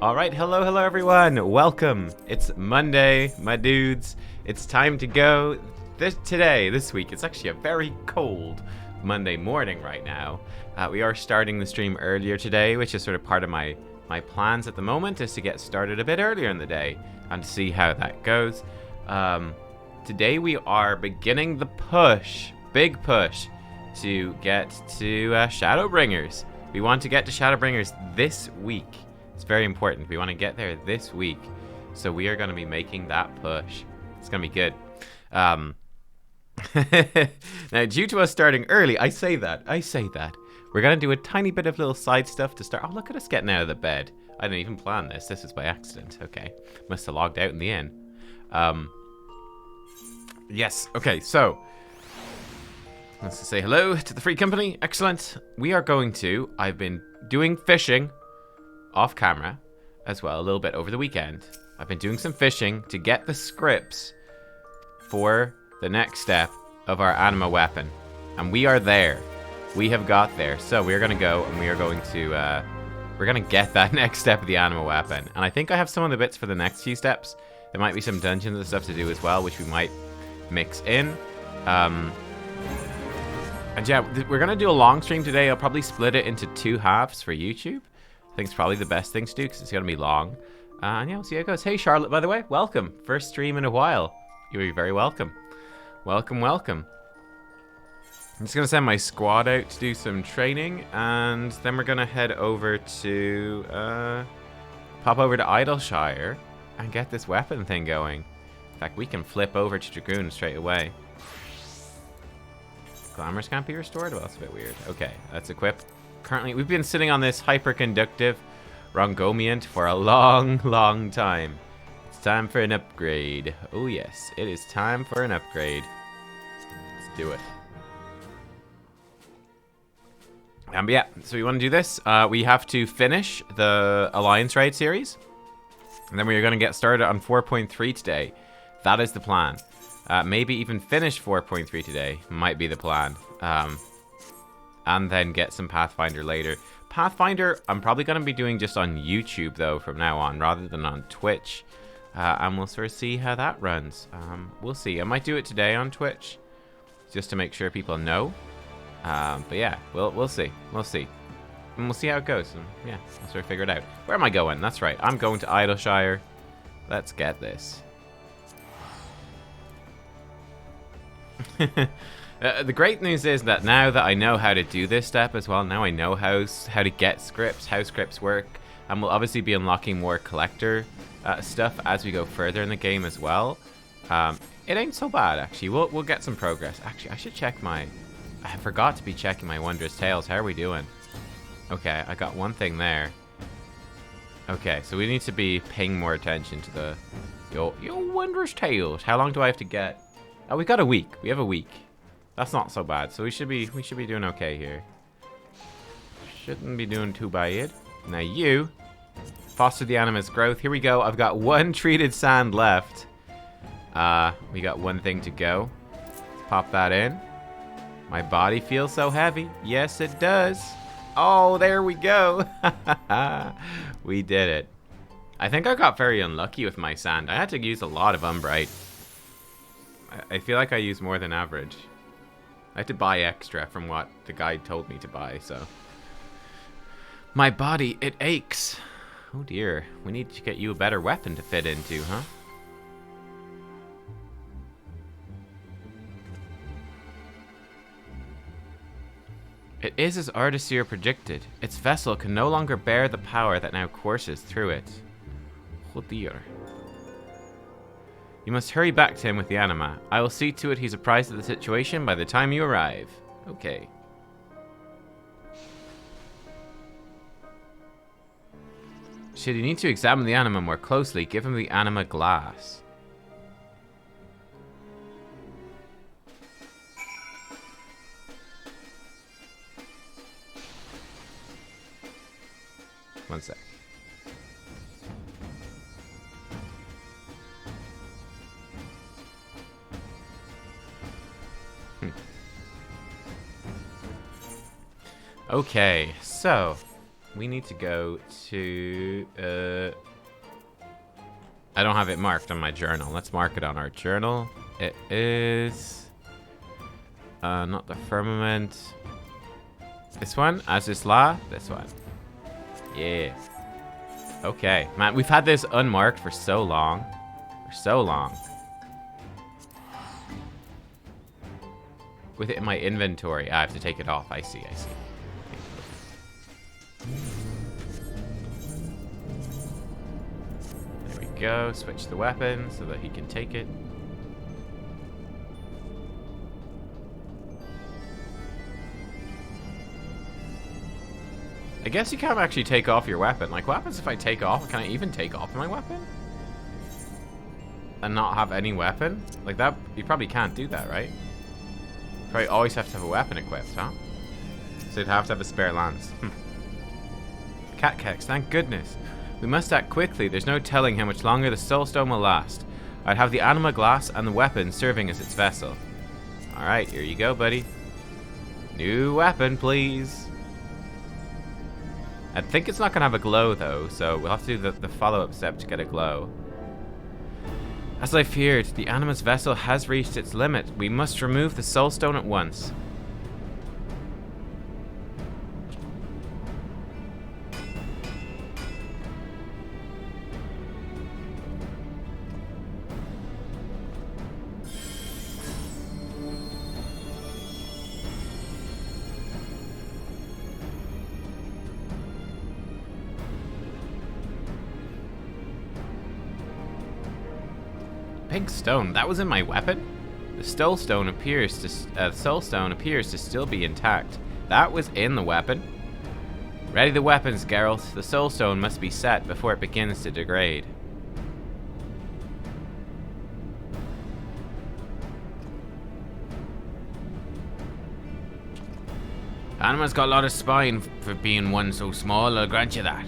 Alright, hello everyone. Welcome. It's Monday, my dudes. It's time to go. This week, it's actually a very cold Monday morning right now. We are starting the stream earlier today, which is sort of part of my plans at the moment, is to get started a bit earlier in the day and see how that goes. Today we are beginning the big push, to get to Shadowbringers. We want to get to Shadowbringers this week. It's very important. We want to get there this week. So we are going to be making that push. It's going to be good. Now, due to us starting early, I say that. We're going to do a tiny bit of little side stuff to start. Oh, look at us getting out of the bed. I didn't even plan this. This is by accident. Okay. Must have logged out in the end. Yes. Okay, so let's say hello to the free company. Excellent. We are going to... I've been doing fishing off camera as well a little bit over the weekend. I've been doing some fishing to get the scripts for the next step of our Anima weapon. And we are there. We have got there. So we are going to go and we are going to we're going to get that next step of the Anima weapon. And I think I have some of the bits for the next few steps. There might be some dungeons and stuff to do as well, which we might mix in. And yeah, we're going to do a long stream today. I'll probably split it into 2 halves for YouTube. I think it's probably the best thing to do because it's going to be long. And yeah, we'll see how it goes. Hey, Charlotte, by the way, welcome. First stream in a while. You're very welcome. Welcome. I'm just going to send my squad out to do some training. And then we're going to head over to... pop over to Idleshire and get this weapon thing going. In fact, we can flip over to Dragoon straight away. Glamours can't be restored? Well, that's a bit weird. Okay, let's equip. Currently, we've been sitting on this hyperconductive Rongomiant for a long time. It's time for an upgrade. Oh yes, it is time for an upgrade. Let's do it. But yeah, so we want to do this. We have to finish the Alliance Raid series. And then we're going to get started on 4.3 today. That is the plan. Maybe even finish 4.3 today might be the plan. And then get some Pathfinder later. Pathfinder, I'm probably going to be doing just on YouTube, though, from now on, rather than on Twitch. And we'll sort of see how that runs. We'll see. I might do it today on Twitch, just to make sure people know. But yeah, we'll see. We'll see. And we'll see how it goes. And yeah, I'll sort of figure it out. Where am I going? That's right. I'm going to Idleshire. Let's get this. The great news is that now that I know how to do this step as well, now I know how to get scripts, how scripts work, and we'll obviously be unlocking more collector stuff as we go further in the game as well. It ain't so bad, actually. We'll get some progress. Actually, I should check my... I forgot to be checking my Wondrous Tales. How are we doing? Okay, I got one thing there. Okay, so we need to be paying more attention to the... Yo, Wondrous Tales. How long do I have to get? Oh, we got a week. We have a week. That's not so bad. So we should be doing okay here. Shouldn't be doing too bad. Now you foster the Anima's growth. Here we go. I've got 1 treated sand left. We got 1 thing to go. Let's pop that in. My body feels so heavy. Yes, it does. Oh, there we go. We did it. I think I got very unlucky with my sand. I had to use a lot of Umbrite. I feel like I used more than average. I had to buy extra from what the guide told me to buy, so... My body, it aches. Oh dear, we need to get you a better weapon to fit into, huh? It is as Artisir predicted. Its vessel can no longer bear the power that now courses through it. Oh dear. You must hurry back to him with the Anima. I will see to it he's apprised of the situation by the time you arrive. Okay. Should you need to examine the Anima more closely, give him the Anima glass. One sec. Okay, so we need to go to... I don't have it marked on my journal. Let's mark it on our journal. It is... not the firmament. This one? Azisla? This one. Yeah. Okay. Man, we've had this unmarked for so long. For so long. With it in my inventory. I have to take it off. I see, I see. There we go. Switch the weapon so that he can take it. I guess you can't actually take off your weapon. Like, what happens if I take off? Can I even take off my weapon? And not have any weapon? Like that, you probably can't do that, right? Probably always have to have a weapon equipped, huh? So you'd have to have a spare lance. Nubkeks, thank goodness. We must act quickly. There's no telling how much longer the soulstone will last. I'd have the Anima glass and the weapon serving as its vessel. Alright, here you go, buddy. New weapon, please. I think it's not going to have a glow, though, so we'll have to do the follow-up step to get a glow. As I feared, the Anima's vessel has reached its limit. We must remove the soulstone at once. Pink stone, that was in my weapon? The soulstone appears to still be intact. That was in the weapon? Ready the weapons, Geralt. The soulstone must be set before it begins to degrade. Anima's got a lot of spine for being one so small, I'll grant you that.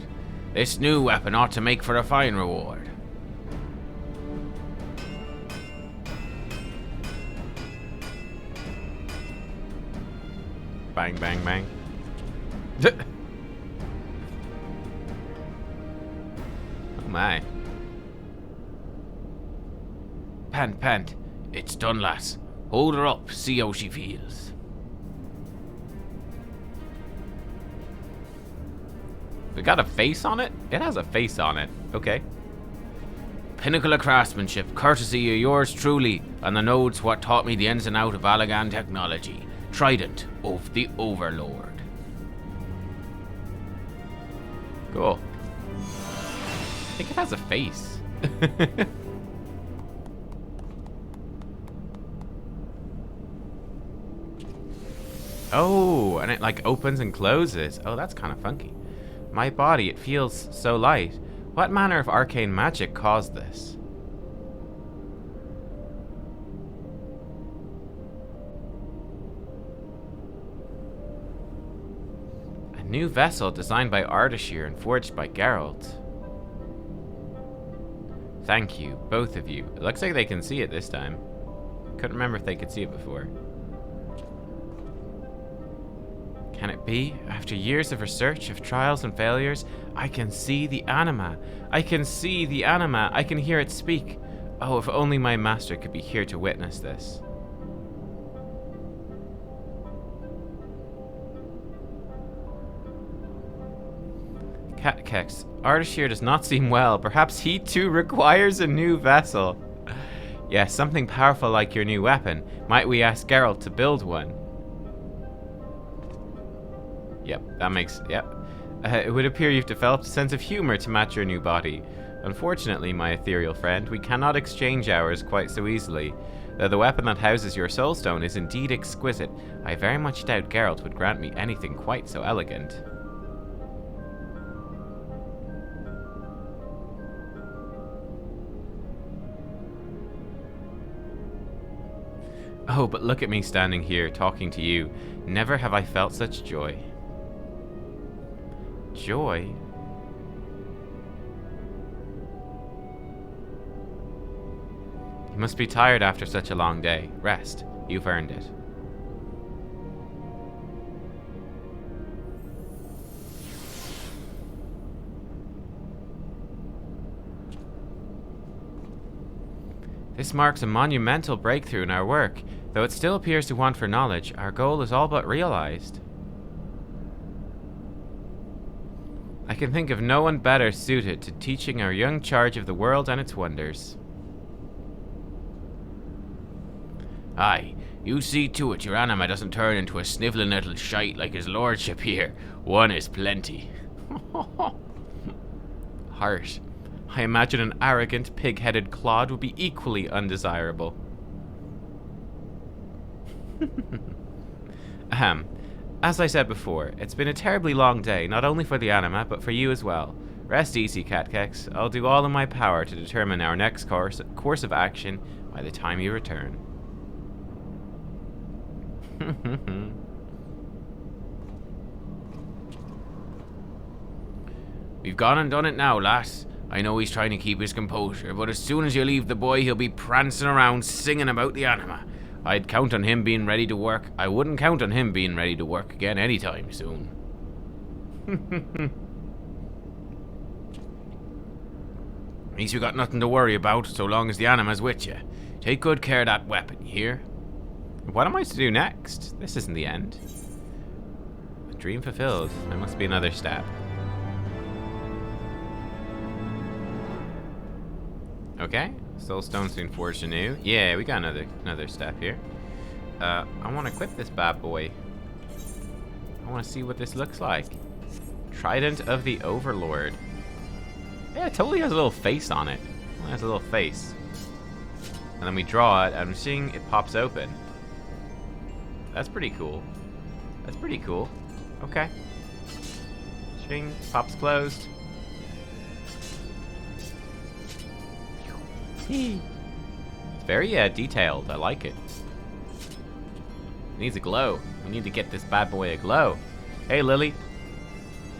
This new weapon ought to make for a fine reward. Bang, bang, bang. Oh my. Pant. It's done, lass. Hold her up, see how she feels. We got a face on it? It has a face on it. Okay. Pinnacle of craftsmanship, courtesy of yours truly, and the nodes what taught me the ins and out of Allagan technology. Trident of the Overlord. Cool. I think it has a face. Oh, and it like opens and closes. Oh, that's kind of funky. My body, it feels so light. What manner of arcane magic caused this? New vessel designed by Ardashir and forged by Geralt. Thank you, both of you. It looks like they can see it this time. Couldn't remember if they could see it before. Can it be? After years of research, of trials and failures, I can see the Anima. I can see the Anima. I can hear it speak. Oh, if only my master could be here to witness this. Nubkeks, Ardashir does not seem well. Perhaps he too requires a new vessel. Yes, something powerful like your new weapon. Might we ask Geralt to build one? Yep, that makes... Yep. It would appear you've developed a sense of humor to match your new body. Unfortunately, my ethereal friend, we cannot exchange ours quite so easily. Though the weapon that houses your soulstone is indeed exquisite, I very much doubt Geralt would grant me anything quite so elegant. Oh, but look at me standing here, talking to you. Never have I felt such joy. Joy? You must be tired after such a long day. Rest. You've earned it. This marks a monumental breakthrough in our work. Though it still appears to want for knowledge, our goal is all but realized. I can think of no one better suited to teaching our young charge of the world and its wonders. Aye, you see to it your Anima doesn't turn into a snivelling little shite like his lordship here. One is plenty. Harsh. I imagine an arrogant, pig-headed clod would be equally undesirable. As I said before, it's been a terribly long day, not only for the Anima, but for you as well. Rest easy, Nubkeks. I'll do all in my power to determine our next course of action by the time you return. We've gone and done it now, lass. I know he's trying to keep his composure, but as soon as you leave the boy, he'll be prancing around singing about the Anima. I'd count on him being ready to work. I wouldn't count on him being ready to work again anytime soon. At least you got nothing to worry about so long as the Anima's with you. Take good care of that weapon, you hear? What am I to do next? This isn't the end. A dream fulfilled. There must be another step. Okay. Soulstone's been forged anew. Yeah, we got another step here. I want to equip this bad boy. I want to see what this looks like. Trident of the Overlord. Yeah, it totally has a little face on it. It has a little face. And then we draw it, and I'm seeing it pops open. That's pretty cool. That's pretty cool. Okay. Shing, pops closed. It's very detailed. I like it. It needs a glow. We need to get this bad boy a glow. Hey, Lily.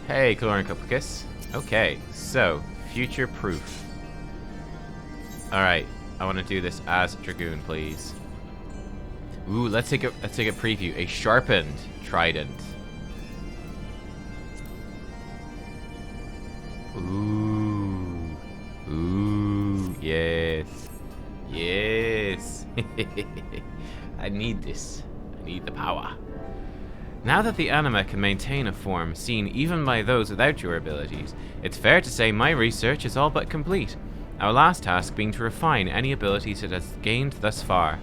Hey, Chloricopicus. Okay, so future proof. All right, I want to do this as Dragoon, please. Ooh, let's take a preview. A sharpened trident. Ooh. Ooh, yes. Yes. I need this. I need the power. Now that the Anima can maintain a form seen even by those without your abilities, it's fair to say my research is all but complete. Our last task being to refine any abilities it has gained thus far.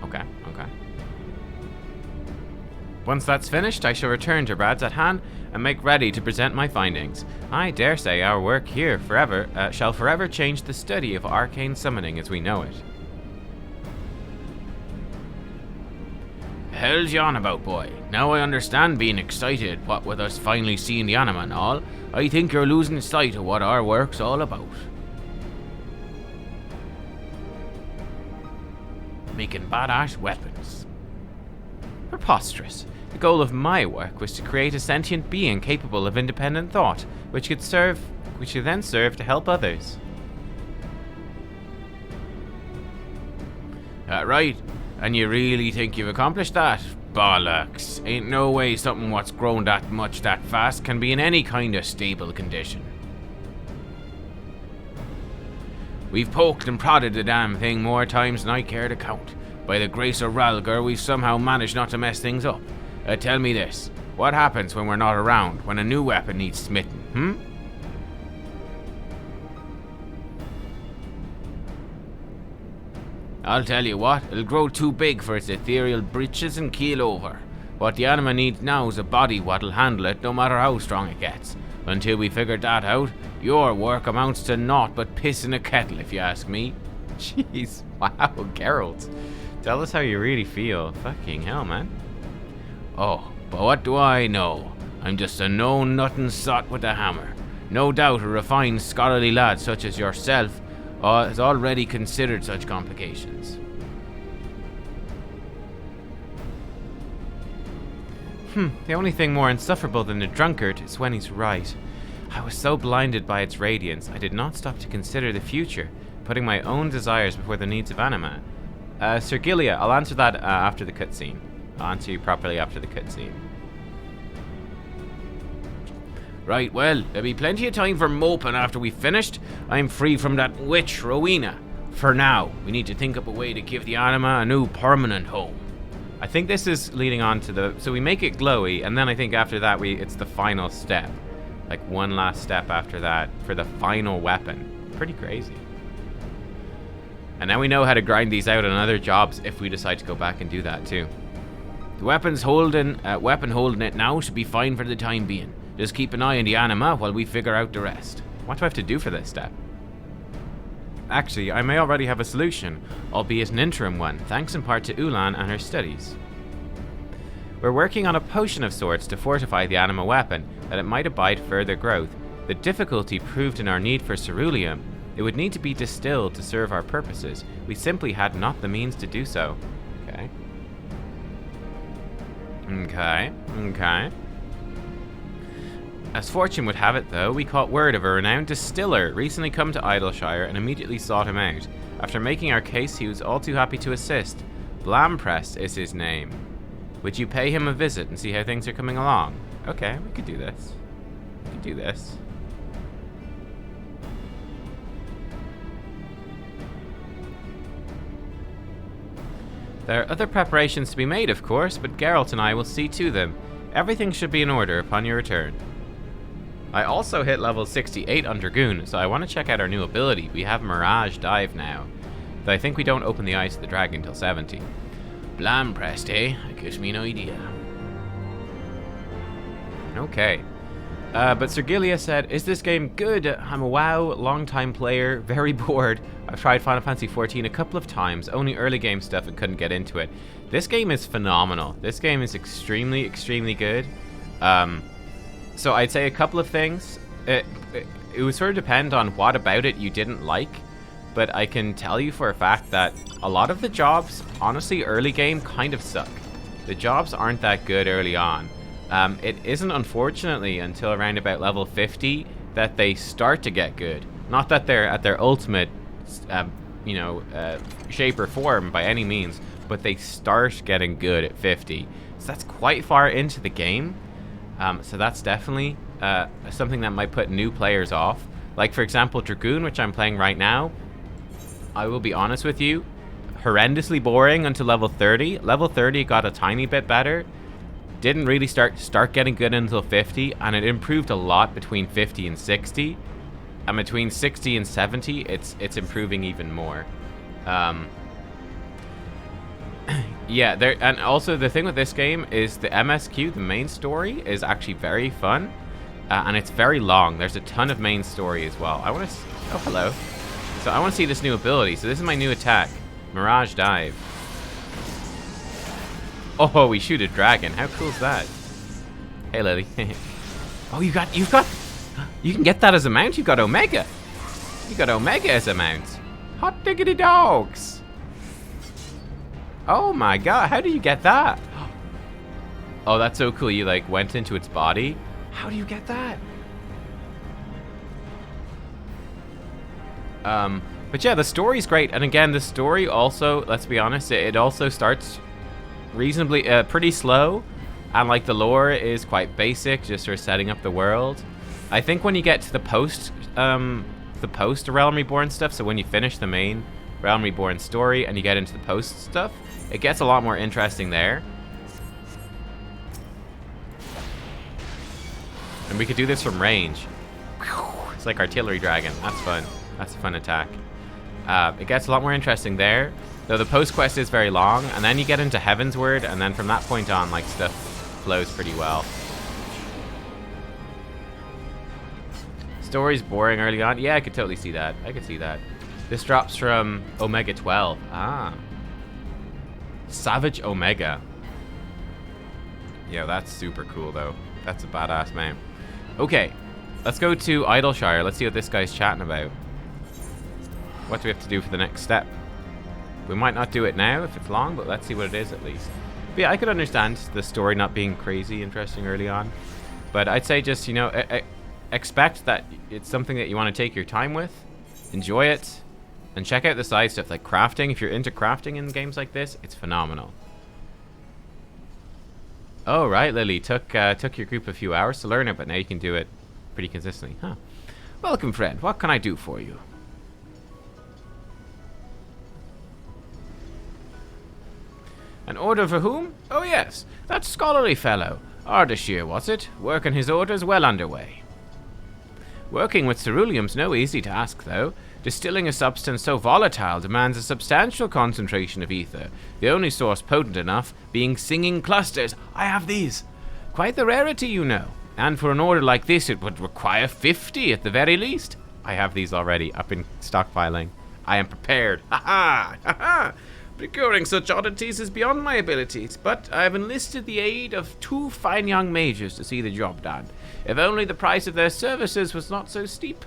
Okay. Once that's finished, I shall return to Radz Han and make ready to present my findings. I dare say our work here shall forever change the study of arcane summoning as we know it. Hell's you on about, boy? Now I understand being excited, what with us finally seeing the Anima and all. I think you're losing sight of what our work's all about. Making badass weapons. Preposterous. The goal of my work was to create a sentient being capable of independent thought, which could then serve to help others. Right. And you really think you've accomplished that? Bollocks. Ain't no way something what's grown that much that fast can be in any kind of stable condition. We've poked and prodded the damn thing more times than I care to count. By the grace of Ralgar, we've somehow managed not to mess things up. Tell me this. What happens when we're not around, when a new weapon needs smitten, I'll tell you what, it'll grow too big for its ethereal britches and keel over. What the Anima needs now is a body what'll handle it no matter how strong it gets. Until we figure that out, your work amounts to naught but piss in a kettle, if you ask me. Jeez, wow, Geralt. Tell us how you really feel. Fucking hell, man. Oh, but what do I know? I'm just a know-nothing sot with a hammer. No doubt a refined, scholarly lad such as yourself has already considered such complications. The only thing more insufferable than a drunkard is when he's right. I was so blinded by its radiance, I did not stop to consider the future, putting my own desires before the needs of Anima. Sir Gilia, I'll answer that after the cutscene. I'll answer you properly after the cutscene. Right, well, there'll be plenty of time for moping after we've finished. I'm free from that witch, Rowena. For now, we need to think up a way to give the Anima a new permanent home. I think this is leading on to the... So we make it glowy, and then I think after that it's the final step. Like one last step after that for the final weapon. Pretty crazy. And now we know how to grind these out on other jobs if we decide to go back and do that too. The weapon holding it now should be fine for the time being. Just keep an eye on the Anima while we figure out the rest. What do I have to do for this step? Actually, I may already have a solution, albeit an interim one, thanks in part to Ulan and her studies. We're working on a potion of sorts to fortify the Anima weapon, that it might abide further growth. The difficulty proved in our need for cerulean. It would need to be distilled to serve our purposes. We simply had not the means to do so. Okay. As fortune would have it, though, we caught word of a renowned distiller recently come to Idleshire and immediately sought him out. After making our case, he was all too happy to assist. Blampress is his name. Would you pay him a visit and see how things are coming along? Okay, we could do this. There are other preparations to be made, of course, but Geralt and I will see to them. Everything should be in order upon your return. I also hit level 68 on Dragoon, so I want to check out our new ability. We have Mirage Dive now, though I think we don't open the eyes of the dragon until 70. Blampressed, eh? That gives me an idea. Okay. But Sergilia said, is this game good? I'm a WoW long-time player, very bored. I've tried Final Fantasy XIV a couple of times, only early game stuff and couldn't get into it. This game is phenomenal. This game is extremely, extremely good. So I'd say a couple of things. It would sort of depend on what about it you didn't like, but I can tell you for a fact that a lot of the jobs, honestly, early game kind of suck. The jobs aren't that good early on. It isn't, unfortunately, until around about level 50 that they start to get good. Not that they're at their ultimate, shape or form by any means, but they start getting good at 50. So that's quite far into the game. So that's definitely something that might put new players off. Like, for example, Dragoon, which I'm playing right now. I will be honest with you, horrendously boring until level 30. Level 30 got a tiny bit better. Didn't really start getting good until 50, and it improved a lot between 50 and 60. And between 60 and 70, it's improving even more. Yeah, and also the thing with this game is the MSQ, the main story, is actually very fun, and it's very long. There's a ton of main story as well. I want to... Oh, hello. So I want to see this new ability. So this is my new attack, Mirage Dive. Oh, we shoot a dragon. How cool is that? Hey, Lily. Oh, you can get that as a mount. You got Omega. You got Omega as a mount. Hot diggity dogs. Oh my god, how do you get that? Oh, that's so cool. You like went into its body. How do you get that? But yeah, the story's great. And again, the story also, let's be honest, it also starts reasonably pretty slow, and like the lore is quite basic, just for setting up the world. I think when you get to the post Realm Reborn stuff, so when you finish the main Realm Reborn story and you get into the post stuff, it gets a lot more interesting there. And we could do this from range. It's like artillery dragon. That's fun. That's a fun attack. It gets a lot more interesting there, though the post quest is very long, and then you get into Heavensward, and then from that point on, like, stuff flows pretty well. Story's boring early on. Yeah, I could totally see that. I could see that. This drops from Omega 12. Ah. Savage Omega. Yeah, that's super cool, though. That's a badass mount. Okay, let's go to Idleshire. Let's see what this guy's chatting about. What do we have to do for the next step? We might not do it now if it's long, but let's see what it is at least. But yeah, I could understand the story not being crazy interesting early on. But I'd say just, expect that it's something that you want to take your time with. Enjoy it. And check out the side stuff like crafting. If you're into crafting in games like this, it's phenomenal. Oh, right, Lily. Took your group a few hours to learn it, but now you can do it pretty consistently. Huh. Welcome, friend. What can I do for you? An order for whom? Oh yes, that scholarly fellow. Ardashir, was it? Work on his orders well underway. Working with ceruleum's no easy task, though. Distilling a substance so volatile demands a substantial concentration of ether, the only source potent enough being singing clusters. I have these. Quite the rarity, you know. And for an order like this, it would require 50 at the very least. I have these already. I've been stockpiling. I am prepared. Ha ha! Ha ha! Procuring such oddities is beyond my abilities, but I have enlisted the aid of 2 fine young mages to see the job done. If only the price of their services was not so steep.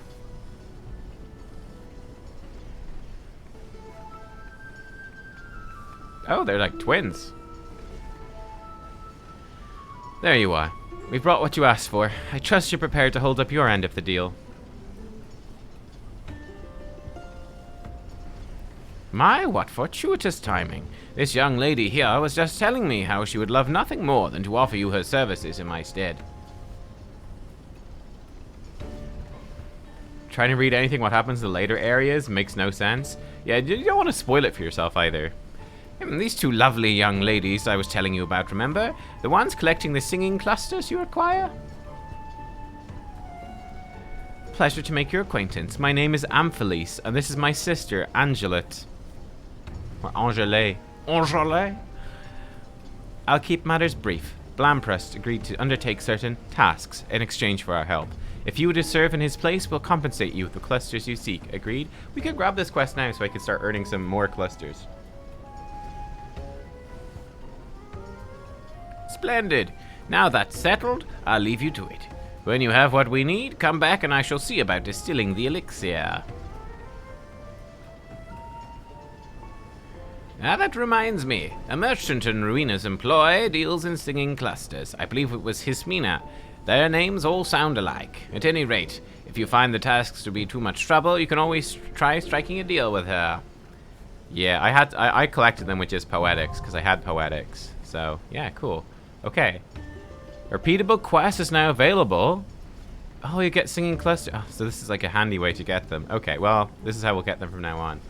Oh, they're like twins. There you are. We brought what you asked for. I trust you're prepared to hold up your end of the deal. My, what fortuitous timing. This young lady here was just telling me how she would love nothing more than to offer you her services in my stead. Trying to read anything what happens in the later areas makes no sense. Yeah, you don't want to spoil it for yourself either. These 2 lovely young ladies I was telling you about, remember? The ones collecting the singing clusters you require? Pleasure to make your acquaintance. My name is Ivalice, and this is my sister, Angelet. Or Angele. Angele? I'll keep matters brief. Blamprust agreed to undertake certain tasks in exchange for our help. If you were to serve in his place, we'll compensate you with the clusters you seek. Agreed? We could grab this quest now so I can start earning some more clusters. Splendid. Now that's settled, I'll leave you to it. When you have what we need, come back and I shall see about distilling the elixir. Now that reminds me, a merchant in Ruina's employ deals in singing clusters. I believe it was Hismina. Their names all sound alike. At any rate, if you find the tasks to be too much trouble, you can always try striking a deal with her. Yeah, I collected them with just poetics, because I had poetics. So, yeah, cool. Okay. Repeatable quest is now available. Oh, you get singing cluster. Oh, so this is like a handy way to get them. Okay, well, this is how we'll get them from now on.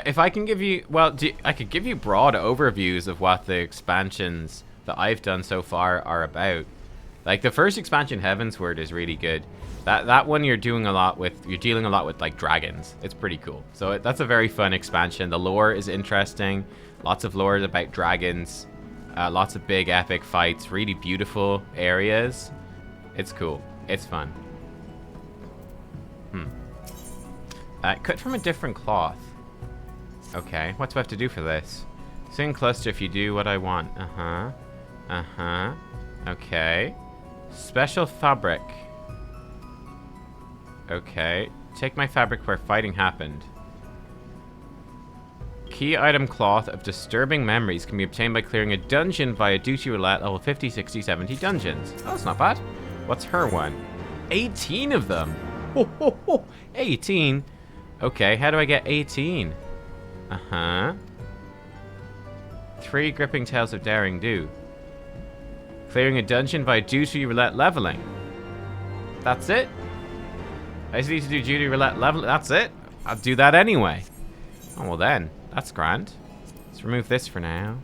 If I can give you, well, I could give you broad overviews of what the expansions that I've done so far are about. Like the first expansion, Heavensward, is really good. That one you're dealing a lot with like dragons. It's pretty cool. So that's a very fun expansion. The lore is interesting. Lots of lore about dragons. Lots of big epic fights. Really beautiful areas. It's cool. It's fun. Cut from a different cloth. Okay, what do I have to do for this? Sing cluster if you do what I want. Okay. Special fabric. Okay. Take my fabric where fighting happened. Key item cloth of disturbing memories can be obtained by clearing a dungeon via duty roulette level 50, 60, 70 dungeons. Oh, that's not bad. What's her one? 18 of them. 18? Okay, how do I get 18? 3 gripping tales of daring do. Clearing a dungeon by duty roulette leveling. That's it? I just need to do duty roulette leveling. That's it? I'll do that anyway. Oh, well then. That's grand. Let's remove this for now.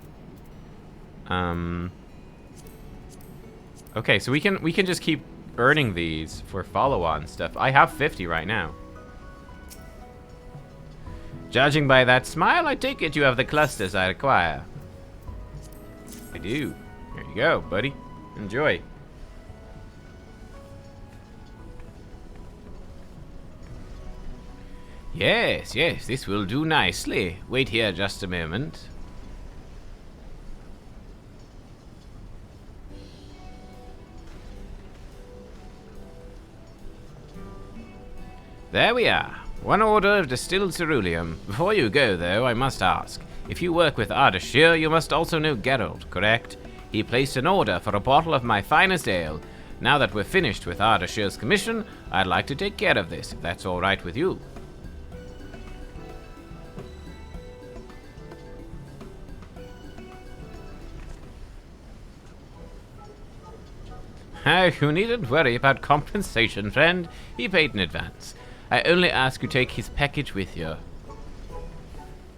Okay, so we can just keep earning these for follow-on stuff. I have 50 right now. Judging by that smile, I take it you have the clusters I require. I do. Here you go, buddy. Enjoy. Yes, yes, this will do nicely. Wait here just a moment. There we are. 1 order of distilled cerulean. Before you go, though, I must ask. If you work with Ardashir, you must also know Geralt, correct? He placed an order for a bottle of my finest ale. Now that we're finished with Ardashir's commission, I'd like to take care of this, if that's all right with you. You needn't worry about compensation, friend. He paid in advance. I only ask you take his package with you.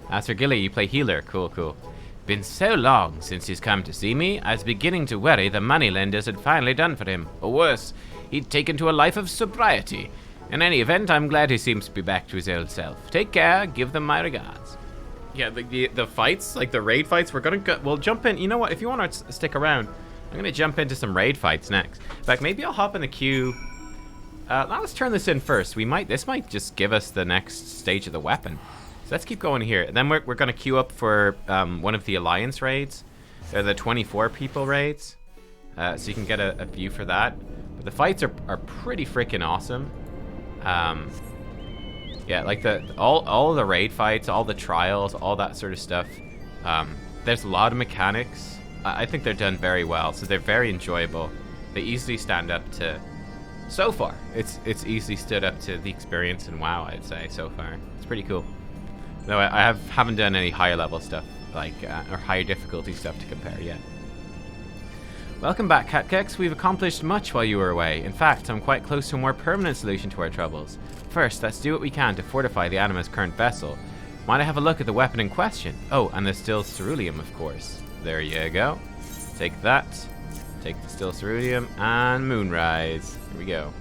As for Gilly, you play healer. Cool, cool. Been so long since he's come to see me, I was beginning to worry the moneylenders had finally done for him. Or worse, he'd taken to a life of sobriety. In any event, I'm glad he seems to be back to his old self. Take care, give them my regards. Yeah, the fights, like the raid fights, we'll jump in. You know what, if you want to stick around, I'm gonna jump into some raid fights next. In fact, maybe I'll hop in the queue. Let's turn this in first. This might just give us the next stage of the weapon. So let's keep going here. And then we're gonna queue up for one of the Alliance raids. They're the 24 people raids. So you can get a view for that. But the fights are pretty freaking awesome. Yeah, like all the raid fights, all the trials, all that sort of stuff. There's a lot of mechanics. I think they're done very well, so they're very enjoyable. They easily stand up to. So far, it's easily stood up to the experience in WoW. I'd say so far, it's pretty cool. Though I haven't done any higher level stuff like or higher difficulty stuff to compare yet. Welcome back, Nubkeks. We've accomplished much while you were away. In fact, I'm quite close to a more permanent solution to our troubles. First, let's do what we can to fortify the Anima's current vessel. Might I have a look at the weapon in question? Oh, and the Distilled cerulean, of course. There you go. Take that. Take the Distilled cerulean and Moonrise. Here we go.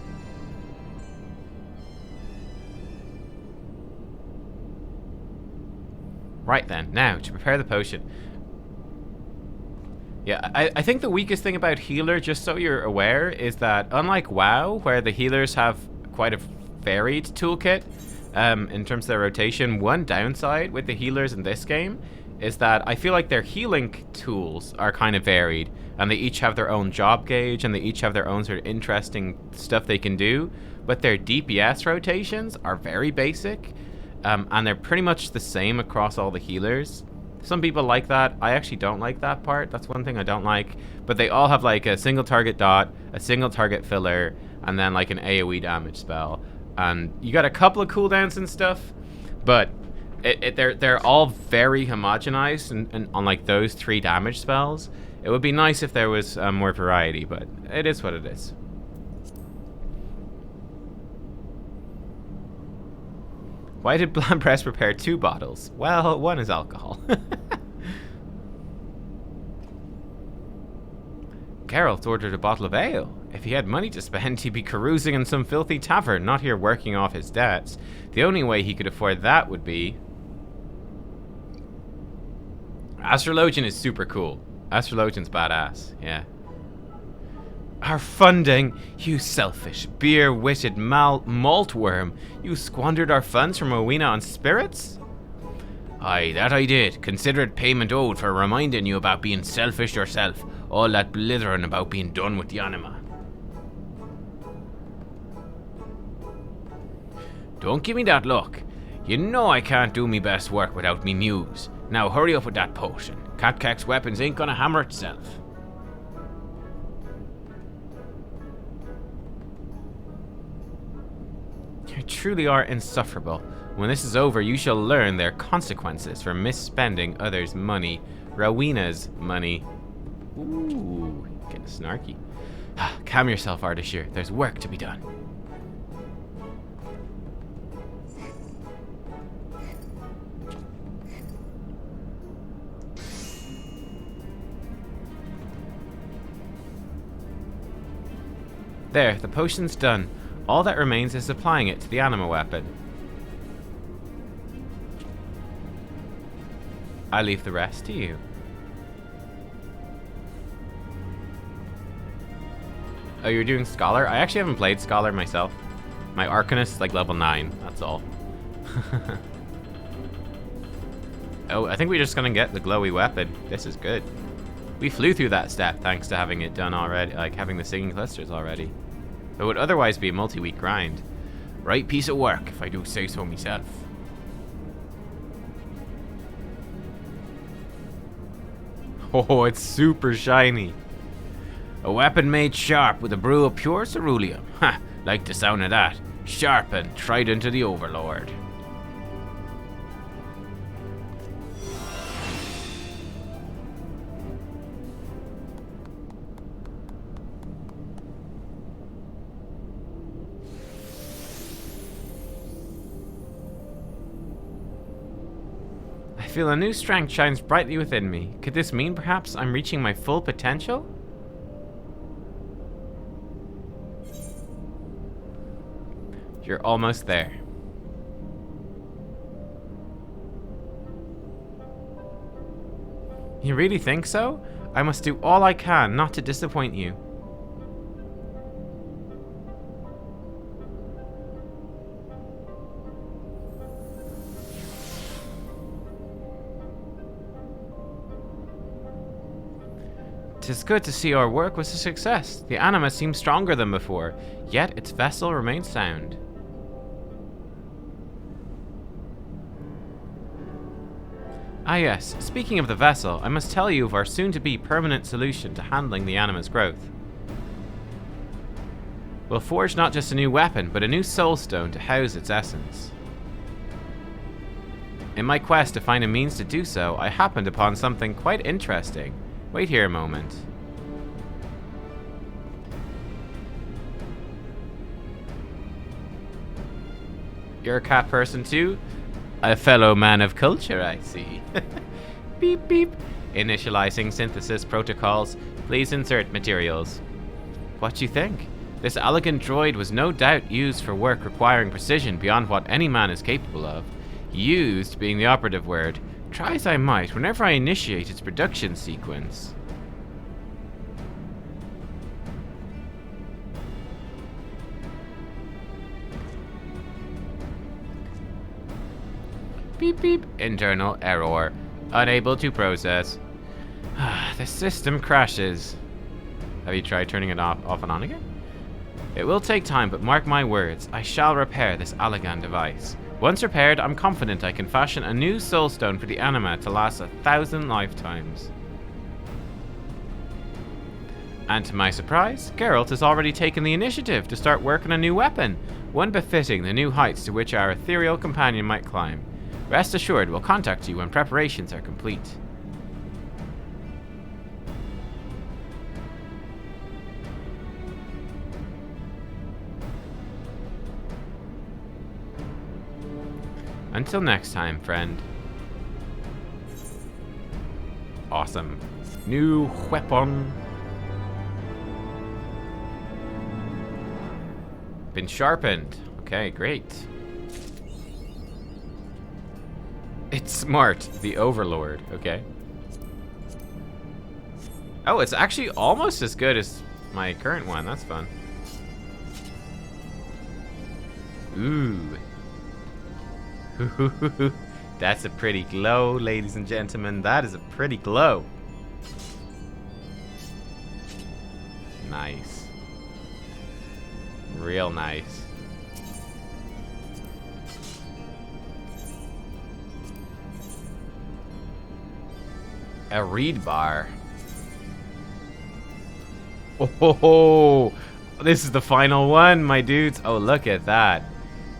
Right then, now to prepare the potion. Yeah, I think the weakest thing about healer, just so you're aware, is that unlike WoW, where the healers have quite a varied toolkit in terms of their rotation, one downside with the healers in this game is that I feel like their healing tools are kind of varied, and they each have their own job gauge, and they each have their own sort of interesting stuff they can do, but their DPS rotations are very basic, and they're pretty much the same across all the healers. Some people like that. I actually don't like that part. That's one thing I don't like. But they all have like a single target dot, a single target filler, and then like an AoE damage spell. And you got a couple of cooldowns and stuff, but they're all very homogenized and on like those 3 damage spells. It would be nice if there was more variety, but it is what it is. Why did Blampress prepare 2 bottles? Well, one is alcohol. Geralt ordered a bottle of ale. If he had money to spend, he'd be carousing in some filthy tavern, not here working off his debts. The only way he could afford that would be... Astrologian is super cool. Astrologian's badass, yeah. Our funding, you selfish, beer-witted malt worm. You squandered our funds from Rowena on spirits? Aye, that I did. Consider it payment owed for reminding you about being selfish yourself. All that blithering about being done with the Anima. Don't give me that look. You know I can't do me best work without me muse. Now hurry up with that potion. Nubkeks' weapons ain't gonna hammer itself. You truly are insufferable. When this is over, you shall learn their consequences for misspending others' money. Rowena's money. Ooh, getting snarky. Calm yourself, Ardashir. There's work to be done. There, the potion's done. All that remains is applying it to the Anima weapon. I leave the rest to you. Oh, you're doing Scholar? I actually haven't played Scholar myself. My Arcanist is like level 9, that's all. Oh, I think we're just gonna get the glowy weapon. This is good. We flew through that step thanks to having it done already, like having the singing clusters already. It would otherwise be a multi-week grind. Right piece of work, if I do say so myself. Oh, it's super shiny. A weapon made sharp with a brew of pure cerulean. Ha! Like the sound of that. Sharp and trident to the Overlord. feel a new strength shines brightly within me. Could this mean perhaps I'm reaching my full potential? You're almost there. You really think so? I must do all I can not to disappoint you. Tis good to see our work was a success. The Anima seems stronger than before, yet its vessel remains sound. Ah yes, speaking of the vessel, I must tell you of our soon-to-be permanent solution to handling the Anima's growth. We'll forge not just a new weapon, but a new soul stone to house its essence. In my quest to find a means to do so, I happened upon something quite interesting. Wait here a moment. You're a cat person too? A fellow man of culture, I see. Beep beep. Initializing synthesis protocols. Please insert materials. What do you think? This elegant droid was no doubt used for work requiring precision beyond what any man is capable of. Used being the operative word. Try as I might, whenever I initiate its production sequence. Beep beep. Internal error. Unable to process. The system crashes. Have you tried turning it off and on again? It will take time, but mark my words, I shall repair this elegant device. Once repaired, I'm confident I can fashion a new soul stone for the Anima to last 1,000 lifetimes. And to my surprise, Geralt has already taken the initiative to start work on a new weapon, one befitting the new heights to which our ethereal companion might climb. Rest assured, we'll contact you when preparations are complete. Until next time, friend. Awesome. New weapon. Been sharpened. Okay, great. It's smart, the Overlord. Okay. Oh, it's actually almost as good as my current one. That's fun. Ooh. That's a pretty glow, ladies and gentlemen. That is a pretty glow. Nice. Real nice. A reed bar. Oh, this is the final one, my dudes. Oh, look at that.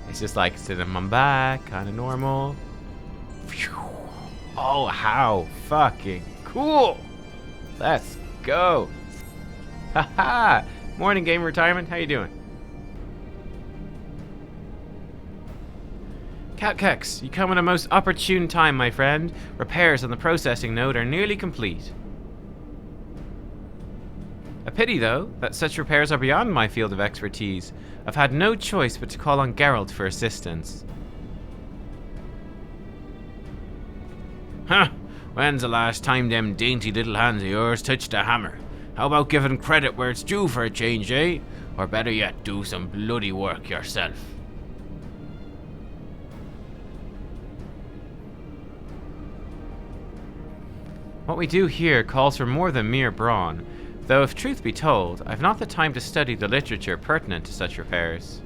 It's just like sitting on my back, kind of normal. Phew. Oh, how fucking cool. Let's go. Haha. Morning, game retirement. How you doing? Nubkeks, you come at a most opportune time, my friend. Repairs on the processing node are nearly complete. A pity, though, that such repairs are beyond my field of expertise. I've had no choice but to call on Geralt for assistance. Huh, when's the last time them dainty little hands of yours touched a hammer? How about giving credit where it's due for a change, eh? Or better yet, do some bloody work yourself. What we do here calls for more than mere brawn. Though if truth be told, I've not the time to study the literature pertinent to such repairs.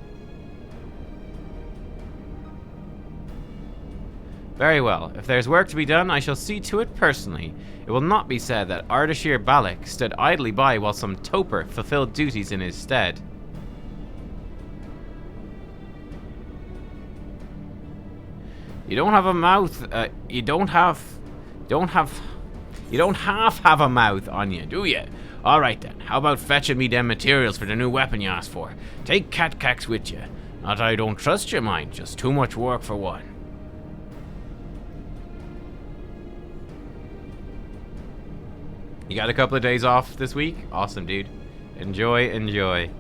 Very well, if there's work to be done, I shall see to it personally. It will not be said that Ardashir Balak stood idly by while some toper fulfilled duties in his stead. You don't have a mouth, you don't half have a mouth on you, do you? Alright then, how about fetching me them materials for the new weapon you asked for? Take Nubkeks with you. Not that I don't trust you, mind, just too much work for one. You got a couple of days off this week? Awesome, dude. Enjoy, enjoy.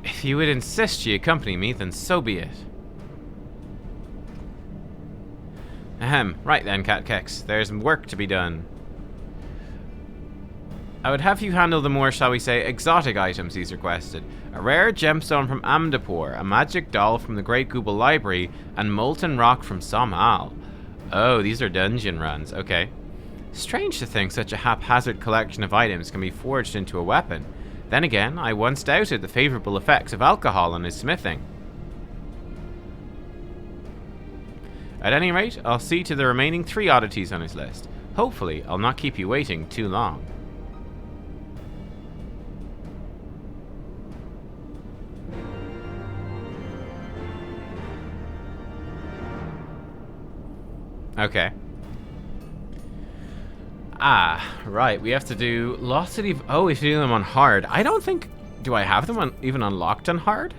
If you would insist you accompany me, then so be it. Ahem. Right then, Nubkeks. There's work to be done. I would have you handle the more, shall we say, exotic items he's requested. A rare gemstone from Amdapur, a magic doll from the Great Gooble Library, and molten rock from Somal. Oh, these are dungeon runs. Okay. Strange to think such a haphazard collection of items can be forged into a weapon. Then again, I once doubted the favourable effects of alcohol on his smithing. At any rate, I'll see to the remaining 3 oddities on his list. Hopefully, I'll not keep you waiting too long. Okay. Ah, right. We have to do lots of these. Oh, we have to do them on hard. I don't think. Do I have them on even unlocked on hard?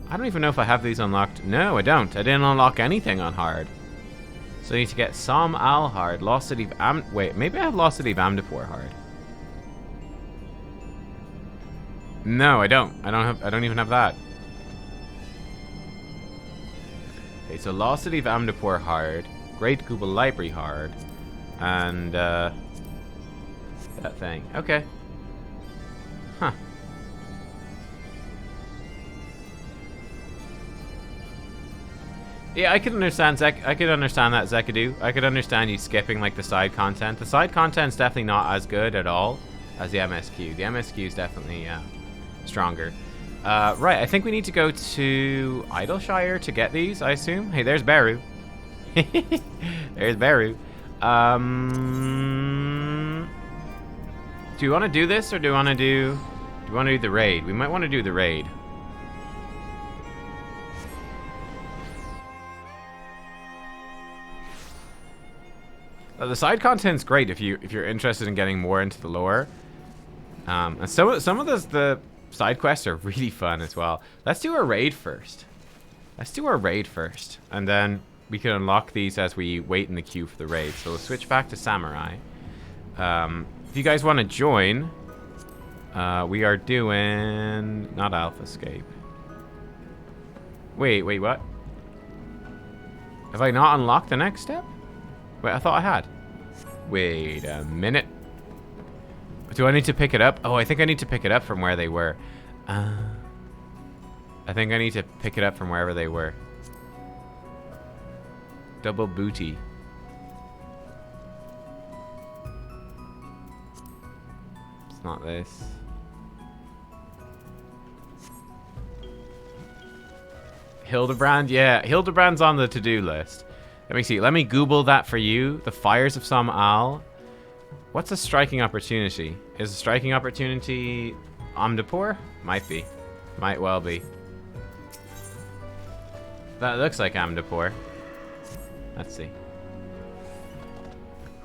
I don't even know if I have these unlocked. No, I don't. I didn't unlock anything on hard. So I need to get Som Al hard. Lost City of wait, maybe I have Lost City of Amdapur hard. No, I don't. I don't even have that. Okay, so Lost City of Amdapur hard. Great Gooble Library hard. And that thing. Okay. Huh. Yeah, I could understand that Zekadu. I could understand you skipping like the side content. The side content's definitely not as good at all as the MSQ. The MSQ is definitely stronger. Right, I think we need to go to Idleshire to get these, I assume. Hey, there's Beru. There's Beru. Do you want to do this, or do you want to do the raid? We might want to do the raid. The side content's great if you're interested in getting more into the lore. And some of the side quests are really fun as well. Let's do a raid first. And then we can unlock these as we wait in the queue for the raid. So we'll switch back to Samurai. If you guys want to join, we are doing not Alphascape. Wait, what? Have I not unlocked the next step? Wait, I thought I had. Wait a minute. Do I need to pick it up? Oh, I think I need to pick it up from where they were. I think I need to pick it up from wherever they were. Double booty. It's not this. Hildebrand? Yeah, Hildebrand's on the to-do list. Let me see. Let me Google that for you. The Fires of Som Al. What's a striking opportunity? Is a striking opportunity Amdapur? Might be. Might well be. That looks like Amdapur. Let's see.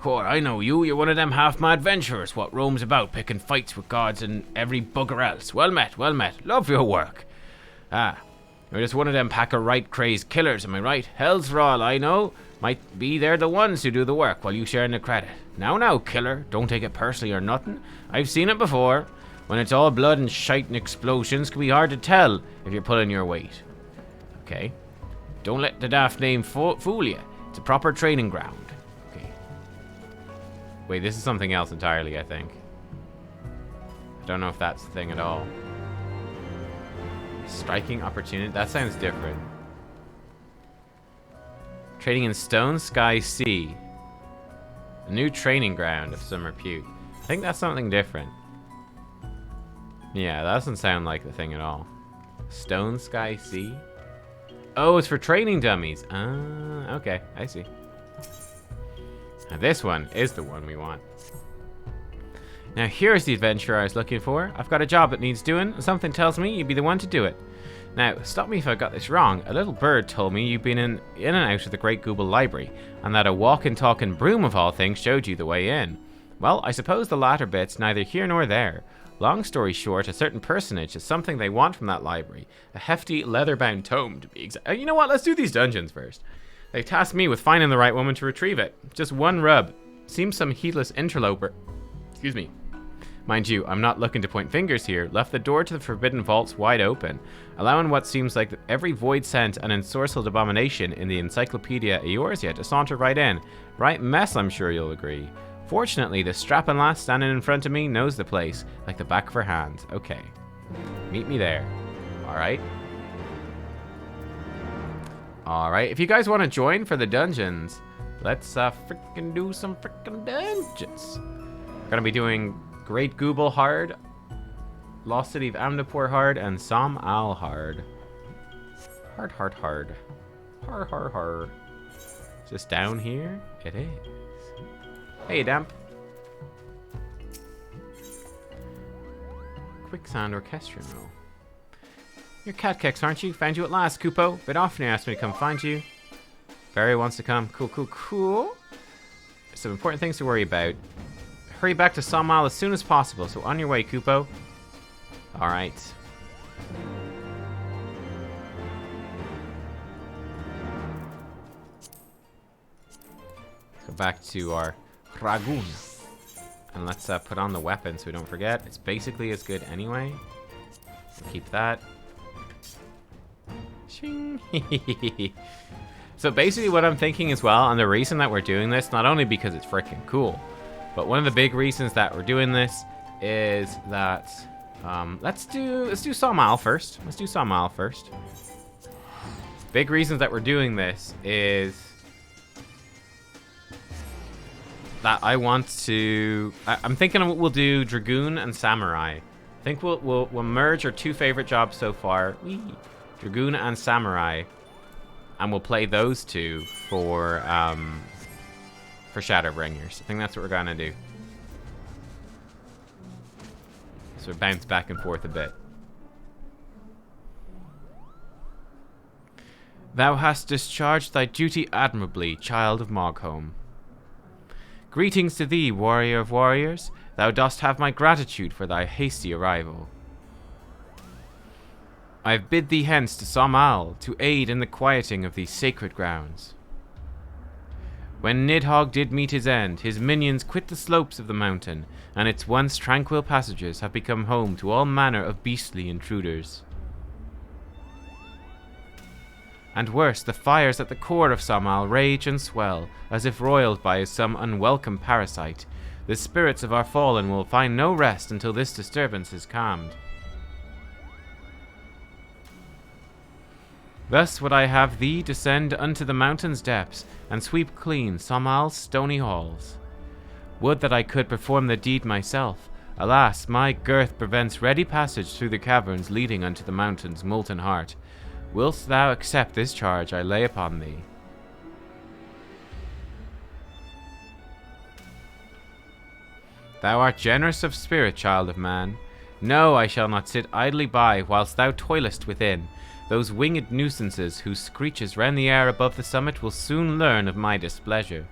Core, I know you. You're one of them half-mad adventurers what roams about picking fights with gods and every bugger else. Well met, well met. Love your work. Ah, you're just one of them pack of right-crazed killers, am I right? Hells for all I know. Might be they're the ones who do the work while you share in the credit. Now, killer. Don't take it personally or nothing. I've seen it before. When it's all blood and shite and explosions, can be hard to tell if you're pulling your weight. Okay. Don't let the daft name fool you. It's a proper training ground. Okay. Wait, this is something else entirely, I think. I don't know if that's the thing at all. Striking opportunity? That sounds different. Trading in Stone Sky Sea. A new training ground of some repute. I think that's something different. Yeah, that doesn't sound like the thing at all. Stone Sky Sea? Oh, it's for training dummies. Okay, I see. Now this one is the one we want. Now here's the adventure I was looking for. I've got a job that needs doing, and something tells me you'd be the one to do it. Now, stop me if I got this wrong. A little bird told me you've been in and out of the Great Gooble Library, and that a walking, talking broom of all things showed you the way in. Well, I suppose the latter bit's neither here nor there. Long story short, a certain personage is something they want from that library. A hefty, leather-bound tome, to be exact. You know what? Let's do these dungeons first. They've tasked me with finding the right woman to retrieve it. Just one rub. Seems some heedless interloper Excuse me. Mind you, I'm not looking to point fingers here. Left the door to the forbidden vaults wide open, allowing what seems like every void scent and ensorcelled abomination in the Encyclopedia Eorzea to saunter right in. Right mess, I'm sure you'll agree. Fortunately, the strapping lass standing in front of me knows the place like the back of her hand. Okay. Meet me there. Alright. Alright, if you guys want to join for the dungeons, let's freaking do some freaking dungeons. We're gonna be doing Great Gooble hard, Lost City of Amnapur hard, and Som Al hard. Hard. Har. Is this down here? It is. Hey, Damp. Quicksand or castrum roll. You're Nubkeks, aren't you? Found you at last, Kupo. Bit often you asked me to come find you. Barry wants to come. Cool. Some important things to worry about. Hurry back to Som Al as soon as possible, so on your way, Kupo. Alright. Let's go back to our Dragoon. And let's put on the weapon so we don't forget. It's basically as good anyway. So keep that. Shing. So basically what I'm thinking as well, and the reason that we're doing this, not only because it's freaking cool, but one of the big reasons that we're doing this is that let's do Som Al first. Big reasons that we're doing this is that I want to. I'm thinking we'll do Dragoon and Samurai. I think we'll merge our two favorite jobs so far, Dragoon and Samurai, and we'll play those two for Shadowbringers. I think that's what we're gonna do. So bounce back and forth a bit. Thou hast discharged thy duty admirably, child of Mogholm. Greetings to thee, warrior of warriors. Thou dost have my gratitude for thy hasty arrival. I have bid thee hence to Som Al to aid in the quieting of these sacred grounds. When Nidhogg did meet his end, his minions quit the slopes of the mountain, and its once tranquil passages have become home to all manner of beastly intruders. And worse, the fires at the core of Som Al rage and swell, as if roiled by some unwelcome parasite. The spirits of our fallen will find no rest until this disturbance is calmed. Thus would I have thee descend unto the mountain's depths, and sweep clean Som Al's stony halls. Would that I could perform the deed myself. Alas, my girth prevents ready passage through the caverns leading unto the mountain's molten heart. Wilt thou accept this charge I lay upon thee? Thou art generous of spirit, child of man. No, I shall not sit idly by whilst thou toilest within. Those winged nuisances whose screeches rend the air above the summit will soon learn of my displeasure.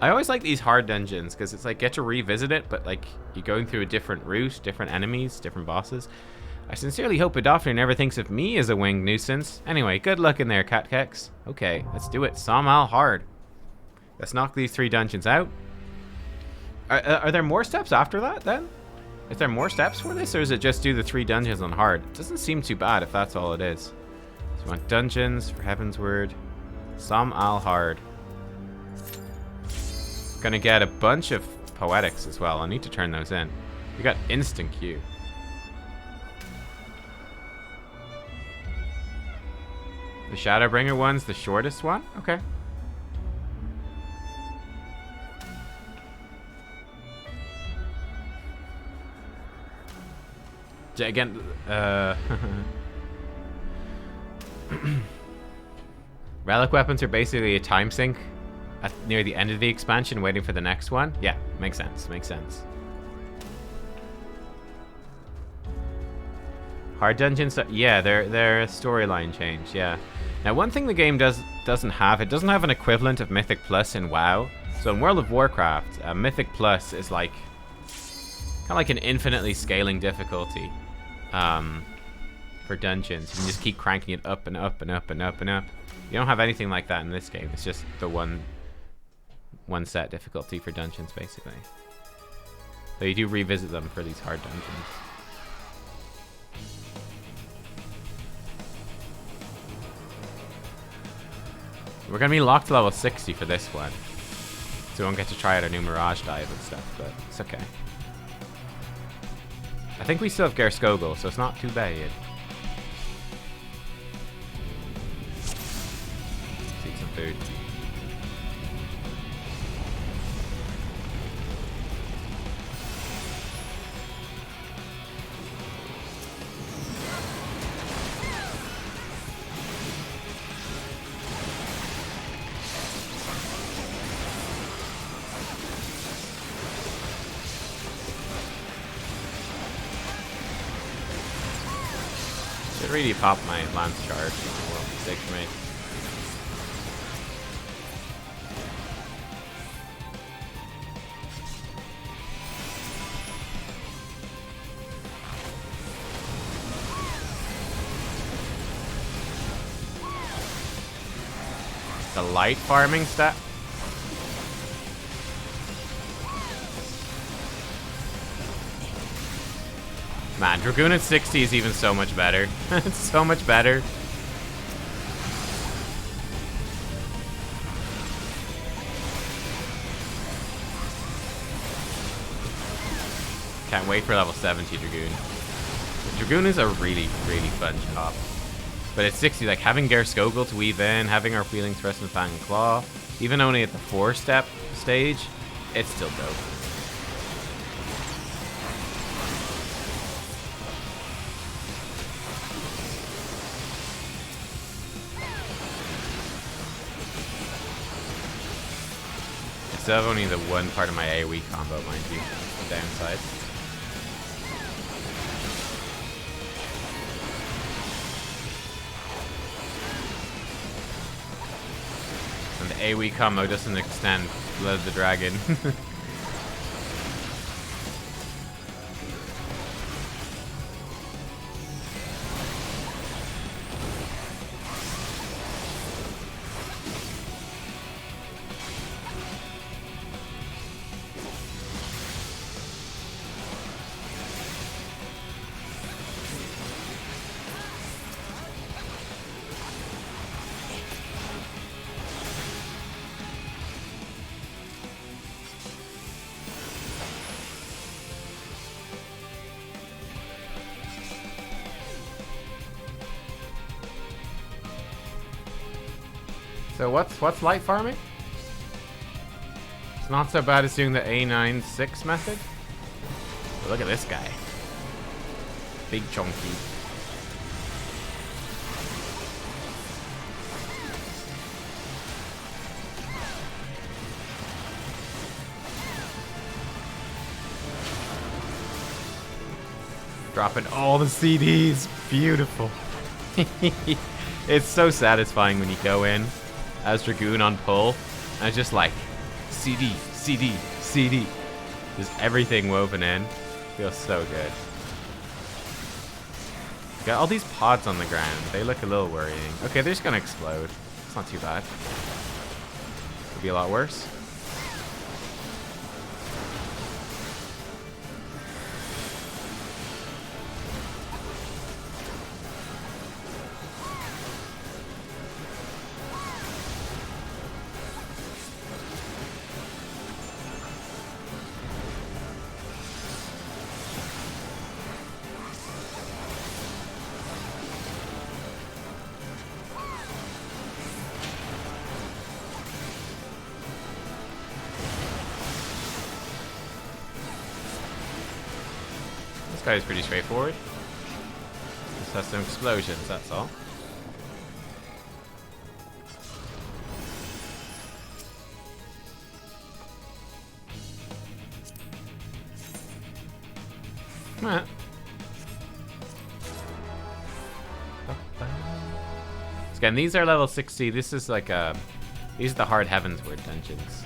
I always like these hard dungeons because it's like get to revisit it, but like you're going through a different route, different enemies, different bosses. I sincerely hope Adolphine never thinks of me as a winged nuisance. Anyway, good luck in there, Nubkeks. Okay, let's do it. Som Al hard. Let's knock these 3 dungeons out. Are there more steps after that then? Is there more steps for this, or is it just do the 3 dungeons on hard? It doesn't seem too bad if that's all it is. So we want dungeons, for heaven's word. Som Al hard. Gonna get a bunch of poetics as well. I need to turn those in. We got instant queue. The Shadowbringer one's the shortest one? Okay. Again, relic weapons are basically a time sink near the end of the expansion, waiting for the next one. Yeah, makes sense. Hard dungeons, yeah, they're a storyline change. Yeah. Now, one thing the game doesn't have, it doesn't have an equivalent of Mythic Plus in WoW. So in World of Warcraft, Mythic Plus is like kind of like an infinitely scaling difficulty. For dungeons, you can just keep cranking it up and up and up and up and up. You don't have anything like that in this game. It's just the one one set difficulty for dungeons, basically. So you do revisit them for these hard dungeons. We're gonna be locked to level 60 for this one, so we won't get to try out our new Mirage dive and stuff, but it's okay. I think we still have Gerskogel, so it's not too bad. Let's eat some food. Really pop my lance charge. Well, mistake for me. The light farming stat. Man, Dragoon at 60 is even so much better. It's so much better. Can't wait for level 70 Dragoon. Dragoon is a really, really fun job. But at 60, like having Gerskogel to weave in, having our Wheeling Thrust and Fang and Claw, even only at the 4-step stage, it's still dope. I still have only the one part of my AoE combo, mind you. The downside. And the AoE combo doesn't extend Blood of the Dragon. So what's light farming? It's not so bad as doing the A96 method. But look at this guy. Big chunky. Dropping all the CDs. Beautiful. It's so satisfying when you go in as Dragoon on pull, and it's just like CD, CD, CD. Just everything woven in. Feels so good. Got all these pods on the ground. They look a little worrying. Okay, they're just gonna explode. It's not too bad. Could be a lot worse. This guy is pretty straightforward. Just has some explosions, that's all. Alright. Again, these are level 60. This is like these are the hard Heavensward dungeons.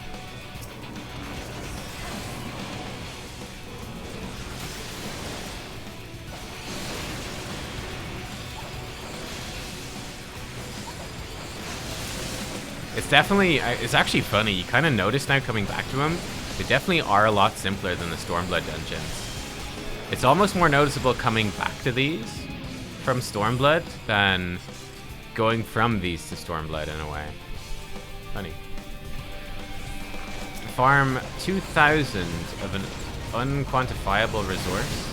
It's definitely, it's actually funny. You kind of notice now coming back to them, they definitely are a lot simpler than the Stormblood dungeons. It's almost more noticeable coming back to these from Stormblood than going from these to Stormblood in a way. Funny. Farm 2,000 of an unquantifiable resource.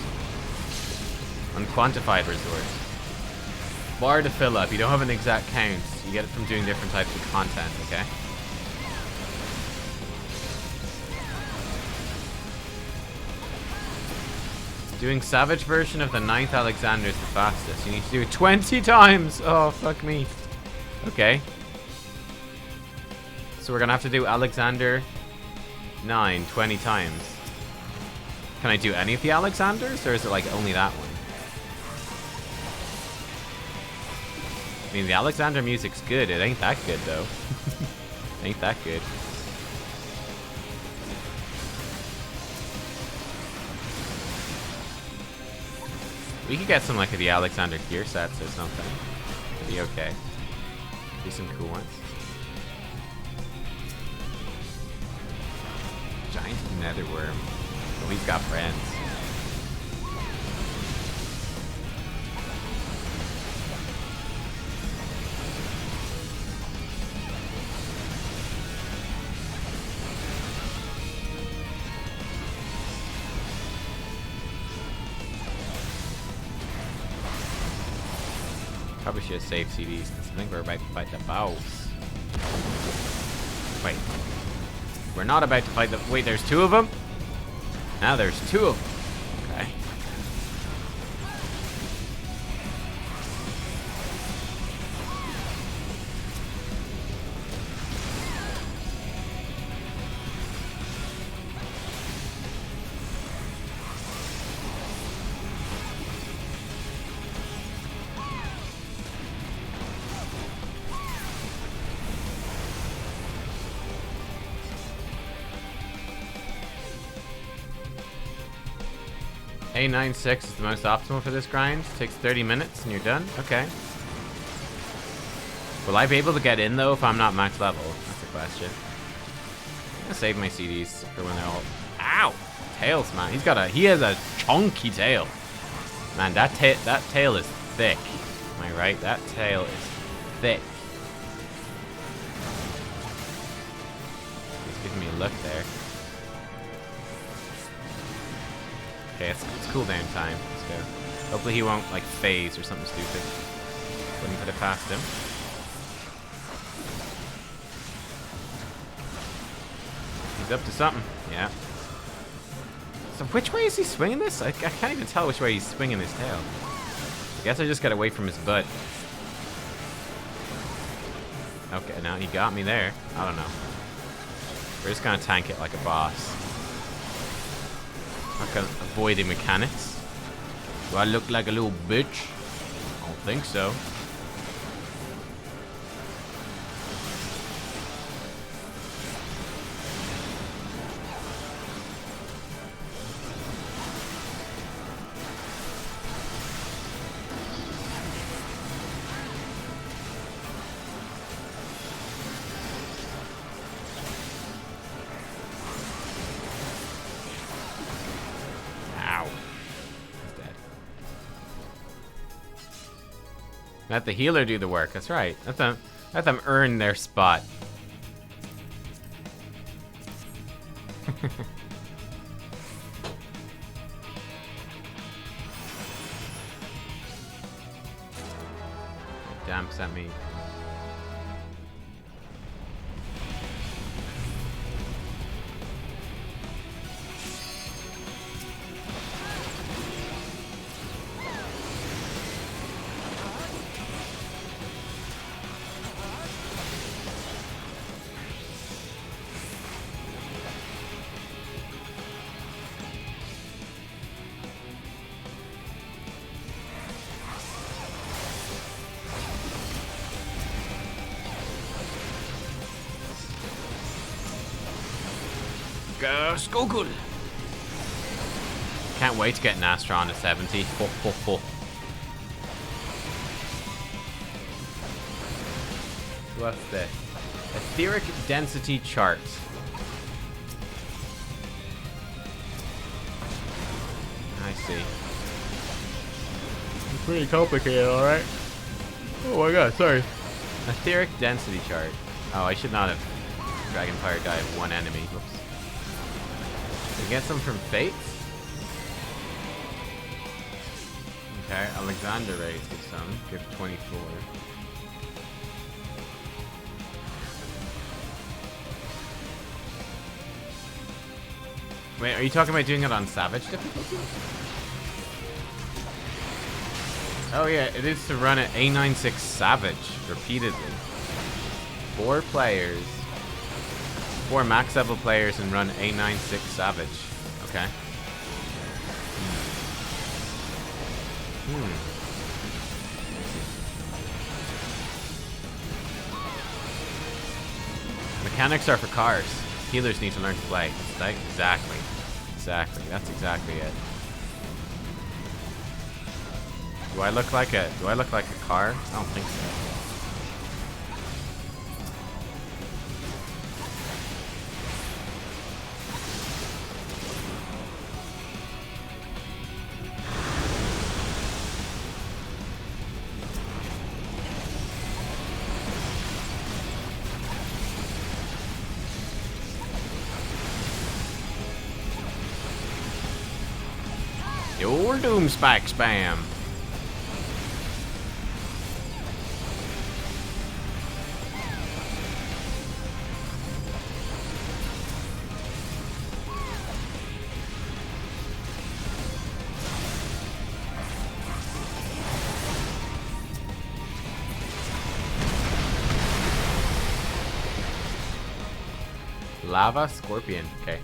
Unquantified resource. Bar to fill up. You don't have an exact count. You get it from doing different types of content, okay? Doing Savage version of the 9th Alexander is the fastest. You need to do it 20 times! Oh, fuck me. Okay. So we're gonna have to do Alexander 9 20 times. Can I do any of the Alexanders, or is it like only that one? I mean, the Alexander music's good. It ain't that good, though. Ain't that good. We could get some, like, of the Alexander gear sets or something. It'd be okay. Do some cool ones. Giant netherworm. Oh, he's got friends. Probably should have saved CDs because I think we're about to fight the boss. Wait. We're not about to fight the... Wait, there's two of them? Now there's two of them. Okay. A96 is the most optimal for this grind. Takes 30 minutes and you're done? Okay. Will I be able to get in though if I'm not max level? That's the question. I'm gonna save my CDs for when they're all... Ow! Tails, man. He has a chunky tail. Man, that tail is thick. Am I right? That tail is thick. He's giving me a look there. Okay, it's cooldown time. Let's go. Hopefully he won't, like, phase or something stupid. Wouldn't put it past him. He's up to something. Yeah. So which way is he swinging this? I can't even tell which way he's swinging his tail. I guess I just gotta wait from his butt. Okay, now he got me there. I don't know. We're just gonna tank it like a boss. Not gonna avoid the mechanics. Do I look like a little bitch? I don't think so. Let the healer do the work. That's right. Let them earn their spot. Damps at me. Skogul. Can't wait to get an Astra on a 70. Ho, ho, ho. What's this? Etheric density chart. I see. It's pretty complicated, alright? Oh my god, sorry. Etheric density chart. Oh, I should not have Dragonfire dive one enemy. Whoops. We get some from Fates. Okay, Alexander raised give some. Give 24. Wait, are you talking about doing it on Savage difficulty? Oh yeah, it is to run at A96 Savage repeatedly. 4 players. 4 max level players and run A96 Savage. Okay. Mechanics are for cars. Healers need to learn to play. Exactly. Exactly. That's exactly it. Do I look like a car? I don't think so. Your doom spike spam. Lava Scorpion. Okay.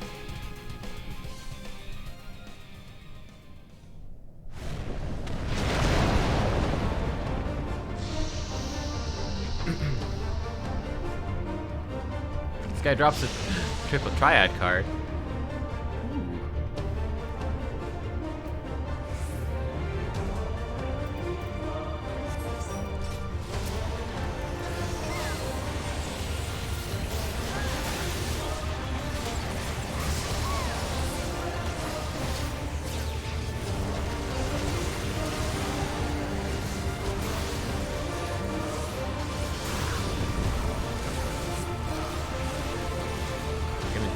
This guy drops a triple triad card.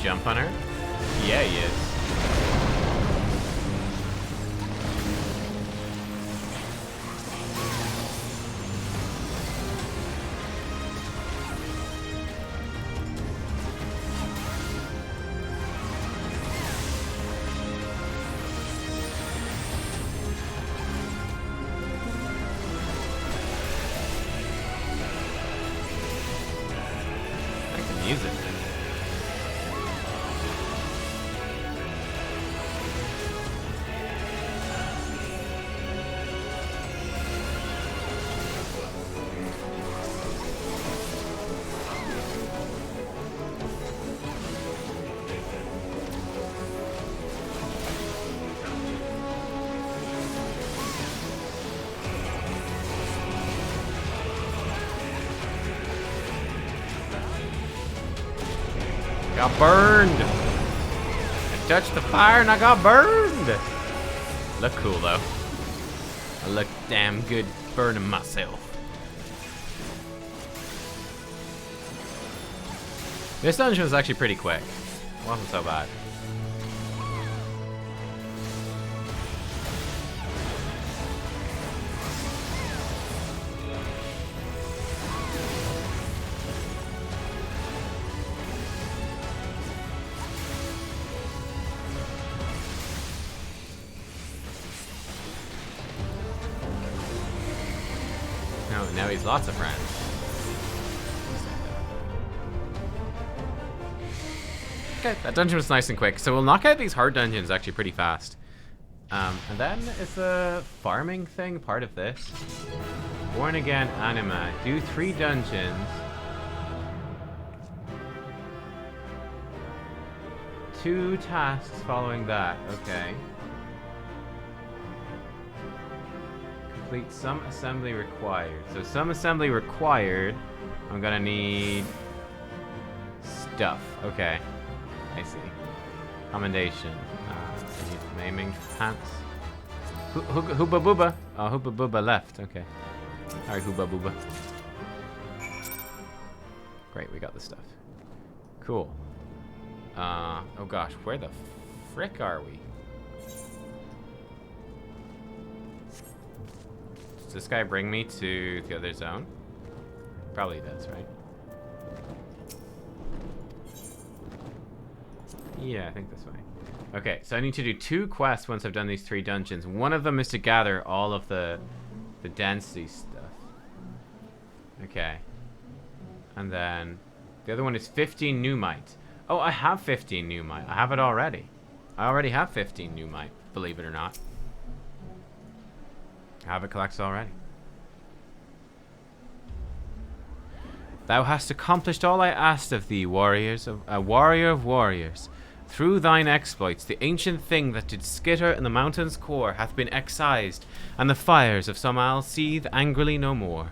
Jump on her? Yeah, he is. I like the music. Got burned. I touched the fire and I got burned. Look cool though. I look damn good burning myself. This dungeon was actually pretty quick. It wasn't so bad. Now he's lots of friends. Okay, that dungeon was nice and quick. So we'll knock out these hard dungeons actually pretty fast. And then is the farming thing part of this? Born again Anima. Do 3 dungeons. 2 tasks following that. Okay. Complete some assembly required. So some assembly required. I'm gonna need stuff. Okay. I see. Commendation. Maiming pants. Hooba Booba. Oh, Hooba Booba left. Okay. Alright, Hooba Booba. Great, we got the stuff. Cool. Oh gosh, where the frick are we? Does this guy bring me to the other zone? Probably does, right? Yeah, I think this way. Okay, so I need to do 2 quests once I've done these 3 dungeons. One of them is to gather all of the density stuff. Okay. And then the other one is 15 Numite. Oh, I have 15 Numite. I have it already. I already have 15 Numite, believe it or not. I have it collected already. Thou hast accomplished all I asked of thee, warriors, a warrior of warriors. Through thine exploits, the ancient thing that did skitter in the mountain's core hath been excised, and the fires of some isle seethe angrily no more.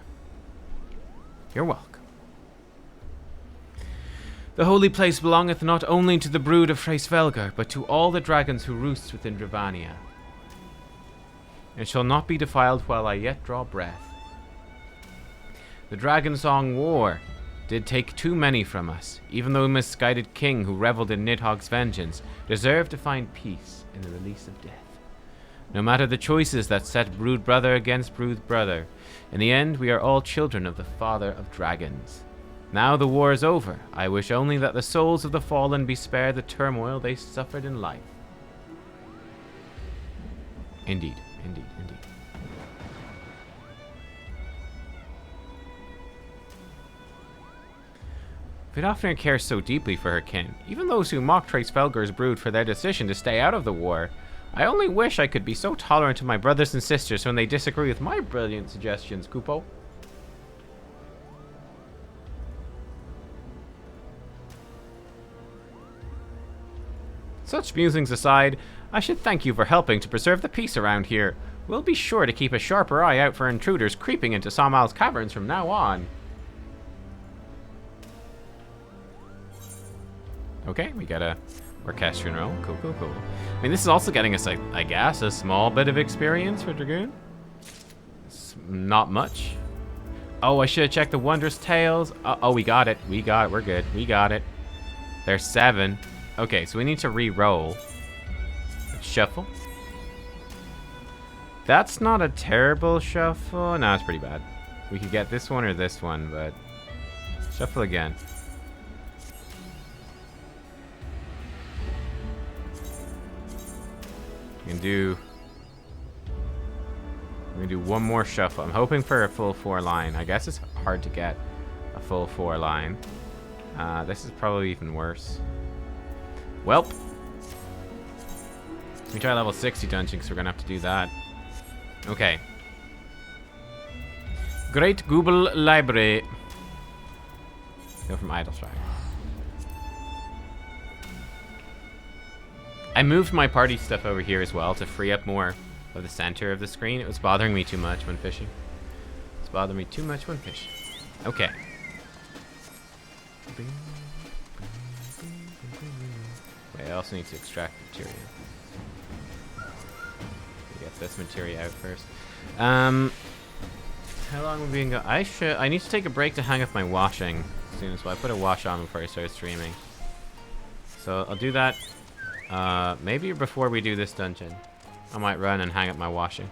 You're welcome. The holy place belongeth not only to the brood of ffxiv, but to all the dragons who roost within Dravania. It shall not be defiled while I yet draw breath. The dragon song war did take too many from us, even though the misguided king who revelled in Nidhogg's vengeance deserved to find peace in the release of death. No matter the choices that set brood brother against brood brother, in the end we are all children of the father of dragons. Now the war is over. I wish only that the souls of the fallen be spared the turmoil they suffered in life. Indeed, indeed, indeed. Vidofnir cares so deeply for her kin, even those who mock Ffxivil's brood for their decision to stay out of the war. I only wish I could be so tolerant of my brothers and sisters when they disagree with my brilliant suggestions, Kupo. Such musings aside, I should thank you for helping to preserve the peace around here. We'll be sure to keep a sharper eye out for intruders creeping into Samal's caverns from now on. Okay, we got a orchestrion roll. Cool, cool, cool. I mean, this is also getting us, I guess, a small bit of experience for Dragoon. It's not much. Oh, I should have checked the Wondrous Tales. Oh, we got it. We got it. We're good. We got it. There's 7. Okay, so we need to re-roll. Shuffle. That's not a terrible shuffle. No, it's pretty bad. We could get this one or this one, but... Shuffle again. We can do 1 more shuffle. I'm hoping for a full 4 line. I guess it's hard to get a full 4 line. This is probably even worse. Welp. We try level 60 dungeon because we're gonna have to do that. Okay. Great Google Library. Go from Idle Strike. I moved my party stuff over here as well to free up more of the center of the screen. It was bothering me too much when fishing. It's bothering me too much when fishing. Okay. Wait, I also need to extract material. Get this material out first. How long have we been going? I need to take a break to hang up my washing soon as well. I put a wash on before I start streaming. So I'll do that. Maybe before we do this dungeon, I might run and hang up my washing.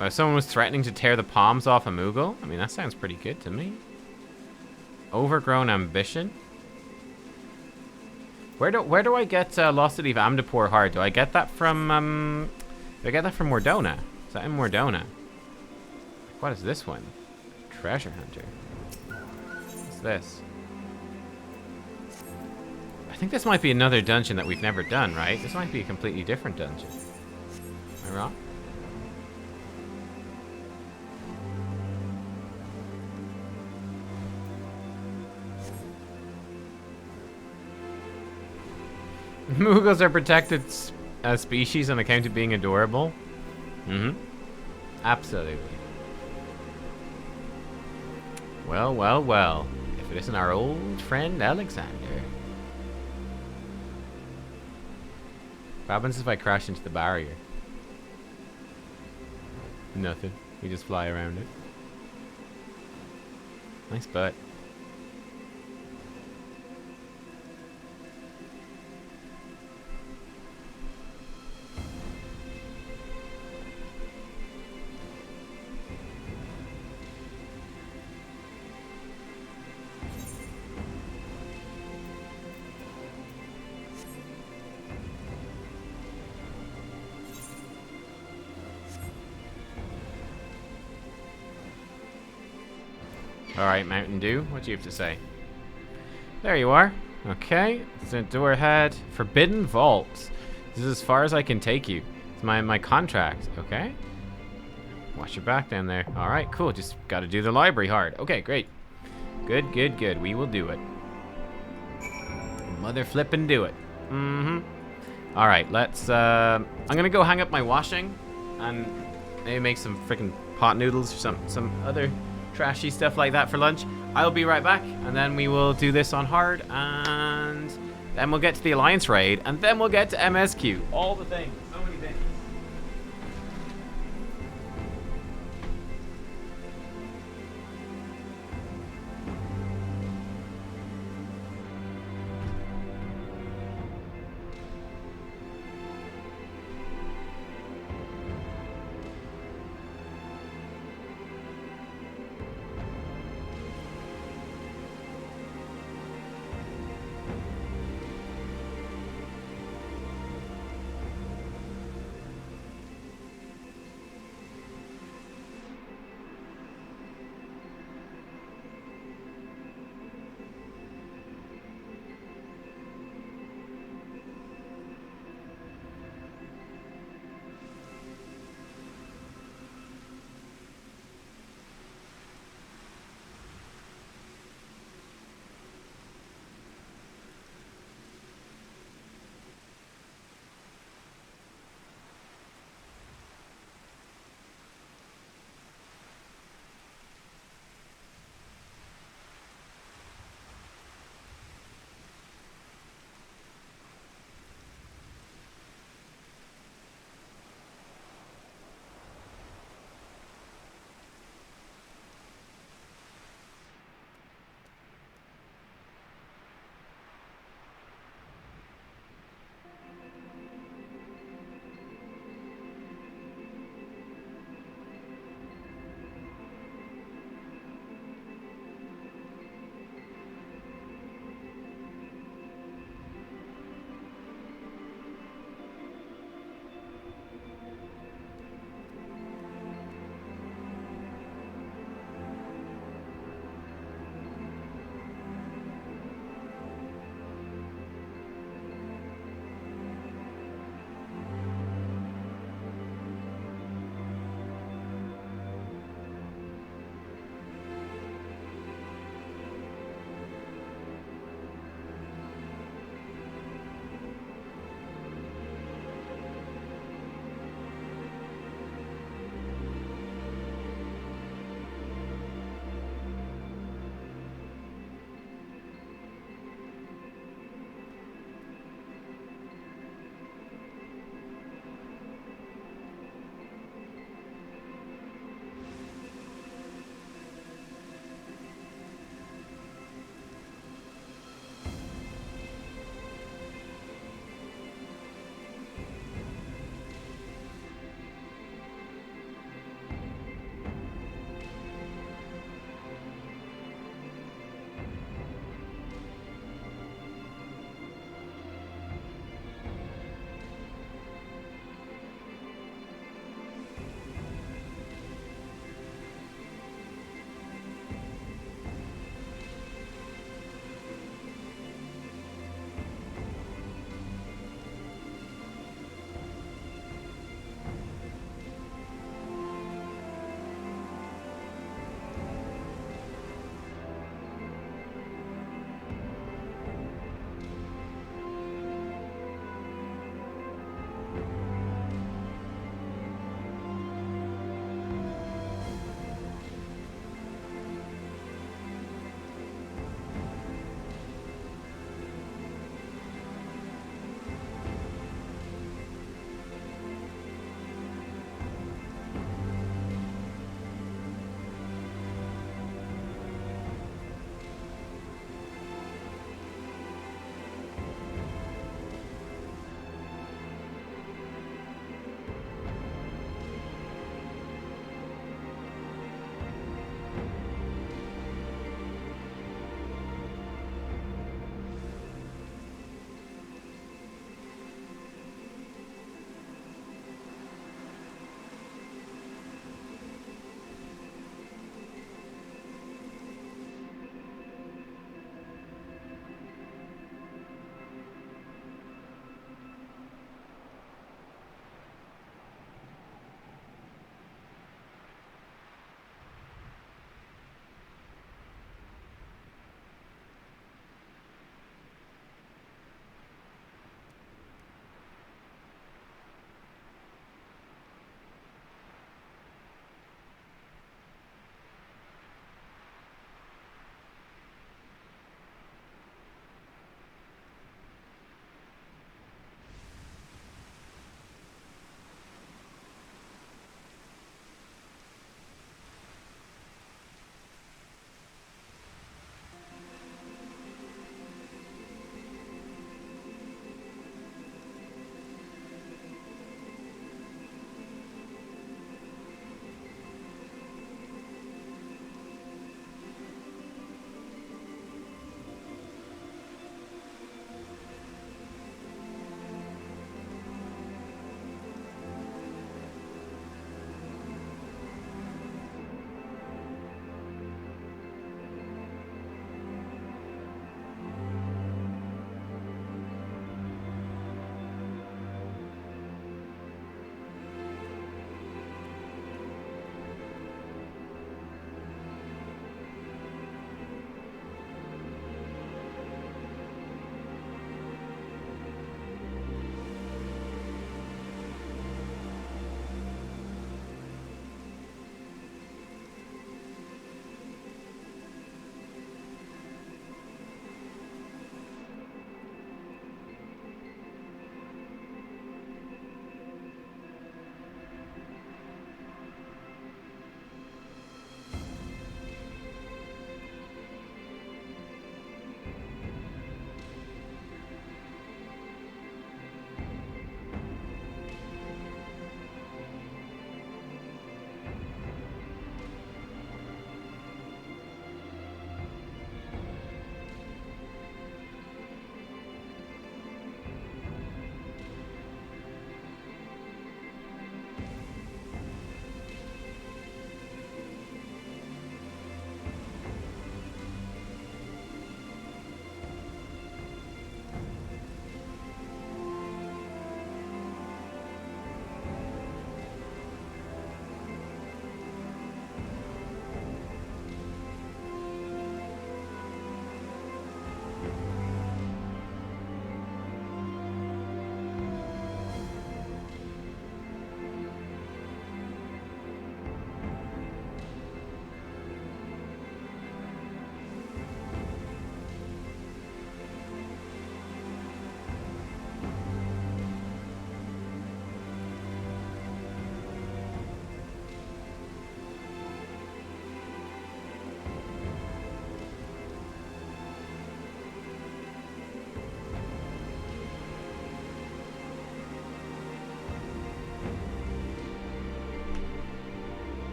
If someone was threatening to tear the palms off a Moogle, I mean, that sounds pretty good to me. Overgrown ambition. Where do I get Lost City of Amdapor Heart? Do I get that from do I get that from Mordona? Is that in Mordona? What is this one? Treasure Hunter. What's this? I think this might be another dungeon that we've never done, right? This might be a completely different dungeon. Am I wrong? Moogles are protected species on account of being adorable? Mm-hmm. Absolutely. Well, well, well. If it isn't our old friend Alexander. What happens if I crash into the barrier? Nothing. We just fly around it. Nice butt. Alright, Mountain Dew, what do you have to say? There you are. Okay, the door ahead. Forbidden Vault. This is as far as I can take you. It's my contract, okay? Watch your back down there. Alright, cool. Just gotta do the library hard. Okay, great. Good, good, good. We will do it. Mother flippin' do it. Mm-hmm. Alright, let's, I'm gonna go hang up my washing and maybe make some freaking pot noodles or some other trashy stuff like that for lunch. I'll be right back, and then we will do this on hard, and then we'll get to the Alliance raid, and then we'll get to MSQ. All the things. So many things.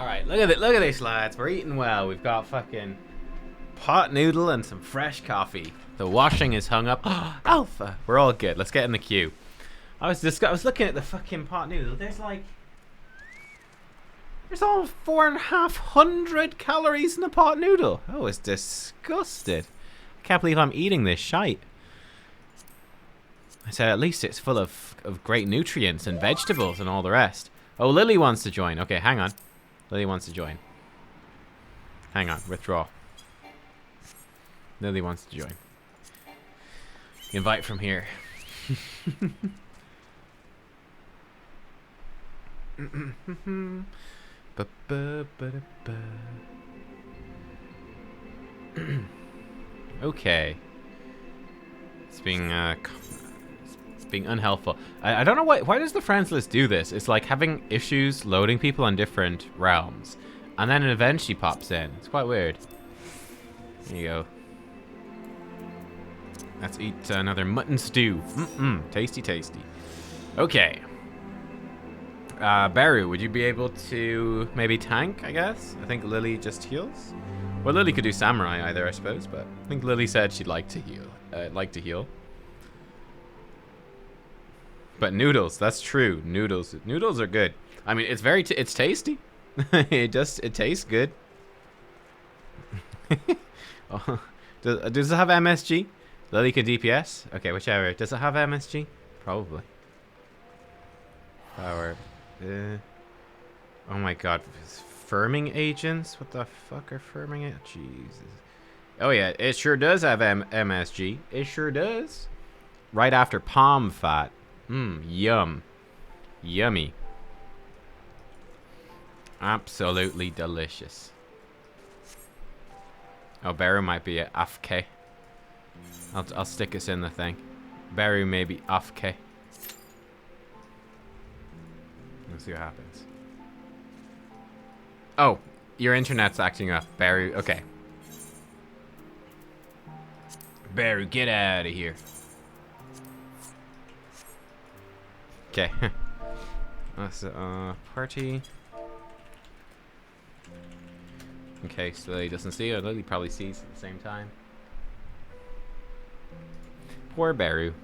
Alright, look at this, lads. We're eating well. We've got fucking pot noodle and some fresh coffee. The washing is hung up. Alpha! We're all good. Let's get in the queue. I was looking at the fucking pot noodle. There's all 4,500 calories in a pot noodle. I was disgusted. I can't believe I'm eating this shite. I said at least it's full of great nutrients and vegetables and all the rest. Oh, Lily wants to join. Okay, hang on. Lily wants to join. Hang on, withdraw. Lily wants to join. Invite from here. Okay. It's being unhelpful. I don't know why does the friends list do this? It's like having issues loading people on different realms. And then an event she pops in. It's quite weird. There you go. Let's eat another mutton stew. Tasty, tasty. Okay. Baru, would you be able to maybe tank, I guess? I think Lily just heals. Well, Lily could do samurai either, I suppose, but I think Lily said she'd like to heal. But noodles, that's true. Noodles are good. I mean, it's it's tasty. it tastes good. Oh, does it have MSG? Lily can DPS? Okay, whichever. Does it have MSG? Probably. Power. Oh my god. Firming agents? What the fuck are firming it? Jesus. Oh yeah, it sure does have MSG. It sure does. Right after palm fat. Yum. Yummy. Absolutely delicious. Oh, Baru might be a AFK. I'll stick us in the thing. Baru may be AFK. Let's see what happens. Oh, your internet's acting up. Baru, okay. Baru, get out of here. Okay. That's party. Okay, so Lily doesn't see it. Lily probably sees at the same time. Poor Baru.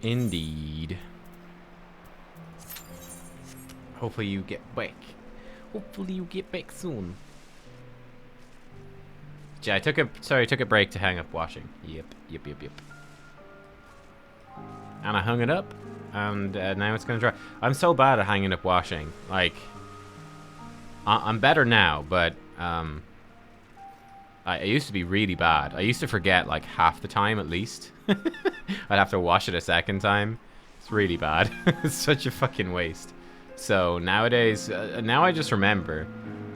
Indeed. Hopefully you get back. Hopefully you get back soon. Yeah, I took a break to hang up washing. Yep. And I hung it up, and now it's gonna dry. I'm so bad at hanging up washing. Like, I'm better now, but I used to be really bad. I used to forget like half the time at least. I'd have to wash it a second time. It's really bad. It's such a fucking waste. So nowadays, now I just remember.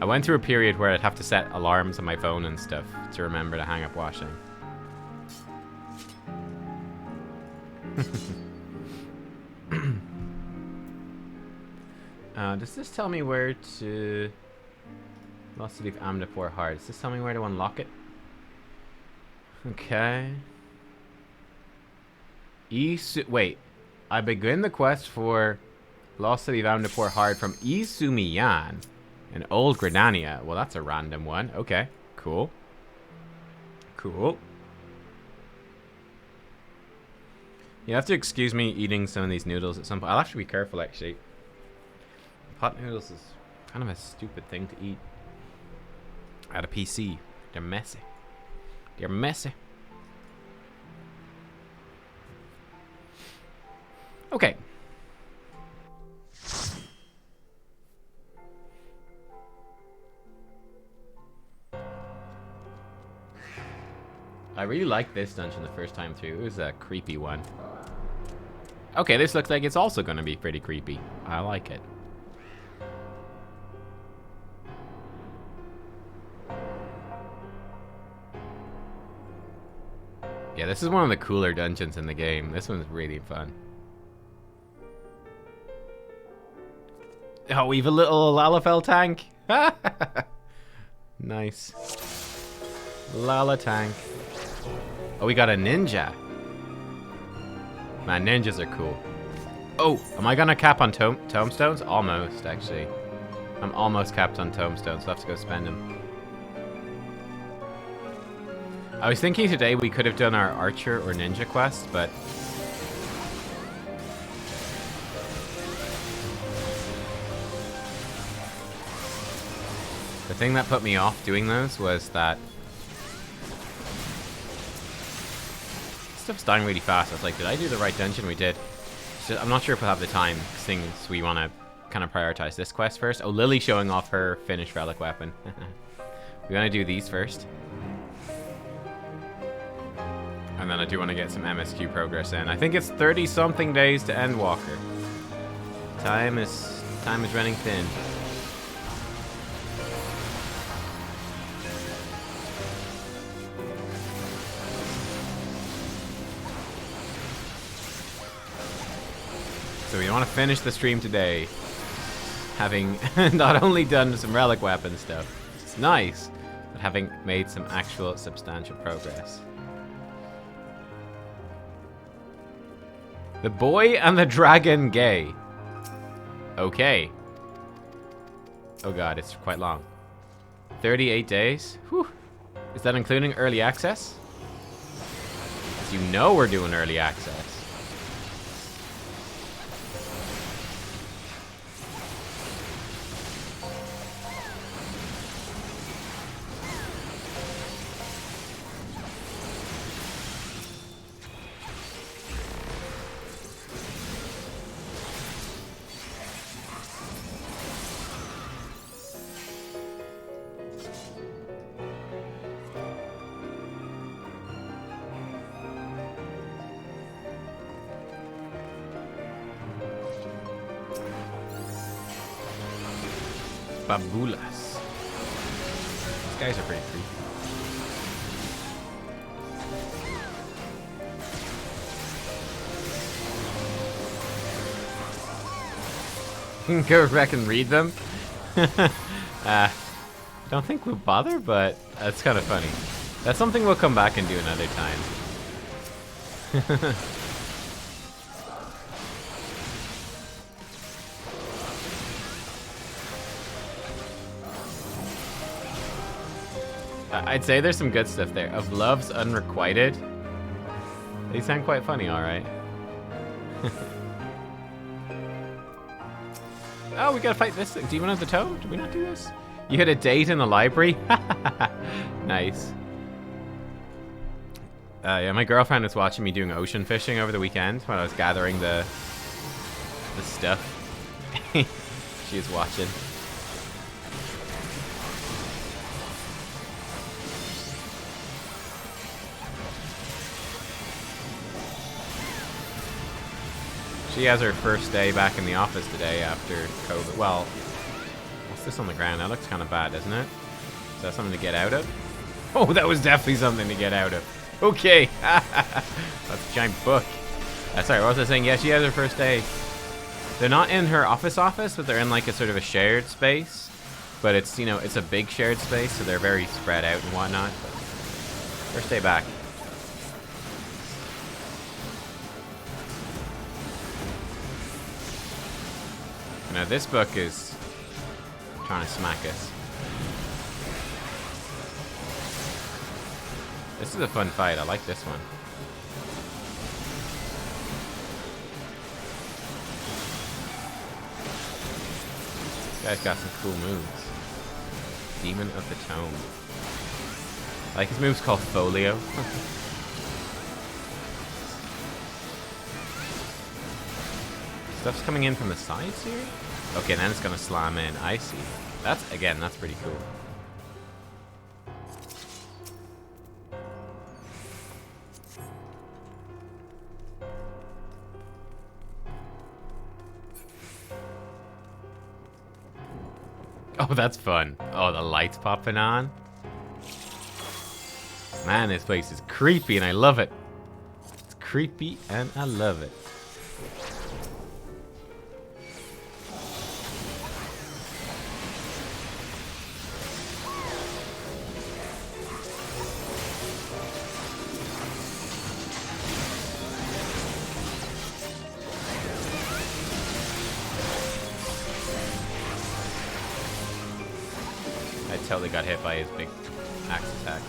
I went through a period where I'd have to set alarms on my phone and stuff to remember to hang up washing. Does this tell me where to... Lost to leave Amdapur hard. Does this tell me where to unlock it? Okay. Wait. I begin the quest for Lost City of Amdapur hard from Isumiyan in Old Gridania. Well, that's a random one. Okay. Cool. Cool. You have to excuse me eating some of these noodles at some point. I'll have to be careful, actually. Pot noodles is kind of a stupid thing to eat at a PC. They're messy. They're messy. Okay. I really liked this dungeon the first time through. It was a creepy one. Okay, this looks like it's also going to be pretty creepy. I like it. Yeah, this is one of the cooler dungeons in the game. This one's really fun. Oh, we have a little Lalafell tank. Nice. Lala tank. Oh, we got a ninja. Man, ninjas are cool. Oh, am I gonna cap on tombstones? Almost, actually. I'm almost capped on tombstones, so I have to go spend them. I was thinking today we could have done our archer or ninja quest, but the thing that put me off doing those was that stuff's dying really fast. I was like, did I do the right dungeon? We did. So I'm not sure if we'll have the time, since we want to kind of prioritize this quest first. Oh, Lily showing off her finished relic weapon. We want to do these first. And then I do want to get some MSQ progress in. I think it's 30-something days to end Walker. Time is running thin. So we want to finish the stream today, having not only done some relic weapon stuff, which is nice, but having made some actual substantial progress. The boy and the dragon gay. Okay. Oh god, it's quite long. 38 days? Whew. Is that including early access? Because you know we're doing early access. Babulas. These guys are pretty creepy. Go back and read them. Don't think we'll bother, but that's kind of funny. That's something we'll come back and do another time. I'd say there's some good stuff there. Of Love's Unrequited. They sound quite funny, alright. Oh, we gotta fight this thing. Demon of the Toad? Did we not do this? You had a date in the library? Nice. Yeah, my girlfriend was watching me doing ocean fishing over the weekend when I was gathering the stuff. She was watching. She has her first day back in the office today after COVID. Well, what's this on the ground? That looks kind of bad, doesn't it? Is that something to get out of? Oh, that was definitely something to get out of. Okay. That's a giant book. Sorry, what was I saying? Yeah, she has her first day. They're not in her office, but they're in like a sort of a shared space. But it's, you know, it's a big shared space, so they're very spread out and whatnot. But first day back. Now this book is trying to smack us. This is a fun fight. I like this one. This guy's got some cool moves. Demon of the Tome. I like his move's called Folio. Stuff's coming in from the sides here? Okay, then it's gonna slam in. I see. That's pretty cool. Oh, that's fun. Oh, the lights popping on. Man, this place is creepy and I love it. It's creepy and I love it. I totally got hit by his big axe attack.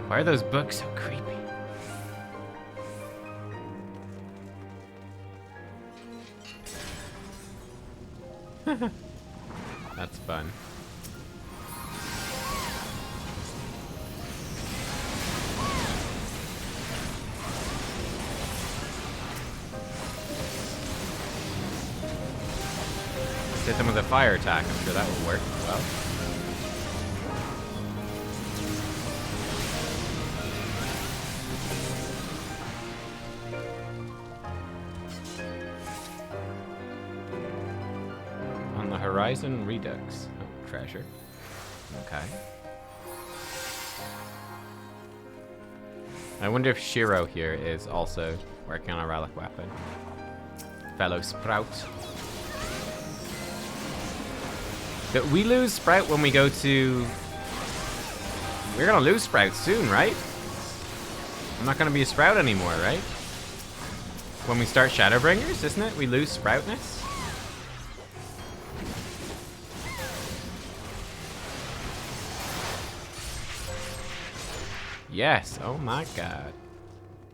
Why are those books so creepy? That's fun. Hit them with a fire attack. I'm sure that will work well. On the horizon, Redux. Oh, treasure. Okay. I wonder if Shiro here is also working on a relic weapon. Fellow Sprout. But we lose Sprout when we go to... We're gonna lose Sprout soon, right? I'm not gonna be a Sprout anymore, right? When we start Shadowbringers, isn't it? We lose Sproutness? Yes, oh my god.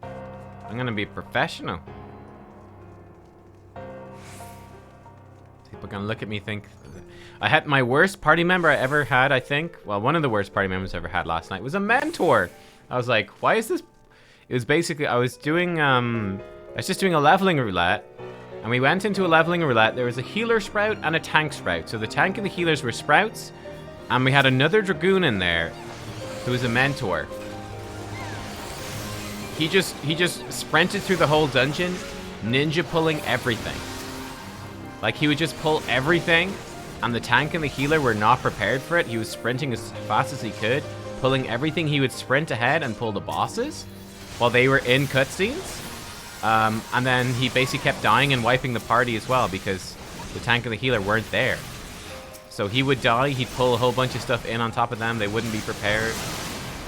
I'm gonna be a professional. People are gonna look at me think... I had my worst party member I ever had, I think. Well, one of the worst party members I ever had last night was a mentor. I was like, why is this... It was basically, I was just doing a leveling roulette. And we went into a leveling roulette. There was a healer Sprout and a tank Sprout. So the tank and the healers were Sprouts. And we had another Dragoon in there who was a mentor. He just sprinted through the whole dungeon, ninja pulling everything. Like, he would just pull everything, and the tank and the healer were not prepared for it. He was sprinting as fast as he could, pulling everything. He would sprint ahead and pull the bosses while they were in cutscenes. And then he basically kept dying and wiping the party as well because the tank and the healer weren't there. So he would die, he'd pull a whole bunch of stuff in on top of them, they wouldn't be prepared.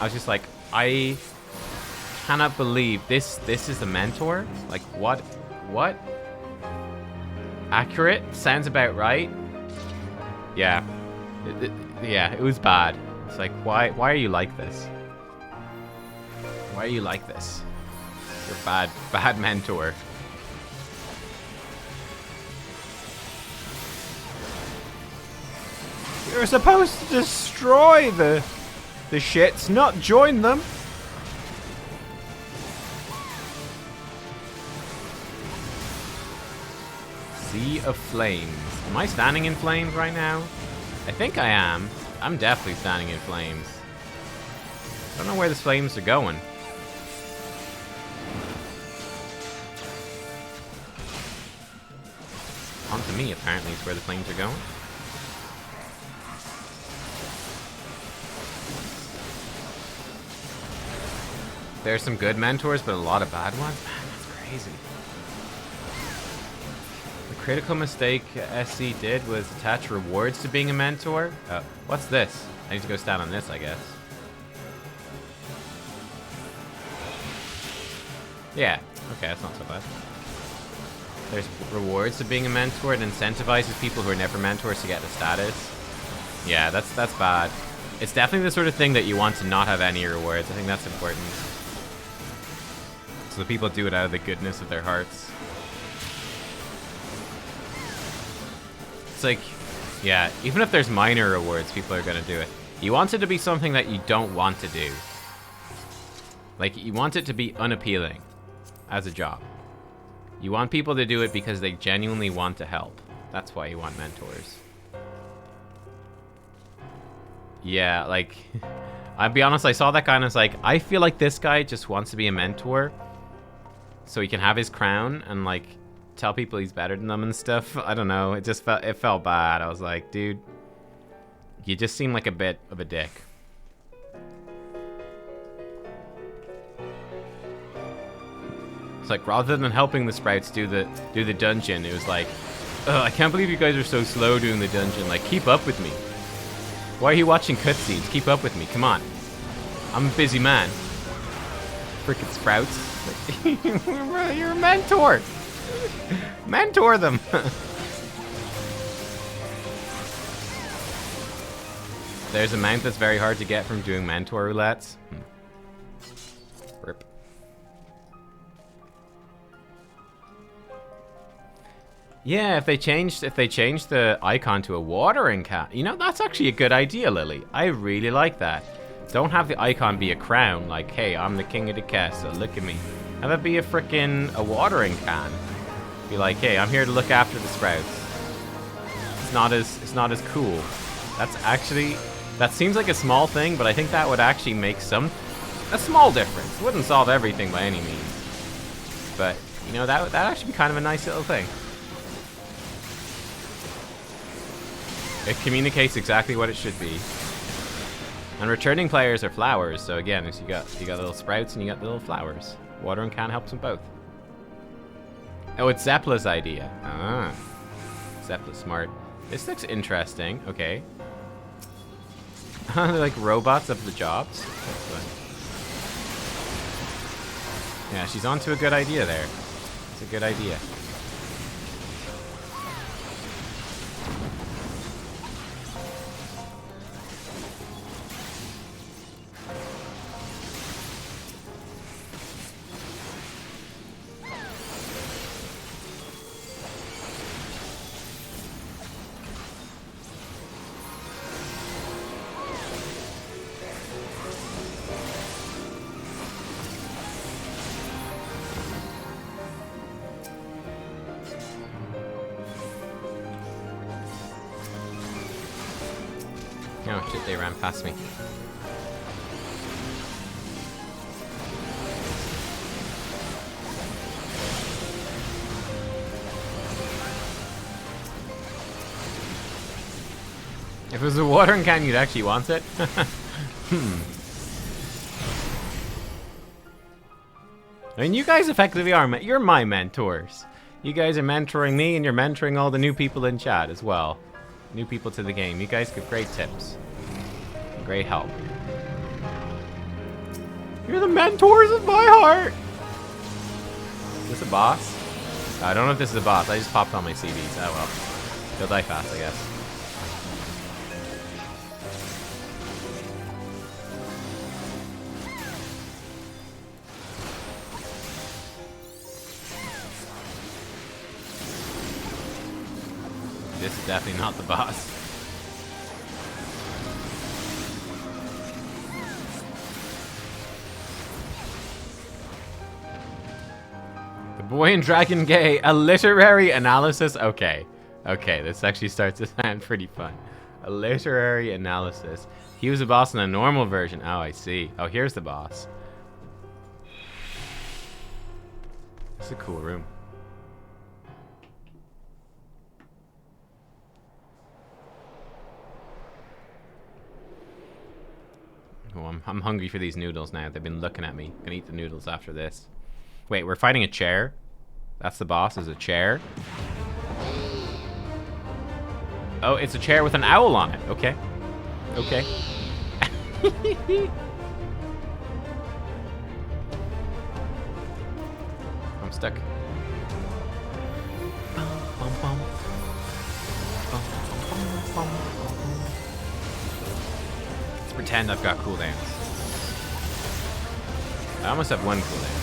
I was just like, I cannot believe this is the mentor? Like, what? Accurate? Sounds about right. Yeah. Yeah, it was bad. It's like, why are you like this? Why are you like this? You're bad mentor. You're supposed to destroy the shits, not join them. Sea of Flames. Am I standing in flames right now? I think I am. I'm definitely standing in flames. I don't know where the flames are going. Onto me, apparently, is where the flames are going. There's some good mentors, but a lot of bad ones? Man, that's crazy. The critical mistake SC did was attach rewards to being a mentor. What's this? I need to go stand on this, I guess. Yeah, okay, that's not so bad. There's rewards to being a mentor. It incentivizes people who are never mentors to get the status. Yeah, that's bad. It's definitely the sort of thing that you want to not have any rewards. I think that's important. So the people do it out of the goodness of their hearts. It's like, yeah, even if there's minor rewards, people are going to do it. You want it to be something that you don't want to do. Like, you want it to be unappealing as a job. You want people to do it because they genuinely want to help. That's why you want mentors. Yeah, like, I'll be honest, I saw that guy and I was like, I feel like this guy just wants to be a mentor so he can have his crown and, like, tell people he's better than them and stuff. I don't know, it felt bad. I was like, dude, you just seem like a bit of a dick. It's like, rather than helping the Sprouts do the dungeon, it was like, oh, I can't believe you guys are so slow doing the dungeon. Like, keep up with me. Why are you watching cutscenes? Keep up with me. Come on. I'm a busy man. Frickin' Sprouts. Like, you're a mentor. Mentor them. There's a mount that's very hard to get from doing mentor roulettes. Rip. Yeah, if they changed the icon to a watering can, you know, that's actually a good idea, Lily. I really like that. Don't have the icon be a crown, like, hey, I'm the king of the castle, look at me. Have it be a watering can. Be like, hey, I'm here to look after the sprouts. It's not as cool. That seems like a small thing, but I think that would actually make a small difference. It wouldn't solve everything by any means. But, you know, that'd actually be kind of a nice little thing. It communicates exactly what it should be. And returning players are flowers, so again, you got little sprouts and you got little flowers. Watering can helps them both. Oh, it's Zepla's idea. Ah. Zepla's smart. This looks interesting. Okay. They're like robots of the jobs. Yeah, she's onto a good idea there. It's a good idea. Oh shit, they ran past me. If it was a watering can, you'd actually want it? I mean, you guys effectively are, you're my mentors. You guys are mentoring me, and you're mentoring all the new people in chat as well. New people to the game. You guys give great tips. Great help. You're the mentors of my heart! Is this a boss? I don't know if this is a boss. I just popped on my CDs. Oh well. They'll die fast, I guess. This is definitely not the boss. The Boy and Dragon Gay, a literary analysis? Okay. Okay, this actually starts to sound pretty fun. A literary analysis. He was a boss in a normal version. Oh, I see. Oh, here's the boss. It's a cool room. Oh, I'm hungry for these noodles now. They've been looking at me. I'm gonna eat the noodles after this. Wait, we're fighting a chair? That's the boss, is a chair? Oh, it's a chair with an owl on it. Okay. Okay. I'm stuck. Let's pretend I've got cooldowns. I almost have one cooldown.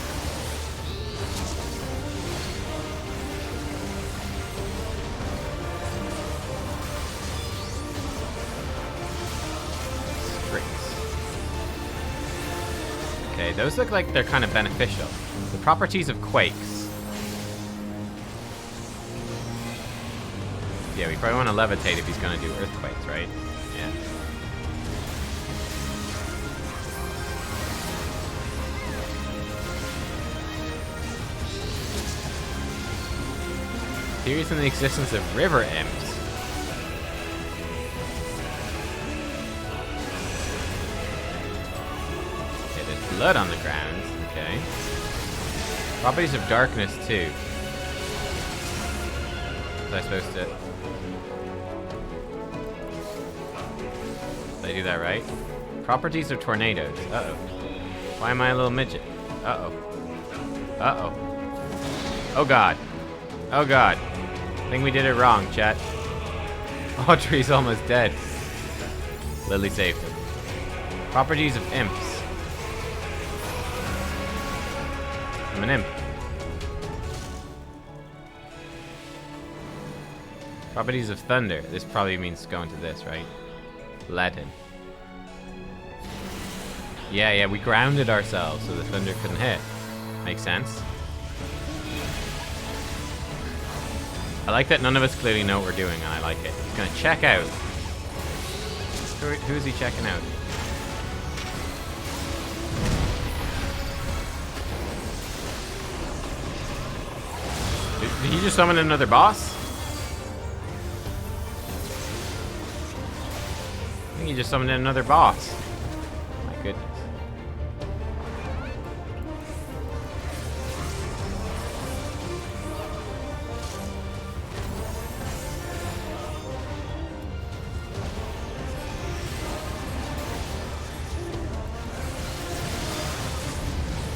Okay, those look like they're kind of beneficial. The properties of quakes. Yeah, we probably want to levitate if he's going to do earthquakes, right? Yeah. Theories in the existence of river imps. Blood on the ground, okay. Properties of darkness too. Was I supposed to? Did I do that right? Properties of tornadoes. Uh-oh. Why am I a little midget? Uh-oh. Uh-oh. Oh god. Oh god. I think we did it wrong, chat. Audrey's almost dead. Lily saved him. Properties of imps. I'm an imp. Properties of thunder. This probably means going to this, right? Latin. Yeah, we grounded ourselves so the thunder couldn't hit. Makes sense. I like that none of us clearly know what we're doing, and I like it. He's gonna check out. Who is he checking out? Did he just summon another boss? I think he just summoned another boss. My goodness.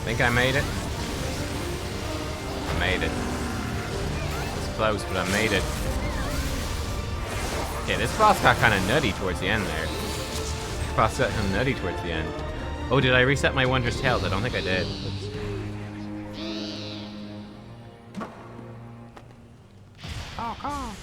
I think I made it. I made it. It's close, but I made it. Okay, this boss got kind of nutty towards the end there. This boss got kind of nutty towards the end. Oh, did I reset my Wondrous Tales? I don't think I did. Oh.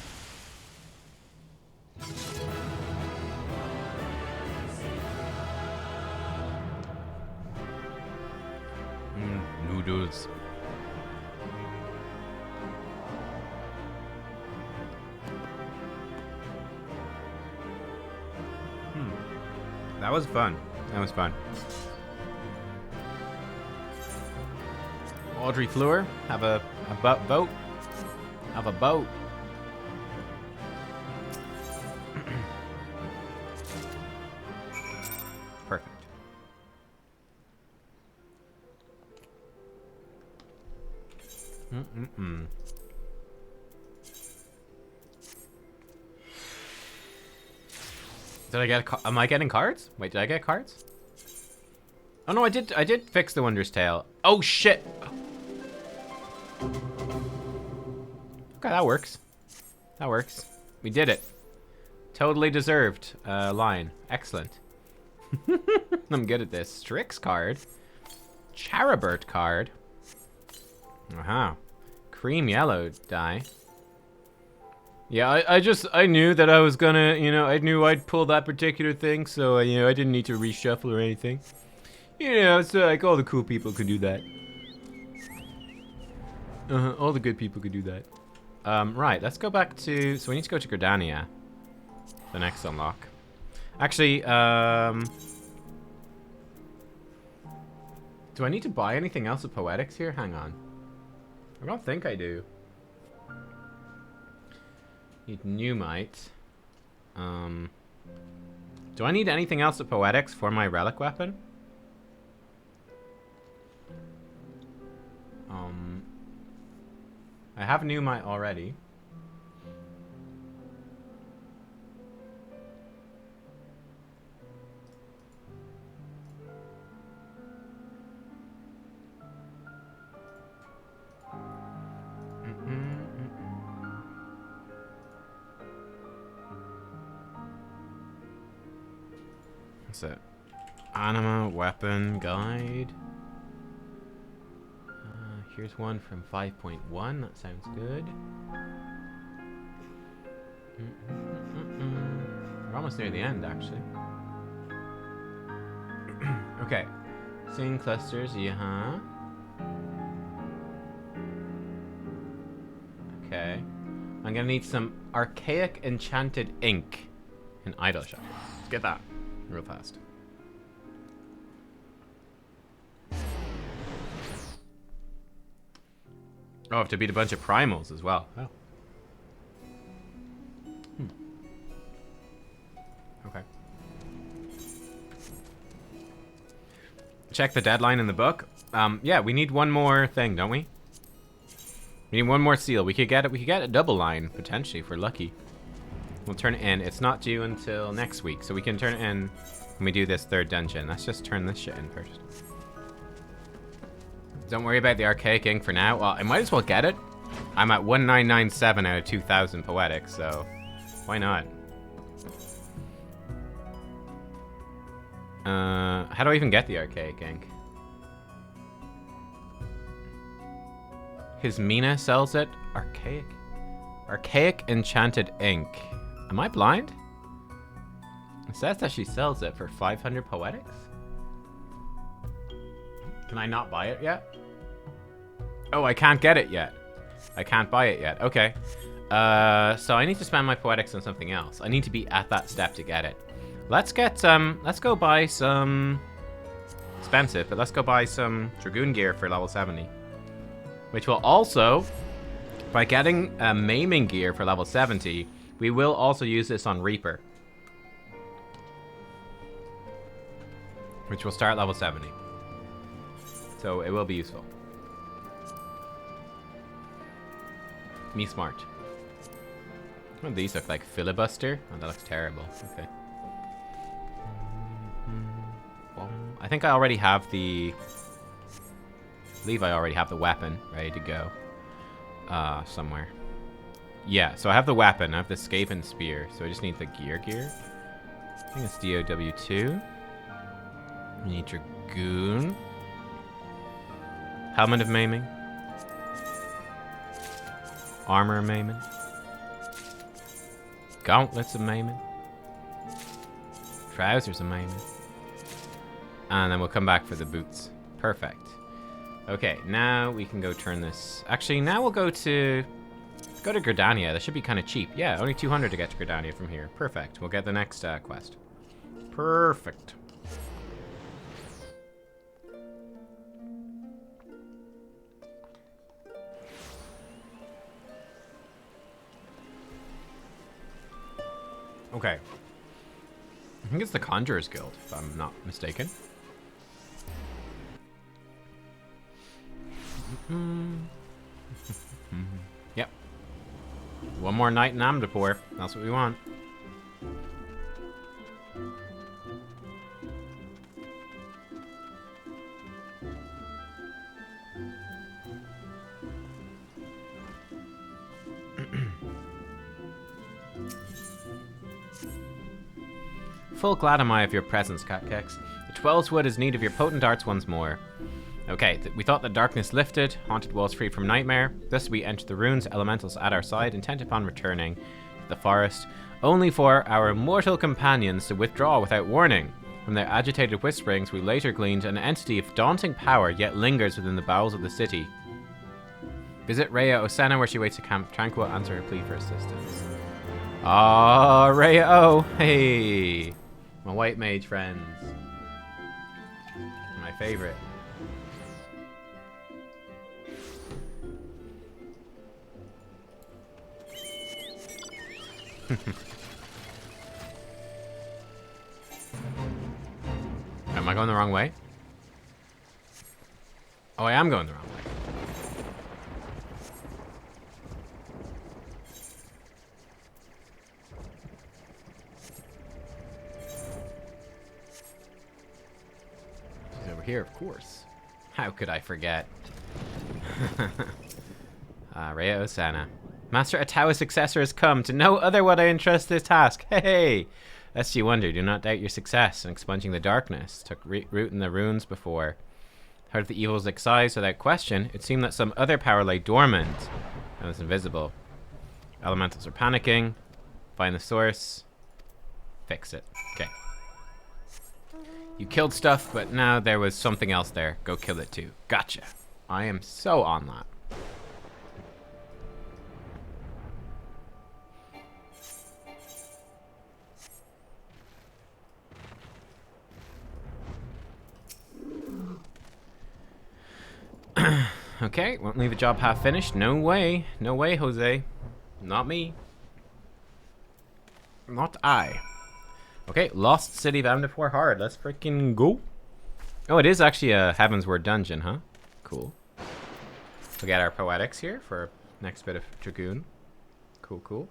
Noodles. That was fun. That was fun. Audrey Fleur, have a boat. Have a boat. Perfect. Did I get am I getting cards? Wait, did I get cards? Oh no, I did fix the Wondrous Tale. Oh shit. Okay, that works. That works. We did it. Totally deserved line. Excellent. I'm good at this. Strix card. Charibert card. Aha. Cream yellow die. Yeah, I knew that I was gonna, I knew I'd pull that particular thing, so, I didn't need to reshuffle or anything. It's like all the cool people could do that. All the good people could do that. Right, let's go back to, so we need to go to Gridania. The next unlock. Actually, do I need to buy anything else with Poetics here? Hang on. I don't think I do. Need Numite. Do I need anything else with Poetics for my relic weapon? I have Numite already. What's that? Anima weapon guide. Here's one from 5.1. That sounds good. We're almost near the end, actually. Okay. Seeing clusters, yeah. Okay. I'm gonna need some archaic enchanted ink in Idol Shop. Let's get that real fast. Oh, I have to beat a bunch of primals as well. Oh. Okay. Check the deadline in the book. Yeah, we need one more thing, don't we? We need one more seal. We could get it. We could get a double line potentially if we're lucky. We'll turn it in. It's not due until next week, so we can turn it in when we do this third dungeon. Let's just turn this shit in first. Don't worry about the archaic ink for now. Well, I might as well get it I'm at 1997 out of 2000 poetics, so why not? How do I even get the archaic ink? His Mina sells it. Archaic? Archaic enchanted ink. Am I blind? It says that she sells it for 500 poetics? Can I not buy it yet? Oh, I can't get it yet. I can't buy it yet. Okay. So I need to spend my poetics on something else. I need to be at that step to get it. Let's go buy some expensive, but let's go buy some Dragoon gear for level 70. Which will also, by getting maiming gear for level 70, we will also use this on Reaper. Which will start level 70. So it will be useful. Me smart. What do these look like? Filibuster? Oh, that looks terrible. Okay. I think I already have the... I believe I already have the weapon ready to go. Somewhere. Yeah, so I have the weapon. I have the Skaven Spear. So I just need the gear. I think it's DOW2. We need Dragoon. Helmet of Maiming. Armor of Maiming. Gauntlets of Maiming. Trousers of Maiming. And then we'll come back for the boots. Perfect. Okay, now we can go turn this... Actually, now we'll go to Gridania. That should be kind of cheap. Yeah, only 200 to get to Gridania from here. Perfect. We'll get the next quest. Perfect. Okay. I think it's the Conjurer's Guild, if I'm not mistaken. Yep. One more night in Amdapur. That's what we want. Full glad am I of your presence, Nubkeks. The Twelveswood is need of your potent arts once more. Okay, we thought the darkness lifted, haunted walls free from nightmare. Thus we enter the ruins, elementals at our side, intent upon returning to the forest, only for our mortal companions to withdraw without warning. From their agitated whisperings, we later gleaned an entity of daunting power yet lingers within the bowels of the city. Visit Rhea Osena where she waits to camp tranquil, answer her plea for assistance. Ah, Rhea O, hey, my white mage friends, my favorite. Am I going the wrong way? Oh, I am going the wrong way. She's over here, of course. How could I forget? Rhea Osana. Master Atawa's successor has come. To no other would I entrust this task. Hey! Lest you wonder, do not doubt your success in expunging the darkness. Took root in the ruins before. Heard of the evil's excised without question. It seemed that some other power lay dormant and was invisible. Elementals are panicking. Find the source. Fix it. Okay. You killed stuff, but now there was something else there. Go kill it too. Gotcha. I am so on that. Okay, won't leave a job half finished. No way. No way, Jose. Not me. Not I. Okay, Lost City of Amdapur Hard. Let's freaking go. Oh, it is actually a Heavensward dungeon, huh? Cool. We'll get our poetics here for next bit of Dragoon. Cool, cool.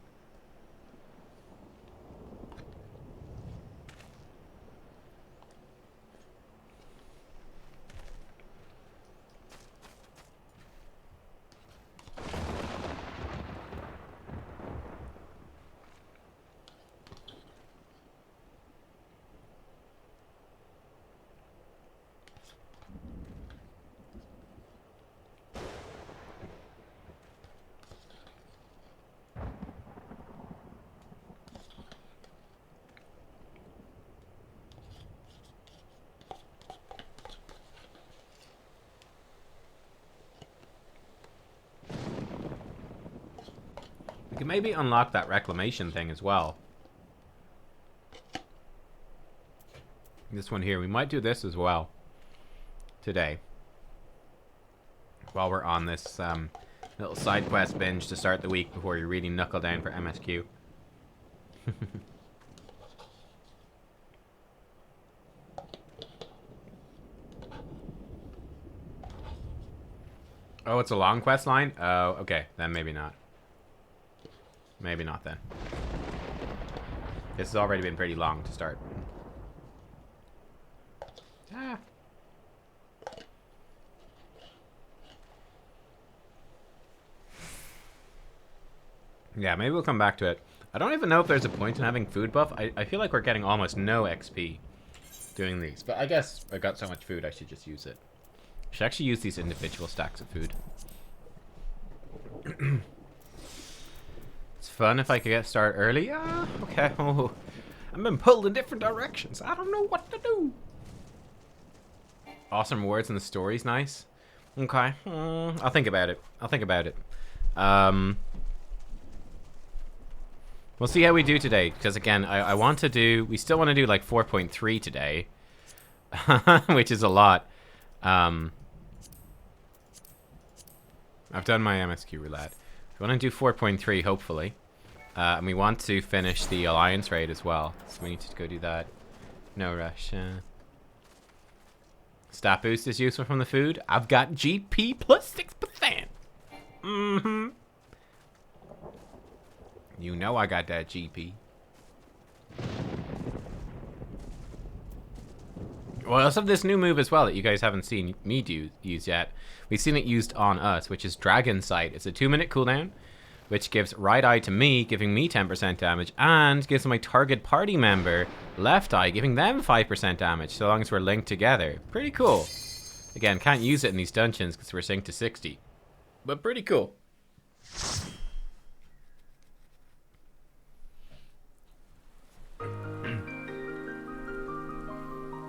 We can maybe unlock that reclamation thing as well. This one here. We might do this as well. Today. While we're on this little side quest binge to start the week before you really knuckle down for MSQ. Oh, it's a long quest line? Oh, okay. Then maybe not. Maybe not then. This has already been pretty long to start. Ah. Yeah, maybe we'll come back to it. I don't even know if there's a point in having food buff. I feel like we're getting almost no XP doing these. But I guess I got so much food, I should just use it. I should actually use these individual stacks of food. It's fun if I could get started early. Ah, okay. Oh, I've been pulled in different directions. I don't know what to do. Awesome rewards and the story's nice. Okay. I'll think about it. I'll think about it. We'll see how we do today. Because again, I want to do... We still want to do like 4.3 today. Which is a lot. I've done my MSQ roulette. We want to do 4.3, hopefully. And we want to finish the Alliance raid as well. So we need to go do that. No rush. Stat boost is useful from the food. I've got GP plus 6%. Mm-hmm. You know I got that GP. Well, I also have this new move as well that you guys haven't seen me use yet. We've seen it used on us, which is Dragon Sight. It's a 2-minute cooldown, which gives right eye to me, giving me 10% damage, and gives my target party member left eye, giving them 5% damage, so long as we're linked together. Pretty cool. Again, can't use it in these dungeons because we're synced to 60. But pretty cool.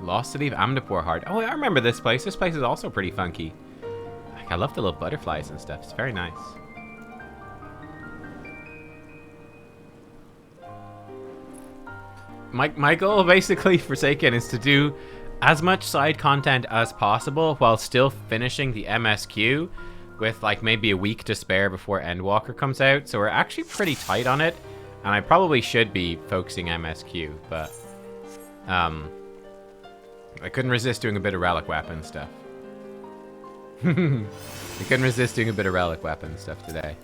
Lost City of Amdapur Heart. Oh, I remember this place. This place is also pretty funky. Like, I love the little butterflies and stuff. It's very nice. My goal, basically, Forsaken, is to do as much side content as possible while still finishing the MSQ with, like, maybe a week to spare before Endwalker comes out. So we're actually pretty tight on it. And I probably should be focusing MSQ, but... I couldn't resist doing a bit of relic weapon stuff. I couldn't resist doing a bit of relic weapon stuff today.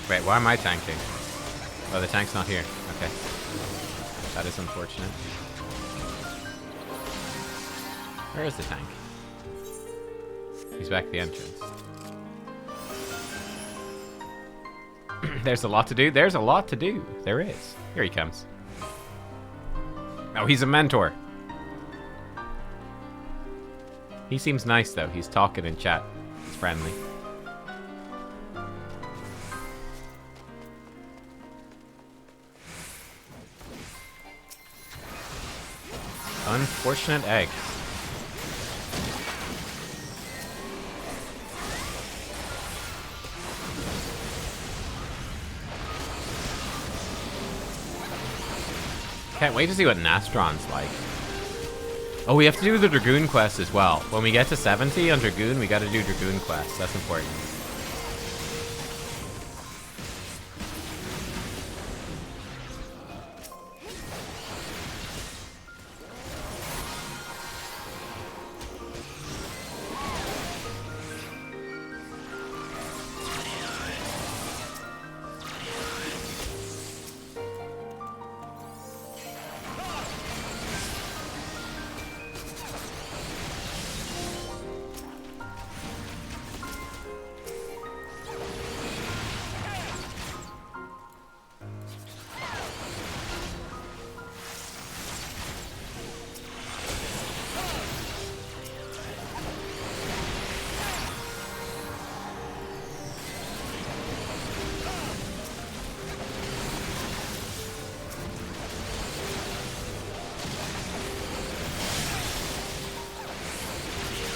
Wait, why am I tanking? Oh, the tank's not here. Okay. That is unfortunate. Where is the tank? He's back at the entrance. There's a lot to do. There's a lot to do. There is. Here he comes. Oh, he's a mentor. He seems nice, though. He's talking in chat. He's friendly. Unfortunate egg. Can't wait to see what Nastron's like. Oh, we have to do the Dragoon quest as well. When we get to 70 on Dragoon, we gotta do Dragoon quests. That's important.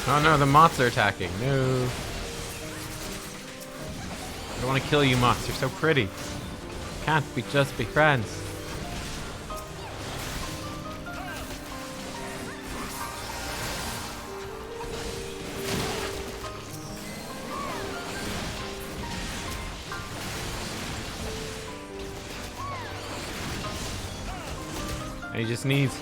Oh no, the moths are attacking. No. I don't want to kill you, moths. You're so pretty. Can't we just be friends? And he just needs...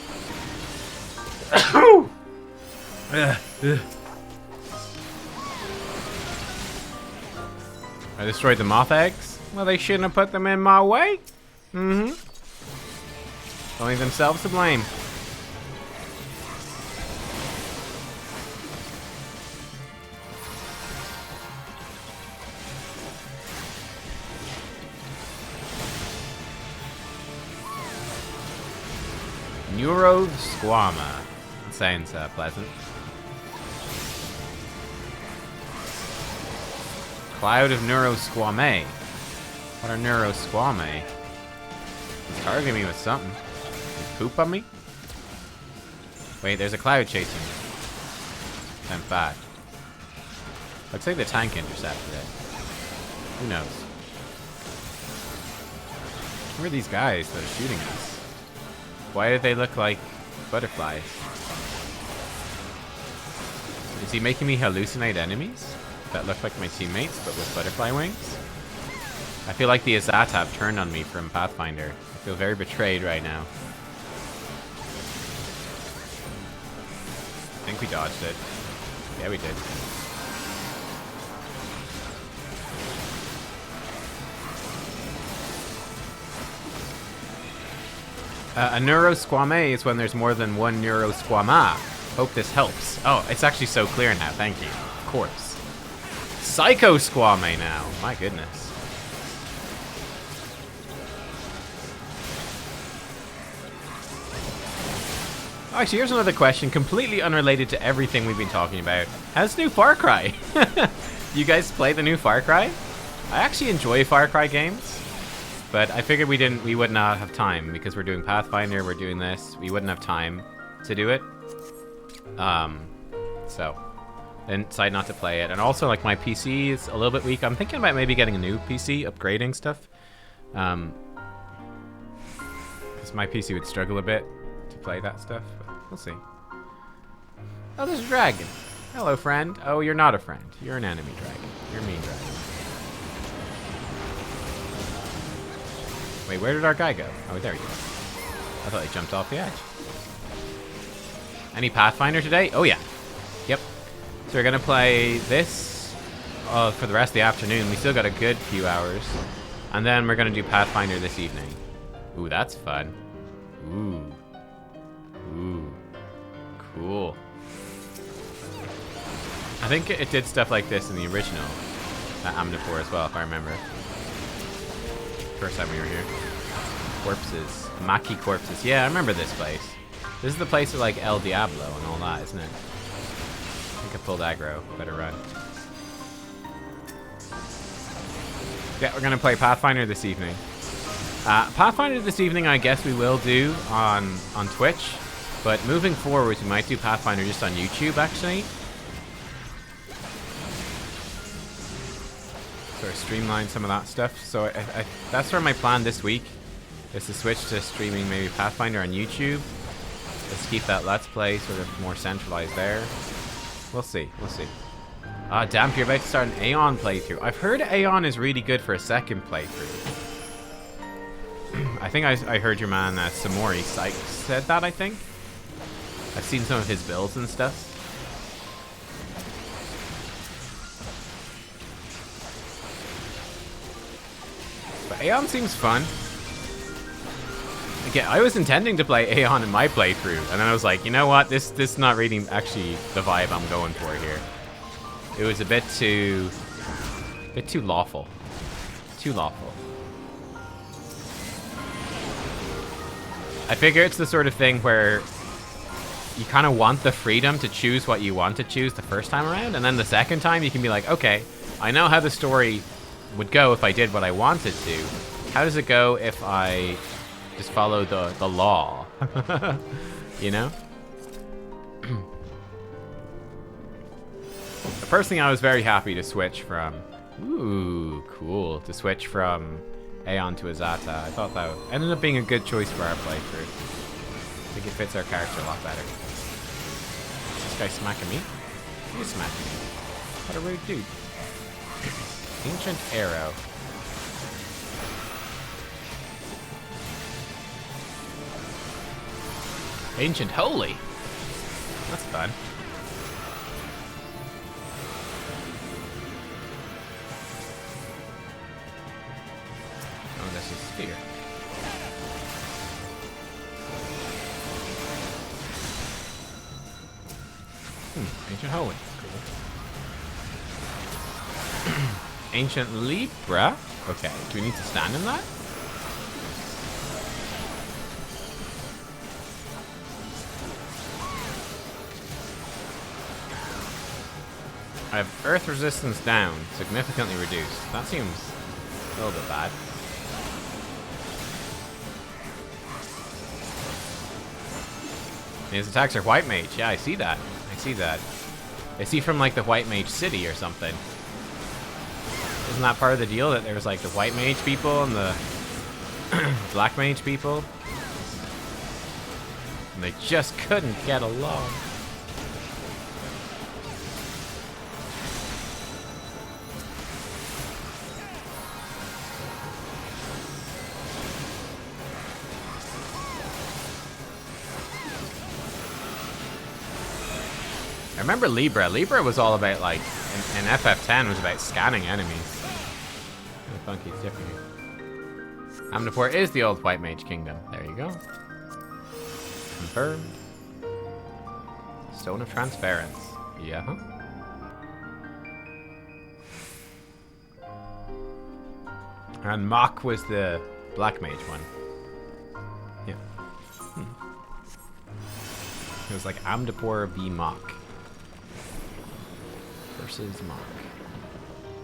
I destroyed the moth eggs? Well, they shouldn't have put them in my way. Mm-hmm. Only themselves to blame. Neurosquama. Sounds pleasant. Cloud of Neurosquame. What are Neurosquame? It's targeting me with something. You poop on me? Wait, there's a cloud chasing me. I'm back. Looks like the tank intercepted it. Who knows? Who are these guys that are shooting us? Why do they look like butterflies? Is he making me hallucinate enemies that look like my teammates but with butterfly wings? I feel like the Azatav turned on me from Pathfinder. I feel very betrayed right now. I think we dodged it. Yeah, we did. A neurosquame is when there's more than one neurosquama. Hope this helps. Oh, it's actually so clear now. Thank you. Of course. Psychosquame now. My goodness. Actually, here's another question, completely unrelated to everything we've been talking about. How's new Far Cry? You guys play the new Far Cry? I actually enjoy Far Cry games. But I figured we would not have time because we're doing Pathfinder, we're doing this. We wouldn't have time to do it. So then decide not to play it. And also, like, my PC is a little bit weak. I'm thinking about maybe getting a new PC, upgrading stuff. Because my PC would struggle a bit to play that stuff. But we'll see. Oh, there's a dragon. Hello, friend. Oh, you're not a friend. You're an enemy dragon. You're a mean dragon. Wait, where did our guy go? Oh, there he goes. I thought he jumped off the edge. Any Pathfinder today? Oh, yeah. Yep. So we're going to play this for the rest of the afternoon. We still got a good few hours. And then we're going to do Pathfinder this evening. Ooh, that's fun. Ooh. Ooh. Cool. I think it did stuff like this in the original Amnipur as well, if I remember. First time we were here. Corpses. Maki corpses. Yeah, I remember this place. This is the place with like El Diablo and all that, isn't it? I think I pulled aggro. Better run. Yeah, we're gonna play Pathfinder this evening. Pathfinder this evening, I guess we will do on Twitch, but moving forward, we might do Pathfinder just on YouTube, actually. Sort of streamline some of that stuff. So that's sort of my plan this week, is to switch to streaming maybe Pathfinder on YouTube. Let's keep that Let's Play sort of more centralized there. We'll see. We'll see. Ah, Damp, you're about to start an Aeon playthrough. I've heard Aeon is really good for a second playthrough. I think I heard your man Samori said that, I think. I've seen some of his builds and stuff. But Aeon seems fun. Again, I was intending to play Aeon in my playthrough, and then I was like, you know what? This is not really actually the vibe I'm going for here. It was a bit too lawful. Too lawful. I figure it's the sort of thing where you kind of want the freedom to choose what you want to choose the first time around, and then the second time you can be like, okay, I know how the story would go if I did what I wanted to. How does it go if I just follow the law? You know? personally, I was very happy to switch from... Ooh, cool. To switch from Aeon to Azata. I thought that ended up being a good choice for our playthrough. I think it fits our character a lot better. Is this guy smacking me? He's smacking me. What a rude dude. Ancient Arrow. Ancient Holy. That's fun. Oh, this is Sphere. Ancient Holy. Cool. Ancient Libra. Okay, do we need to stand in that? I have Earth resistance down, significantly reduced. That seems a little bit bad. His attacks are White Mage. Yeah, I see that. I see that. Is he from like the White Mage City or something? Isn't that part of the deal that there's like the White Mage people and the Black Mage people? And they just couldn't get along. I remember Libra. Libra was all about like, in FF10 was about scanning enemies. Kind of funky, it's different here. Amnapur is the old White Mage Kingdom. There you go. Confirmed. Stone of Transference. Yeah. And Mach was the Black Mage one. Yeah. It was like Amdapur v Mach. Versus Mach.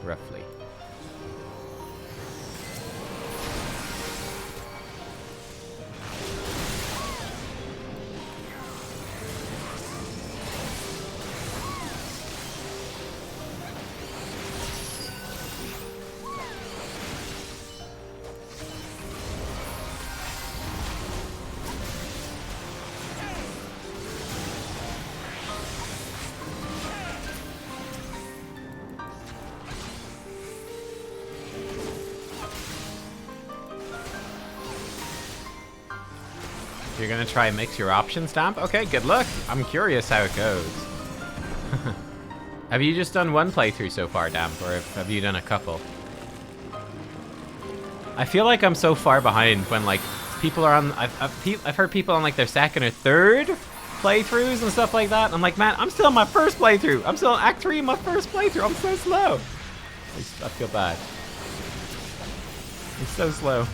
Roughly. You're gonna try and mix your options, Stamp? Okay, good luck. I'm curious how it goes. Have you just done one playthrough so far, Damp, or have you done a couple? I feel like I'm so far behind when like people are on. I've heard people on like their second or third playthroughs and stuff like that. And I'm like, man, I'm still on my first playthrough. I'm still on Act 3 in my first playthrough. I'm so slow. I feel bad. I'm so slow.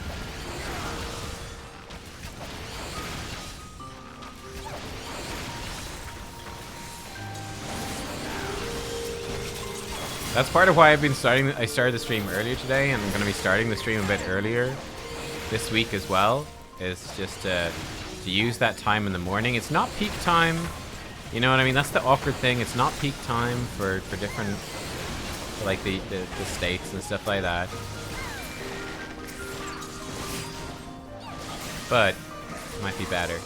That's part of why I've been I started the stream earlier today, and I'm going to be starting the stream a bit earlier this week as well. Is just to use that time in the morning. It's not peak time, you know what I mean? That's the awkward thing. It's not peak time for different, like the states and stuff like that. But it might be better.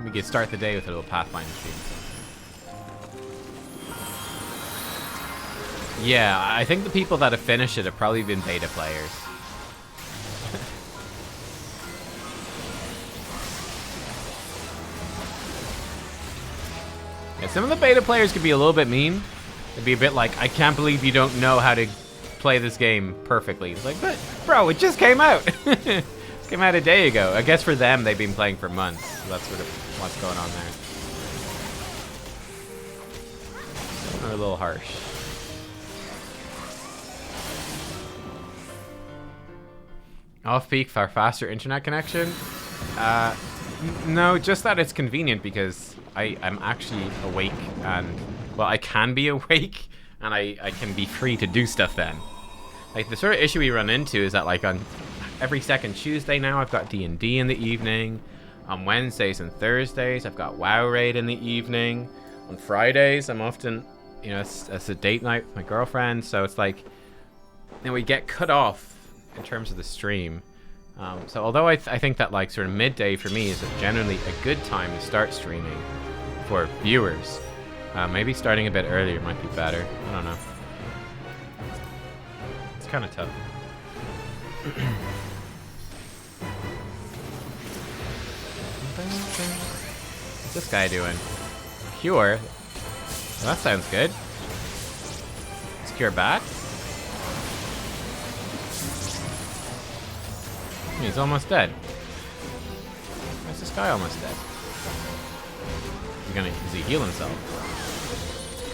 We could start the day with a little Pathfinder stream. Yeah, I think the people that have finished it have probably been beta players. Yeah, some of the beta players could be a little bit mean. It'd be a bit like, I can't believe you don't know how to play this game perfectly. It's like, but bro, it just came out. It came out a day ago. I guess for them, they've been playing for months. So that's sort of what's going on there. They're a little harsh. Off-peak for faster internet connection? No, just that it's convenient because I'm actually awake and, well, I can be awake and I can be free to do stuff then. Like, the sort of issue we run into is that, like, on every second Tuesday now, I've got D&D in the evening. On Wednesdays and Thursdays, I've got WoW Raid in the evening. On Fridays, I'm often, you know, it's a date night with my girlfriend, so it's like, you know, we get cut off in terms of the stream. So although I think that like sort of midday for me is generally a good time to start streaming for viewers, maybe starting a bit earlier might be better. I don't know. It's kind of tough. What's this guy doing? Cure? Well, that sounds good. Is Cure bad? He's almost dead. Why's this guy almost dead? Does he heal himself?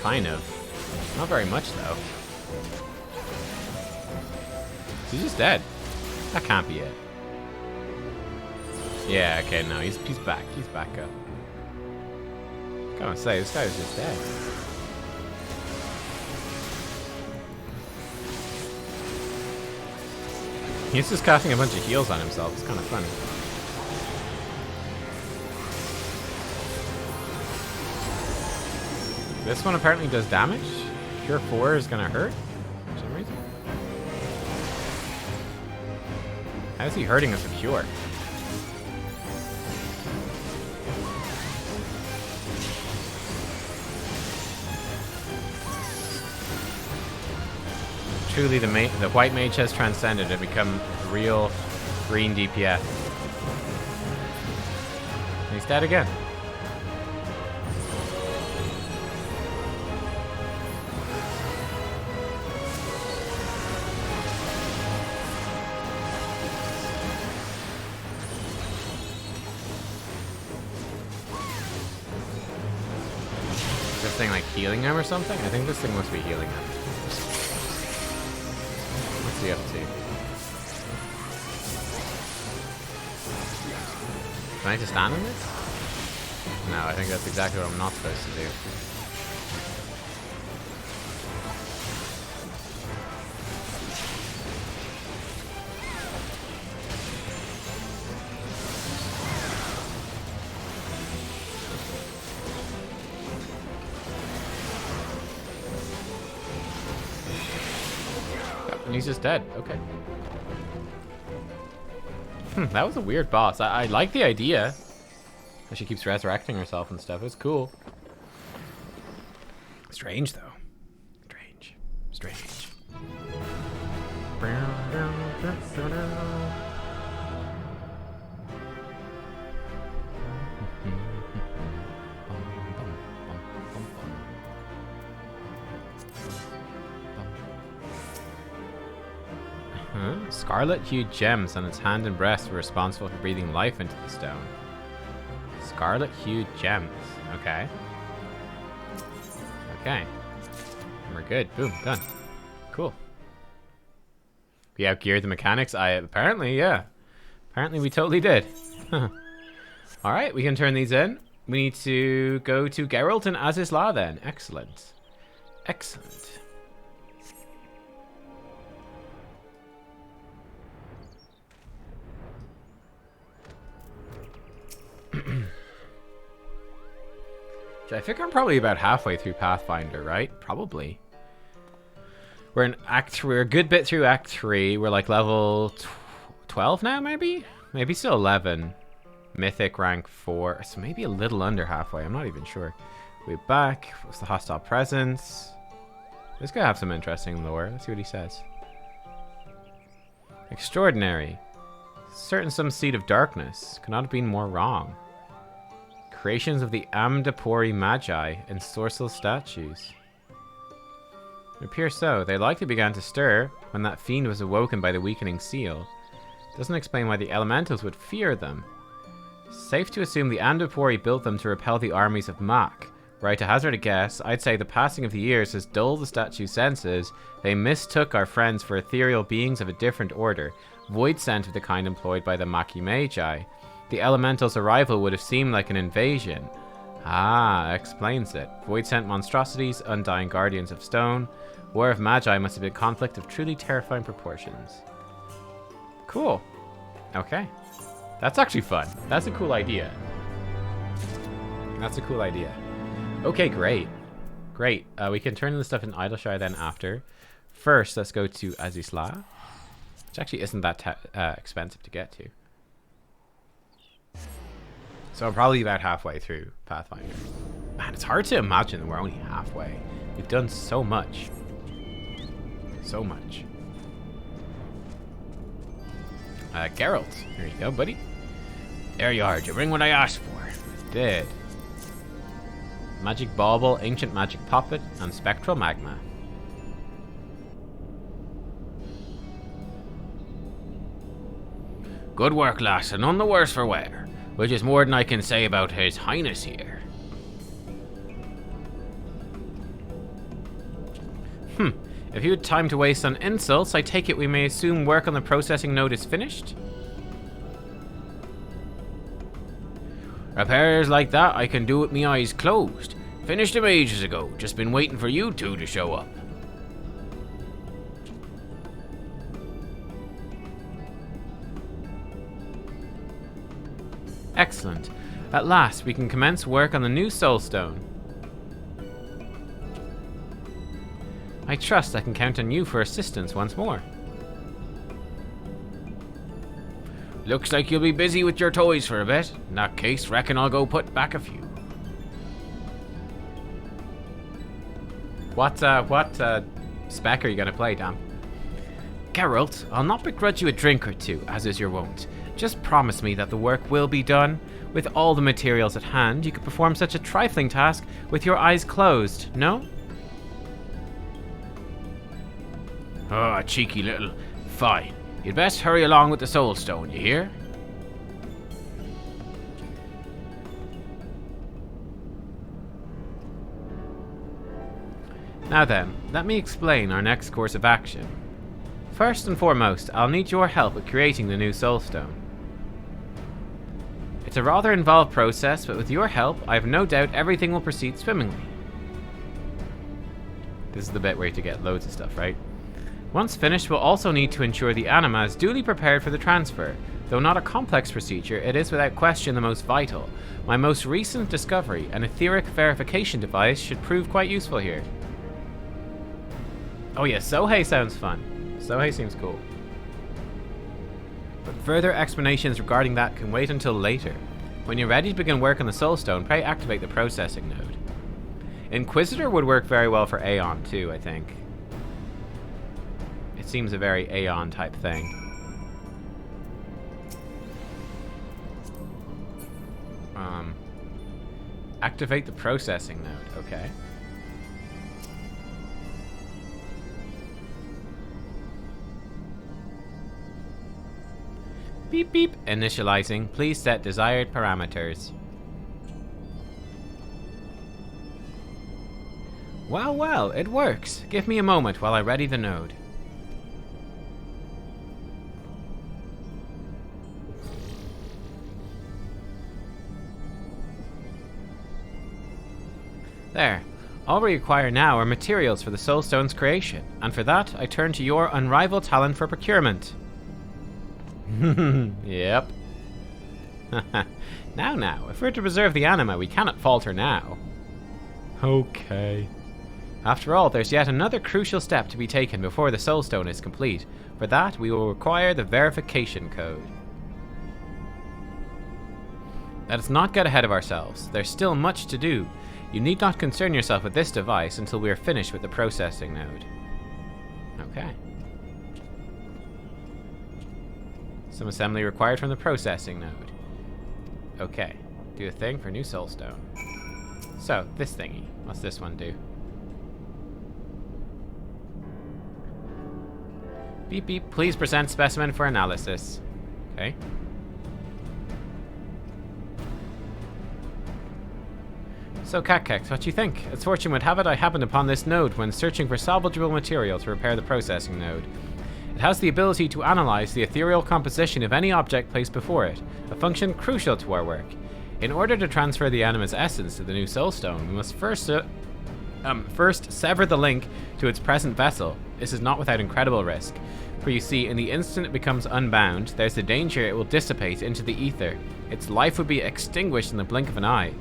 Kind of. Not very much though. He's just dead. That can't be it. Yeah, okay, no, he's back. He's back up. I gotta say, this guy was just dead. He's just casting a bunch of heals on himself. It's kind of funny. This one apparently does damage. Cure 4 is gonna hurt for some reason. How is he hurting us with Cure? Truly, the white mage has transcended and become real green DPS. And he's dead again. Is this thing like healing him or something? I think this thing must be healing him. What's he up to? Can I just stand on this? No, I think that's exactly what I'm not supposed to do. He's just dead. Okay. That was a weird boss. I like the idea. She keeps resurrecting herself and stuff. It's cool. Strange, though. Strange. Strange. Scarlet-hued gems on its hand and breast were responsible for breathing life into the stone. Scarlet-hued gems. Okay. Okay. We're good. Boom. Done. Cool. We outgeared the mechanics. Apparently, yeah. Apparently we totally did. Alright, we can turn these in. We need to go to Geralt and Azizla then. Excellent. Excellent. I think I'm probably about halfway through Pathfinder, right? Probably. We're a good bit through Act 3. We're like level 12 now, maybe? Maybe still 11. Mythic rank 4. So maybe a little under halfway. I'm not even sure. We're back. What's the hostile presence? This guy have some interesting lore. Let's see what he says. Extraordinary. Certain some seed of darkness. Could not have been more wrong. Creations of the Amdapori Magi and Sorcel statues. It appears so. They likely began to stir when that fiend was awoken by the weakening seal. Doesn't explain why the elementals would fear them. Safe to assume the Amdapori built them to repel the armies of Mak. Right, to hazard a guess, I'd say the passing of the years has dulled the statue's senses. They mistook our friends for ethereal beings of a different order, void sent of the kind employed by the Maki Magi. The elemental's arrival would have seemed like an invasion. Ah, explains it. Void-sent monstrosities, undying guardians of stone. War of Magi must have been a conflict of truly terrifying proportions. Cool. Okay. That's actually fun. That's a cool idea. That's a cool idea. Okay, great. Great. We can turn the stuff in Idyllshire then after. First, let's go to Azisla, which actually isn't that expensive to get to. So I'm probably about halfway through Pathfinder. Man, it's hard to imagine that we're only halfway. We've done so much. So much. Geralt, here you go, buddy. There you are. Did you bring what I asked for? I did. Magic Bauble, Ancient Magic Poppet, and Spectral Magma. Good work, lass, and none the worse for wear, which is more than I can say about His Highness here. If you had time to waste on insults, I take it we may assume work on the processing node is finished? Repairs like that I can do with me eyes closed. Finished them ages ago, just been waiting for you two to show up. Excellent. At last, we can commence work on the new Soulstone. I trust I can count on you for assistance once more. Looks like you'll be busy with your toys for a bit. In that case, reckon I'll go put back a few. What spec are you gonna play, Dan? Geralt, I'll not begrudge you a drink or two, as is your wont. Just promise me that the work will be done. With all the materials at hand, you could perform such a trifling task with your eyes closed, no? Oh, cheeky little... Fine. You'd best hurry along with the Soulstone, you hear? Now then, let me explain our next course of action. First and foremost, I'll need your help with creating the new Soulstone. It's a rather involved process, but with your help, I have no doubt everything will proceed swimmingly. This is the bit where you have to get loads of stuff, right? Once finished, we'll also need to ensure the Anima is duly prepared for the transfer. Though not a complex procedure, it is without question the most vital. My most recent discovery, an etheric verification device, should prove quite useful here. Oh yeah, Sohei sounds fun. Sohei seems cool. But further explanations regarding that can wait until later. When you're ready to begin work on the Soulstone, pray activate the processing node. Inquisitor would work very well for Aeon too, I think. It seems a very Aeon type thing. Activate the processing node, okay. Beep beep, initializing. Please set desired parameters. Well, well, it works. Give me a moment while I ready the node. There. All we require now are materials for the Soulstone's creation, and for that, I turn to your unrivaled talent for procurement. Yep. Now, if we're to preserve the Anima, we cannot falter now. Okay. After all, there's yet another crucial step to be taken before the Soulstone is complete. For that, we will require the verification code. Let us not get ahead of ourselves. There's still much to do. You need not concern yourself with this device until we are finished with the processing node. Okay. Some assembly required from the processing node. Okay. Do a thing for new Soulstone. So, this thingy. What's this one do? Beep beep. Please present specimen for analysis. Okay. So, Nubkeks, what do you think? As fortune would have it, I happened upon this node when searching for salvageable material to repair the processing node. It has the ability to analyze the ethereal composition of any object placed before it, a function crucial to our work. In order to transfer the Anima's essence to the new Soulstone, we must first sever the link to its present vessel. This is not without incredible risk. For you see, in the instant it becomes unbound, there's the danger it will dissipate into the ether. Its life would be extinguished in the blink of an eye.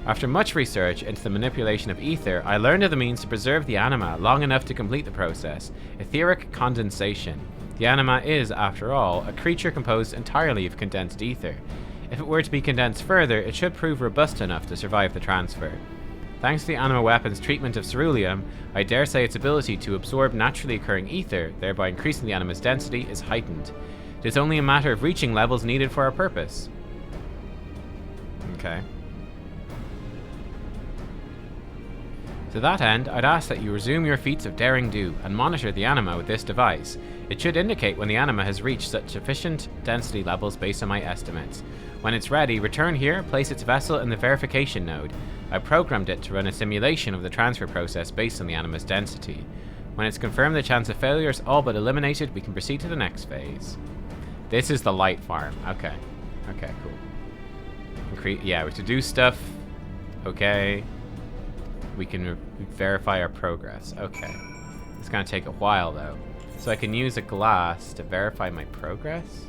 After much research into the manipulation of ether, I learned of the means to preserve the anima long enough to complete the process: etheric condensation. The anima is, after all, a creature composed entirely of condensed ether. If it were to be condensed further, it should prove robust enough to survive the transfer. Thanks to the anima weapon's treatment of cerulean, I dare say its ability to absorb naturally occurring ether, thereby increasing the anima's density, is heightened. It is only a matter of reaching levels needed for our purpose. Okay. To that end, I'd ask that you resume your feats of daring do and monitor the anima with this device. It should indicate when the anima has reached such sufficient density levels based on my estimates. When it's ready, return here, place its vessel in the verification node. I programmed it to run a simulation of the transfer process based on the anima's density. When it's confirmed the chance of failure is all but eliminated, we can proceed to the next phase. This is the light farm. Okay. Okay, cool. Yeah, we have to do stuff. Okay. We can verify our progress. Okay. It's gonna take a while though. So I can use a glass to verify my progress?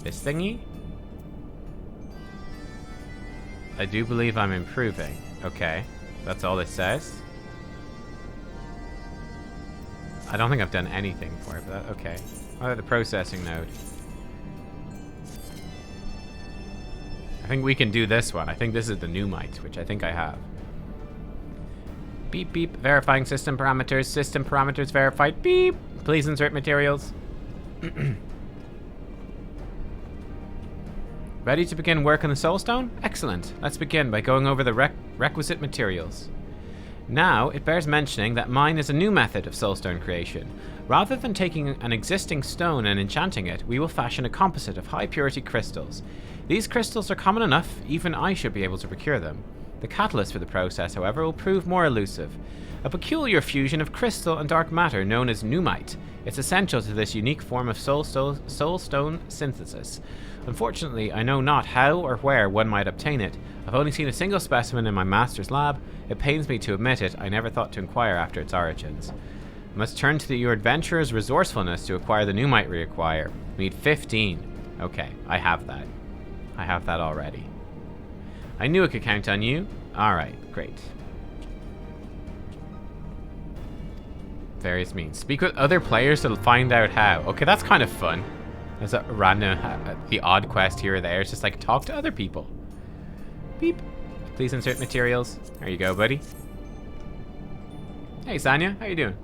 This thingy? I do believe I'm improving. Okay. That's all it says. I don't think I've done anything for it, but okay. Oh, the processing node. I think we can do this one. I think this is the Numite, which I think I have. Beep, beep. Verifying system parameters. System parameters verified. Beep. Please insert materials. Ready to begin work on the Soulstone? Excellent. Let's begin by going over the requisite materials. Now, it bears mentioning that mine is a new method of Soulstone creation. Rather than taking an existing stone and enchanting it, we will fashion a composite of high-purity crystals. These crystals are common enough, even I should be able to procure them. The catalyst for the process, however, will prove more elusive. A peculiar fusion of crystal and dark matter known as Numite. It's essential to this unique form of soulstone synthesis. Unfortunately, I know not how or where one might obtain it. I've only seen a single specimen in my master's lab. It pains me to admit it, I never thought to inquire after its origins. I must turn to your adventurer's resourcefulness to acquire the Numite we require. We need 15. Okay, I have that. I have that already. I knew I could count on you. Alright, great. Various means. Speak with other players to find out how. Okay, that's kind of fun. There's a random, the odd quest here or there. It's just like, talk to other people. Beep. Please insert materials. There you go, buddy. Hey, Sanya. How you doing?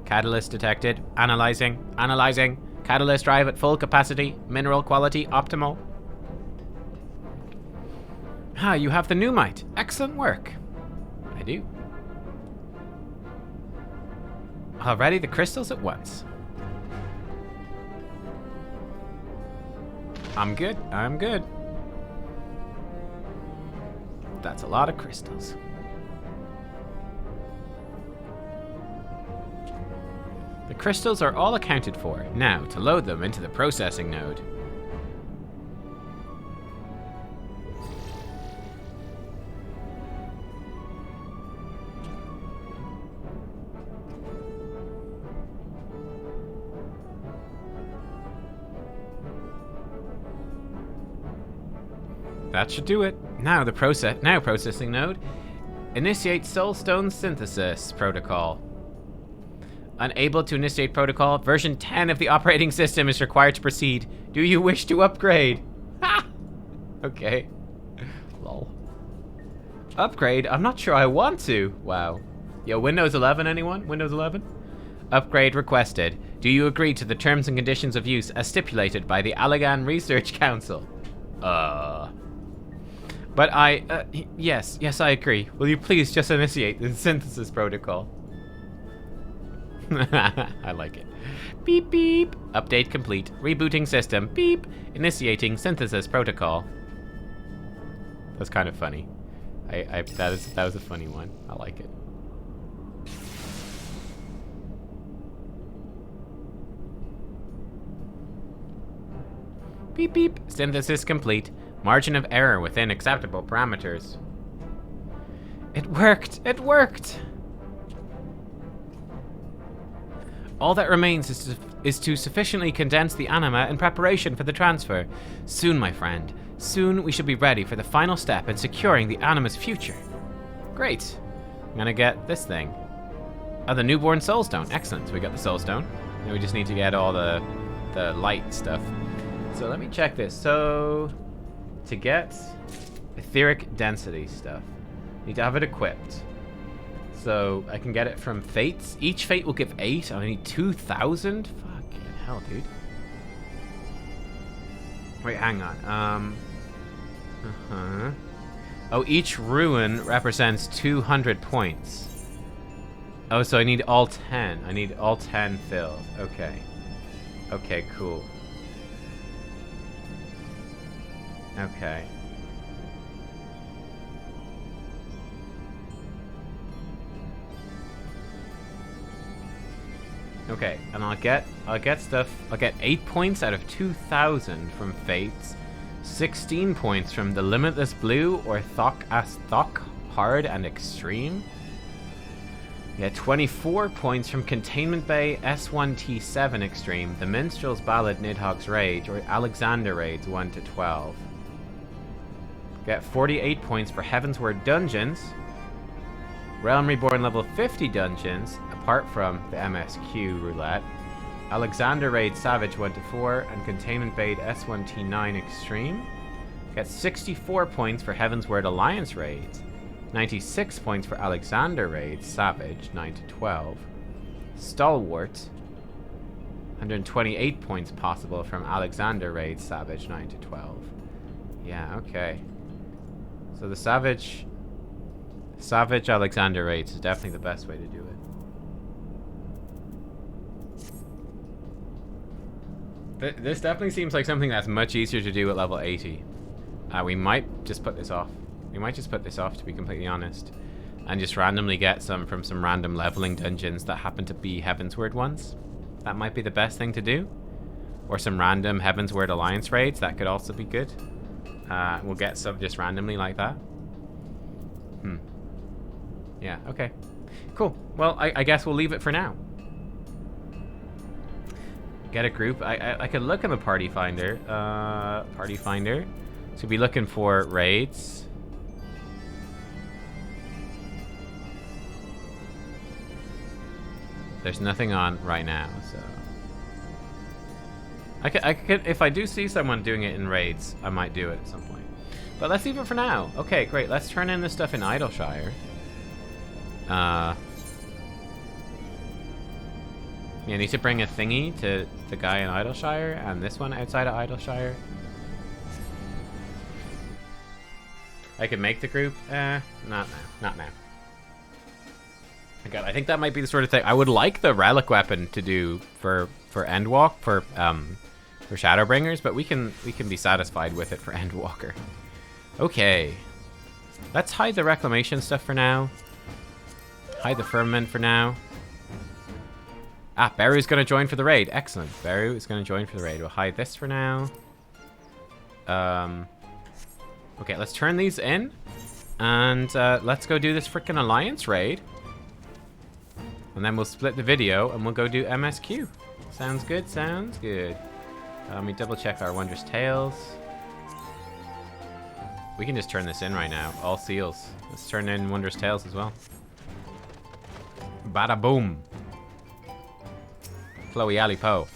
Catalyst detected. Analyzing. Analyzing. Catalyst drive at full capacity. Mineral quality optimal. Ah, you have the Numite. Excellent work. I do. I'll ready the crystals at once. I'm good. I'm good. That's a lot of crystals. The crystals are all accounted for. Now, to load them into the processing node. That should do it. Now processing node. Initiate Soulstone synthesis protocol. Unable to initiate protocol. Version 10 of the operating system is required to proceed. Do you wish to upgrade? Ha! Okay. Lol. Upgrade? I'm not sure I want to. Wow. Yo, Windows 11 anyone? Windows 11? Upgrade requested. Do you agree to the terms and conditions of use as stipulated by the Allegan Research Council? But yes, I agree. Will you please just initiate the synthesis protocol? I like it. Beep, beep. Update complete. Rebooting system. Beep. Initiating synthesis protocol. That's kind of funny. That was a funny one. I like it. Beep, beep. Synthesis complete. Margin of error within acceptable parameters. It worked! It worked! All that remains is to sufficiently condense the anima in preparation for the transfer. Soon, my friend, soon we should be ready for the final step in securing the anima's future. Great. I'm gonna get this thing. Oh, the newborn soulstone. Excellent. So we got the soulstone. Now we just need to get all the light stuff. So let me check this. So to get etheric density stuff, need to have it equipped. So I can get it from fates. Each fate will give 8. I need 2,000. Fucking hell, dude. Wait, hang on. Oh, each ruin represents 200 points. Oh, so I need all 10. I need all 10 filled. Okay. Okay, cool. Okay. Okay, and I'll get stuff. I'll get 8 points out of 2,000 from Fates, 16 points from the Limitless Blue or Thok Hard and Extreme. Yeah, 24 points from Containment Bay S1T7 Extreme, the Minstrel's Ballad Nidhogg's Rage, or Alexander Raids 1 to 12. Get 48 points for Heavensward Dungeons, Realm Reborn level 50 dungeons, apart from the MSQ roulette, Alexander Raid Savage 1 to 4, and Containment Bait S1T9 Extreme. Get 64 points for Heavensward Alliance raids, 96 points for Alexander Raid Savage 9 to 12, Stalwart, 128 points possible from Alexander Raid Savage 9 to 12. Yeah, okay. So the Savage Alexander raids is definitely the best way to do it. This definitely seems like something that's much easier to do at level 80. We might just put this off. We might just put this off, to be completely honest, and just randomly get some from some random leveling dungeons that happen to be Heavensward ones. That might be the best thing to do. Or some random Heavensward Alliance raids, that could also be good. We'll get some just randomly like that. Yeah, okay. Cool. Well, I guess we'll leave it for now. Get a group. I could look in the party finder. Party finder. So be looking for raids. There's nothing on right now, so I could if I do see someone doing it in raids, I might do it at some point. But let's leave it for now. Okay, great. Let's turn in this stuff in Idleshire. Yeah, I need to bring a thingy to the guy in Idleshire and this one outside of Idleshire. I can make the group. Not now. Not now. God, I think that might be the sort of thing I would like the relic weapon to do for Endwalk for Shadowbringers, but we can be satisfied with it for Endwalker. Okay, let's hide the reclamation stuff for now. Hide the firmament for now. Ah, Beru's gonna join for the raid. Excellent. Beru is gonna join for the raid. We'll hide this for now. Okay, let's turn these in, and let's go do this frickin' Alliance raid. And then we'll split the video and we'll go do MSQ. Sounds good, sounds good. Let me double check our Wondrous Tales. We can just turn this in right now. All seals. Let's turn in Wondrous Tales as well. Bada boom. Chloe Ali Po.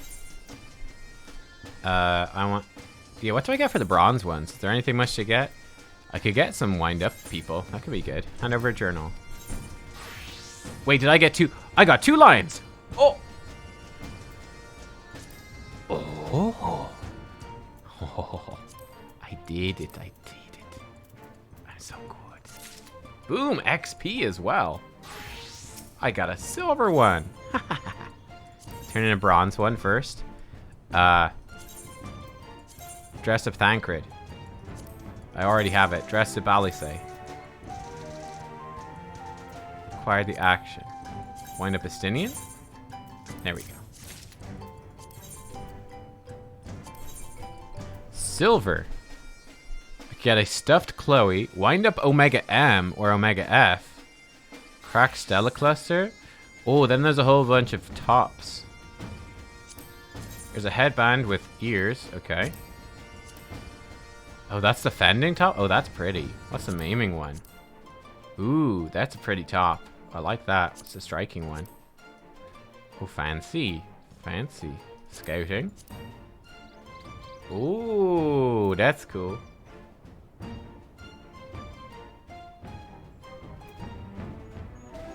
I want... Yeah, what do I get for the bronze ones? Is there anything much to get? I could get some wind-up people. That could be good. Hand over a journal. Wait, did I get 2? I got 2 lions! Oh! Oh! Oh! I did it, I did it. I'm so good. Boom! XP as well. I got a silver one. Turn in a bronze one first. Dress of Thancred. I already have it. Dress of Ivalice. Acquire the action. Wind up Estinian. There we go. Silver. Get a stuffed Chloe. Wind up Omega M or Omega F. Crack Stella Cluster. Oh, then there's a whole bunch of tops. There's a headband with ears. Okay. Oh, that's the fending top? Oh, that's pretty. What's the maiming one? Ooh, that's a pretty top. I like that. What's the striking one? Oh, fancy. Fancy. Scouting. Ooh, that's cool.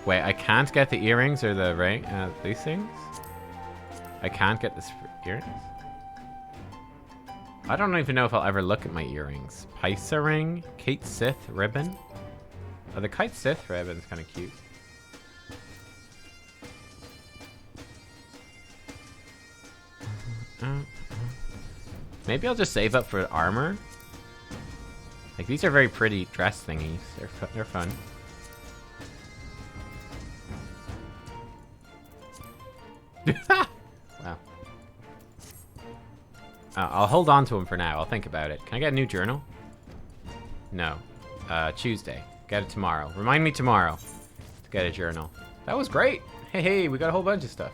Wait, I can't get the earrings or the ring, these things? I can't get the earrings? I don't even know if I'll ever look at my earrings. Pysa ring, Kate Sith ribbon. Oh, the Kite Sith ribbon's kind of cute. Maybe I'll just save up for armor. Like, these are very pretty dress thingies. They're fun. Wow. I'll hold on to them for now. I'll think about it. Can I get a new journal? No. Tuesday. Get it tomorrow. Remind me tomorrow to get a journal. That was great. Hey, we got a whole bunch of stuff.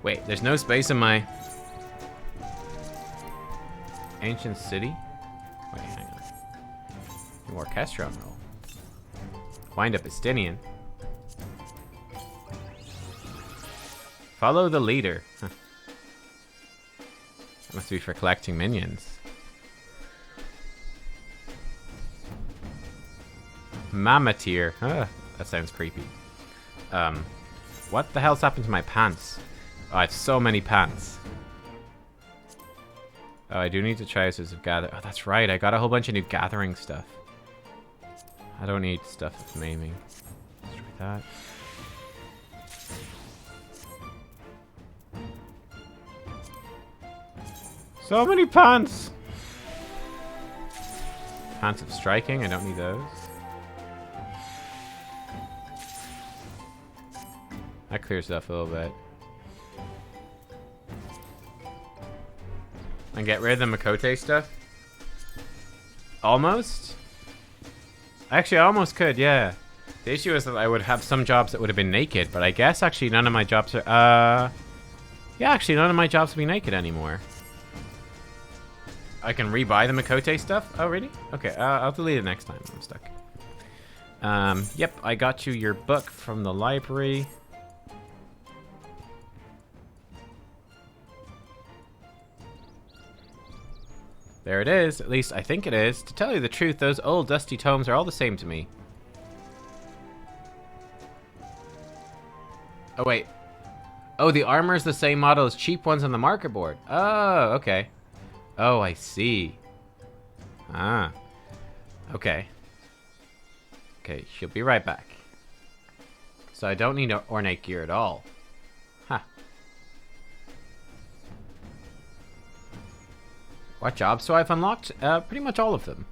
Wait, there's no space in my ancient city? Wait, hang on. More castrum roll. Wind up Estinian. Follow the leader. Huh. That must be for collecting minions. Mamateer. That sounds creepy. What the hell's happened to my pants? Oh, I have so many pants. Oh, I do need the trousers of gather. Oh, that's right. I got a whole bunch of new gathering stuff. I don't need stuff of maiming. Let's try that. So many pants! Pants of striking. I don't need those. That clears it up a little bit. And get rid of the Makote stuff? Almost? Actually, I almost could, yeah. The issue is that I would have some jobs that would have been naked, but I guess actually none of my jobs are... yeah, actually none of my jobs will be naked anymore. I can rebuy the Makote stuff? Oh, really? Okay, I'll delete it next time. I'm stuck. Yep, I got you your book from the library. There it is. At least I think it is. To tell you the truth, those old dusty tomes are all the same to me. Oh, wait. Oh, the armor is the same model as cheap ones on the market board. Oh, okay. Oh, I see. Ah. Okay. Okay, she'll be right back. So I don't need ornate gear at all. Huh. What jobs do I have unlocked? Pretty much all of them.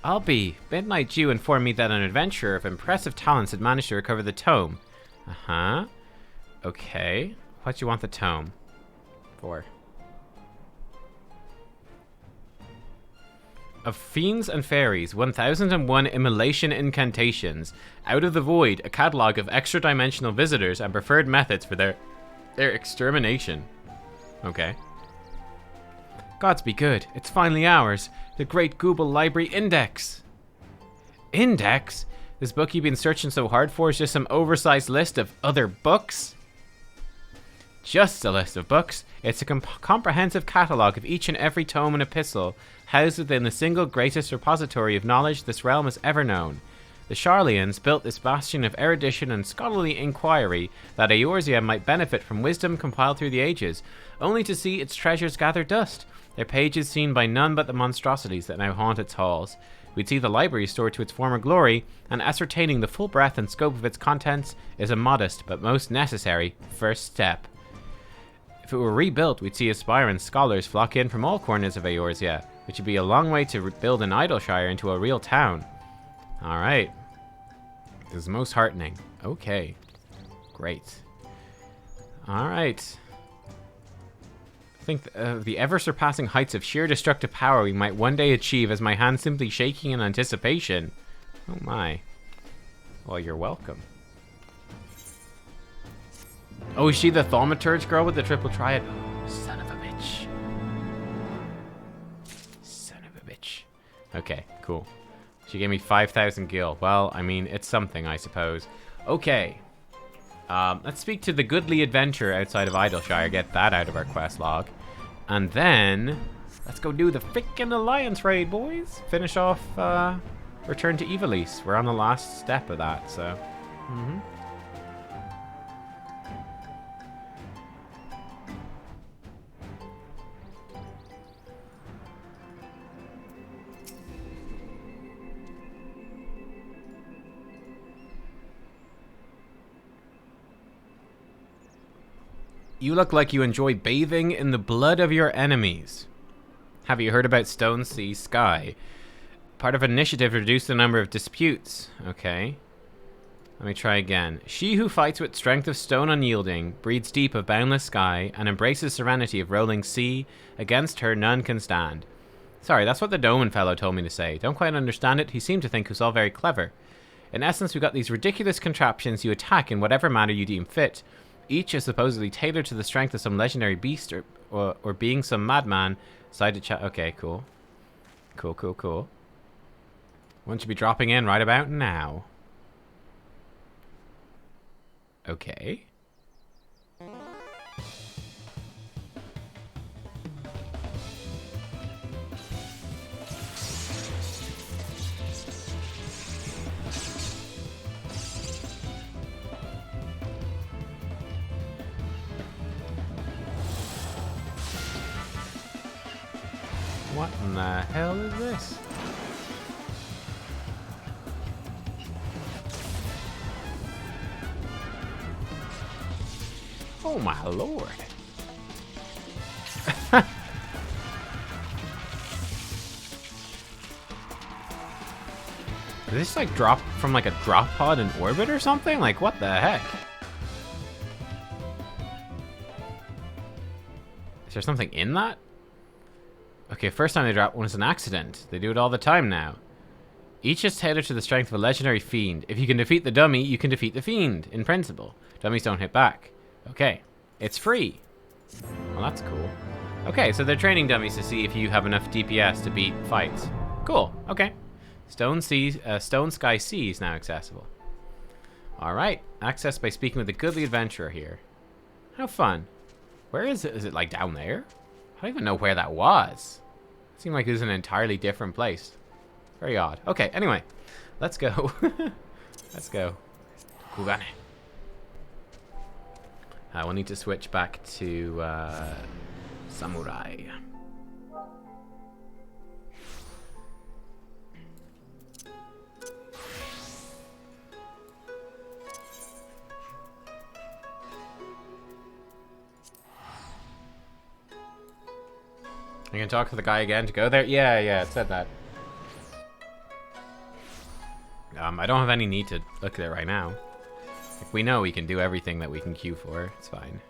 I'll be. Midnight Jew informed me that an adventurer of impressive talents had managed to recover the tome. Uh-huh. Okay. What do you want the tome for? Of Fiends and Fairies, 1001 Immolation Incantations. Out of the Void, a catalogue of extra-dimensional visitors and preferred methods for their extermination. Okay. Gods be good, it's finally ours. The Great Google Library Index. Index? This book you've been searching so hard for is just some oversized list of other books? Just a list of books. It's a comprehensive catalogue of each and every tome and epistle, housed within the single greatest repository of knowledge this realm has ever known. The Charlians built this bastion of erudition and scholarly inquiry that Eorzea might benefit from wisdom compiled through the ages, only to see its treasures gather dust, their pages seen by none but the monstrosities that now haunt its halls. We'd see the library restored to its former glory, and ascertaining the full breadth and scope of its contents is a modest but most necessary first step. If it were rebuilt, we'd see aspiring scholars flock in from all corners of Eorzea, which would be a long way to build an Idleshire into a real town. Alright. This is most heartening. Okay. Great. Alright. Think of the ever-surpassing heights of sheer destructive power we might one day achieve as my hand simply shaking in anticipation. Oh my. Well, you're welcome. Oh, is she the thaumaturge girl with the triple triad? bitch. Okay, cool. She gave me 5,000 gil. Well, I mean, it's something, I suppose. Okay. Let's speak to the goodly adventure outside of Idleshire. Get that out of our quest log. And then, let's go do the frickin' Alliance raid, boys. Finish off, Return to Ivalice. We're on the last step of that, so... You look like you enjoy bathing in the blood of your enemies. Have you heard about Stone Sea Sky? Part of an initiative to reduce the number of disputes. Okay. Let me try again. She who fights with strength of stone unyielding, breathes deep of boundless sky, and embraces serenity of rolling sea, against her none can stand. Sorry, that's what the Doman fellow told me to say. Don't quite understand it. He seemed to think it was all very clever. In essence, we've got these ridiculous contraptions you attack in whatever manner you deem fit. Each is supposedly tailored to the strength of some legendary beast or being some madman. Decided to okay, cool. Cool. One should be dropping in right about now. Okay. What in the hell is this? Oh my lord. Did this like drop from like a drop pod in orbit or something? Like what the heck? Is there something in that? Okay, first time they drop one is an accident. They do it all the time now. Each is tailored to the strength of a legendary fiend. If you can defeat the dummy, you can defeat the fiend, in principle. Dummies don't hit back. Okay, it's free. Well, that's cool. Okay, so they're training dummies to see if you have enough DPS to beat fights. Cool, okay. Stone Sky Sea is now accessible. Alright, accessed by speaking with a goodly adventurer here. How fun. Where is it? Is it like down there? I don't even know where that was. It seemed like it was an entirely different place. Very odd. Okay, anyway. Let's go. Let's go. Kugane. We'll need to switch back to Samurai. You can talk to the guy again to go there? Yeah, it said that. I don't have any need to look there right now. Like, we know we can do everything that we can queue for. It's fine.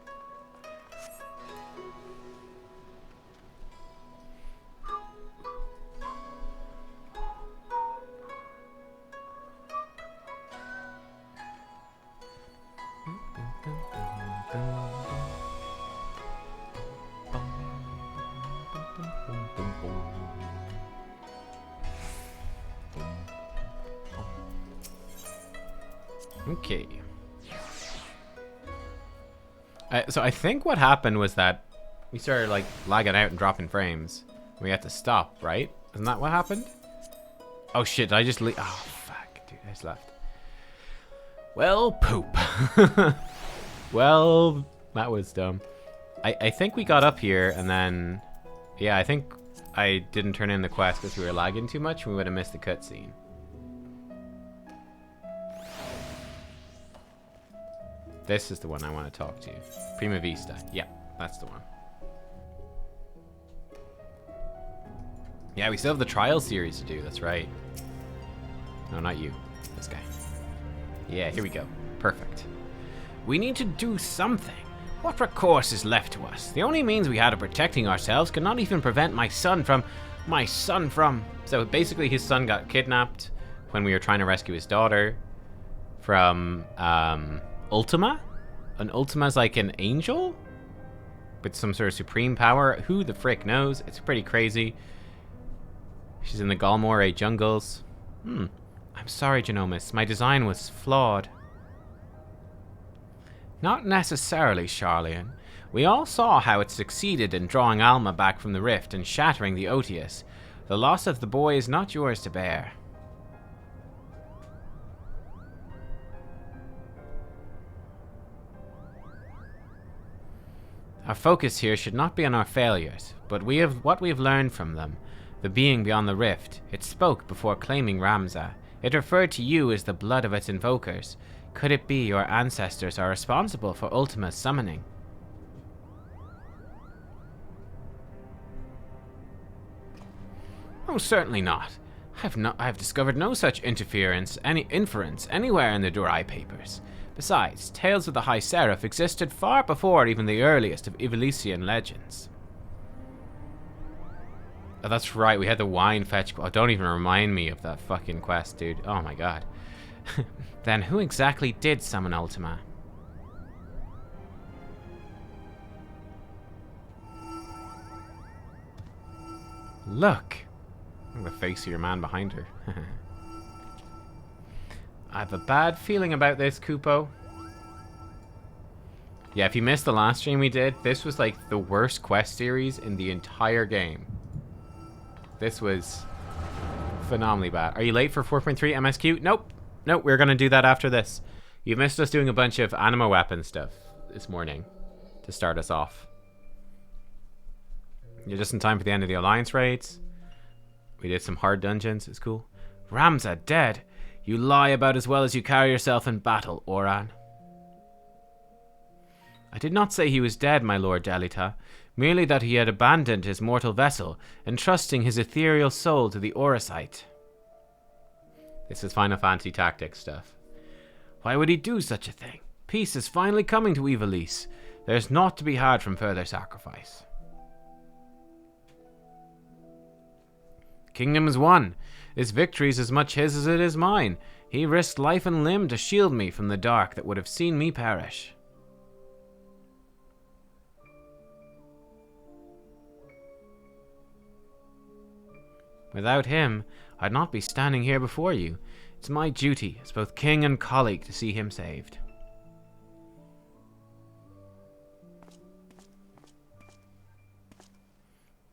Okay. So I think what happened was that we started like lagging out and dropping frames. We had to stop, right? Isn't that what happened? Oh shit, did I just leave? Oh fuck, dude, I just left. Well, poop. Well, that was dumb. I think we got up here and then... Yeah, I think I didn't turn in the quest because we were lagging too much and we would have missed the cutscene. This is the one I want to talk to. Prima Vista. Yeah, that's the one. Yeah, we still have the trial series to do. That's right. No, not you. This guy. Yeah, here we go. Perfect. We need to do something. What recourse is left to us? The only means we had of protecting ourselves could not even prevent my son from... So basically his son got kidnapped when we were trying to rescue his daughter from... Ultima? An Ultima's like an angel? With some sort of supreme power? Who the frick knows? It's pretty crazy. She's in the Galmore jungles. I'm sorry, Genomus. My design was flawed. Not necessarily, Charlian. We all saw how it succeeded in drawing Alma back from the rift and shattering the Otius. The loss of the boy is not yours to bear. Our focus here should not be on our failures, but what we have learned from them. The being beyond the rift. It spoke before claiming Ramza. It referred to you as the blood of its invokers. Could it be your ancestors are responsible for Ultima's summoning? Oh, certainly not. I have discovered no such inference anywhere in the Durai papers. Besides, tales of the High Seraph existed far before even the earliest of Ivalician legends. Oh, that's right, we had the wine fetch. Oh, don't even remind me of that fucking quest, dude. Oh my god. Then who exactly did summon Ultima? Look! The face of your man behind her. I have a bad feeling about this, Kupo. Yeah, if you missed the last stream we did, this was like the worst quest series in the entire game. This was phenomenally bad. Are you late for 4.3 MSQ? Nope. Nope, we're going to do that after this. You missed us doing a bunch of Anima weapon stuff this morning to start us off. You're just in time for the end of the Alliance raids. We did some hard dungeons. It's cool. Ramza dead. You lie about as well as you carry yourself in battle, Oran. I did not say he was dead, my lord Dalita. Merely that he had abandoned his mortal vessel, entrusting his ethereal soul to the Orosite. This is Final Fantasy Tactics stuff. Why would he do such a thing? Peace is finally coming to Ivalice. There's naught to be had from further sacrifice. Kingdom is won. This victory is as much his as it is mine. He risked life and limb to shield me from the dark that would have seen me perish. Without him, I'd not be standing here before you. It's my duty as both king and colleague to see him saved.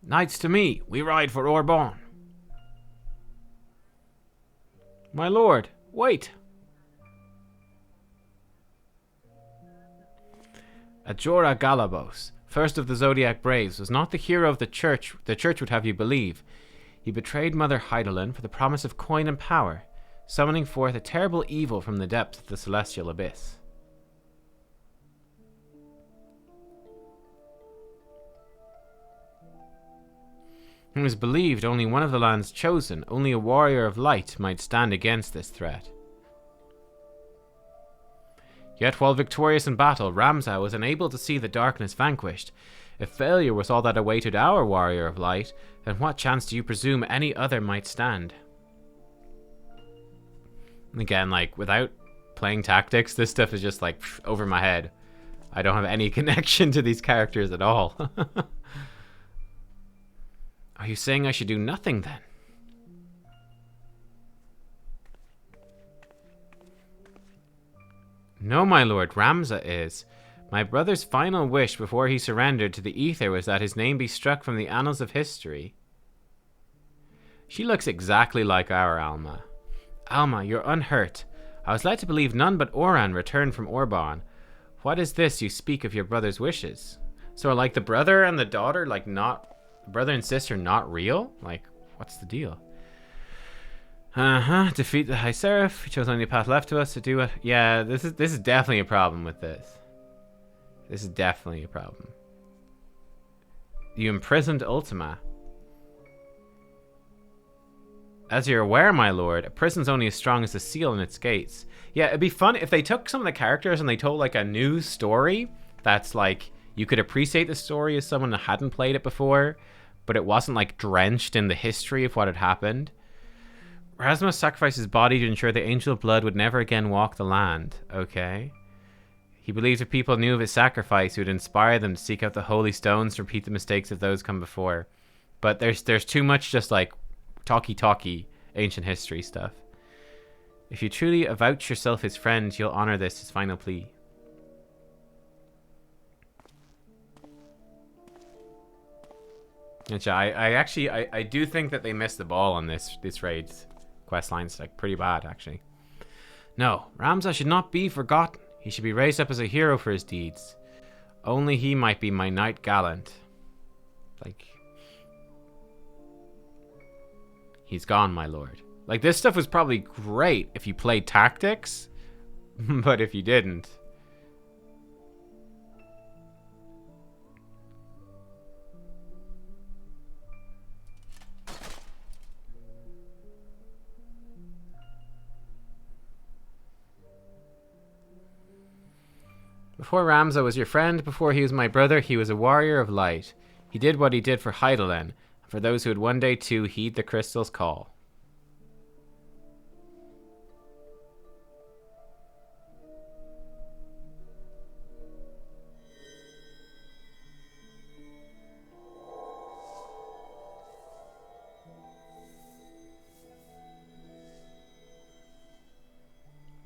Knights to me, we ride for Orban. My lord, wait! Ajora Galabos, first of the Zodiac Braves, was not the hero of the church would have you believe. He betrayed Mother Heidelin for the promise of coin and power, summoning forth a terrible evil from the depths of the celestial abyss. It was believed only one of the land's chosen, only a warrior of light, might stand against this threat. Yet while victorious in battle, Ramza was unable to see the darkness vanquished. If failure was all that awaited our warrior of light, then what chance do you presume any other might stand? Again, like, without playing tactics, this stuff is just like over my head. I don't have any connection to these characters at all. Are you saying I should do nothing then? No, my lord, Ramza is. My brother's final wish before he surrendered to the ether was that his name be struck from the annals of history. She looks exactly like our Alma. Alma, you're unhurt. I was led to believe none but Oran returned from Orban. What is this you speak of your brother's wishes? So are like the brother and the daughter like not... brother and sister not real? Like, what's the deal? Defeat the High Seraph. We chose only a path left to us to do it. Yeah, this is definitely a problem with this. This is definitely a problem. You imprisoned Ultima. As you're aware, my lord, a prison's only as strong as the seal in its gates. Yeah, it'd be fun if they took some of the characters and they told like a new story that's like you could appreciate the story as someone that hadn't played it before, but it wasn't like drenched in the history of what had happened. Rasmus sacrificed his body to ensure the Angel of Blood would never again walk the land. Okay. He believed if people knew of his sacrifice, it would inspire them to seek out the holy stones to repeat the mistakes of those come before. But there's too much just like talky ancient history stuff. If you truly avouch yourself his friend, you'll honor this, his final plea. Which I do think that they missed the ball on this raid's quest line's like pretty bad actually. No, Ramza should not be forgotten. He should be raised up as a hero for his deeds. Only he might be my knight gallant. Like, he's gone, my lord. Like, this stuff was probably great if you played tactics, but if you didn't. Before Ramza was your friend, before he was my brother, he was a warrior of light. He did what he did for Hydaelyn, for those who would one day too heed the crystal's call.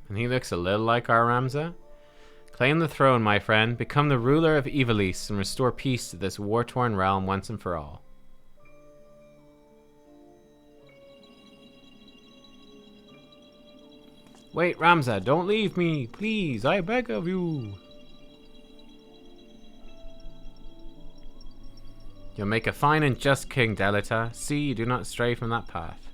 And he looks a little like our Ramza. Claim the throne, my friend. Become the ruler of Ivalice and restore peace to this war-torn realm once and for all. Wait, Ramza, don't leave me. Please, I beg of you. You'll make a fine and just king, Delita. See, you do not stray from that path.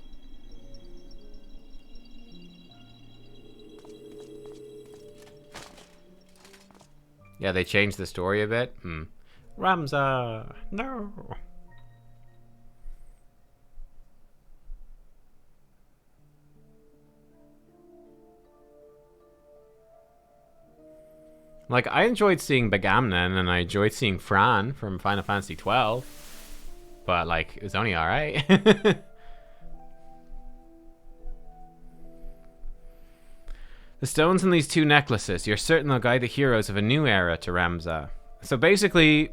Yeah, they changed the story a bit. Ramza, no. Like, I enjoyed seeing Bagamnan and I enjoyed seeing Fran from Final Fantasy XII. But, like, it was only alright. The stones in these two necklaces, you're certain they'll guide the heroes of a new era to Ramza. So basically,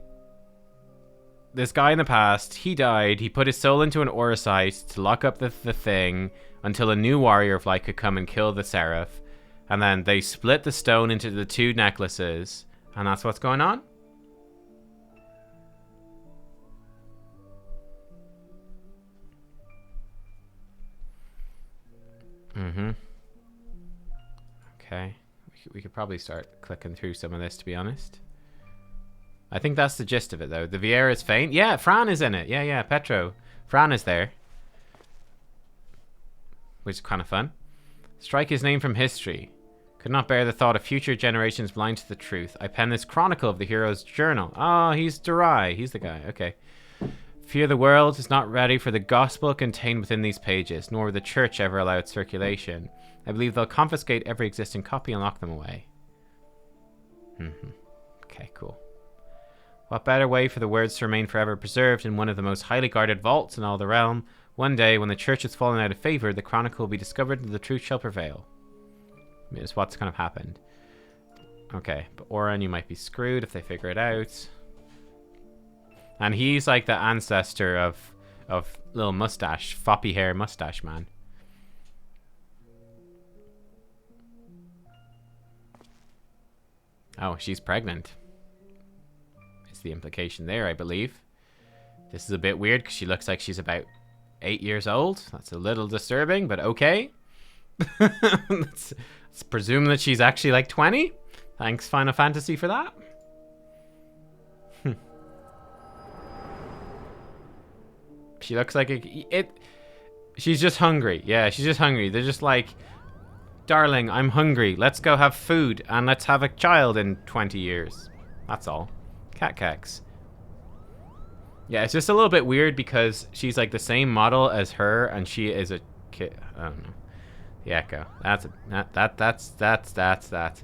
this guy in the past, he died, he put his soul into an Orosite to lock up the thing until a new warrior of light could come and kill the Seraph. And then they split the stone into the two necklaces, and that's what's going on? Okay, we could probably start clicking through some of this, to be honest. I think that's the gist of it, though. The Vieira's faint. Yeah, Fran is in it. Yeah, Petro. Fran is there. Which is kind of fun. Strike his name from history. Could not bear the thought of future generations blind to the truth. I pen this chronicle of the hero's journal. Oh, he's Durai. He's the guy. Okay. Fear the world is not ready for the gospel contained within these pages, nor will the church ever allow its circulation. I believe they'll confiscate every existing copy and lock them away. Okay, cool. What better way for the words to remain forever preserved in one of the most highly guarded vaults in all the realm? One day, when the church has fallen out of favor, the chronicle will be discovered and the truth shall prevail. I mean, it's what's kind of happened. Okay, but Oren, you might be screwed if they figure it out. And he's like the ancestor of little mustache, floppy hair mustache man. Oh, she's pregnant. Is the implication there, I believe. This is a bit weird because she looks like she's about 8 years old. That's a little disturbing, but okay. let's presume that she's actually like 20. Thanks, Final Fantasy, for that. She looks like she's just hungry. Yeah, she's just hungry. They're just like, darling, I'm hungry. Let's go have food and let's have a child in 20 years. That's all. Nubkeks. Yeah, it's just a little bit weird because she's like the same model as her and she is a kid. I don't know. The Echo. That's a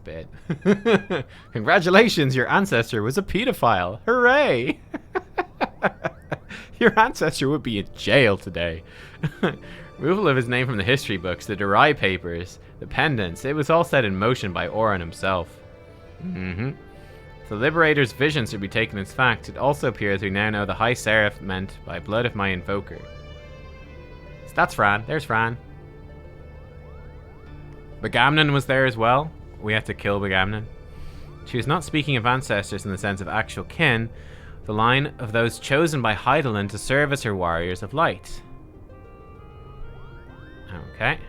bit. Congratulations, your ancestor was a pedophile. Hooray! Your ancestor would be in jail today. Removal of his name from the history books, the Durai papers, the pendants, it was all set in motion by Oren himself. If the Liberator's vision should be taken as fact, it also appears we now know the High Seraph meant by blood of my invoker. Is That's Fran. There's Fran. Begamnon was there as well. We had to kill Begamnon. She was not speaking of ancestors in the sense of actual kin, the line of those chosen by Heidelin to serve as her warriors of light. Okay.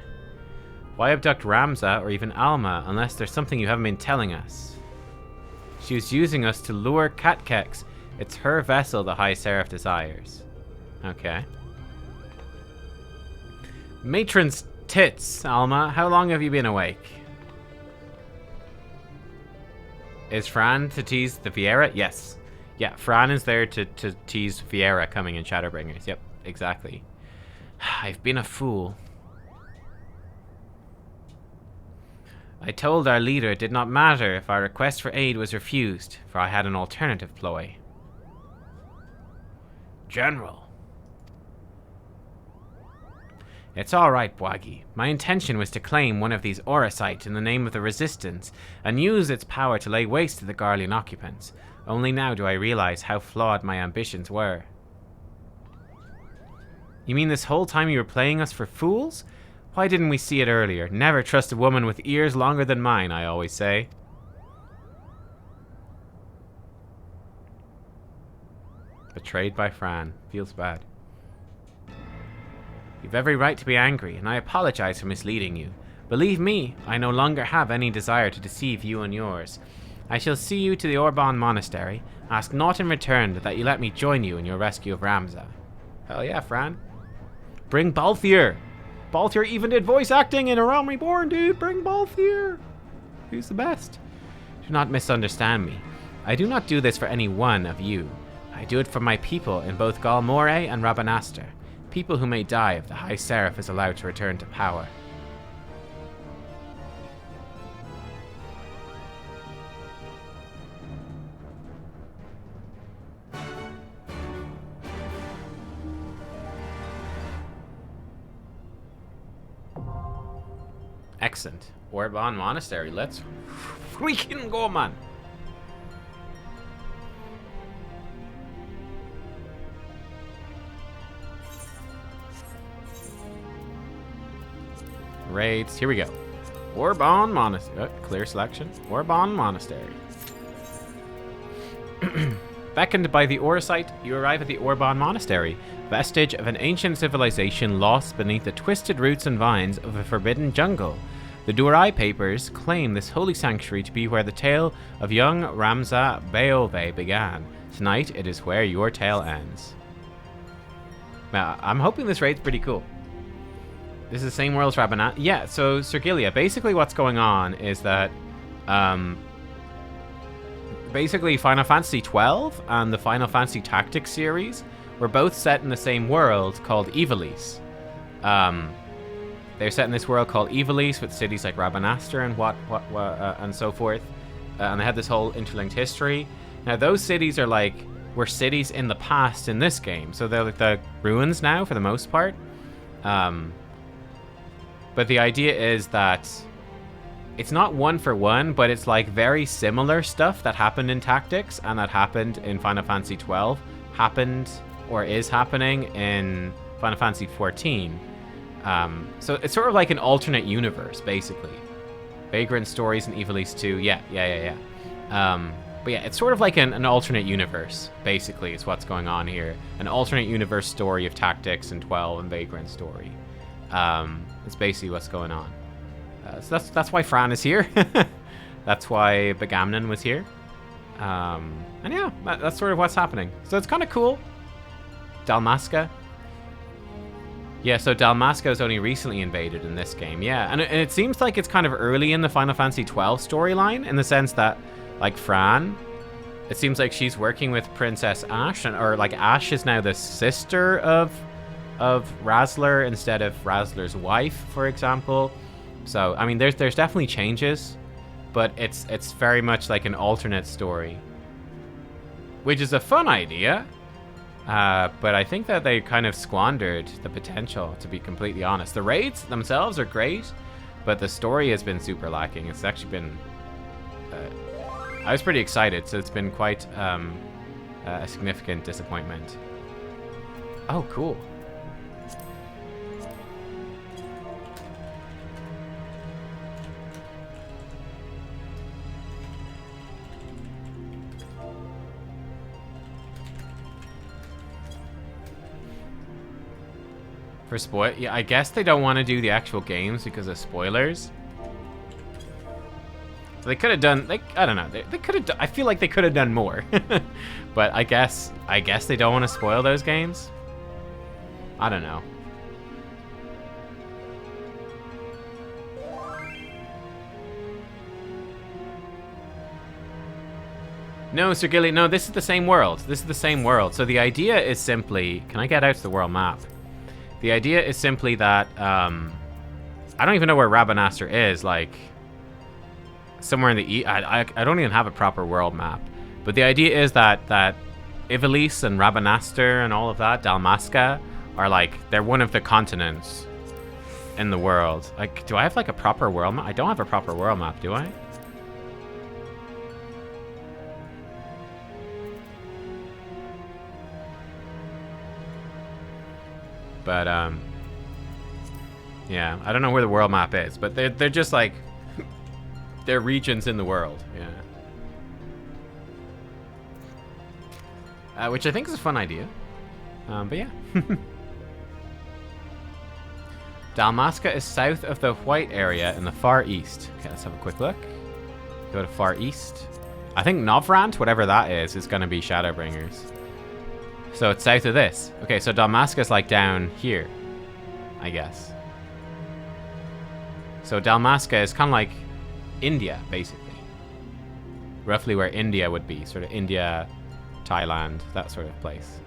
Why abduct Ramza or even Alma unless there's something you haven't been telling us? She was using us to lure Nubkeks. It's her vessel the High Seraph desires. Okay. Matron's tits, Alma. How long have you been awake? Is Fran to tease the Viera? Yes. Yeah, Fran is there to tease Viera coming in Shadowbringers. Yep, exactly. I've been a fool. I told our leader it did not matter if our request for aid was refused, for I had an alternative ploy. General. It's all right, Bwagi. My intention was to claim one of these Orosites in the name of the Resistance, and use its power to lay waste to the Garlean occupants. Only now do I realize how flawed my ambitions were. You mean this whole time you were playing us for fools? Why didn't we see it earlier? Never trust a woman with ears longer than mine, I always say. Betrayed by Fran. Feels bad. You've every right to be angry, and I apologize for misleading you. Believe me, I no longer have any desire to deceive you and yours. I shall see you to the Orban Monastery. Ask naught in return but that you let me join you in your rescue of Ramza. Hell yeah, Fran. Bring Balthier! Balthier even did voice acting in A Realm Reborn, dude! Bring Balthier! Who's the best? Do not misunderstand me. I do not do this for any one of you. I do it for my people in both Galmore and Rabanastre. People who may die if the High Seraph is allowed to return to power. Excellent. Orban Monastery. Let's freaking go, man. Raids. Here we go. Orban Monastery. Clear selection. Orban Monastery. Beckoned by the Orosite, you arrive at the Orban Monastery, vestige of an ancient civilization lost beneath the twisted roots and vines of a forbidden jungle. The Durai papers claim this holy sanctuary to be where the tale of young Ramza Beove began. Tonight, it is where your tale ends. Now, I'm hoping this raid's pretty cool. This is the same world as Rabanat. Yeah, so Sergilia, basically what's going on is that basically Final Fantasy XII and the Final Fantasy Tactics series were both set in the same world called Ivalice. They're set in this world called Ivalice with cities like Rabanastre and and so forth. And they had this whole interlinked history. Now those cities were cities in the past in this game. So they're like the ruins now for the most part. But the idea is that it's not one for one, but it's like very similar stuff that happened in Tactics and that happened in Final Fantasy XII happened or is happening in Final Fantasy XIV. So it's sort of like an alternate universe, basically. Vagrant Stories and Ivalice 2, yeah. But yeah, it's sort of like an alternate universe, basically, is what's going on here. An alternate universe story of Tactics and 12 and Vagrant Story. It's basically what's going on. So that's why Fran is here. That's why Begamnon was here. And yeah, that's sort of what's happening. So it's kind of cool. Dalmasca. Yeah, so Dalmasca is only recently invaded in this game. Yeah, and it seems like it's kind of early in the Final Fantasy XII storyline in the sense that, like Fran, it seems like she's working with Princess Ashe, or like Ashe is now the sister of Razzler instead of Razzler's wife, for example. So I mean, there's definitely changes, but it's very much like an alternate story, which is a fun idea. But I think that they kind of squandered the potential, to be completely honest. The raids themselves are great, but the story has been super lacking. It's actually been I was pretty excited, so it's been quite a significant disappointment. Oh, cool. For spoil, yeah, I guess they don't want to do the actual games because of spoilers. So they could have done, like, I don't know, they could have. I feel like they could have done more, but I guess they don't want to spoil those games. I don't know. No, Sir Gilly, no, this is the same world. This is the same world. So the idea is simply... Can I get out to the world map? The idea is simply that... I don't even know where Rabanastre is. Like, somewhere in the east. I don't even have a proper world map. But the idea is that Ivalice and Rabanastre and all of that, Dalmasca, are like... They're one of the continents in the world. Like, do I have like a proper world map? I don't have a proper world map, do I? But, yeah, I don't know where the world map is, but they're just like, they're regions in the world, yeah. Which I think is a fun idea, but yeah. Dalmasca is south of the white area in the far east. Okay, let's have a quick look. Go to far east. I think Novrant, whatever that is going to be Shadowbringers. So it's south of this. Okay, so Dalmasca's like down here, I guess. So Dalmasca is kind of like India, basically. Roughly where India would be. Sort of India, Thailand, that sort of place.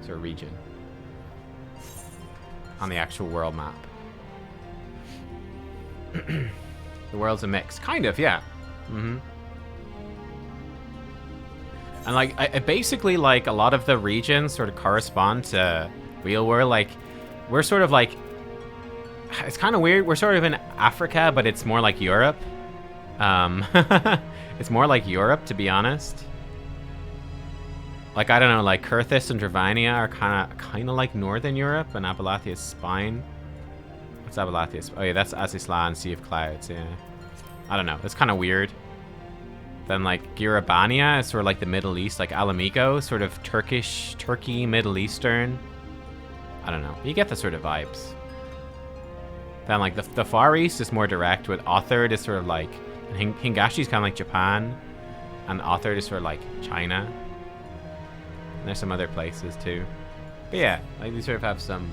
Sort of region. On the actual world map. The world's a mix. Kind of, yeah. Mm-hmm. And like, I basically, like, a lot of the regions sort of correspond to real world. Like, we're sort of like, it's kind of weird. We're sort of in Africa, but it's more like Europe. It's more like Europe, to be honest. Like, I don't know, like Kurthis and Dravania are kind of like Northern Europe, and Abalathia's Spine. What's Abalathia's? Oh yeah, that's Azisla and Sea of Clouds. Yeah, I don't know. It's kind of weird. Then like Girabania is sort of like the Middle East, like Alamigo, sort of Turkey, Middle Eastern. I don't know. You get the sort of vibes. Then like the Far East is more direct with Othard is sort of like, Hingashi's kind of like Japan, and Othard is sort of like China. And there's some other places too. But yeah, like we sort of have some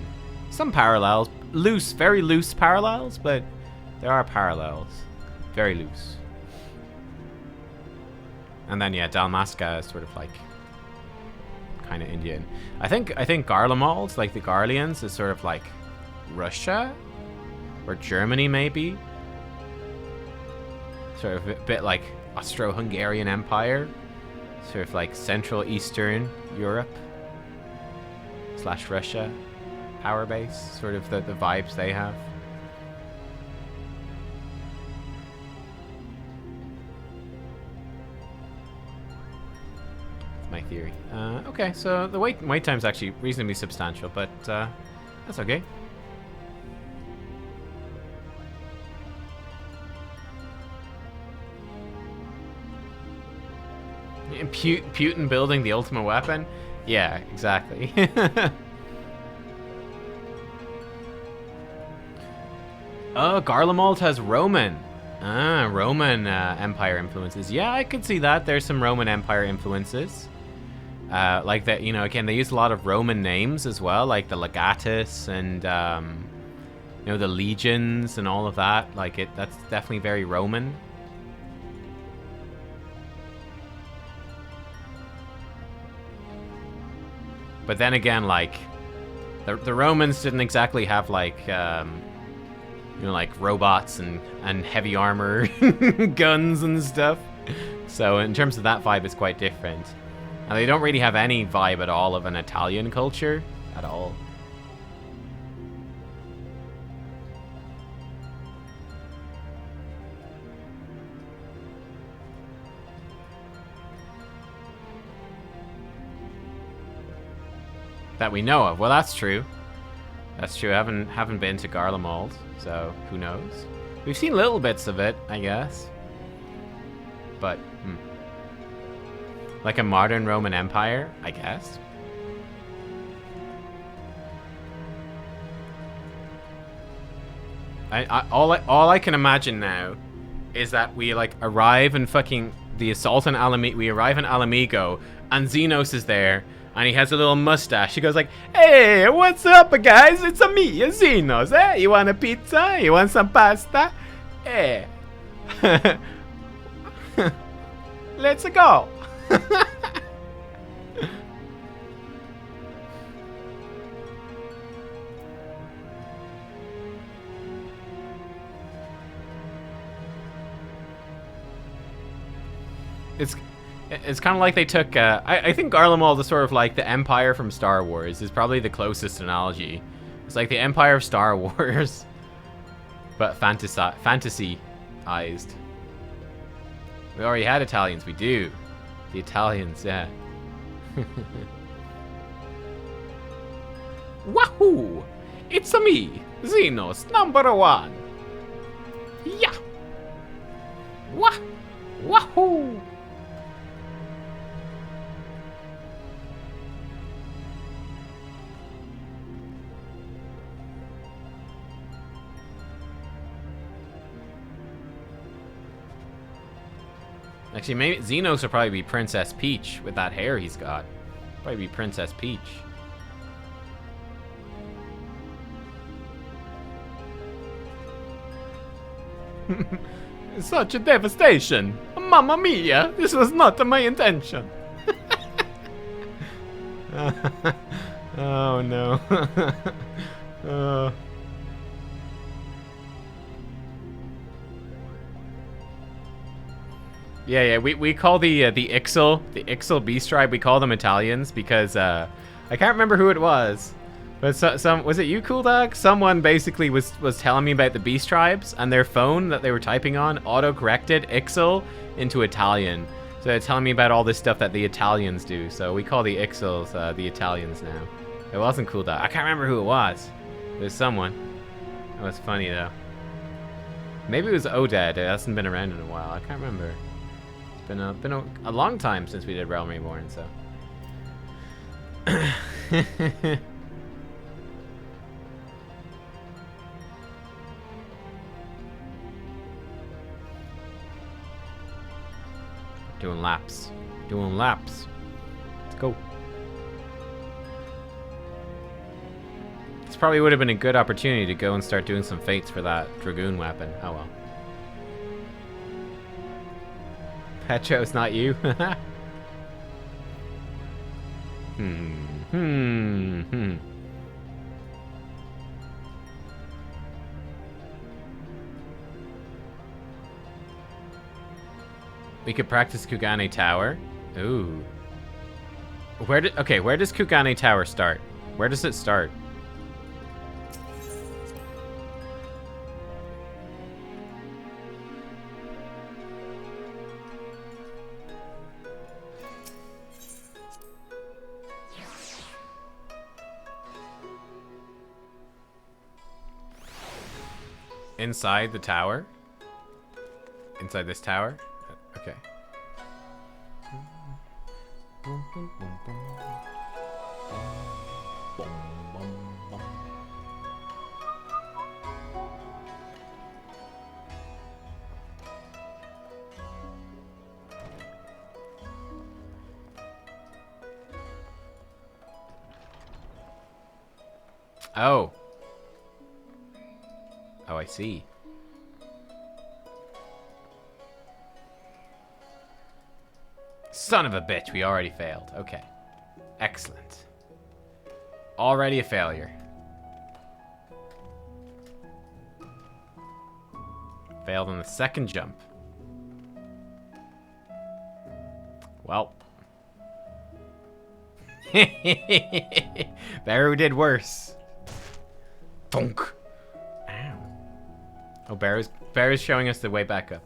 parallels. Loose, very loose parallels, but there are parallels. Very loose. And then yeah, Dalmasca is sort of like kind of Indian. I think Garlemald, like the Garleans, is sort of like Russia or Germany maybe. Sort of a bit like Austro-Hungarian Empire. Sort of like Central Eastern Europe / Russia power base. Sort of the vibes they have. My theory. Okay, so the wait time's actually reasonably substantial, but that's okay. Putin building the ultimate weapon? Yeah, exactly. Oh, Garlemald has Roman. Roman Empire influences. Yeah, I could see that. There's some Roman Empire influences. Like that, you know, again, they use a lot of Roman names as well, like the Legatus and, you know, the legions and all of that. Like, that's definitely very Roman. But then again, like, the Romans didn't exactly have, like, you know, like robots and heavy armor, guns and stuff. So in terms of that vibe, it's quite different. And they don't really have any vibe at all of an Italian culture at all. That we know of. Well, that's true. That's true. I haven't been to Garlemald, so who knows? We've seen little bits of it, I guess. But, like a modern Roman Empire, I guess. All I can imagine now is that we like arrive in fucking the assault on we arrive in Alamigo, and Zenos is there, and he has a little mustache. He goes like, "Hey, what's up, guys? It's me, Zenos. Eh? You want a pizza? You want some pasta? Eh? Let's go." It's kind of like they took, I think Garlemald is sort of like the Empire from Star Wars, is probably the closest analogy. It's like the Empire of Star Wars, but fantasyized. We already had Italians, we do. The Italians, yeah. Wahoo! It's me, Zenos, #1. Yeah! Wahoo! Actually, maybe Zenos would probably be Princess Peach with that hair he's got. Probably be Princess Peach. Such a devastation! Mamma mia! This was not my intention! Oh no. Yeah, we call the Ixal Beast Tribe, we call them Italians because I can't remember who it was, but some was it you, Cool Dog? Someone basically was telling me about the Beast Tribes, and their phone that they were typing on auto-corrected Ixal into Italian. So they're telling me about all this stuff that the Italians do. So we call the Ixals the Italians now. It wasn't Cool Dog. I can't remember who it was. It was someone. It was funny though. Maybe it was Oded. It hasn't been around in a while. I can't remember. Been a long time since we did Realm Reborn, so. Doing laps. Let's go. This probably would have been a good opportunity to go and start doing some fates for that Dragoon weapon. Oh well. Petro, it's not you. We could practice Kugane Tower. Ooh. Where does Kugane Tower start? Where does it start? Inside the tower? Inside this tower? Okay. Oh. Oh, I see. Son of a bitch, we already failed. Okay. Excellent. Already a failure. Failed on the second jump. Well. Baru did worse. Thunk. Ow. Oh, Baru's showing us the way back up.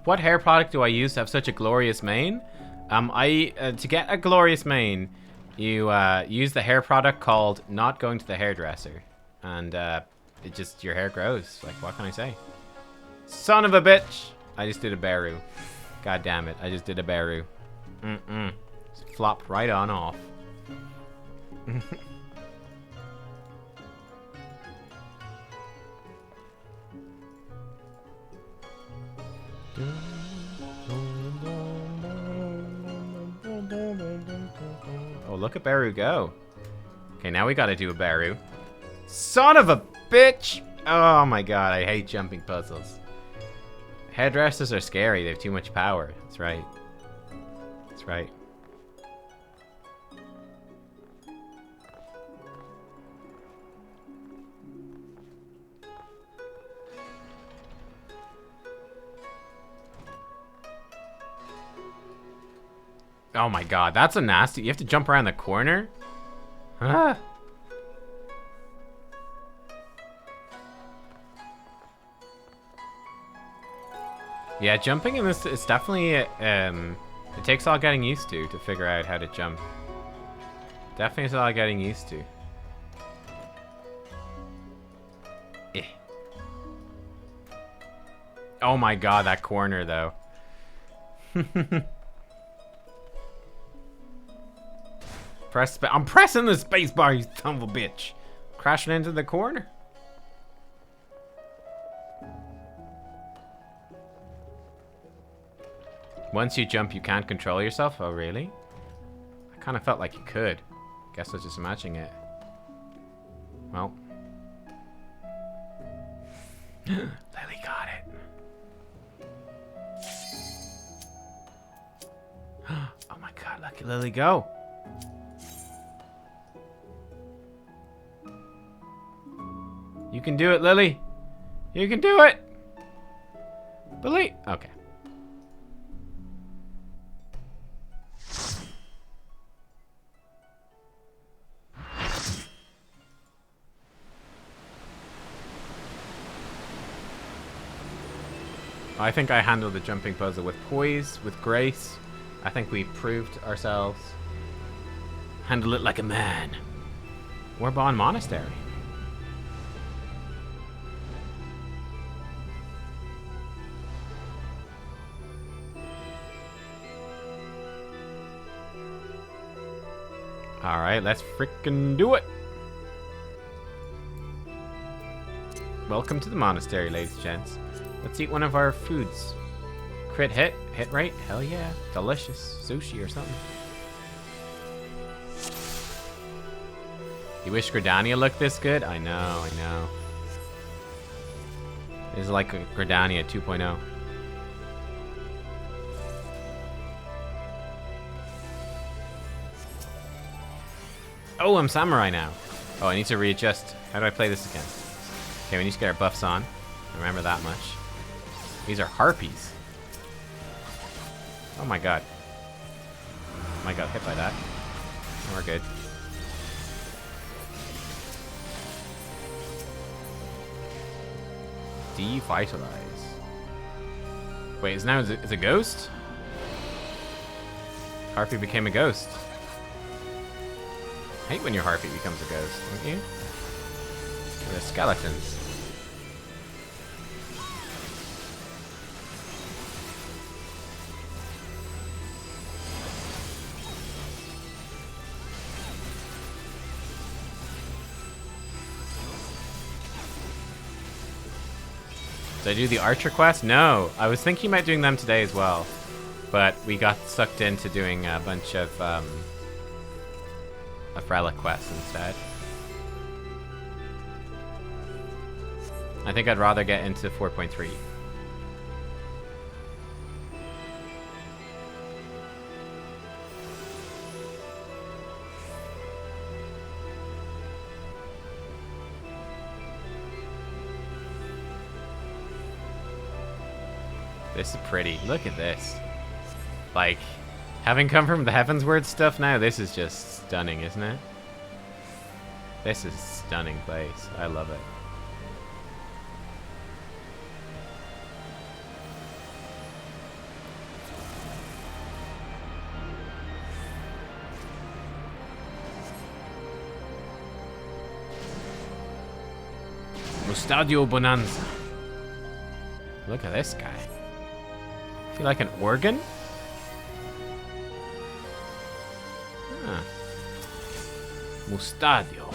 What hair product do I use to have such a glorious mane? To get a glorious mane, you use the hair product called Not Going to the Hairdresser, and it just your hair grows. Like, what can I say? Son of a bitch! I just did a Baru. God damn it! I just did a Baru. Just flop right on off. look at Beru go. Okay, now we gotta do a Beru. Son of a bitch! Oh my god, I hate jumping puzzles. Headdresses are scary, they have too much power. That's right. That's right. Oh my god, that's a nasty... You have to jump around the corner? Huh? Yeah, jumping in this is definitely... it takes all getting used to figure out how to jump. Definitely is all getting used to. Eh. Oh my god, that corner though. I'm pressing the space bar, you son of a bitch. Crashing into the corner. Once you jump, you can't control yourself? Oh, really? I kind of felt like you could. Guess I was just imagining it. Well. Lily got it. Oh my god, look at Lily go. You can do it, Lily. You can do it. Believe. Okay. I think I handled the jumping puzzle with poise, with grace. I think we proved ourselves. Handle it like a man. Warbon Monastery. Alright, let's frickin' do it. Welcome to the monastery, ladies and gents. Let's eat one of our foods. Crit hit? Hit rate? Hell yeah. Delicious. Sushi or something. You wish Gridania looked this good? I know, I know. This is like Gridania 2.0. Oh, I'm samurai now. Oh, I need to readjust. How do I play this again? Okay, we need to get our buffs on. I remember that much. These are harpies. Oh my god. I got hit by that. Oh, we're good. Devitalize. Wait, is it a ghost? Harpy became a ghost. I hate when your harpy becomes a ghost, don't you? They're skeletons. Did I do the archer quest? No. I was thinking about doing them today as well. But we got sucked into doing a bunch of relic quests instead. I think I'd rather get into 4.3. This is pretty. Look at this. Like, having come from the Heavensward stuff now, this is just stunning, isn't it? This is a stunning place. I love it. Mustadio Bonanza. Look at this guy. Is he like an organ? Huh. Mustadio.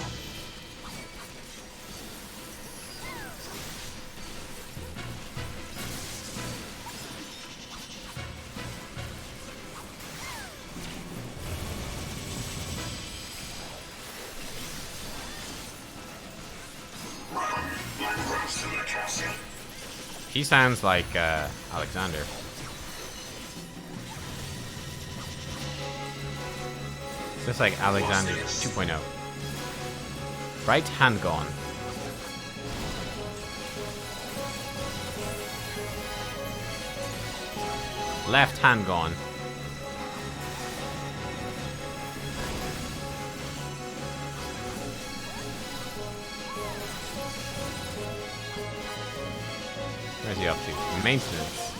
He sounds like Alexander. It's just like Alexander 2.0. Right hand gone. Left hand gone. Where's he up to? Maintenance.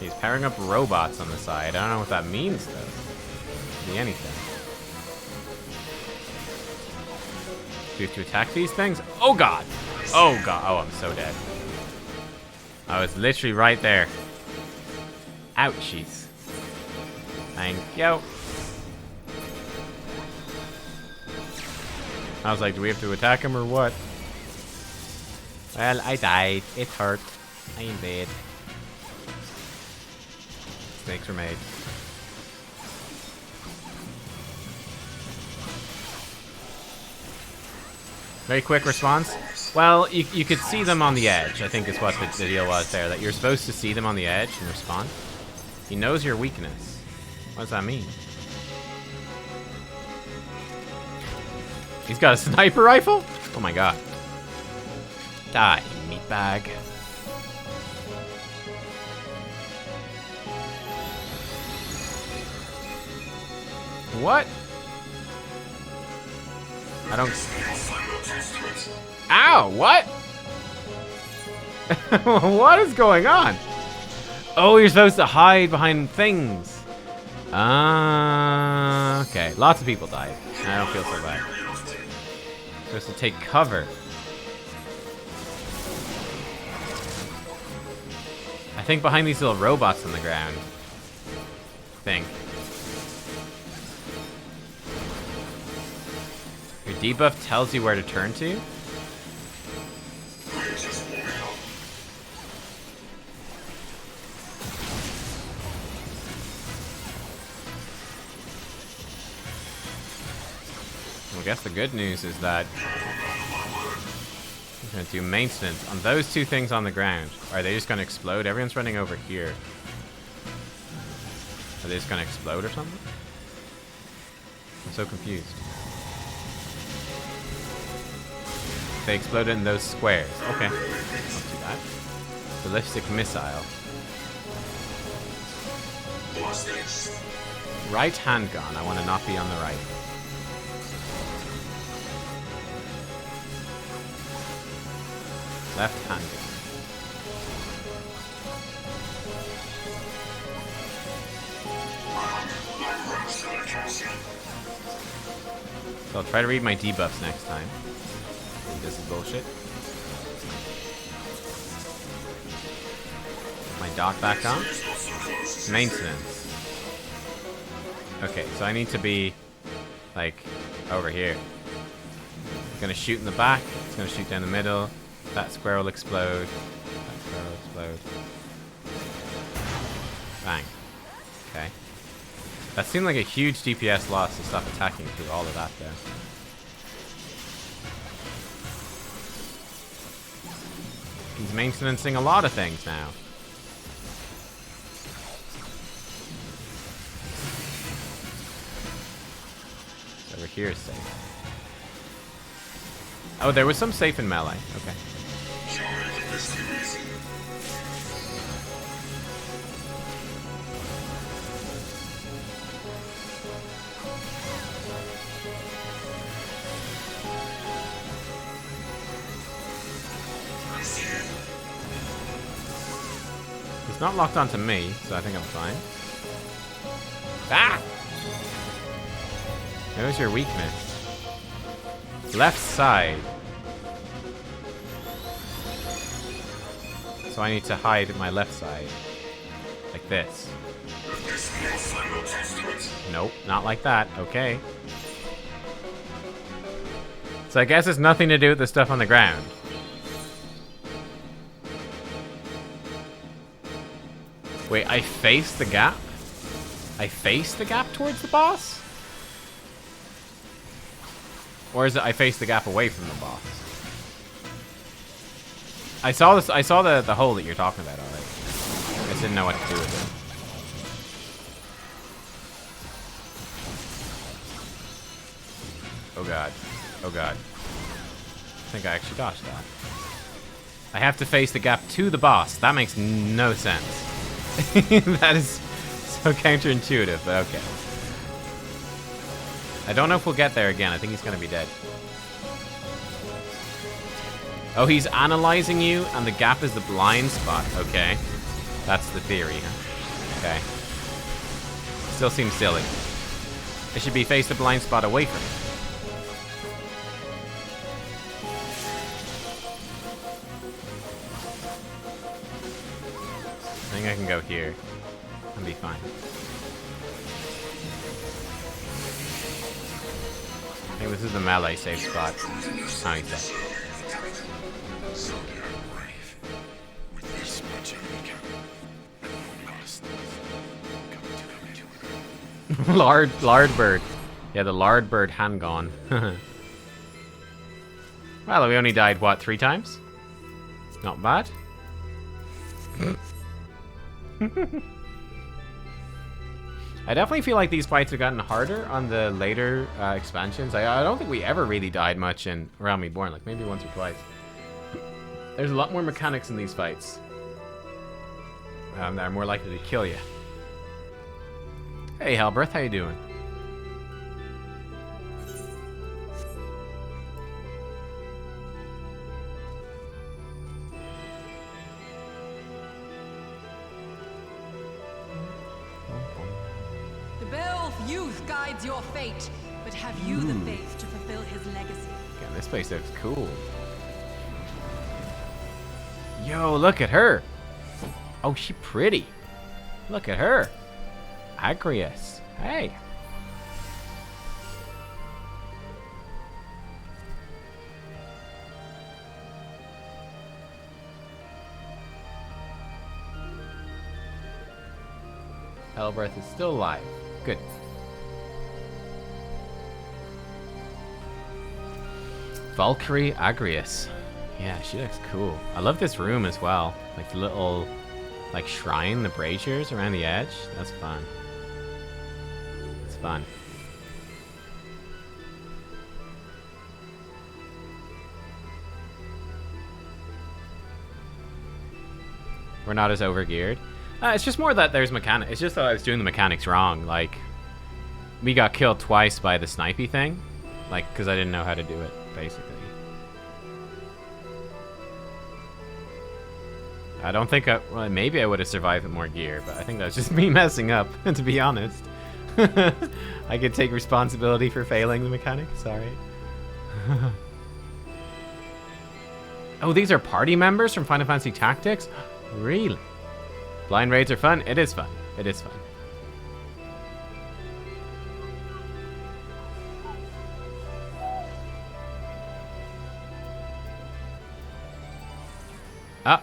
He's powering up robots on the side. I don't know what that means, though. Could be anything. Do we have to attack these things? Oh, God! Oh, God. Oh, I'm so dead. I was literally right there. Ouchies. Thank you. I was like, do we have to attack him or what? Well, I died. It hurt. I am dead. Snakes were made. Very quick response. Well, you could see them on the edge, I think is what the deal was there. That you're supposed to see them on the edge and respond. He knows your weakness. What does that mean? He's got a sniper rifle? Oh my god. Die, meatbag. What? I don't... Ow, what? What is going on? Oh, you're supposed to hide behind things. Okay. Lots of people died. I don't feel so bad. Supposed to take cover. I think behind these little robots on the ground. Your debuff tells you where to turn to? Well, I guess the good news is that I'm going to do maintenance on those two things on the ground. Are they just going to explode? Everyone's running over here. Are they just going to explode or something? I'm so confused. They exploded in those squares. Okay. Not too bad. Ballistic missile. Right hand gun. I want to not be on the right. Left hand gun. So I'll try to read my debuffs next time. This is bullshit. My dock back on. Maintenance. Okay, so I need to be like over here. It's gonna shoot in the back. It's gonna shoot down the middle. That square will explode. That square will explode. Bang. Okay. That seemed like a huge DPS loss to stop attacking through all of that though. He's maintenancing a lot of things now. Over here is safe. Oh, there was some safe in melee. Okay. It's not locked onto me, so I think I'm fine. Ah! There's your weakness. Left side. So I need to hide my left side. Like this. Nope, not like that. Okay. So I guess it's nothing to do with the stuff on the ground. Wait, I face the gap? I face the gap towards the boss? Or is it I face the gap away from the boss? I saw this. I saw the hole that you're talking about already. I just didn't know what to do with it. Oh god. Oh god. I think I actually dodged that. I have to face the gap to the boss. That makes no sense. That is so counterintuitive, but okay. I don't know if we'll get there again. I think he's gonna be dead. Oh, he's analyzing you, and the gap is the blind spot. Okay. That's the theory, huh? Okay. Still seems silly. It should be face the blind spot away from it. I think I can go here and be fine. I think this is the melee safe spot. Oh, he's dead. Lard bird. Yeah, the lard bird hand gone. Well, we only died, what, 3 times? Not bad. I definitely feel like these fights have gotten harder on the later expansions. I don't think we ever really died much in Realm Reborn, like maybe once or twice. There's a lot more mechanics in these fights that are more likely to kill you. Hey, Halberth, how you doing? The Beowulf youth guides your fate, but have you the faith to fulfill his legacy? Yeah, this place looks cool. Yo, look at her. Oh, she pretty. Look at her. Agrius. Hey. Halberth is still alive. Good. Valkyrie Agrius. Yeah, she looks cool. I love this room as well. Like the little, like shrine, the braziers around the edge. That's fun. It's fun. We're not as overgeared. It's just more that there's mechanics. It's just that I was doing the mechanics wrong. Like, we got killed twice by the snipey thing. Like, because I didn't know how to do it, basically. I don't think well, maybe I would have survived with more gear, but I think that's just me messing up, to be honest. I could take responsibility for failing the mechanic, sorry. Oh, these are party members from Final Fantasy Tactics? Really? Blind raids are fun? It is fun. It is fun. Ah.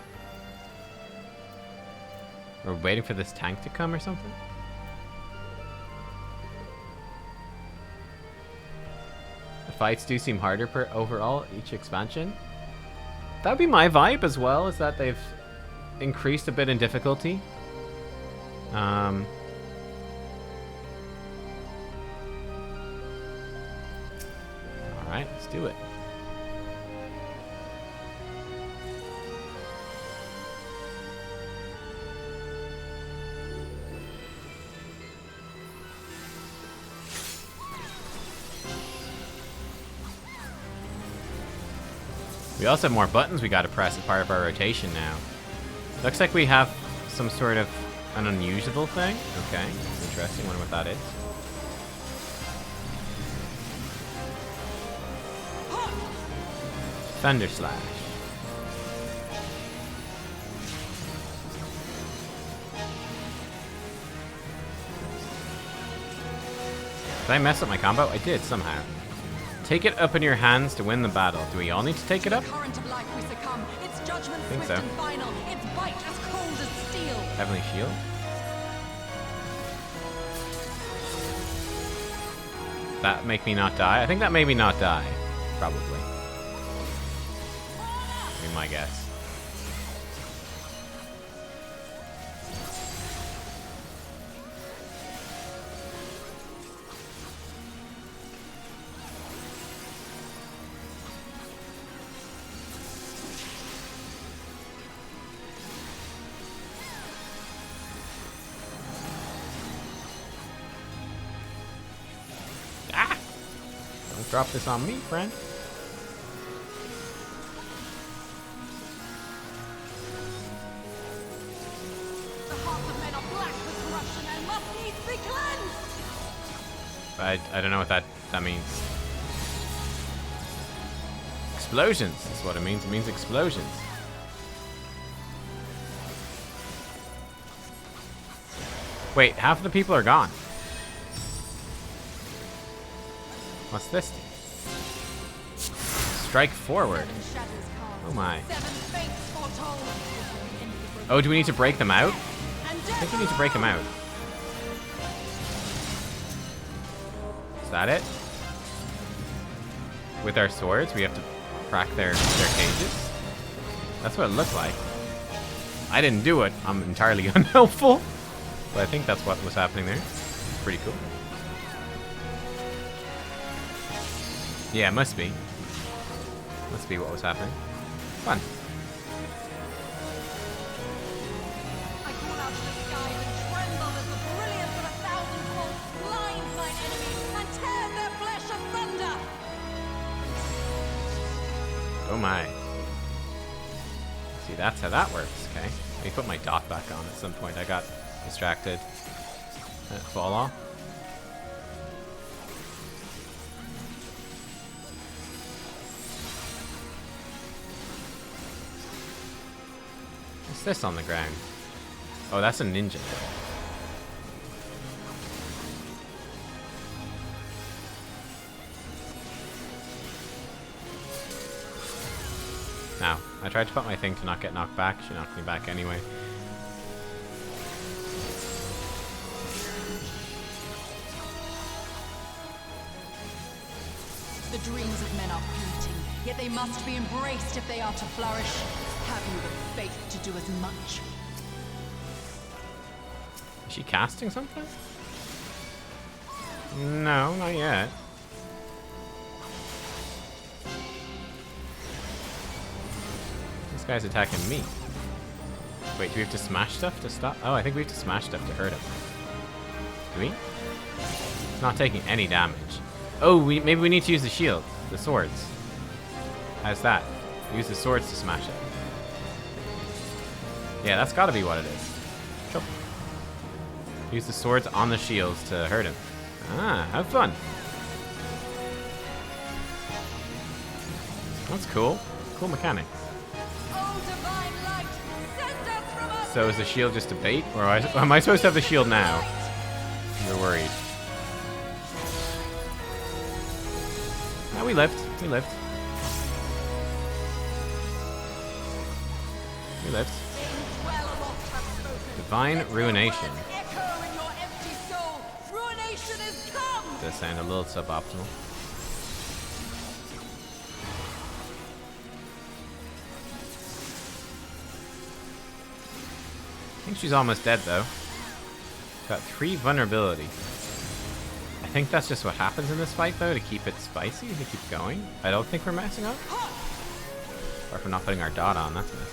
We're waiting for this tank to come or something? The fights do seem harder per overall each expansion. That'd be my vibe as well, is that they've increased a bit in difficulty. Alright, let's do it. We also have more buttons we gotta press as part of our rotation now. Looks like we have some sort of an unusable thing. Okay, that's interesting. Wonder what that is. Thunder Slash. Did I mess up my combo? I did somehow. Take it up in your hands to win the battle. Do we all need to take it up? Current of life we succumb. Its judgment I think swift so. and final. Its bite as cold as steel. Heavenly Shield? That make me not die? I think that made me not die. Probably. Be my guess. Drop this on me, friend. The hearts of men are black with corruption and must needs be cleansed. I don't know what that means. Explosions is what it means. It means explosions. Wait, half of the people are gone. What's this do? Strike forward. Oh my. Oh, do we need to break them out? I think we need to break them out. Is that it? With our swords, we have to crack their cages? That's what it looked like. I didn't do it. I'm entirely unhelpful. But I think that's what was happening there. Pretty cool. Yeah, it must be. Must be what was happening. Fun. I call out to the skies and tremble as the brilliance of 1,000 bolts blinds mine enemies and tears their flesh asunder. Oh my. See, that's how that works, okay? Let me put my dot back on at some point. I got distracted. Fall off. What's this on the ground? Oh, that's a ninja. Now, I tried to put my thing to not get knocked back. She knocked me back anyway. The dreams of men are fleeting, yet they must be embraced if they are to flourish. Have you the faith to do as much? Is she casting something? No, not yet. This guy's attacking me. Wait, do we have to smash stuff to stop? Oh, I think we have to smash stuff to hurt him. Do we? It's not taking any damage. Oh, maybe we need to use the shield, the swords. How's that? Use the swords to smash it. Yeah, that's gotta be what it is. Sure. Use the swords on the shields to hurt him. Ah, have fun. That's cool. Cool mechanics. Oh, divine light, send us from us. So is the shield just a bait? Or am I supposed to have the shield now? You're worried. No, we lived. We lived. We lived. Divine Ruination. Does sound a little suboptimal. I think she's almost dead though. Got 3 vulnerability. I think that's just what happens in this fight though, to keep it spicy, to keep going. I don't think we're messing up. Or if we're not putting our dot on, that's messing up.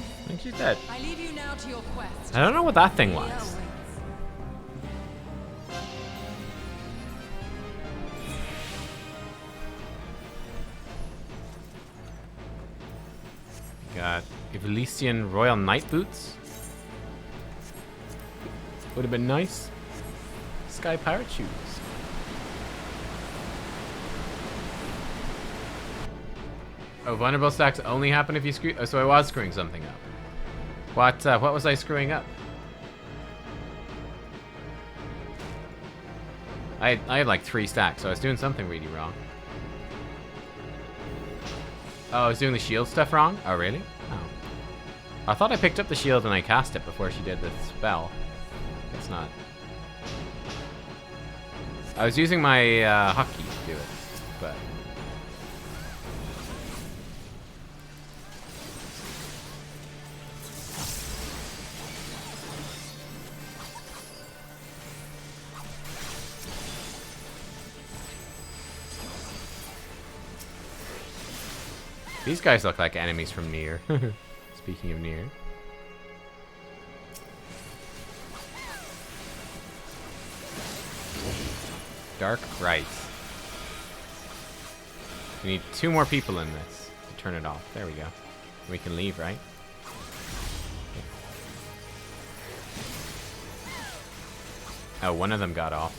I think she's dead. I leave you now to your quest. I don't know what that thing was. Got Ivalician Royal Knight Boots. Would have been nice. Sky Pirate Shoes. Oh, vulnerable stacks only happen if you screw. Oh, so I was screwing something up. What was I screwing up? I had like 3 stacks, so I was doing something really wrong. Oh, I was doing the shield stuff wrong? Oh, really? Oh. I thought I picked up the shield and I cast it before she did the spell. It's not. I was using my hotkey to do it, but... These guys look like enemies from Nier. Speaking of Nier. Dark Rites. We need 2 more people in this to turn it off. There we go. We can leave, right? Oh, one of them got off.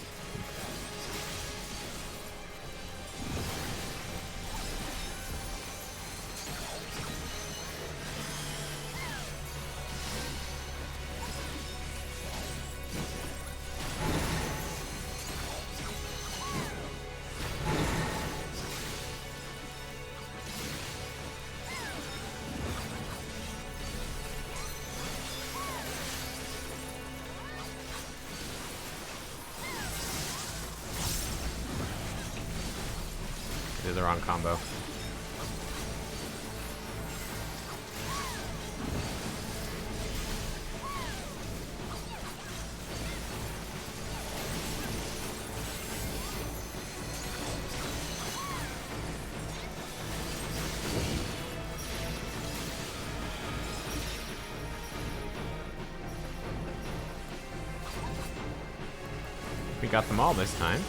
The wrong combo. We got them all this time.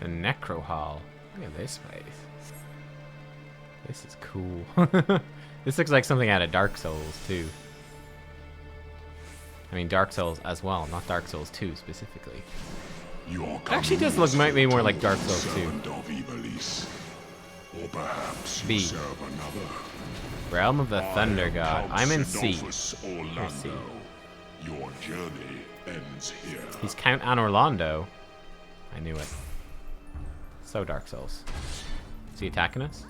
The Necro Hall. Look at this place. This is cool. This looks like something out of Dark Souls, too. I mean, Dark Souls as well, not Dark Souls 2 specifically. It actually does look maybe more like Dark Souls 2. Of Ivalice. Or perhaps you B. serve another. Realm of the Thunder God. I'm in C. Count Or C. Orlando. Your journey ends here. He's Count An Orlando. I knew it. So Dark Souls. Is he attacking us?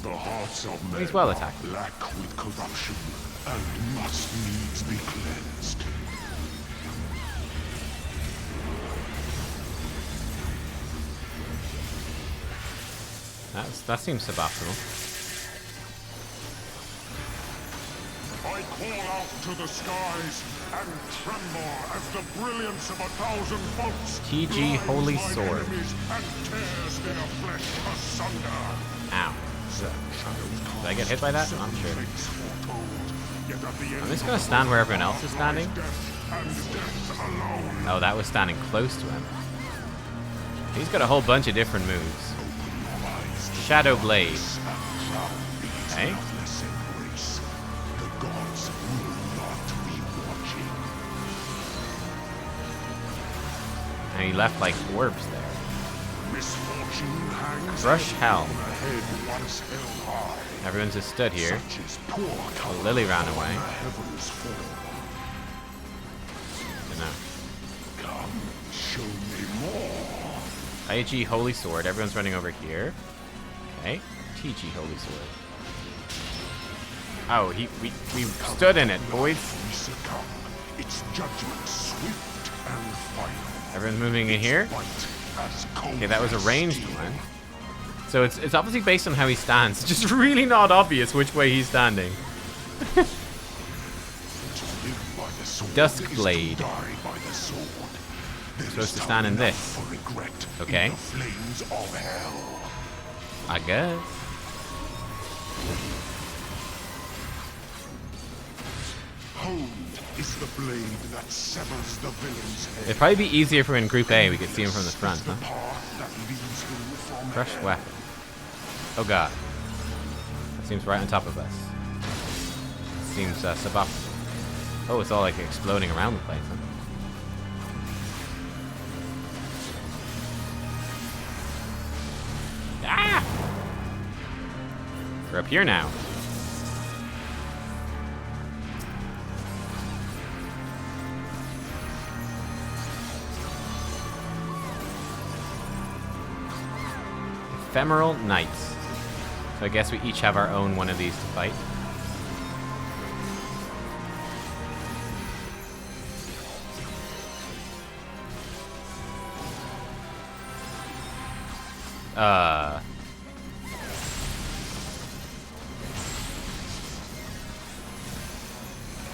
The hearts of men He's well are attacked. black with corruption and must needs be cleansed. That seems suboptimal. I call out to the skies and tremble as the brilliance of 1,000 bolts TG blinds Holy mine Sword. enemies and tears their flesh asunder. Ow. Did I get hit by that? I'm sure. I'm just gonna stand where everyone else is standing. Oh, that was standing close to him. He's got a whole bunch of different moves. Shadow Blade. Okay. And he left like orbs there. Crush Hell. Everyone's just stood here. Oh, Lily ran away. Dunno. IG Holy Sword. Everyone's running over here. Okay. TG Holy Sword. Oh, we stood in it, boys. Its judgment swift and final. Everyone's moving in here. Okay, that was a ranged one. So it's obviously based on how he stands. It's just really not obvious which way he's standing. Dusk Blade. I'm supposed to stand in this. Okay. I guess. Honed is the blade that severs the villain's head. It'd probably be easier if we were in Group A. We could see him from the front, huh? Path that leads him from Crushed hell. weapon. Oh god. That seems right on top of us. Seems suboptimal. Oh, it's all like exploding around the place, huh? Ah! We're up here now. Ephemeral Knights. So I guess we each have our own one of these to fight.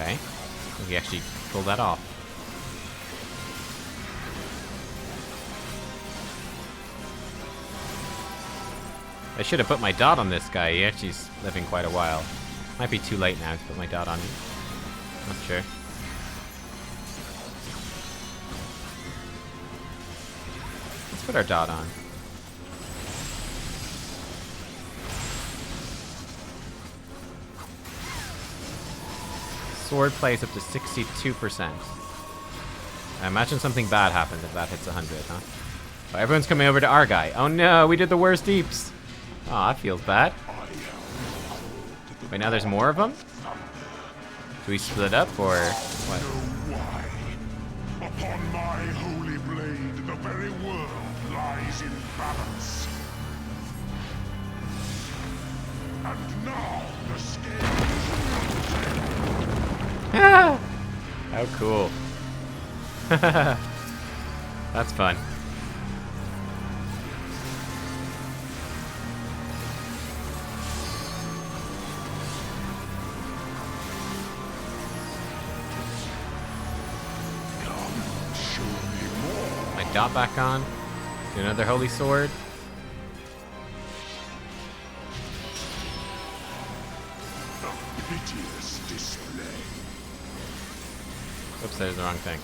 Okay. We actually pulled that off. I should have put my dot on this guy. He actually is living quite a while. Might be too late now to put my dot on him. Not sure. Let's put our dot on. Sword plays up to 62%. I imagine something bad happens if that hits 100, huh? Oh, everyone's coming over to our guy. Oh no, we did the worst deeps. Oh, that feels bad. Wait, now there's more of them? Do we split up, or what? Why? Upon my holy blade, the very world lies in balance. And now the scale. How cool. That's fun. My dot back on. Do another holy sword. A piteous display. Oops, that is the wrong thing.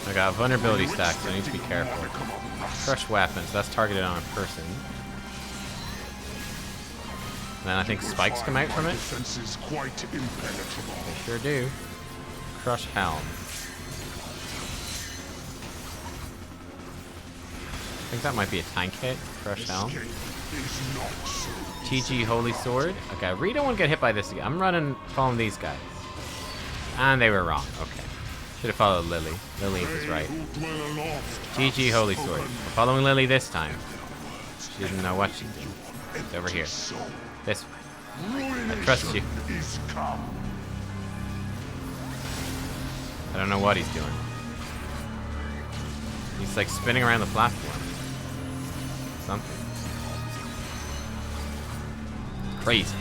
I got vulnerability stack, so I need to be careful. Crush weapons, that's targeted on a person. And then I think spikes come out from it. Defense is quite impenetrable. They sure do. Crush helm. I think that might be a tank hit. Crush helm. Escape is not so TG holy sword. Okay, I really don't want to get hit by this again. I'm following these guys. And they were wrong. Okay. Should have followed Lily. Lily was right. GG holy sword. We're following Lily this time. She didn't know what she did. It's over here. This way. I trust you. I don't know what he's doing. He's like spinning around the platform. Something. Crazy.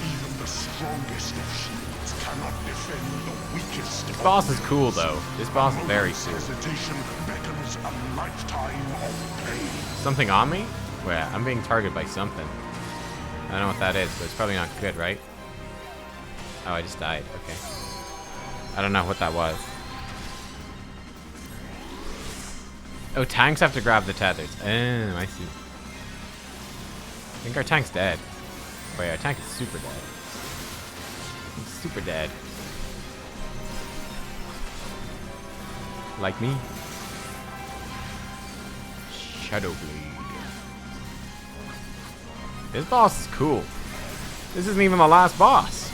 Even the strongest of shields cannot defend the weakest. This boss is cool though. This boss is very cool. Hesitation beckons a lifetime of pain. Something on me? Wait, I'm being targeted by something. I don't know what that is, but it's probably not good, right? Oh, I just died. Okay. I don't know what that was. Oh, tanks have to grab the tethers. Oh, I see. I think our tank's dead. Wait, our tank is super dead. He's super dead. Like me. Shadowblade. This boss is cool. This isn't even the last boss.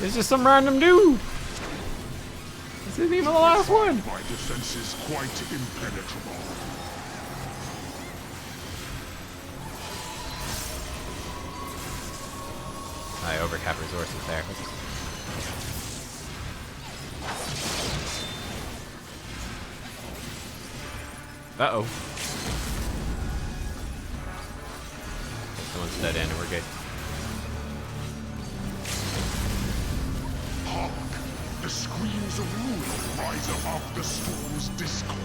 It's just some random dude. This isn't even the last one. My defense is quite impenetrable. I overcap resources there. Uh-oh. Someone's dead in and we're good. Hark! The screams of rule rise above the storm's discord.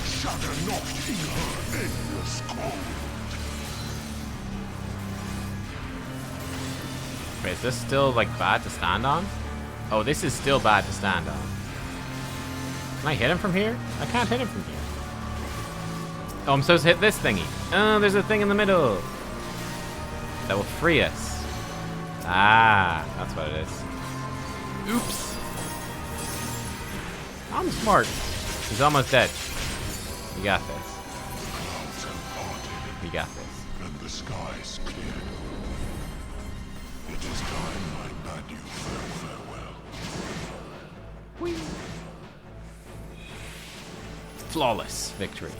Shudder not in her endless cold. Wait, is this still like bad to stand on? Oh, this is still bad to stand on. Can I hit him from here? I can't hit him from here. Oh, I'm supposed to hit this thingy. Oh, there's a thing in the middle. That will free us. Ah, that's what it is. Oops. I'm smart. He's almost dead. We got this. We got this. And the skies clear. It is time I bade you farewell. Flawless victory.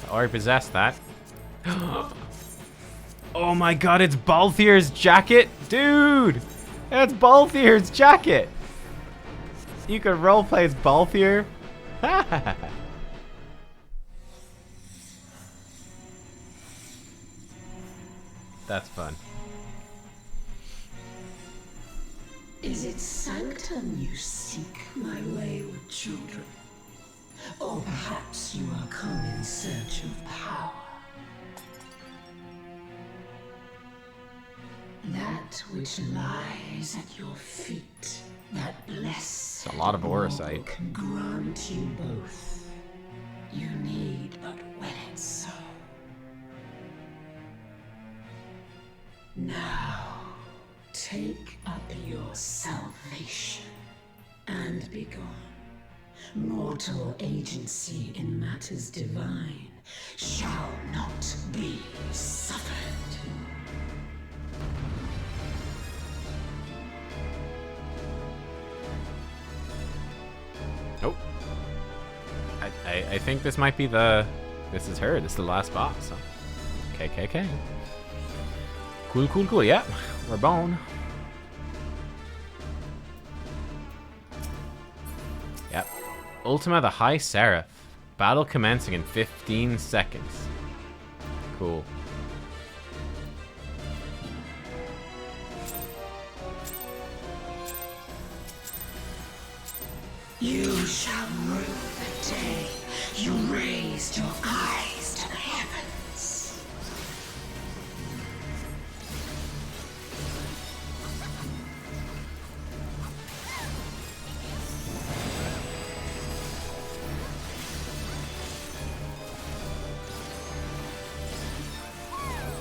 I already possessed that. Oh my god, it's Balthier's jacket? Dude! That's Balthier's jacket! You could roleplay as Balthier? That's fun. Is it sanctum you seek, my wayward children? Or perhaps you are come in search of power? That which lies at your feet, that blessed It's a lot of oracle Orosite. can grant you both. You need but will it so. Now, take up your salvation and be gone. Mortal agency in matters divine shall not be suffered. Nope. I think this might be the... This is her. This is the last boss. So. KKK. Cool, cool, cool. Yeah, we're bone. Yep. Ultima the High Seraph. Battle commencing in 15 seconds. Cool. You shall rue the day you raised your eyes to the heavens.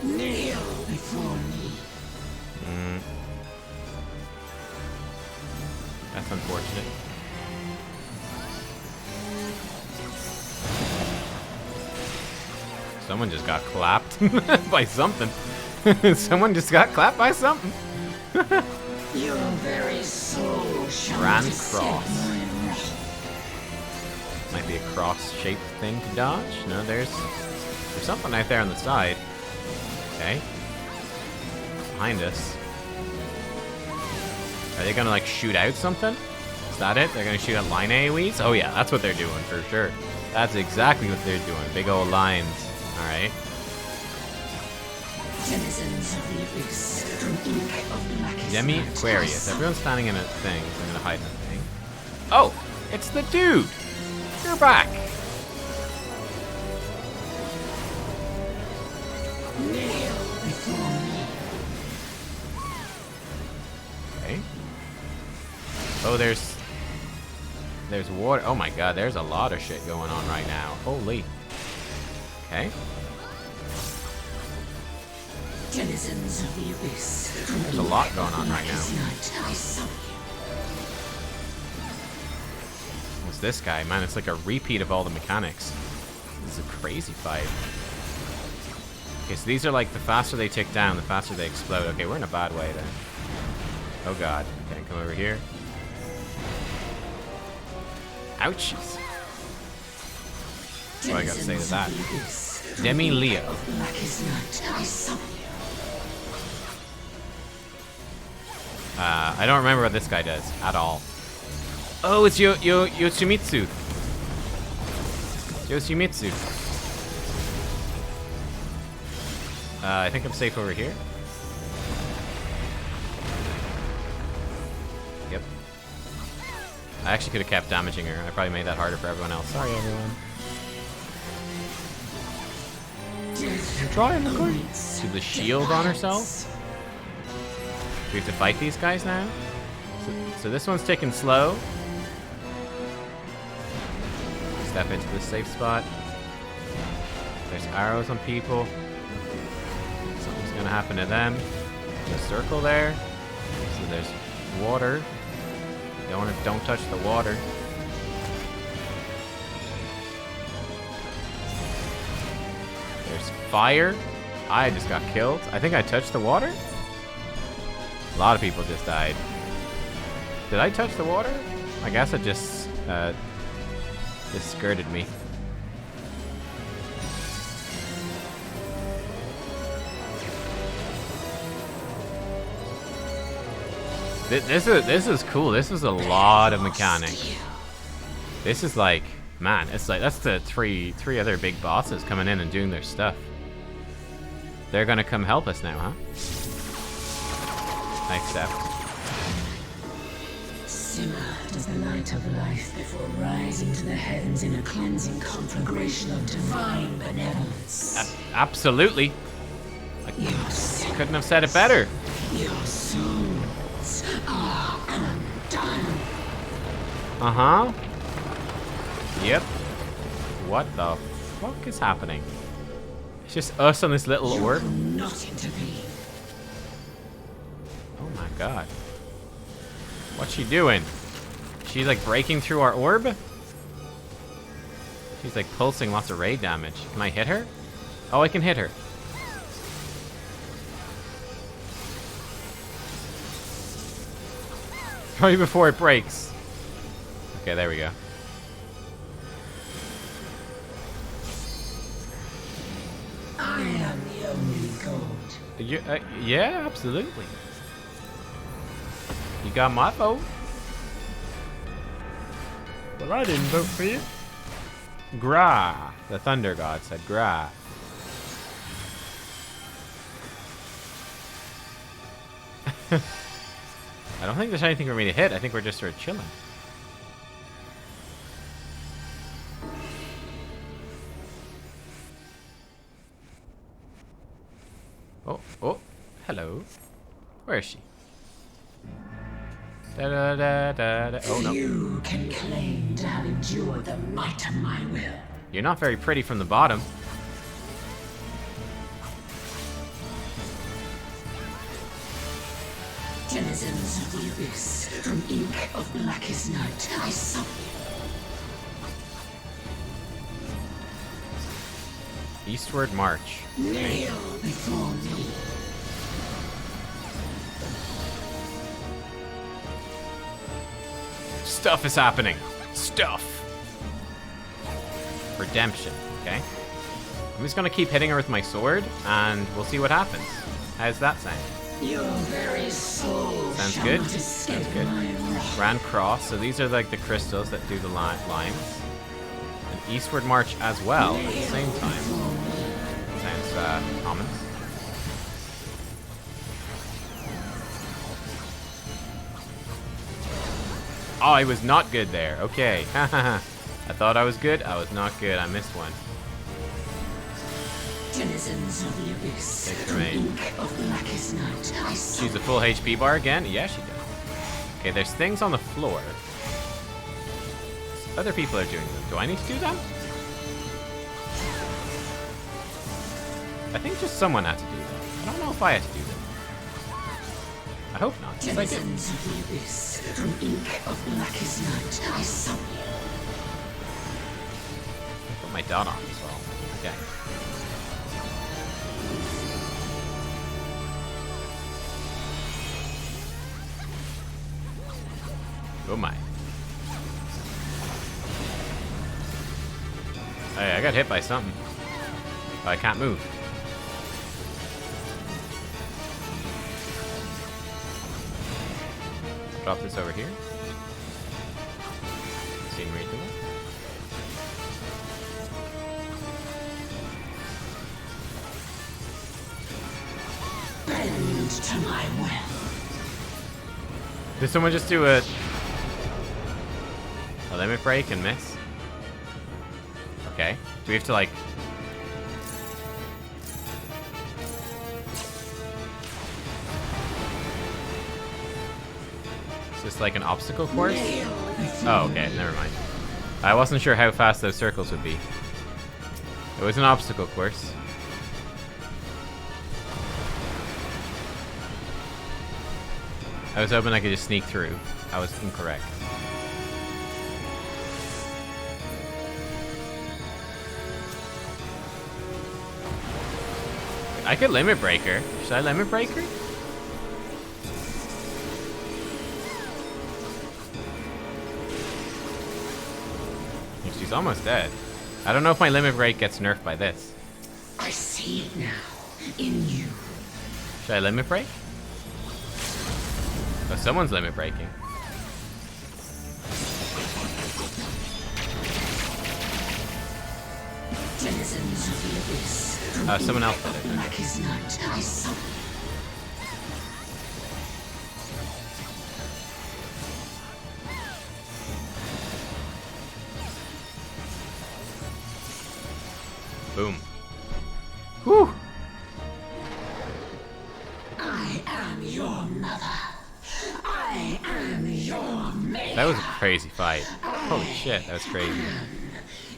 Kneel before me. That's unfortunate. Someone just got clapped by something. Someone just got clapped by something. Your very soul shall Grand descend cross. my wrath. Might be a cross-shaped thing to dodge. No, there's something right there on the side. Okay. Behind us. Are they gonna like shoot out something? Is that it? They're gonna shoot at line AoEs? Oh yeah, that's what they're doing for sure. That's exactly what they're doing. Big old lines. Alright. Denizens of the abyss, from ink of blackest Demi night, Aquarius. I Everyone's standing in a thing, so I'm gonna hide in the thing. Oh! It's the dude! You're back! kneel before me. Okay. Oh, there's water. Oh my god, there's a lot of shit going on right now. Holy. Okay. Denizens of the abyss, from There's a lot going on right now. blackest night, I summon you. What's this guy? Man, it's like a repeat of all the mechanics. This is a crazy fight. Okay, so these are like the faster they tick down, the faster they explode. Okay, we're in a bad way then. Oh god. Okay, come over here. Ouch. What do I gotta say to that? Demi Leo. Blackest night, I summon you. I don't remember what this guy does at all. Oh, it's Yoshimitsu. Yoshimitsu. I think I'm safe over here. Yep. I actually could have kept damaging her. I probably made that harder for everyone else. Sorry, everyone. Trying to To the shield on herself. Do we have to fight these guys now? So this one's ticking slow. Step into the safe spot. There's arrows on people. Something's gonna happen to them. There's a circle there. So there's water. Don't touch the water. There's fire. I just got killed. I think I touched the water. A lot of people just died. Did I touch the water? I guess I just This skirted me. This is cool. This is a lot of mechanics. This is like, man, it's like that's the three other big bosses coming in and doing their stuff. They're gonna come help us now, huh? Nice step. Simmer does the light of life before rising to the heavens in a cleansing conflagration of divine benevolence. Absolutely. I couldn't have said it better. Your souls are undone. Uh-huh. Yep. What the fuck is happening? It's just us on this little orb. Not intervene. Oh my god. What's she doing? She's like breaking through our orb? She's like pulsing lots of raid damage. Can I hit her? Oh, I can hit her. Right before it breaks. Okay, there we go. I am the only god. Yeah, absolutely. You got my vote. Well, I didn't vote for you. Gra. The thunder god said Gra. I don't think there's anything for me to hit. I think we're just sort of chilling. Oh, hello. Where is she? Da da da da da. Oh no. You can claim to have endured the might of my will. You're not very pretty from the bottom. Denizens of the abyss, from ink of blackest night, I summon you. Eastward march. Kneel before me. Stuff is happening. Stuff. Redemption. Okay. I'm just gonna keep hitting her with my sword, and we'll see what happens. How's that sound? Your very soul Sounds shall good. not escape Sounds good. my wrath. Grand Cross. So these are like the crystals that do the lines. And Eastward March as well at the same time. Sounds ominous. Oh, I was not good there. Okay. I thought I was good. I was not good. I missed one. Denizens of the abyss, Thanks for from me. ink of blackest night, I She's summon a full HP bar again? Yeah, she does. Okay, there's things on the floor. Other people are doing them. Do I need to do them? I think just someone had to do them. I don't know if I had to do them. I hope not. Yes, I did. Denizens of the abyss, from ink of blackest night, I summon you. Put my dot on as well. Okay. Oh my. Hey, I got hit by something. Oh, I can't move. Drop this over here. Scenery to that. Bend to my will. Did someone just do a limit break and miss? Okay. Do we have to like... Is this like an obstacle course? Oh, okay. Never mind. I wasn't sure how fast those circles would be. It was an obstacle course. I was hoping I could just sneak through. I was incorrect. I could limit break her. Should I limit break her? She's almost dead. I don't know if my limit break gets nerfed by this. I see it now, in you. Should I limit break? Oh, someone's limit breaking. Denizens of the abyss. Someone else did it. Black is night. I summon. Boom. Whew. I am your mother. I am your maker. That was a crazy fight. Holy shit, that was crazy.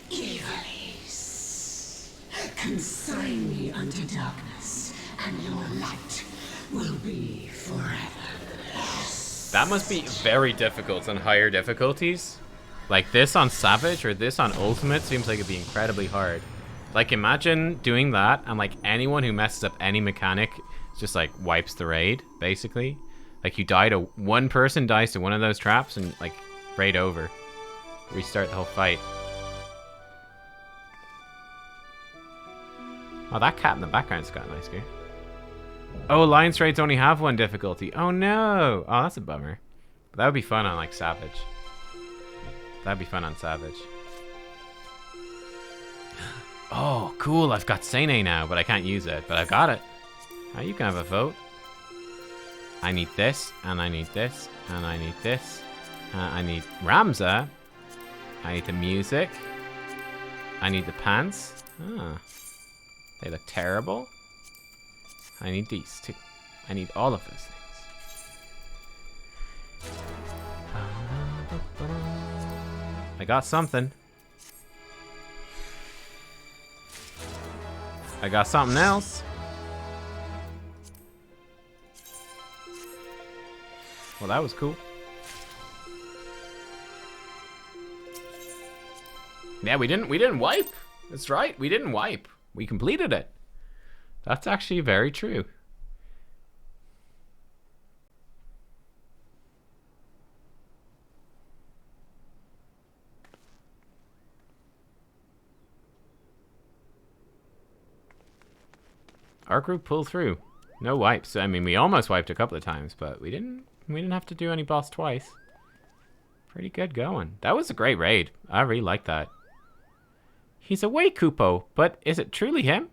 Ivalice. Consign me unto darkness, and your light will be forever. That must be very difficult on higher difficulties. Like this on Savage or this on Ultimate seems like it'd be incredibly hard. Like imagine doing that and like anyone who messes up any mechanic just like wipes the raid, basically. Like you die to one person dies to one of those traps and like raid over. Restart the whole fight. Oh, that cat in the background's got a nice gear. Oh, Alliance raids only have one difficulty. Oh no! Oh, that's a bummer. But that would be fun on like Savage. That'd be fun on Savage. Oh, cool. I've got Sene now, but I can't use it. But I've got it. Oh, you can have a vote. I need this, and I need this, and I need this. I need Ramza. I need the music. I need the pants. Ah. They look terrible. I need these too. I need all of those things. I got something. I got something else. Well, that was cool. Yeah, we didn't wipe. That's right. We didn't wipe. We completed it. That's actually very true. Our group pulled through. No wipes. I mean, we almost wiped a couple of times, but we didn't have to do any boss twice. Pretty good going. That was a great raid. I really like that. He's away, Kupo, but is it truly him?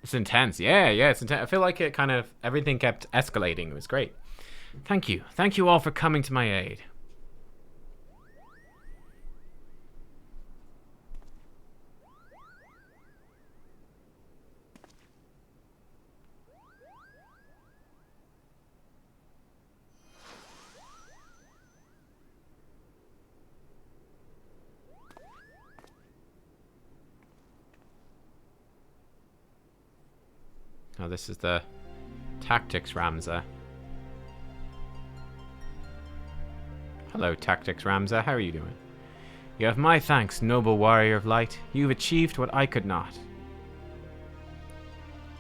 It's intense. Yeah, it's intense. I feel like it kind of, everything kept escalating. It was great. Thank you. Thank you all for coming to my aid. Oh, this is the Tactics Ramza. Hello, Tactics Ramza. How are you doing? You have my thanks, noble warrior of light. You've achieved what I could not.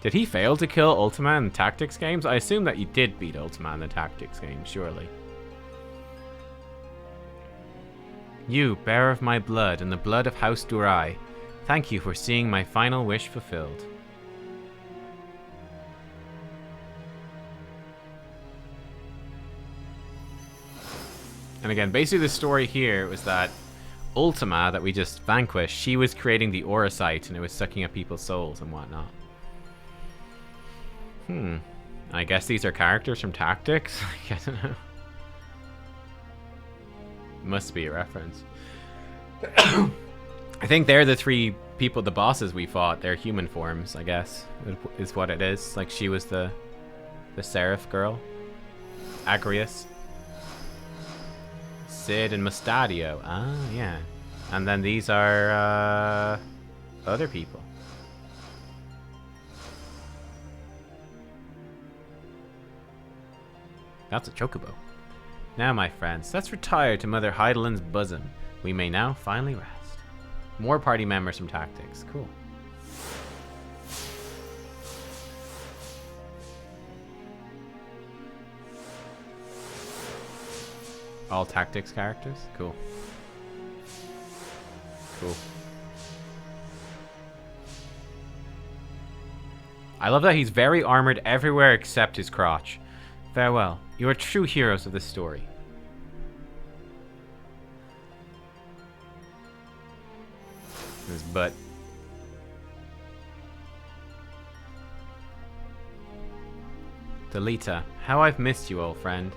Did he fail to kill Ultima in the Tactics games? I assume that you did beat Ultima in the Tactics games, surely. You, bearer of my blood and the blood of House Durai, thank you for seeing my final wish fulfilled. And again, basically the story here was that Ultima, that we just vanquished, she was creating the aura site and it was sucking up people's souls and whatnot. I guess these are characters from Tactics? I don't know. Must be a reference. I think they're the three people, the bosses we fought. They're human forms, I guess, is what it is. Like she was the Seraph girl. Agrius. Sid and Mustadio. Ah, yeah. And then these are other people. That's a chocobo. Now, my friends, let's retire to Mother Heidelin's bosom. We may now finally rest. More party members from Tactics. Cool. All tactics characters? Cool. Cool. I love that he's very armored everywhere except his crotch. Farewell. You are true heroes of this story. His butt. Delita, how I've missed you, old friend.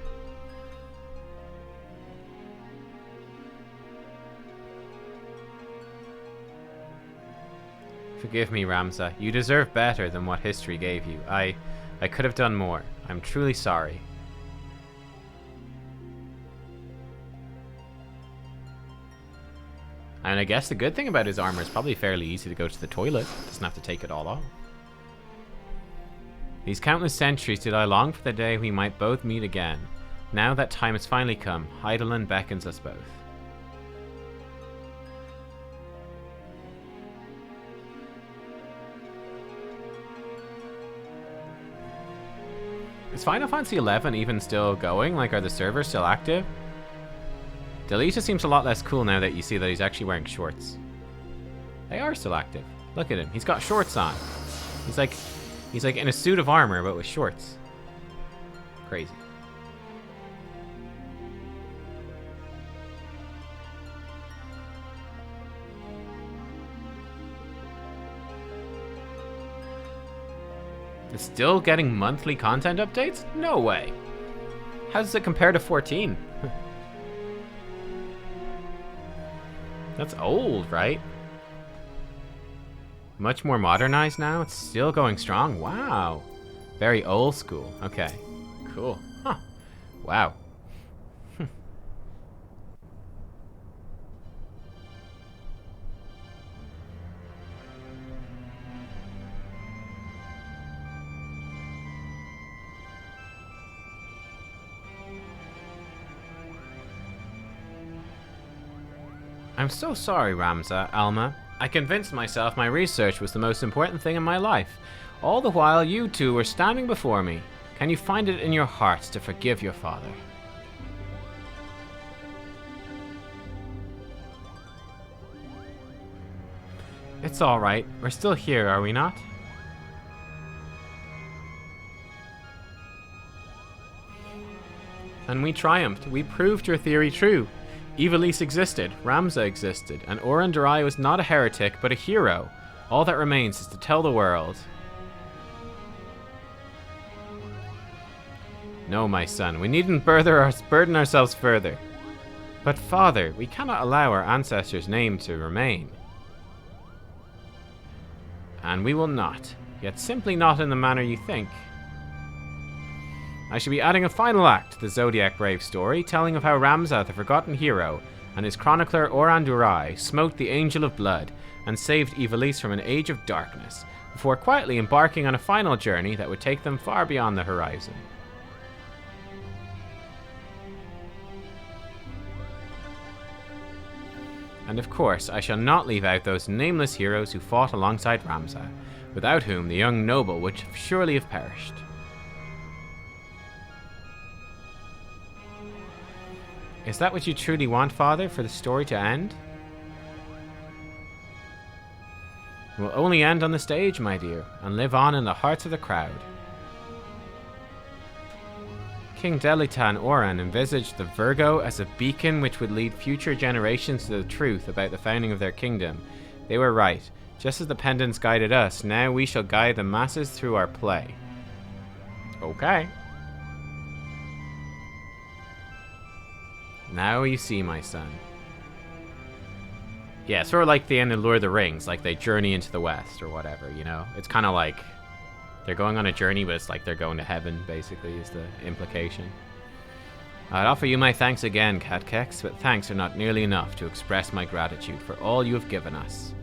Forgive me, Ramza. You deserve better than what history gave you. I could have done more. I'm truly sorry. And I guess the good thing about his armor is probably fairly easy to go to the toilet. Doesn't have to take it all off. These countless centuries did I long for the day we might both meet again. Now that time has finally come, Hydaelyn beckons us both. Is Final Fantasy XI even still going? Like, are the servers still active? Delita seems a lot less cool now that you see that he's actually wearing shorts. They are still active. Look at him. He's got shorts on. He's like in a suit of armor, but with shorts. Crazy. It's still getting monthly content updates? No way. How does it compare to 14? That's old, right? Much more modernized now? It's still going strong? Wow. Very old school. Okay. Cool. Huh. Wow. I'm so sorry, Ramza, Alma. I convinced myself my research was the most important thing in my life. All the while, you two were standing before me. Can you find it in your hearts to forgive your father? It's all right. We're still here, are we not? And we triumphed. We proved your theory true. Ivalice existed, Ramza existed, and Oran Durai was not a heretic, but a hero. All that remains is to tell the world. No, my son, we needn't burden ourselves further. But father, we cannot allow our ancestors' name to remain. And we will not, yet simply not in the manner you think. I should be adding a final act to the Zodiac Brave story, telling of how Ramza, the forgotten hero, and his chronicler Oran Durai smote the Angel of Blood and saved Ivalice from an age of darkness, before quietly embarking on a final journey that would take them far beyond the horizon. And of course, I shall not leave out those nameless heroes who fought alongside Ramza, without whom the young noble would surely have perished. Is that what you truly want, Father, for the story to end? It will only end on the stage, my dear, and live on in the hearts of the crowd. King Delitan Oran envisaged the Virgo as a beacon which would lead future generations to the truth about the founding of their kingdom. They were right. Just as the pendants guided us, now we shall guide the masses through our play. Okay. Now you see, my son. Yeah, sort of like the end of Lord of the Rings, like they journey into the West or whatever, you know? It's kind of like they're going on a journey, but it's like they're going to heaven, basically, is the implication. I'd offer you my thanks again, Nubkeks, but thanks are not nearly enough to express my gratitude for all you have given us.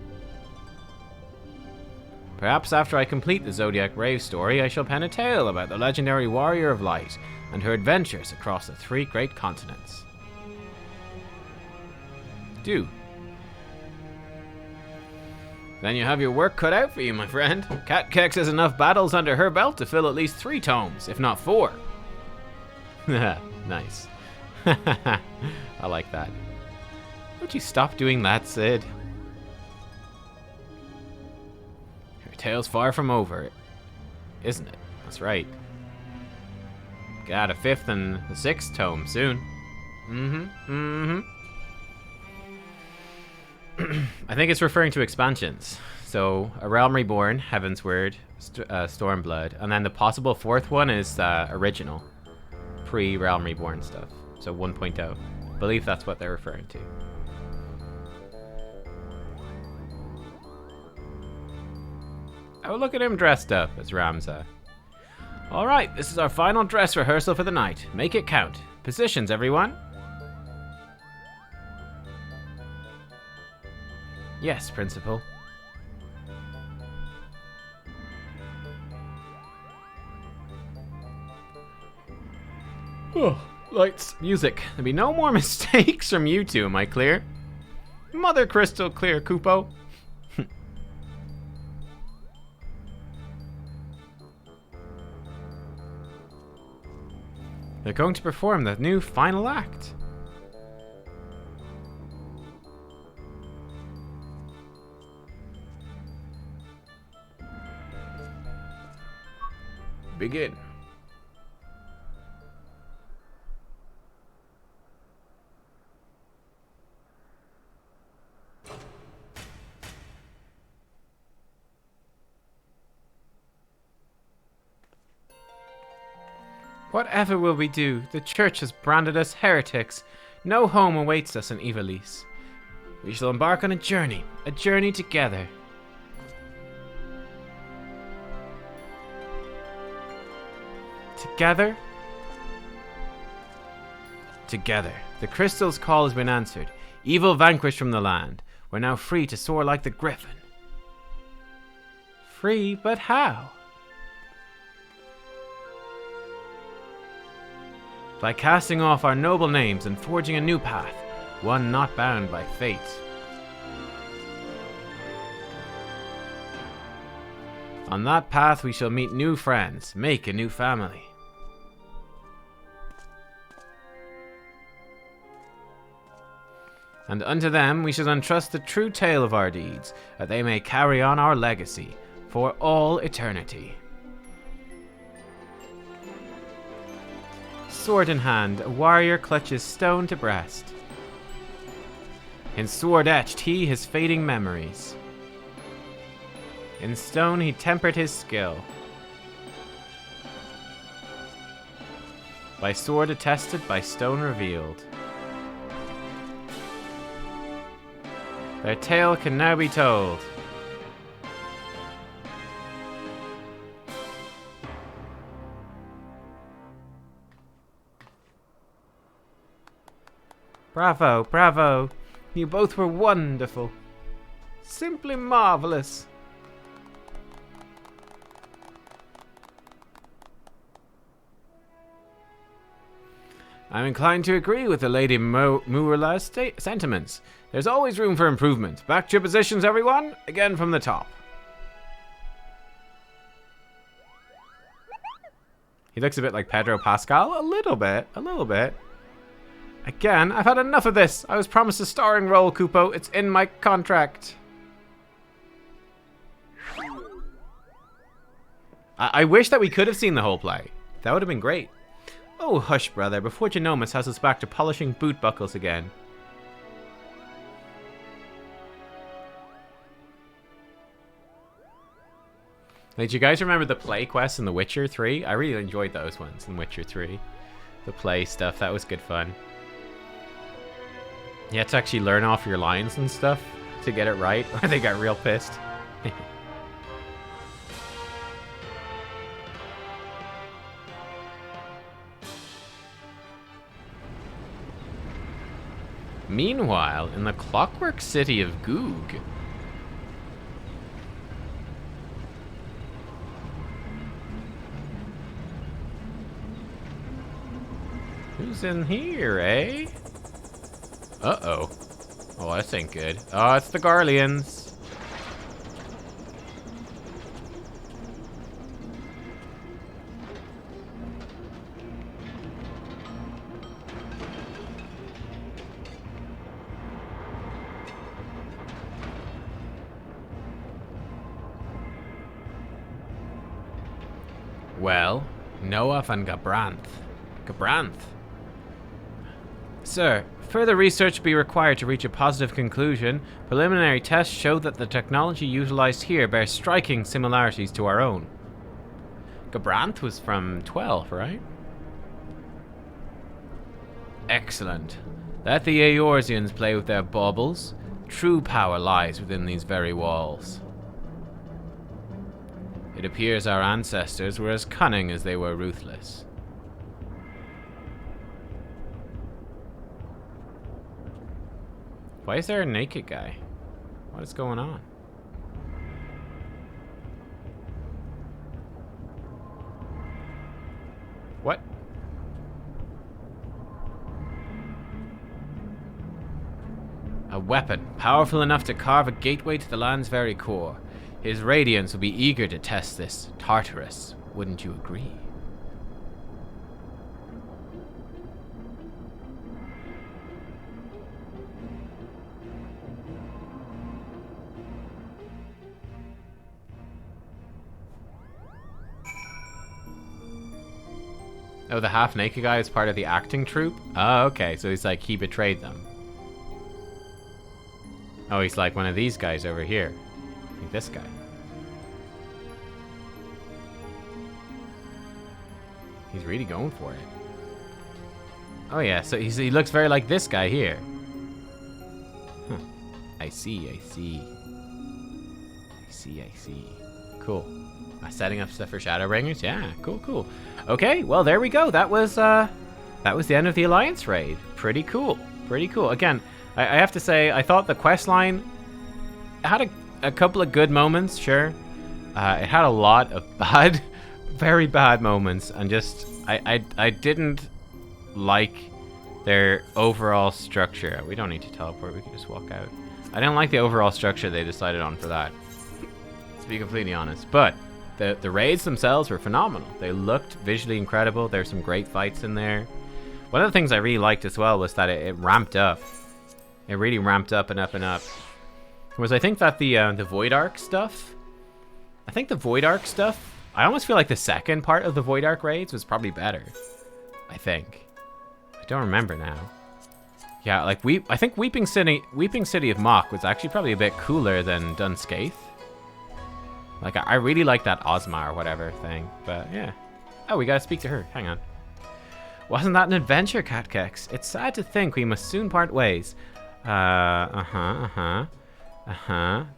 Perhaps after I complete the Zodiac Brave story, I shall pen a tale about the legendary Warrior of Light and her adventures across the 3 great continents. Do. Then you have your work cut out for you, my friend. Nubkeks has enough battles under her belt to fill at least 3 tomes, if not 4. Nice. I like that. Would you stop doing that, Sid? Your tale's far from over, isn't it? That's right. Got a 5th and a 6th tome soon. I think it's referring to expansions. So, A Realm Reborn, Heaven's Word, Stormblood, and then the possible 4th one is original. Pre-Realm Reborn stuff. So 1.0. I believe that's what they're referring to. Oh, look at him dressed up as Ramza. Alright, this is our final dress rehearsal for the night. Make it count. Positions, everyone. Yes, Principal. Oh, lights, music. There'll be no more mistakes from you two, am I clear? Mother crystal clear, Kupo. They're going to perform the new final act. Begin. Whatever will we do? The church has branded us heretics. No home awaits us in Ivalice. We shall embark on a journey together. Together? Together. The crystal's call has been answered. Evil vanquished from the land. We're now free to soar like the griffin. Free? But how? By casting off our noble names and forging a new path, one not bound by fate. On that path we shall meet new friends, make a new family. And unto them we shall entrust the true tale of our deeds, that they may carry on our legacy for all eternity. Sword in hand, a warrior clutches stone to breast. In sword etched he his fading memories. In stone he tempered his skill. By sword attested, by stone revealed. Their tale can now be told. Bravo, bravo. You both were wonderful. Simply marvelous. I'm inclined to agree with the Lady Muirla's sentiments. There's always room for improvement. Back to your positions, everyone. Again from the top. He looks a bit like Pedro Pascal. A little bit. A little bit. Again, I've had enough of this. I was promised a starring role, Kupo. It's in my contract. I wish that we could have seen the whole play. That would have been great. Oh, hush, brother. Before Genomus has us back to polishing boot buckles again. Did you guys remember the play quests in The Witcher 3? I really enjoyed those ones in Witcher 3. The play stuff, that was good fun. You had to actually learn off your lines and stuff to get it right, or they got real pissed. Meanwhile, in the clockwork city of Goog. Who's in here, eh? Uh-oh. Oh, this ain't good. Oh, it's the Garleans. Well, Noah van Gabranth. Gabranth. Sir, further research be required to reach a positive conclusion. Preliminary tests show that the technology utilized here bears striking similarities to our own. Gabranth was from 12, right? Excellent. Let the Eorzeans play with their baubles. True power lies within these very walls. It appears our ancestors were as cunning as they were ruthless. Why is there a naked guy? What is going on? What? A weapon, powerful enough to carve a gateway to the land's very core. His radiance will be eager to test this Tartarus, wouldn't you agree? Oh, the half-naked guy is part of the acting troupe? Oh, okay, so he's like, he betrayed them. Oh, he's like one of these guys over here. Like this guy. He's really going for it. Oh yeah, so he looks very like this guy here. Huh. I see. Cool. Setting up stuff for Shadowbringers? Yeah, cool. Okay, well there we go. That was the end of the Alliance raid. Pretty cool. Again, I have to say, I thought the quest line had a couple of good moments, sure. It had a lot of bad, very bad moments, and just I didn't like their overall structure. We don't need to teleport, we can just walk out. I didn't like the overall structure they decided on for that, to be completely honest. But the raids themselves were phenomenal. They looked visually incredible. There's some great fights in there. One of the things I really liked as well was that it ramped up. It really ramped up and up and up. Was I think that the Void Arc stuff, I almost feel like the second part of the Void Arc raids was probably better. I think. I don't remember now. Yeah, like I think Weeping City of Mok was actually probably a bit cooler than Dunscaith. Like I really like that Ozma or whatever thing, but yeah. Oh, we gotta speak to her. Hang on. Wasn't that an adventure, Nubkeks? It's sad to think we must soon part ways.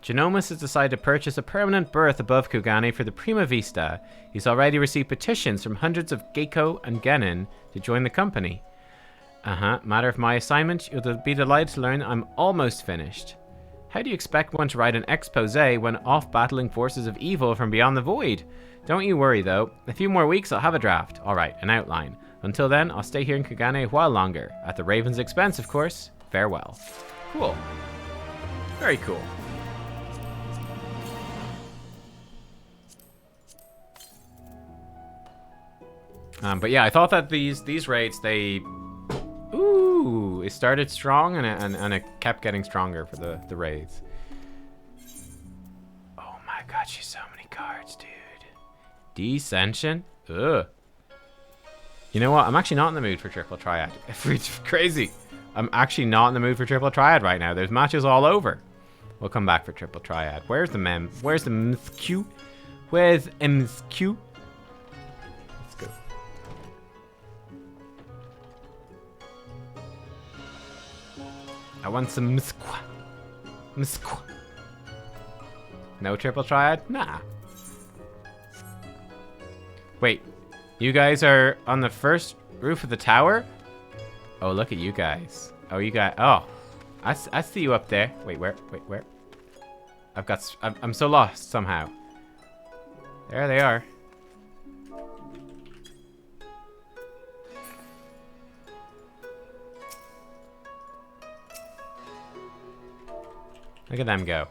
Genomus has decided to purchase a permanent berth above Kugane for the Prima Vista. He's already received petitions from hundreds of Geiko and Genin to join the company. Matter of my assignment, you'll be delighted to learn I'm almost finished. How do you expect one to write an expose when off battling forces of evil from beyond the void? Don't you worry though. A few more weeks I'll have a draft. Alright, an outline. Until then, I'll stay here in Kugane a while longer. At the Raven's expense, of course. Farewell. Cool. Very cool. But yeah, I thought that these raids, they... Ooh, it started strong and it kept getting stronger for the raids. Oh my god, she's so many cards, dude. Descension? Ugh. You know what? I'm actually not in the mood for Triple Triad. It's crazy. I'm actually not in the mood for Triple Triad right now. There's matches all over. We'll come back for Triple Triad. Where's the mem? Where's the MQ? Where's MQ? Let's go. I want some Mskwa. Mskwa. No Triple Triad? Nah. Wait. You guys are on the first roof of the tower? Oh, look at you guys. Oh, you guys. Oh. I see you up there. Wait, where? Wait, where? I'm so lost somehow. There they are. Look at them go.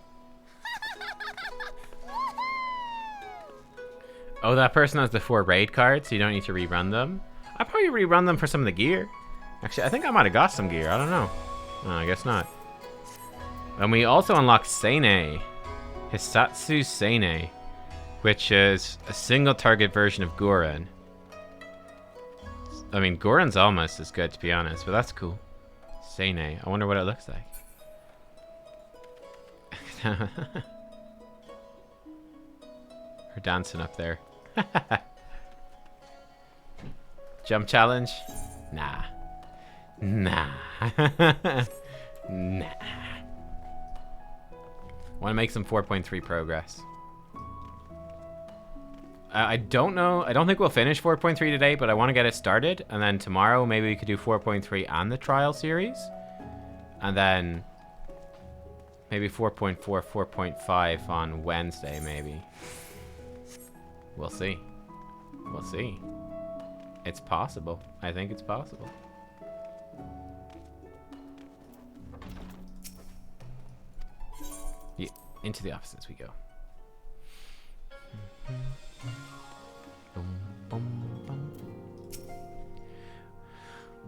Oh, that person has the 4 raid cards, so you don't need to rerun them. I'll probably rerun them for some of the gear. Actually, I think I might have got some gear. I don't know. Oh, I guess not. And we also unlocked Seine. Hisatsu Seine. which is a single target version of Gurren. I mean, Gurren's almost as good, to be honest, but that's cool. Seine. I wonder what it looks like. Her dancing up there. Jump challenge? Nah. Nah. Nah. Want to make some 4.3 progress. I don't know. I don't think we'll finish 4.3 today, but I want to get it started. And then tomorrow, maybe we could do 4.3 and the trial series. And then maybe 4.4, 4.5 on Wednesday, maybe. We'll see. We'll see. It's possible. I think it's possible. Yeah, into the office as we go.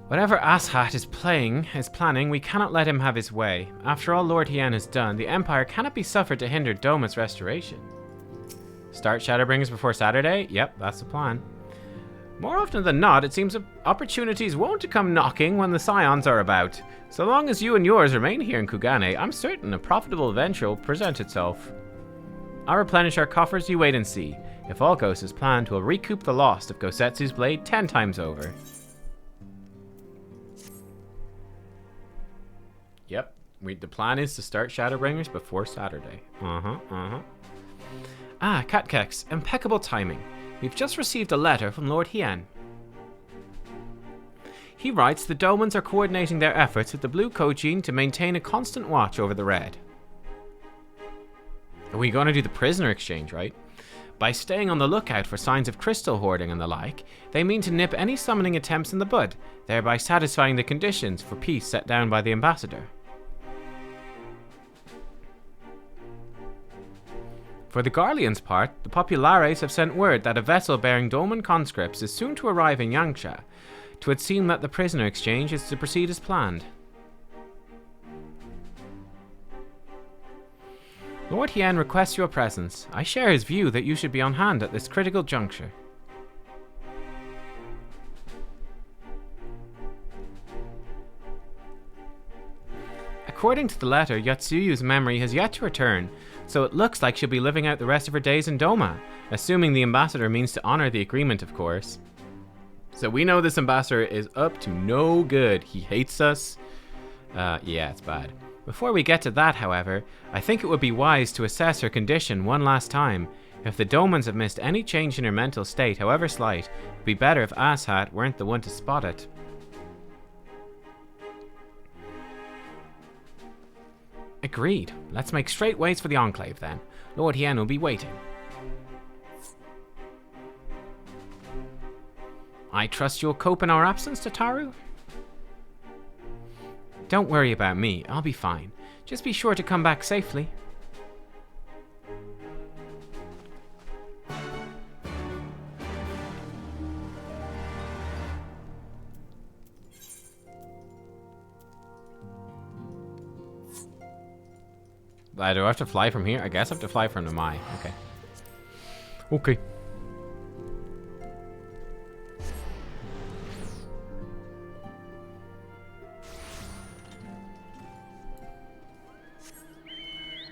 Whatever Asshat is planning, we cannot let him have his way. After all Lord Hien has done, the Empire cannot be suffered to hinder Doma's restoration. Start Shadowbringers before Saturday? Yep, that's the plan. More often than not, it seems opportunities won't come knocking when the Scions are about. So long as you and yours remain here in Kugane, I'm certain a profitable venture will present itself. I'll replenish our coffers, you wait and see. If all goes as planned, we'll recoup the loss of Gosetsu's blade 10 times over. Yep, the plan is to start Shadowbringers before Saturday. Ah, Nubkeks, impeccable timing. We've just received a letter from Lord Hien. He writes the Domans are coordinating their efforts with the Blue Kojin to maintain a constant watch over the Red. Are we going to do the prisoner exchange, right? By staying on the lookout for signs of crystal hoarding and the like, they mean to nip any summoning attempts in the bud, thereby satisfying the conditions for peace set down by the ambassador. For the Garlean's part, the Populares have sent word that a vessel bearing Doman conscripts is soon to arrive in Yangsha. 'Twould seem that the prisoner exchange is to proceed as planned. Lord Hien requests your presence. I share his view that you should be on hand at this critical juncture. According to the letter, Yotsuyu's memory has yet to return, so it looks like she'll be living out the rest of her days in Doma, assuming the ambassador means to honor the agreement, of course. So we know this ambassador is up to no good. He hates us. Yeah, it's bad. Before we get to that, however, I think it would be wise to assess her condition one last time. If the Domans have missed any change in her mental state, however slight, it would be better if Asshat weren't the one to spot it. Agreed. Let's make straight ways for the Enclave then. Lord Hien will be waiting. I trust you'll cope in our absence, Tataru? Don't worry about me. I'll be fine. Just be sure to come back safely. Do I have to fly from here? I guess I have to fly from Namai. Okay. Okay.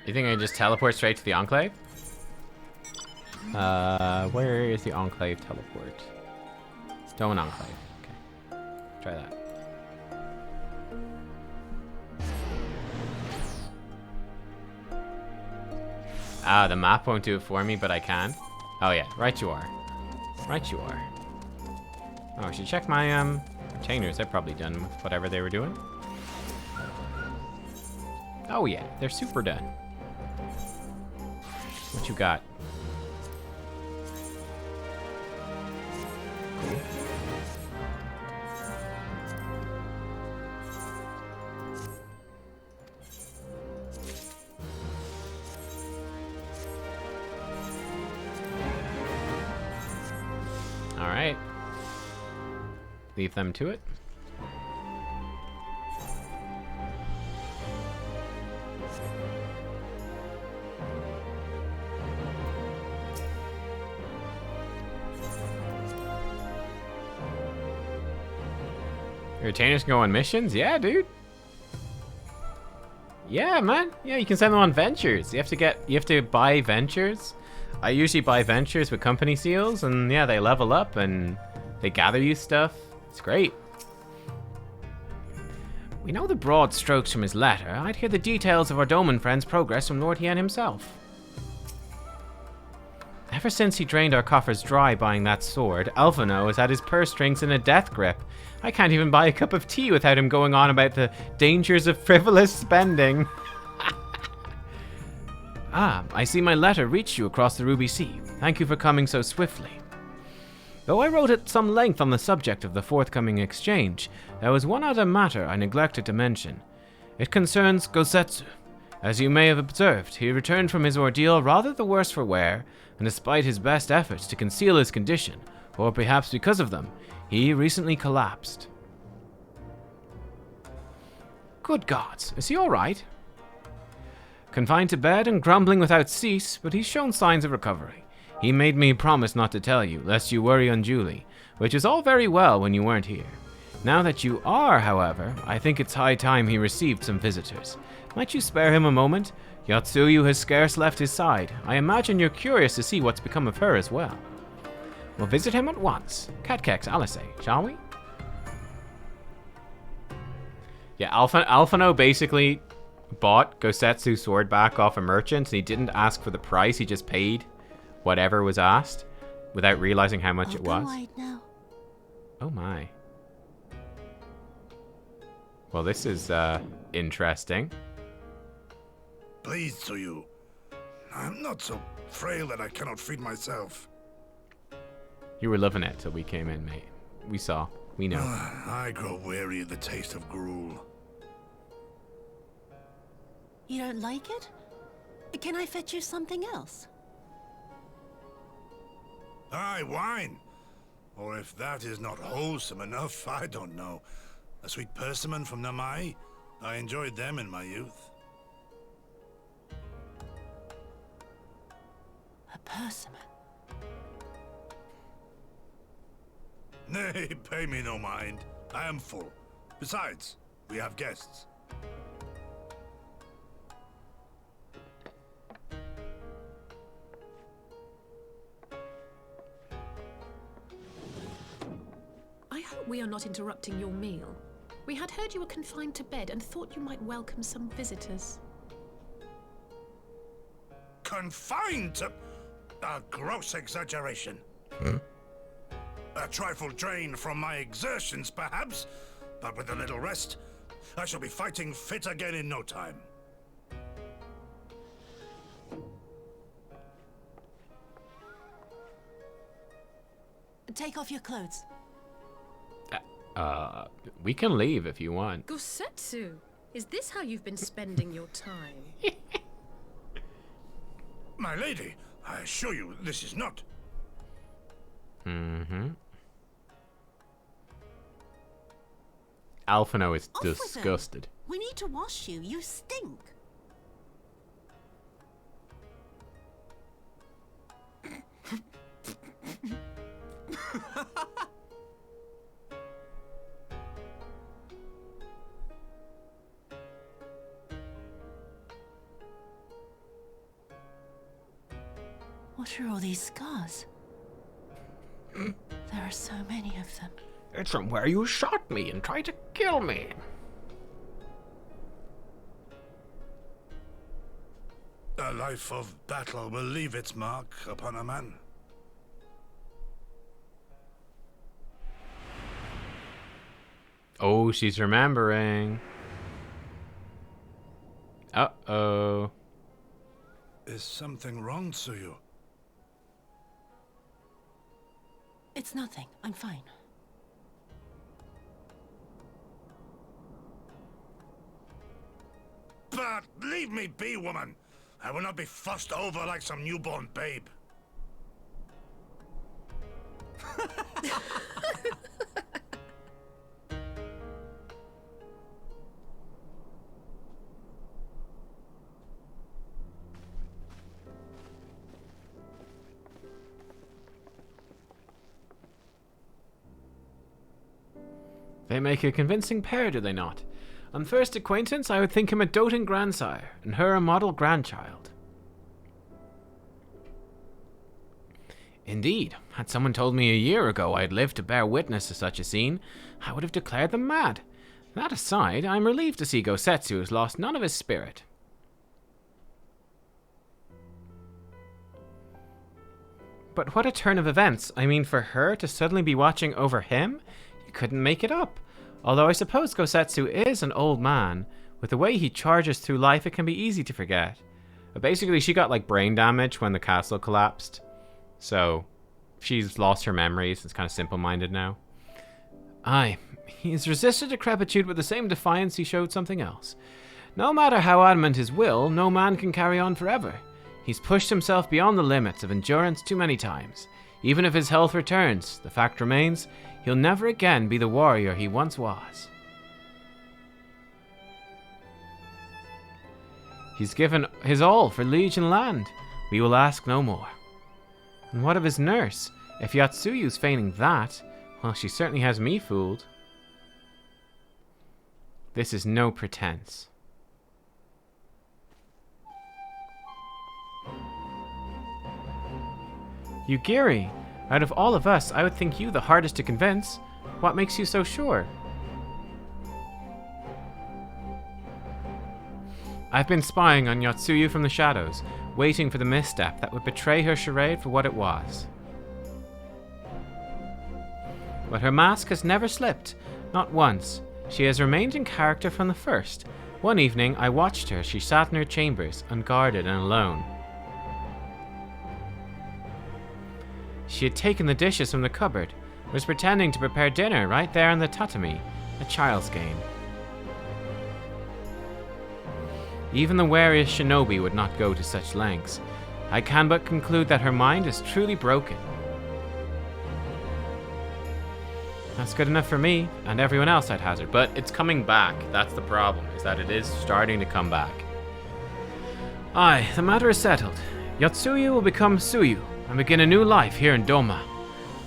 You think I can just teleport straight to the Enclave? Where is the Enclave teleport? Doman Enclave. Okay. Try that. Ah, the map won't do it for me, but I can. Oh yeah, right you are. Right you are. Oh, I should check my retainers. They're probably done with whatever they were doing. Oh yeah, they're super done. What you got? All right. Leave them to it. Retainers can go on missions? Yeah, dude. Yeah, man. Yeah, you can send them on ventures. You have to buy ventures. I usually buy ventures with company seals, and yeah, they level up and they gather you stuff. It's great. We know the broad strokes from his letter. I'd hear the details of our Doman friend's progress from Lord Hien himself. Ever since he drained our coffers dry buying that sword, Alphino has had his purse strings in a death grip. I can't even buy a cup of tea without him going on about the dangers of frivolous spending. I see my letter reached you across the Ruby Sea. Thank you for coming so swiftly. Though I wrote at some length on the subject of the forthcoming exchange, there was one other matter I neglected to mention. It concerns Gosetsu. As you may have observed, he returned from his ordeal rather the worse for wear, and despite his best efforts to conceal his condition, or perhaps because of them, he recently collapsed. Good gods, is he alright? Confined to bed and grumbling without cease, but he's shown signs of recovery. He made me promise not to tell you, lest you worry unduly, which is all very well when you weren't here. Now that you are, however, I think it's high time he received some visitors. Might you spare him a moment? Yotsuyu has scarce left his side. I imagine you're curious to see what's become of her as well. We'll visit him at once. Nubkeks, Alice, shall we? Yeah, Alphino basically bought Gosetsu's sword back off a merchant, and he didn't ask for the price, he just paid whatever was asked without realizing how much it was. Now. Oh my. Well, this is interesting. Please to you. I'm not so frail that I cannot feed myself. You were loving it till we came in, mate. We saw. We know. I grow weary of the taste of gruel. You don't like it? Can I fetch you something else? Aye, wine. Or if that is not wholesome enough, I don't know. A sweet persimmon from Namai. I enjoyed them in my youth. A persimmon? Nay, pay me no mind. I am full. Besides, we have guests. I hope we are not interrupting your meal. We had heard you were confined to bed and thought you might welcome some visitors. Confined to... a gross exaggeration. A trifle drained from my exertions, perhaps, but with a little rest, I shall be fighting fit again in no time. Take off your clothes. We can leave if you want. Gosetsu, is this how you've been spending your time? My lady, I assure you this is not. Alphino is Off with disgusted. We need to wash you. You stink. What are all these scars? There are so many of them. It's from where you shot me and tried to kill me. A life of battle will leave its mark upon a man. Oh, she's remembering. Uh-oh. Is something wrong, Tsuyu? It's nothing. I'm fine. But leave me be, woman. I will not be fussed over like some newborn babe. They make a convincing pair, do they not? On first acquaintance, I would think him a doting grandsire, and her a model grandchild. Indeed, had someone told me a year ago I'd live to bear witness to such a scene, I would have declared them mad. That aside, I'm relieved to see Gosetsu has lost none of his spirit. But what a turn of events. I mean, for her to suddenly be watching over him? You couldn't make it up. Although I suppose Gosetsu is an old man. With the way he charges through life, it can be easy to forget. But basically, she got like brain damage when the castle collapsed. So, she's lost her memories. It's kind of simple-minded now. Aye, he has resisted decrepitude with the same defiance he showed something else. No matter how adamant his will, no man can carry on forever. He's pushed himself beyond the limits of endurance too many times. Even if his health returns, the fact remains, he'll never again be the warrior he once was. He's given his all for liege and land. We will ask no more. And what of his nurse? If Yotsuyu's feigning that, well, she certainly has me fooled. This is no pretense. Yugiri, out of all of us, I would think you the hardest to convince. What makes you so sure? I've been spying on Yotsuyu from the shadows, waiting for the misstep that would betray her charade for what it was. But her mask has never slipped, not once. She has remained in character from the first. One evening, I watched her as she sat in her chambers, unguarded and alone. She had taken the dishes from the cupboard, was pretending to prepare dinner right there on the tatami, a child's game. Even the wariest shinobi would not go to such lengths. I can but conclude that her mind is truly broken. That's good enough for me, and everyone else, I'd hazard, but it's coming back. That's the problem, is that it is starting to come back. Aye, the matter is settled. Yotsuyu will become Suyu, and begin a new life here in Doma.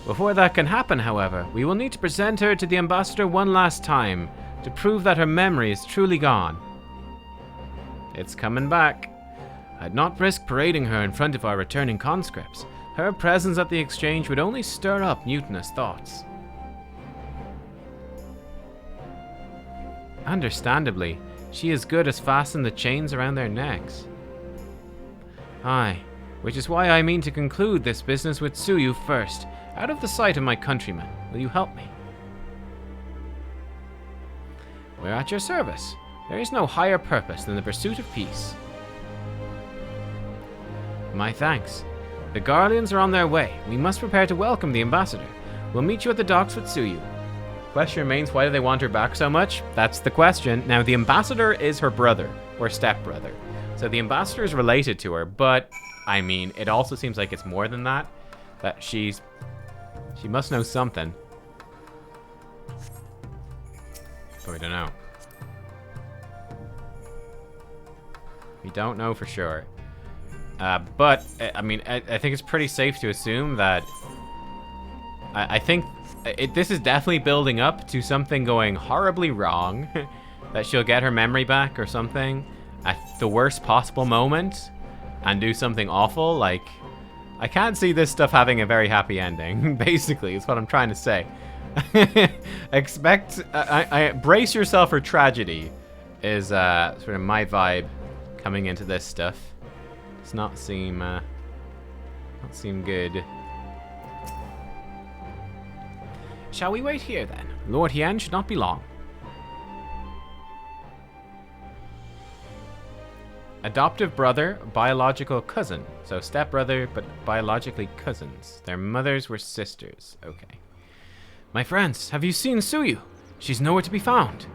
Before that can happen, however, we will need to present her to the ambassador one last time, to prove that her memory is truly gone. It's coming back. I'd not risk parading her in front of our returning conscripts. Her presence at the exchange would only stir up mutinous thoughts. Understandably, she is good as fasten the chains around their necks. Aye, which is why I mean to conclude this business with Tsuyu first, out of the sight of my countrymen. Will you help me? We're at your service. There is no higher purpose than the pursuit of peace. My thanks. The Garleans are on their way. We must prepare to welcome the ambassador. We'll meet you at the docks with Tsuyu. Question remains, why do they want her back so much? That's the question. Now, the ambassador is her brother, or stepbrother. So the ambassador is related to her, but, I mean, it also seems like it's more than that. That she must know something. But we don't know. We don't know for sure. But, I mean, I think it's pretty safe to assume that... I think this is definitely building up to something going horribly wrong. That she'll get her memory back or something at the worst possible moment and do something awful. Like, I can't see this stuff having a very happy ending, basically, is what I'm trying to say. Brace yourself for tragedy is sort of my vibe coming into this stuff. Does not seem good. Shall we wait here then? Lord Hien should not be long. Adoptive brother, biological cousin. So stepbrother, but biologically cousins. Their mothers were sisters. Okay. My friends, have you seen Tsuyu? She's nowhere to be found.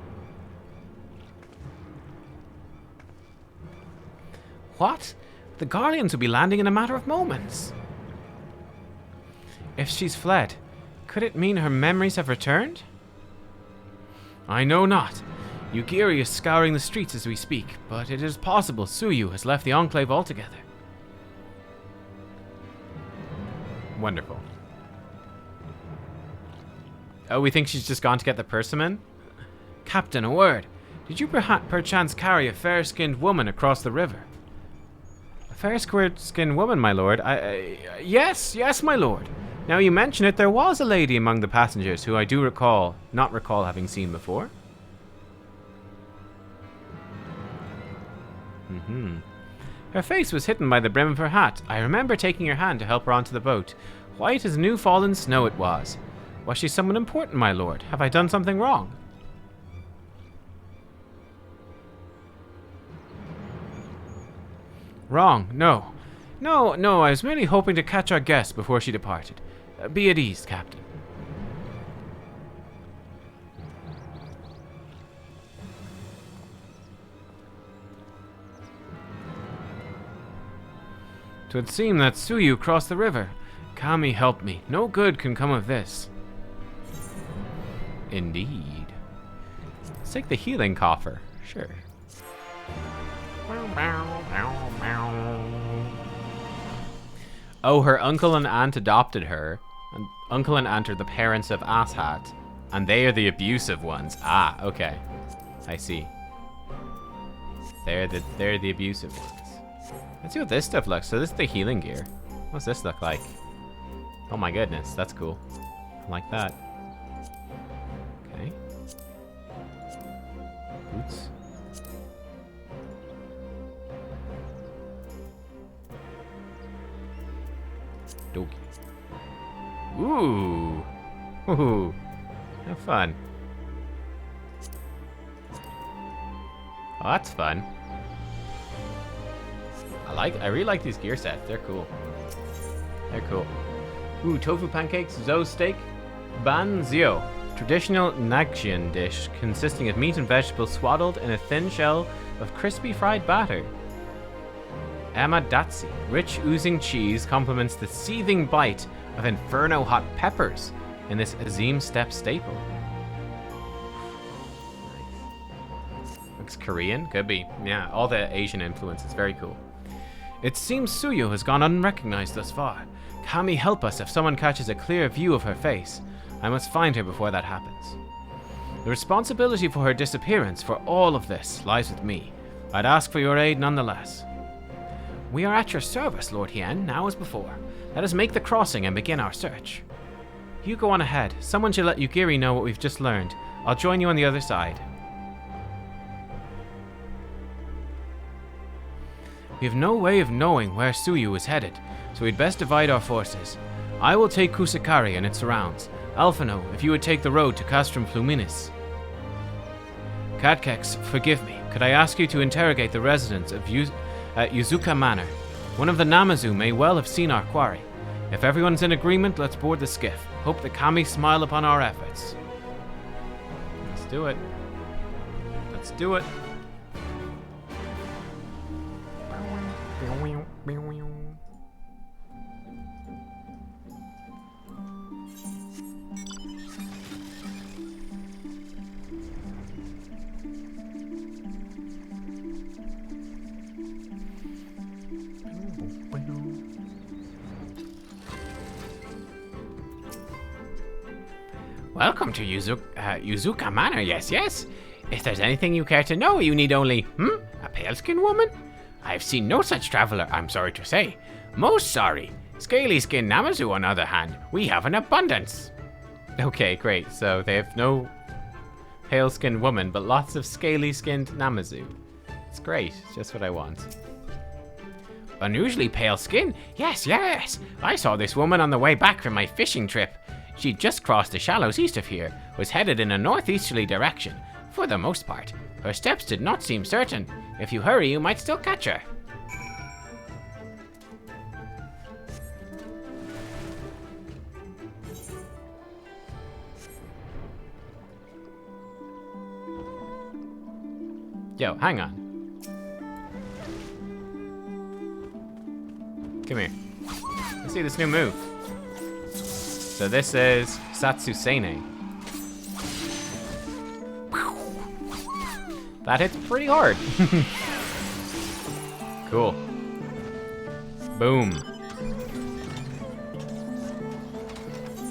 What? The Garleans will be landing in a matter of moments. If she's fled, could it mean her memories have returned? I know not. Yugiri is scouring the streets as we speak, but it is possible Tsuyu has left the Enclave altogether. Wonderful. Oh, we think she's just gone to get the persimmon? Captain, a word. Did you perchance carry a fair-skinned woman across the river? A fair-skinned woman, my lord? Yes, my lord. Now you mention it, there was a lady among the passengers who I do not recall having seen before. Her face was hidden by the brim of her hat. I remember taking her hand to help her onto the boat. White as new fallen snow it was. Was she someone important, my lord? Have I done something wrong? Wrong? No. No, I was merely hoping to catch our guest before she departed. Be at ease, Captain. Twould seem that Tsuyu crossed the river. Kami, help me. No good can come of this. Indeed. Let's take the healing coffer. Sure. Oh, her uncle and aunt adopted her. And uncle and aunt are the parents of Asshat. And they are the abusive ones. Ah, okay. I see. They're the abusive ones. Let's see what this stuff looks. So this is the healing gear. What's this look like? Oh my goodness, that's cool. I like that. Okay. Boots. Doki. Ooh. Ooh. Have fun. Oh, that's fun. I really like these gear sets. They're cool. They're cool. Ooh, tofu pancakes, zo steak, ban zio. Traditional Naxian dish consisting of meat and vegetables swaddled in a thin shell of crispy fried batter. Amadatsi, rich oozing cheese complements the seething bite of inferno hot peppers in this Azim Steppe staple. Nice. Looks Korean? Could be. Yeah, all the Asian influences. Very cool. It seems Tsuyu has gone unrecognized thus far. Kami, help us if someone catches a clear view of her face. I must find her before that happens. The responsibility for her disappearance, for all of this, lies with me. I'd ask for your aid nonetheless. We are at your service, Lord Hien, now as before. Let us make the crossing and begin our search. You go on ahead. Someone should let Yugiri know what we've just learned. I'll join you on the other side. We have no way of knowing where Tsuyu is headed, so we'd best divide our forces. I will take Kusakari and its surrounds. Alphino, if you would take the road to Castrum Fluminis. Nubkeks, forgive me. Could I ask you to interrogate the residents of Yuzuka Manor? One of the Namazu may well have seen our quarry. If everyone's in agreement, let's board the skiff. Hope the Kami smile upon our efforts. Let's do it. Let's do it. Welcome to Yuzuka Manor, yes. If there's anything you care to know, you need only, a pale-skinned woman? I've seen no such traveler, I'm sorry to say. Most sorry. Scaly-skinned Namazu, on the other hand, we have an abundance. Okay, great. So they have no pale-skinned woman, but lots of scaly-skinned Namazu. It's great. It's just what I want. Unusually pale skin? Yes. I saw this woman on the way back from my fishing trip. She'd just crossed the shallows east of here, was headed in a northeasterly direction. For the most part, her steps did not seem certain. If you hurry, you might still catch her. Yo, hang on. Come here. Let's see this new move. So this is Satsusene. That hits pretty hard. Cool. Boom.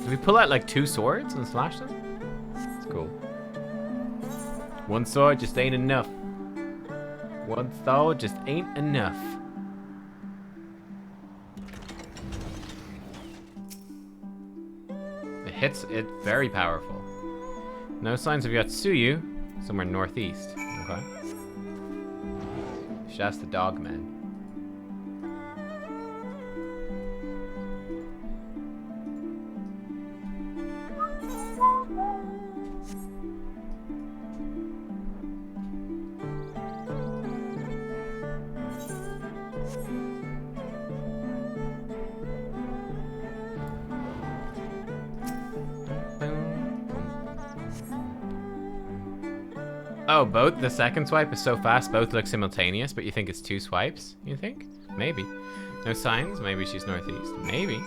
Do we pull out like two swords and slash them? cool. One sword just ain't enough. One sword just ain't enough. It hits it very powerful. No signs of yotsuyu. Somewhere northeast. Okay. Shast the dogman. Oh, both? The second swipe is so fast, both look simultaneous, but you think it's 2 swipes? You think? Maybe. No signs? Maybe she's northeast. Maybe.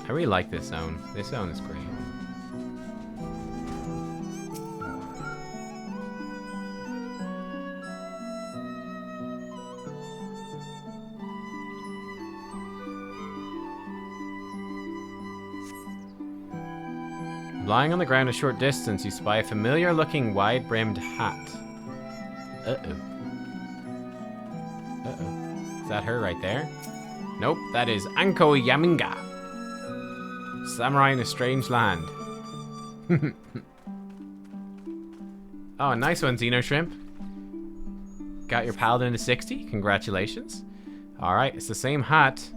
I really like this zone. This zone is great. Lying on the ground a short distance, you spy a familiar-looking, wide-brimmed hat. Uh-oh. Uh-oh. Is that her right there? Nope, that is Anko Yaminga. Samurai in a strange land. Oh, nice one, Xeno Shrimp. Got your paladin to 60? Congratulations. Alright, it's the same hat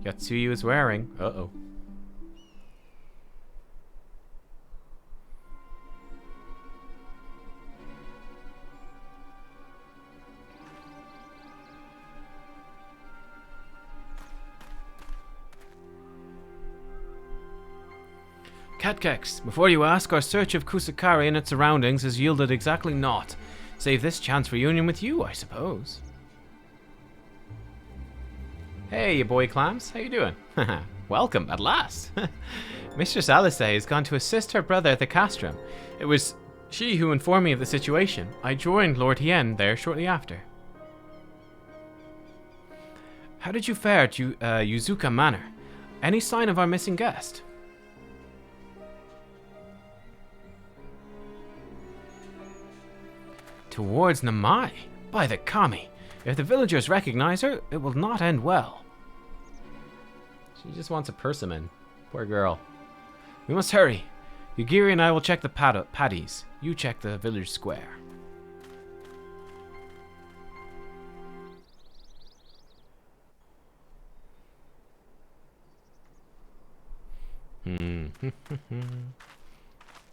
Yotsuyu is wearing. Uh-oh. Nubkeks, before you ask, our search of Kusakari and its surroundings has yielded exactly naught, save this chance reunion with you, I suppose. Hey, you boy clams, how you doing? Welcome, at last. Mistress Alice has gone to assist her brother at the castrum. It was she who informed me of the situation. I joined Lord Hien there shortly after. How did you fare at Yuzuka Manor? Any sign of our missing guest? Towards Namai? By the Kami! If the villagers recognize her, it will not end well. She just wants a persimmon. Poor girl. We must hurry. Yugiri and I will check the paddies. You check the village square.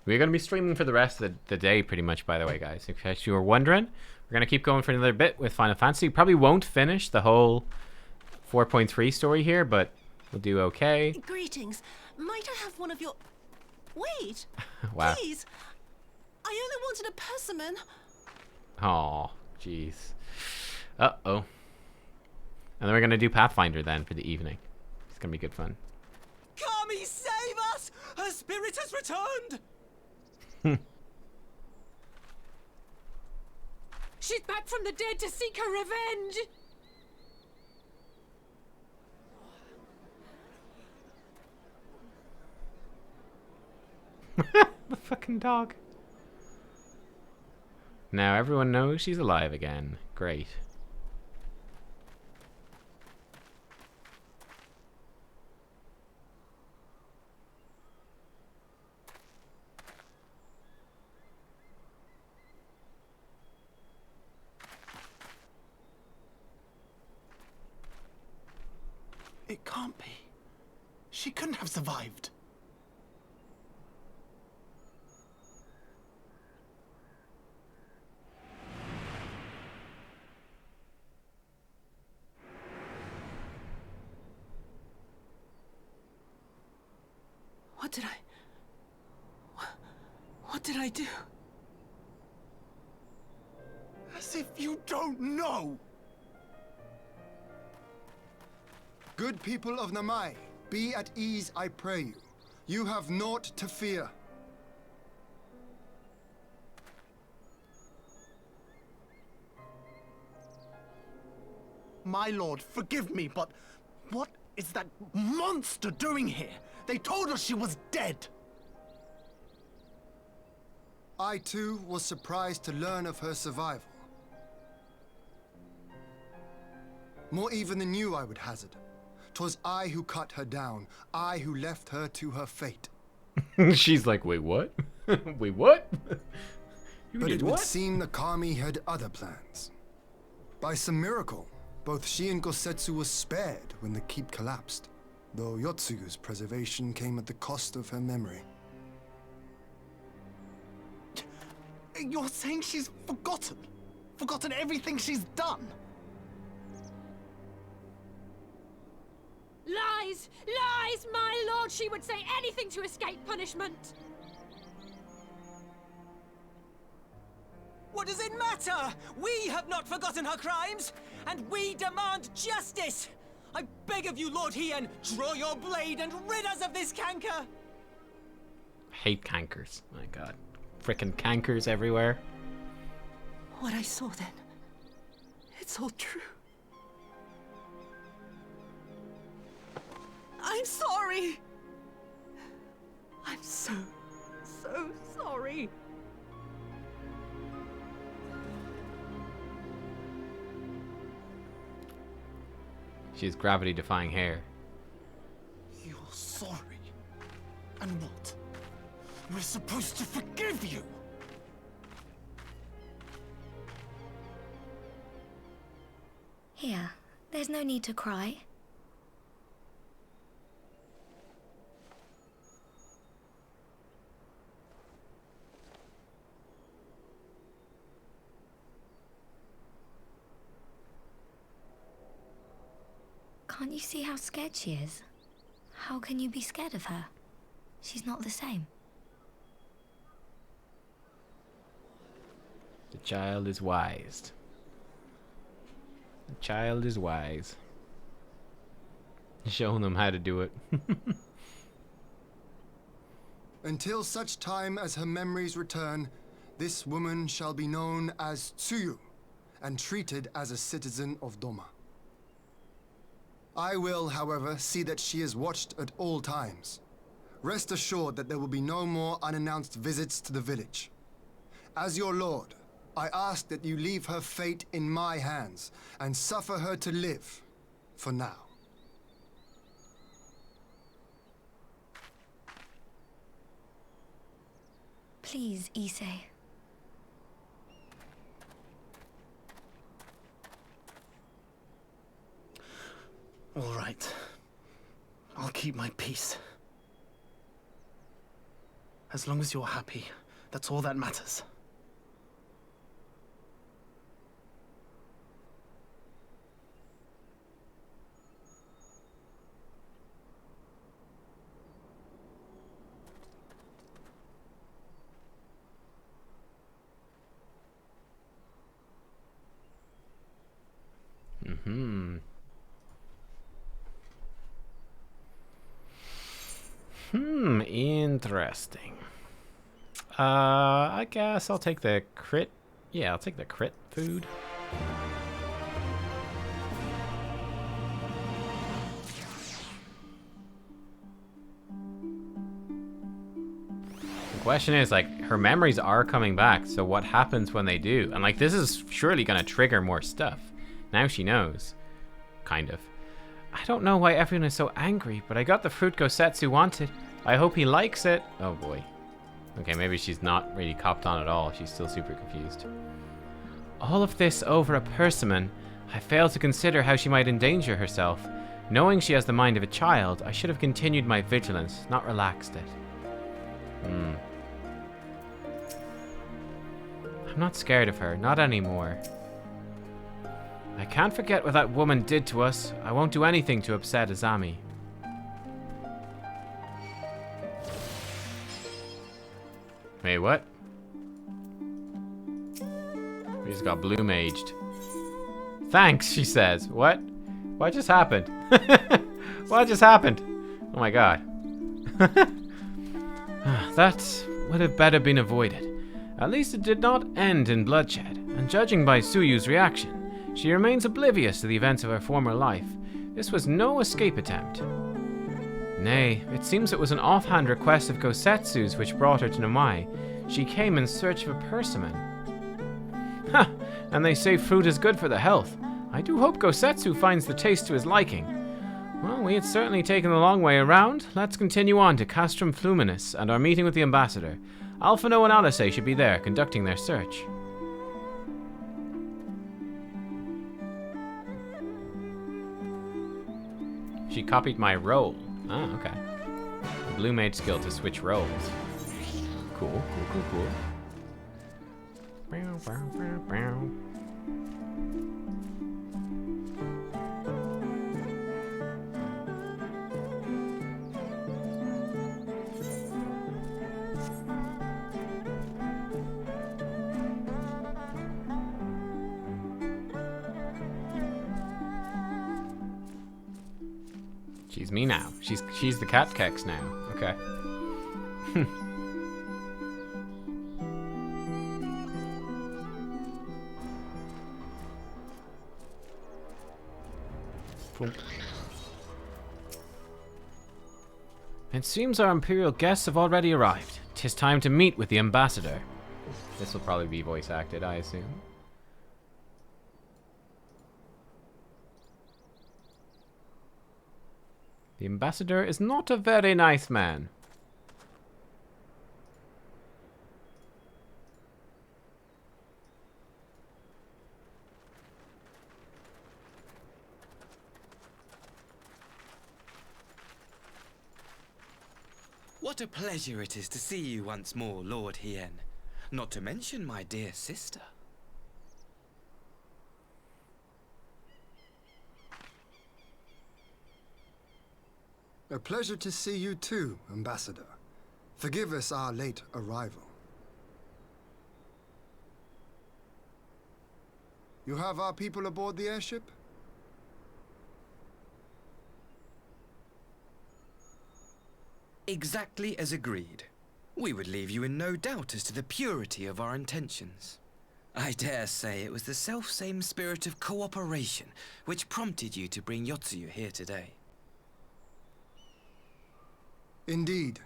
We're going to be streaming for the rest of the day, pretty much, by the way, guys. In case you were wondering, we're going to keep going for another bit with Final Fantasy. Probably won't finish the whole 4.3 story here, but we'll do okay. Greetings. Might I have one of your... Wait! Wow. Please! I only wanted a persimmon. Aw, jeez. Uh-oh. And then we're going to do Pathfinder then for the evening. It's going to be good fun. Kami, save us! Her spirit has returned! She's back from the dead to seek her revenge! The fucking dog. Now everyone knows she's alive again. Great. It can't be. She couldn't have survived. What did I do? As if you don't know! Good people of Namai, be at ease, I pray you. You have naught to fear. My lord, forgive me, but What is that monster doing here? They told us she was dead. I too was surprised to learn of her survival. More even than you, I would hazard. 'Twas I who cut her down, I who left her to her fate. She's like, wait, what? Wait, what? You But did it what? would seem the kami had other plans. By some miracle, both she and Gosetsu were spared when the keep collapsed, though Yotsuyu's preservation came at the cost of her memory. You're saying she's forgotten? Forgotten everything she's done? Lies! Lies! My lord, she would say anything to escape punishment! What does it matter? We have not forgotten her crimes, and we demand justice! I beg of you, Lord Hien, draw your blade and rid us of this canker! Hate cankers. My god. Frickin' cankers everywhere. What I saw then, it's all true. I'm sorry! I'm so sorry. She has gravity-defying hair. You're sorry. And what? We're supposed to forgive you! Here, there's no need to cry. Can't you see how scared she is? How can you be scared of her? She's not the same. The child is wise. The child is wise. Showing them how to do it. Until such time as her memories return, this woman shall be known as Tsuyu, and treated as a citizen of Doma. I will, however, see that she is watched at all times. Rest assured that there will be no more unannounced visits to the village. As your lord, I ask that you leave her fate in my hands, and suffer her to live, for now. Please, Issei. All right. I'll keep my peace. As long as you're happy, that's all that matters. Interesting. I guess I'll take the crit. Yeah, I'll take the crit food. The question is, like, her memories are coming back, so what happens when they do? And, like, this is surely gonna trigger more stuff. Now she knows. Kind of. I don't know why everyone is so angry, but I got the fruit Gosetsu wanted. I hope he likes it. Oh boy. Okay, maybe she's not really copped on at all. She's still super confused. All of this over a persimmon. I failed to consider how she might endanger herself. Knowing she has the mind of a child, I should have continued my vigilance, not relaxed it. I'm not scared of her, not anymore. I can't forget what that woman did to us. I won't do anything to upset Azami. Wait, what? We just got blue maged. Thanks, she says. What? What just happened? What just happened? Oh my god. That would have better been avoided. At least it did not end in bloodshed, and judging by Tsuyu's reaction, she remains oblivious to the events of her former life. This was no escape attempt. Nay, it seems it was an offhand request of Gosetsu's which brought her to Nomai. She came in search of a persimmon. Ha! And they say fruit is good for the health. I do hope Gosetsu finds the taste to his liking. Well, we had certainly taken the long way around. Let's continue on to Castrum Fluminus and our meeting with the ambassador. Alphino and Alice should be there, conducting their search. She copied my role. Ah, okay. A blue mage skill to switch roles. Cool. Bow, bow, bow, bow. She's me now. She's the Nubkeks now. Okay. It seems our Imperial guests have already arrived. 'Tis time to meet with the ambassador. This will probably be voice acted, I assume. The ambassador is not a very nice man. What a pleasure it is to see you once more, Lord Hien. Not to mention my dear sister. A pleasure to see you too, Ambassador. Forgive us our late arrival. You have our people aboard the airship? Exactly as agreed. We would leave you in no doubt as to the purity of our intentions. I dare say it was the self-same spirit of cooperation which prompted you to bring Yotsuyu here today. Indeed.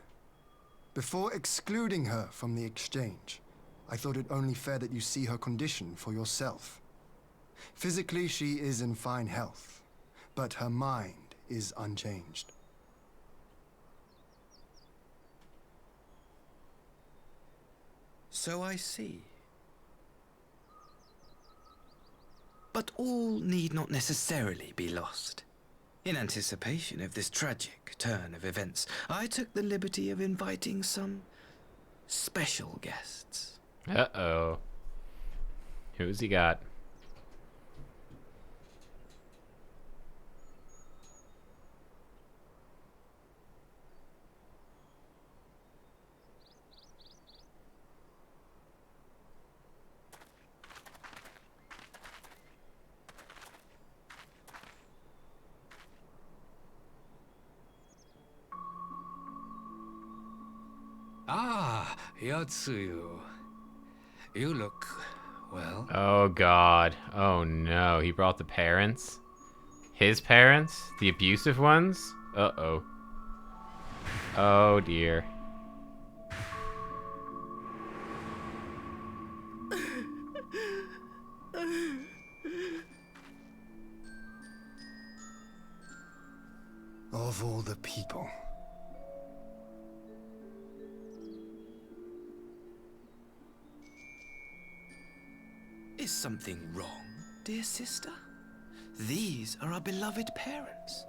Before excluding her from the exchange, I thought it only fair that you see her condition for yourself. Physically, she is in fine health, but her mind is unchanged. So I see. But all need not necessarily be lost. In anticipation of this tragic turn of events, I took the liberty of inviting some special guests. Uh-oh. Who's he got? Ah, Yotsuyu. You look, well... Oh god. Oh no, he brought the parents? His parents? The abusive ones? Uh-oh. Oh dear. Of all the people. Is something wrong, dear sister? These are our beloved parents.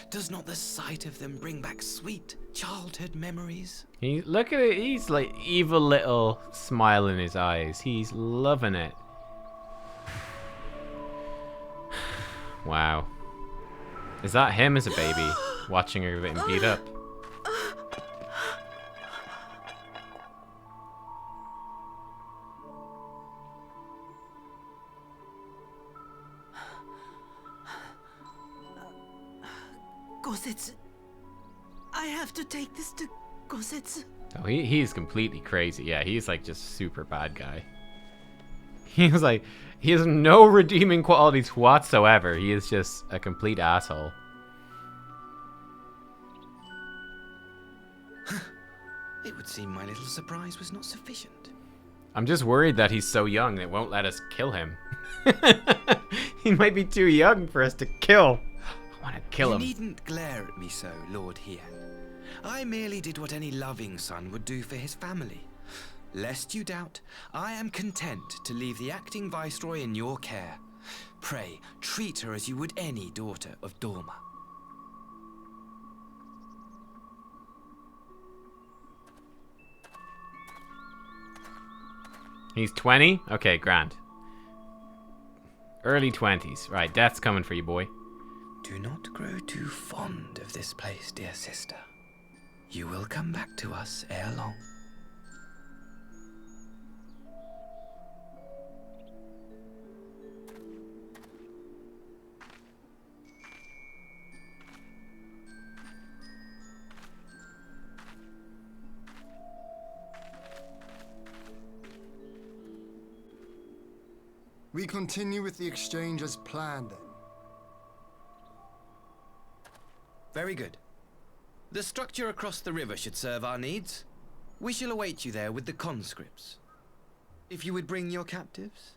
Does not the sight of them bring back sweet childhood memories? Look at it, he's like evil little smile in his eyes. He's loving it. Wow. Is that him as a baby, watching her getting beat up? Gosetsu. I have to take this to Gosetsu. Oh, he's completely crazy. Yeah, he's like just super bad guy. He has no redeeming qualities whatsoever. He is just a complete asshole. It would seem my little surprise was not sufficient. I'm just worried that he's so young it won't let us kill him. He might be too young for us to kill. I want to kill him. You needn't glare at me so, Lord Hien. I merely did what any loving son would do for his family. Lest you doubt, I am content to leave the acting viceroy in your care. Pray, treat her as you would any daughter of Dorma. He's 20? Okay, grand. Early 20s. Right, death's coming for you, boy. Do not grow too fond of this place, dear sister. You will come back to us ere long. We continue with the exchange as planned, then. Very good. The structure across the river should serve our needs. We shall await you there with the conscripts. If you would bring your captives.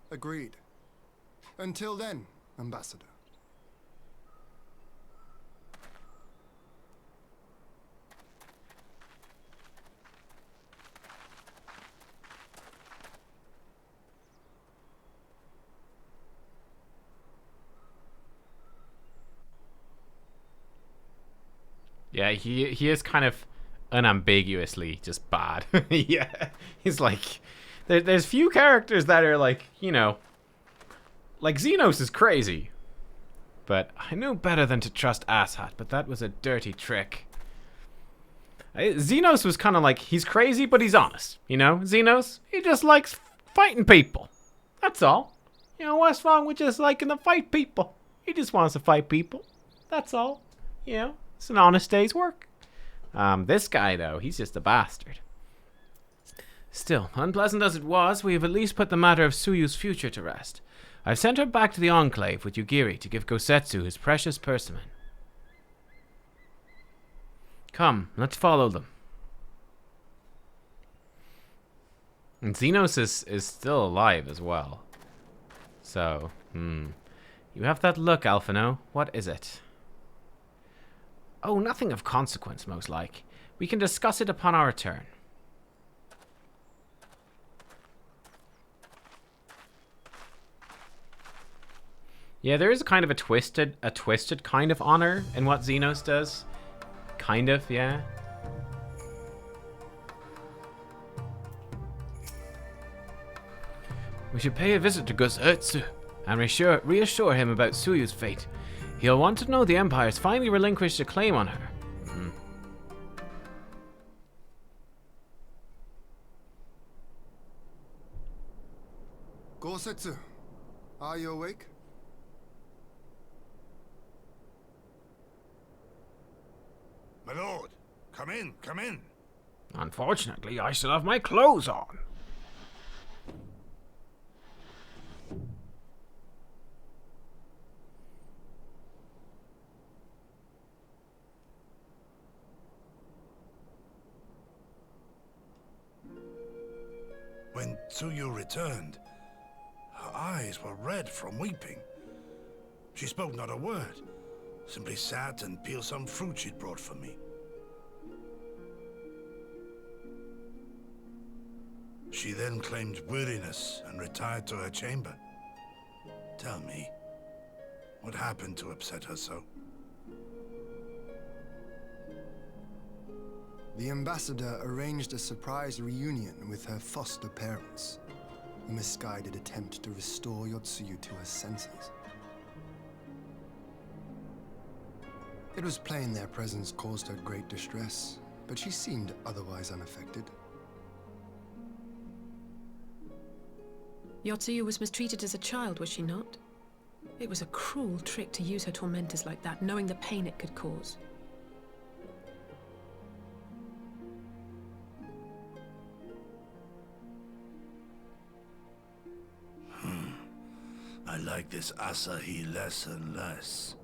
Agreed. Until then, Ambassador. Yeah, he is kind of unambiguously just bad. Yeah, he's like, there's few characters that are like, you know, like Zenos is crazy, but I know better than to trust Asshat, but that was a dirty trick. Zenos was kind of like, he's crazy, but he's honest, you know? Zenos, he just likes fighting people. That's all. You know, what's wrong with just liking to fight people? He just wants to fight people. That's all. You know? It's an honest day's work. This guy, though, he's just a bastard. Still, unpleasant as it was, we have at least put the matter of Tsuyu's future to rest. I've sent her back to the Enclave with Yugiri to give Gosetsu his precious persimmon. Come, let's follow them. And Zenos is still alive as well. So, You have that look, Alphino. What is it? Oh, nothing of consequence, most like. We can discuss it upon our return. Yeah, there is kind of a twisted kind of honor in what Zenos does. Kind of, yeah. We should pay a visit to Gosetsu and reassure him about Tsuyu's fate. He'll want to know the Empire's finally relinquished a claim on her. Gosetsu, are you awake? My lord, come in, come in. Unfortunately, I still have my clothes on. When Tsuyu returned, her eyes were red from weeping. She spoke not a word, simply sat and peeled some fruit she'd brought for me. She then claimed weariness and retired to her chamber. Tell me, what happened to upset her so? The ambassador arranged a surprise reunion with her foster parents. A misguided attempt to restore Yotsuyu to her senses. It was plain their presence caused her great distress, but she seemed otherwise unaffected. Yotsuyu was mistreated as a child, was she not? It was a cruel trick to use her tormentors like that, knowing the pain it could cause. I like this Asahi less and less.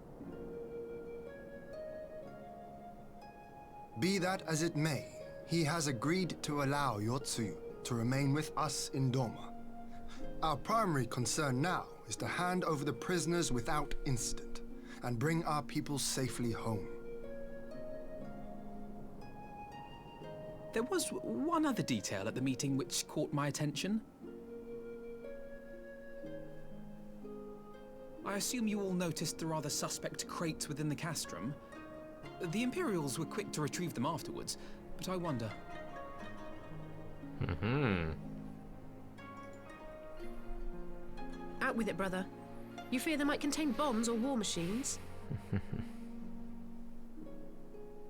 Be that as it may, he has agreed to allow Yotsuyu to remain with us in Doma. Our primary concern now is to hand over the prisoners without incident and bring our people safely home. There was one other detail at the meeting which caught my attention. I assume you all noticed the rather suspect crates within the castrum. The Imperials were quick to retrieve them afterwards, but I wonder. Out with it, brother. You fear they might contain bombs or war machines?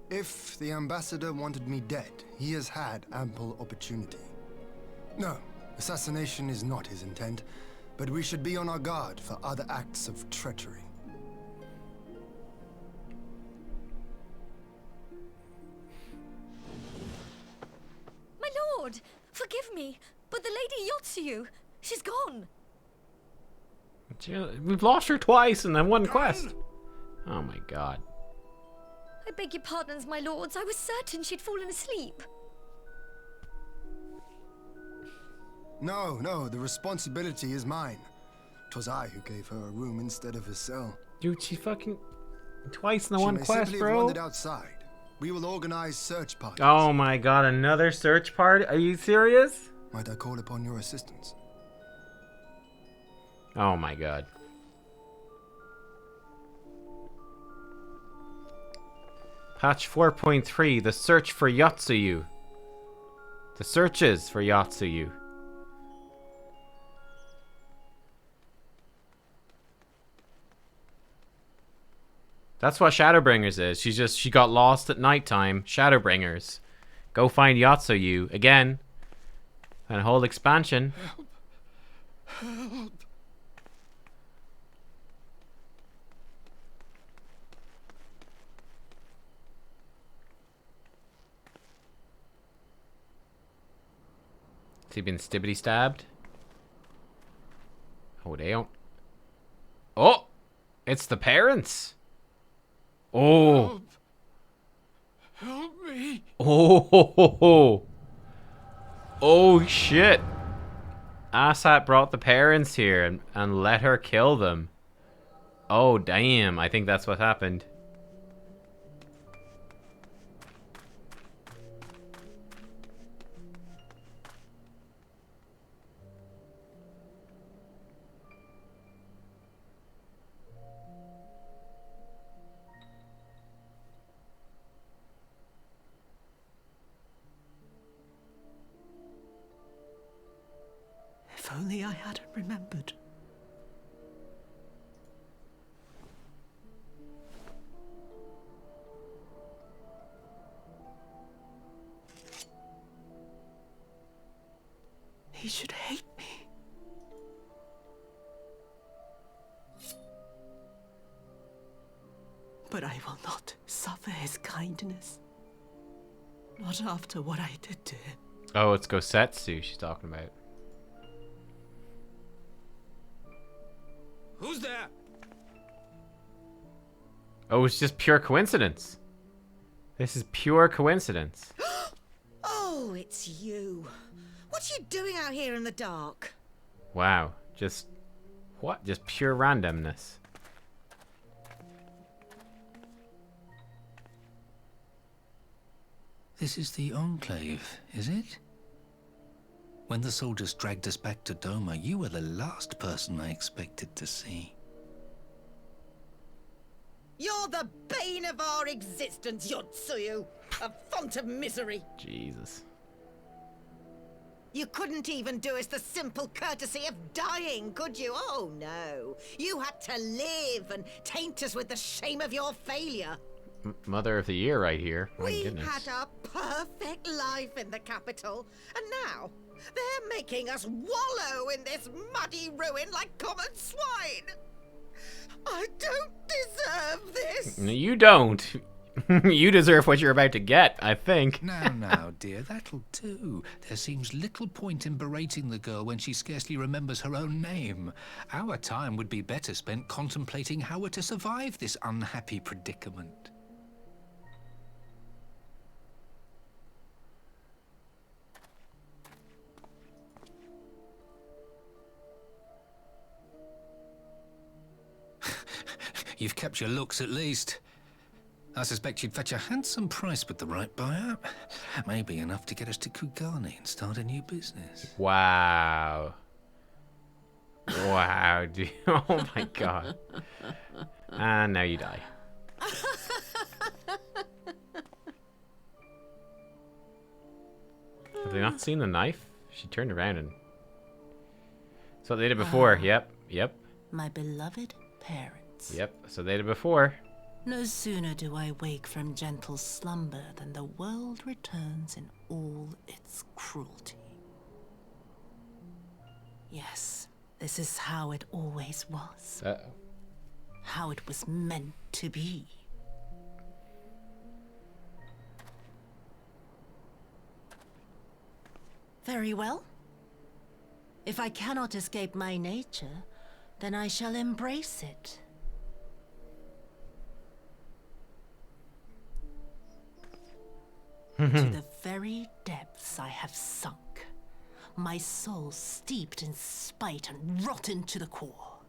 If the ambassador wanted me dead, he has had ample opportunity. No, assassination is not his intent, but we should be on our guard for other acts of treachery. My lord, forgive me, but the Lady Yotsuyu, she's gone. We've lost her twice in that one quest. Oh my god. I beg your pardons, my lords. I was certain she'd fallen asleep. No, the responsibility is mine. 'Twas I who gave her a room instead of a cell. Dude, she fucking twice in the one quest, Have bro. wandered outside. We will organize search parties. Oh my god, another search party? Are you serious? Might I call upon your assistance? Oh my god. Patch 4.3, the search for Yotsuyu. The searches for Yotsuyu. That's what Shadowbringers is. She got lost at nighttime. Shadowbringers. Go find Yotsuyu. Again. And whole expansion. Help. Has he been stibbity stabbed? Oh, they don't. Oh! It's the parents! Oh! Help me! Oh! Oh, shit! Asshat brought the parents here and let her kill them. Oh, damn. I think that's what happened. If only I hadn't remembered. He should hate me. But I will not suffer his kindness. Not after what I did to him. Oh, it's Gosetsu she's talking about. Who's there? Oh, it's just pure coincidence. This is pure coincidence. Oh, it's you. What are you doing out here in the dark? Wow. Just... what? Just pure randomness. This is the Enclave, is it? When the soldiers dragged us back to Doma, you were the last person I expected to see. You're the bane of our existence, Yotsuyu. A font of misery. Jesus. You couldn't even do us the simple courtesy of dying, could you? Oh, no. You had to live and taint us with the shame of your failure. Mother of the Year right here. My We goodness. had a perfect life in the capital, and now they're making us wallow in this muddy ruin like common swine. I don't deserve this. No, you don't. You deserve what you're about to get, I think. Now, dear, that'll do. There seems little point in berating the girl when she scarcely remembers her own name. Our time would be better spent contemplating how we're to survive this unhappy predicament. You've kept your looks at least. I suspect you'd fetch a handsome price with the right buyer. Maybe enough to get us to Kugani and start a new business. Wow. Wow, dude. Oh my god. And now you die. Have they not seen the knife? She turned around and... That's what they did before. Yep, yep. My beloved parents. Yep, so they did before. No sooner do I wake from gentle slumber than the world returns in all its cruelty. Yes, this is how it always was. Uh-oh. How it was meant to be. Very well. If I cannot escape my nature, then I shall embrace it. To the very depths I have sunk, my soul steeped in spite and rotten to the core.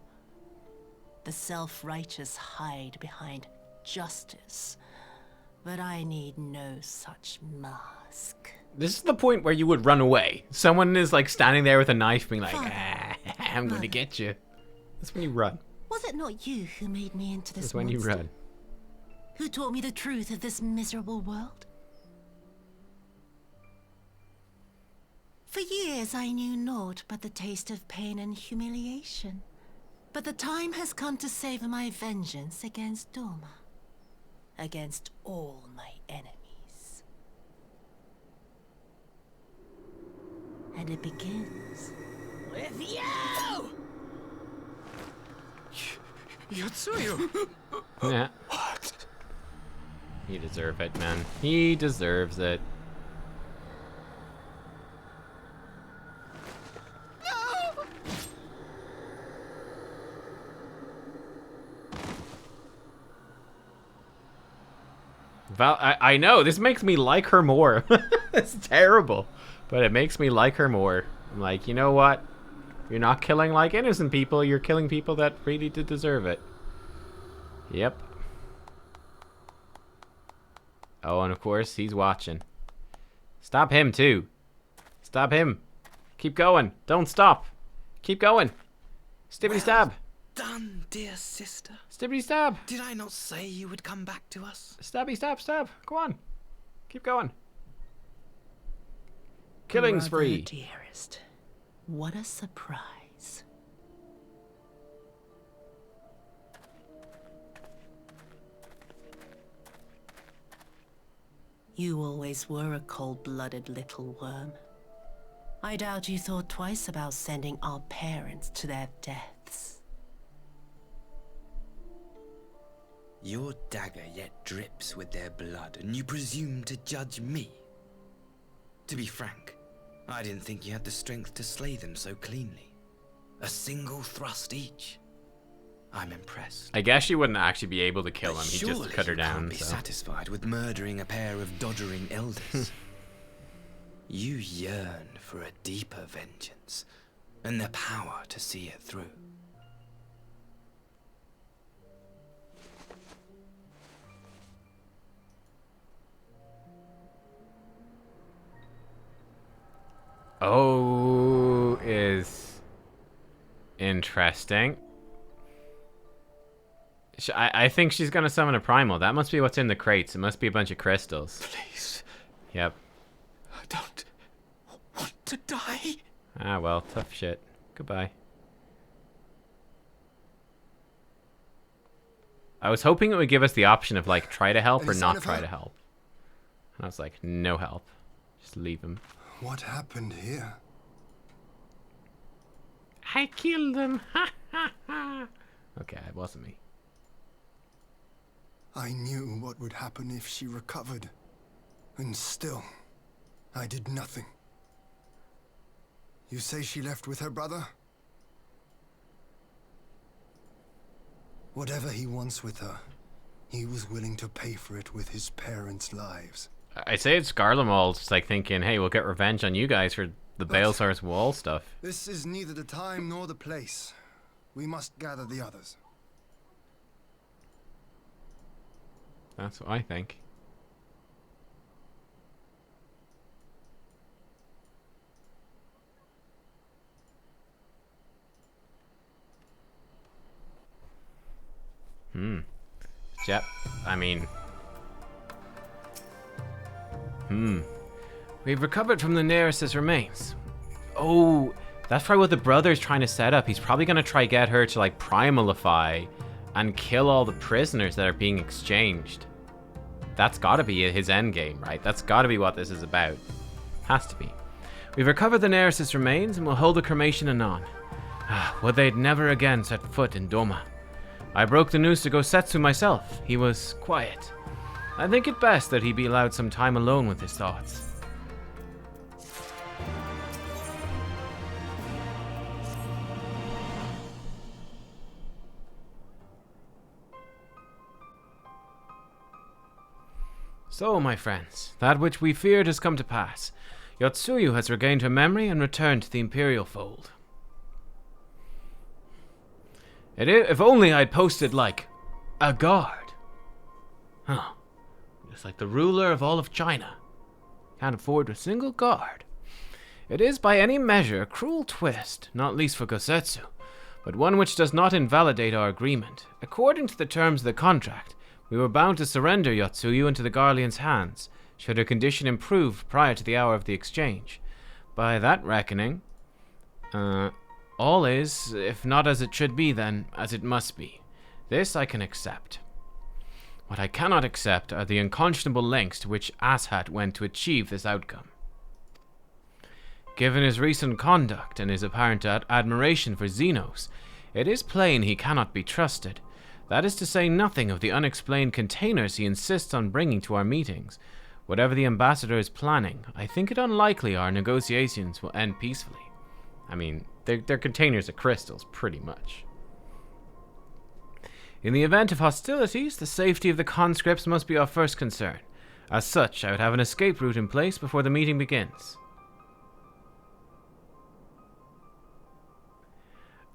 The self-righteous hide behind justice, but I need no such mask. This is the point where you would run away. Someone is like standing there with a knife being like, I'm gonna get you. That's when you run. Was it not you who made me into this That's when you run. Who taught me the truth of this miserable world? For years I knew naught but the taste of pain and humiliation. But the time has come to savor my vengeance against Doma. Against all my enemies. And it begins with you! Yotsuyu! Yeah. What? You deserve it, man. He deserves it. I know, this makes me like her more. It's terrible, but it makes me like her more. I'm like, you know what? You're not killing like innocent people, you're killing people that really did deserve it. Yep. Oh, and of course, he's watching. Stop him, too. Stop him. Keep going. Don't stop. Keep going. Stibbity stab. Done, dear sister. Stibbity stab. Did I not say you would come back to us? Stabby stab stab. Go on. Keep going. Killing spree. Dearest, what a surprise. You always were a cold-blooded little worm. I doubt you thought twice about sending our parents to their deaths. Your dagger yet drips with their blood, and you presume to judge me? To be frank, I didn't think you had the strength to slay them so cleanly. A single thrust each. I'm impressed. I guess you wouldn't actually be able to kill him. He Surely just cut her you down. Can't be satisfied with murdering a pair of doddering elders. You yearn for a deeper vengeance, and the power to see it through. Oh, is interesting. I think she's gonna summon a primal. That must be what's in the crates. It must be a bunch of crystals. Please. Yep. I don't want to die. Ah, well, tough shit. Goodbye. I was hoping it would give us the option of, like, try to help or not try to help. And I was like, no help. Just leave him. What happened here? I killed him. Ha ha ha. Okay, it wasn't me. I knew what would happen if she recovered. And still, I did nothing. You say she left with her brother? Whatever he wants with her, he was willing to pay for it with his parents' lives. I say it's Garlemald, just like thinking, hey, we'll get revenge on you guys for the Baelsar's wall stuff. This is neither the time nor the place. We must gather the others. That's what I think. Yep. I mean... We've recovered from the Nereus' remains. Oh, that's probably what the brother's trying to set up. He's probably going to try get her to, like, primalify and kill all the prisoners that are being exchanged. That's got to be his endgame, right? That's got to be what this is about. Has to be. We've recovered the Nereus' remains and will hold the cremation anon. Would they'd never again set foot in Doma. I broke the news to Gosetsu myself. He was quiet. I think it best that he be allowed some time alone with his thoughts. So, my friends, that which we feared has come to pass. Yotsuyu has regained her memory and returned to the Imperial fold. If only I'd posted, like, a guard. Huh. Just like the ruler of all of China. Can't afford a single guard. It is by any measure a cruel twist, not least for Gosetsu, but one which does not invalidate our agreement. According to the terms of the contract, we were bound to surrender Yotsuyu into the Garlean's hands, should her condition improve prior to the hour of the exchange. By that reckoning, all is, if not as it should be, then as it must be. This I can accept. What I cannot accept are the unconscionable lengths to which Asshat went to achieve this outcome. Given his recent conduct and his apparent admiration for Zenos, it is plain he cannot be trusted. That is to say nothing of the unexplained containers he insists on bringing to our meetings. Whatever the ambassador is planning, I think it unlikely our negotiations will end peacefully. I mean, they're containers of crystals, pretty much. In the event of hostilities, the safety of the conscripts must be our first concern. As such, I would have an escape route in place before the meeting begins.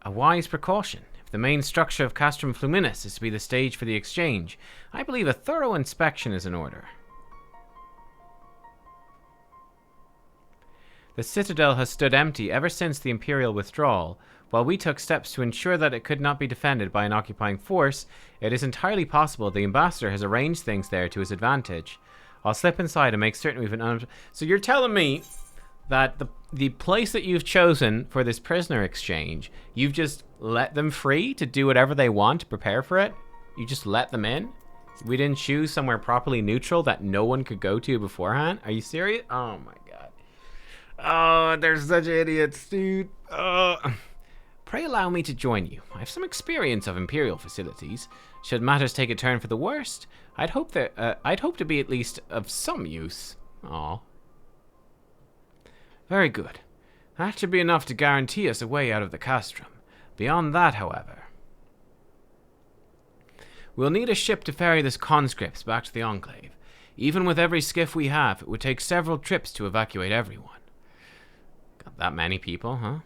A wise precaution. If the main structure of Castrum Fluminis is to be the stage for the exchange, I believe a thorough inspection is in order. The citadel has stood empty ever since the Imperial withdrawal. While we took steps to ensure that it could not be defended by an occupying force, it is entirely possible the ambassador has arranged things there to his advantage. I'll slip inside and make certain we've been... So you're telling me that the place that you've chosen for this prisoner exchange, you've just let them free to do whatever they want to prepare for it? You just let them in? We didn't choose somewhere properly neutral that no one could go to beforehand? Are you serious? Oh my god. Oh, they're such idiots, dude. Pray allow me to join you. I have some experience of Imperial facilities. Should matters take a turn for the worst, I'd hope to be at least of some use. Aw. Very good. That should be enough to guarantee us a way out of the castrum. Beyond that, however, we'll need a ship to ferry this conscripts back to the Enclave. Even with every skiff we have, it would take several trips to evacuate everyone. Got that many people, huh?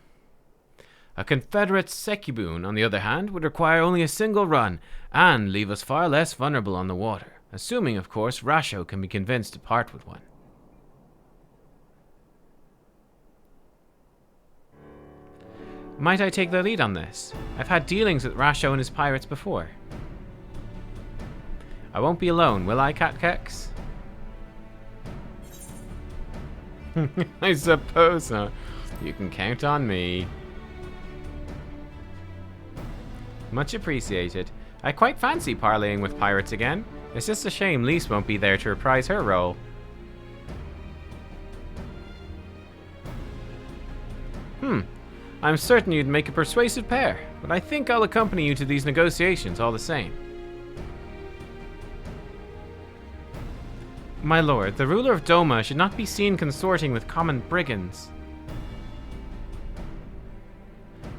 A Confederate Sekibun, on the other hand, would require only a single run, and leave us far less vulnerable on the water, assuming, of course, Rasho can be convinced to part with one. Might I take the lead on this? I've had dealings with Rasho and his pirates before. I won't be alone, will I, Nubkeks? I suppose so. You can count on me. Much appreciated. I quite fancy parleying with pirates again. It's just a shame Lise won't be there to reprise her role. I'm certain you'd make a persuasive pair, but I think I'll accompany you to these negotiations all the same. My lord, the ruler of Doma should not be seen consorting with common brigands.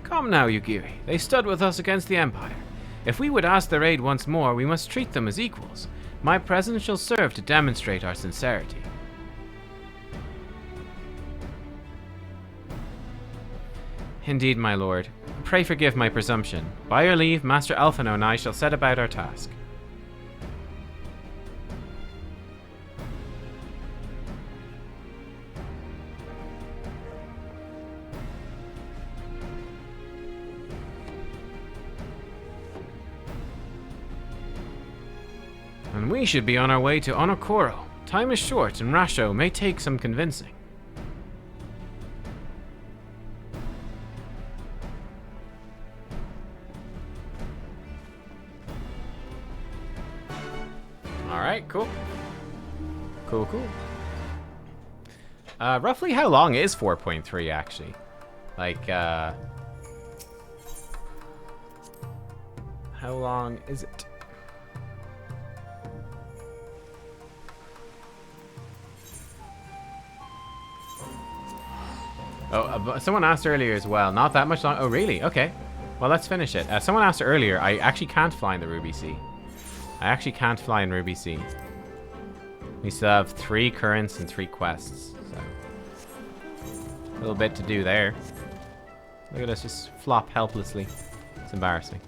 Come now, Yugiri. They stood with us against the Empire. If we would ask their aid once more, we must treat them as equals. My presence shall serve to demonstrate our sincerity. Indeed, my lord. Pray forgive my presumption. By your leave, Master Alphino and I shall set about our task. And we should be on our way to Onokoro. Time is short, and Rasho may take some convincing. Alright, cool. Cool. Roughly how long is 4.3 actually? Like, how long is it? Oh, someone asked earlier as well. Not that much long. Oh, really? Okay. Well, let's finish it. Someone asked earlier. I actually can't fly in the Ruby Sea. I actually can't fly in Ruby Sea. We still have 3 currents and 3 quests. So, a little bit to do there. Look at us just flop helplessly. It's embarrassing.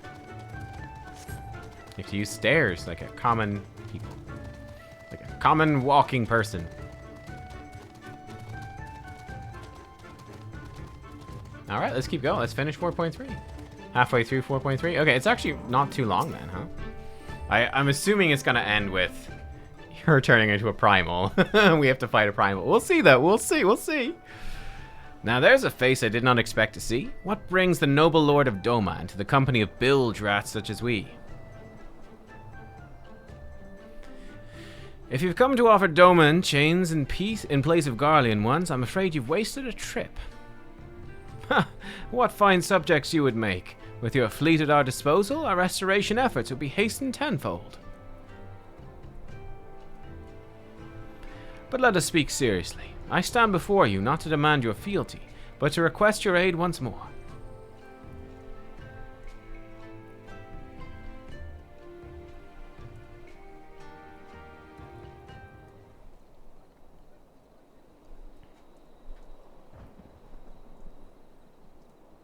You have to use stairs like a common people. Like a common walking person. Alright, let's keep going. Let's finish 4.3. Halfway through 4.3. Okay, it's actually not too long then, huh? I'm assuming it's going to end with her turning into a primal. We have to fight a primal. We'll see, though. We'll see. Now, there's a face I did not expect to see. What brings the noble lord of Doma into the company of bilge rats such as we? If you've come to offer Doman chains in peace in place of Garlean ones, I'm afraid you've wasted a trip. What fine subjects you would make. With your fleet at our disposal, our restoration efforts would be hastened tenfold. But let us speak seriously. I stand before you not to demand your fealty, but to request your aid once more.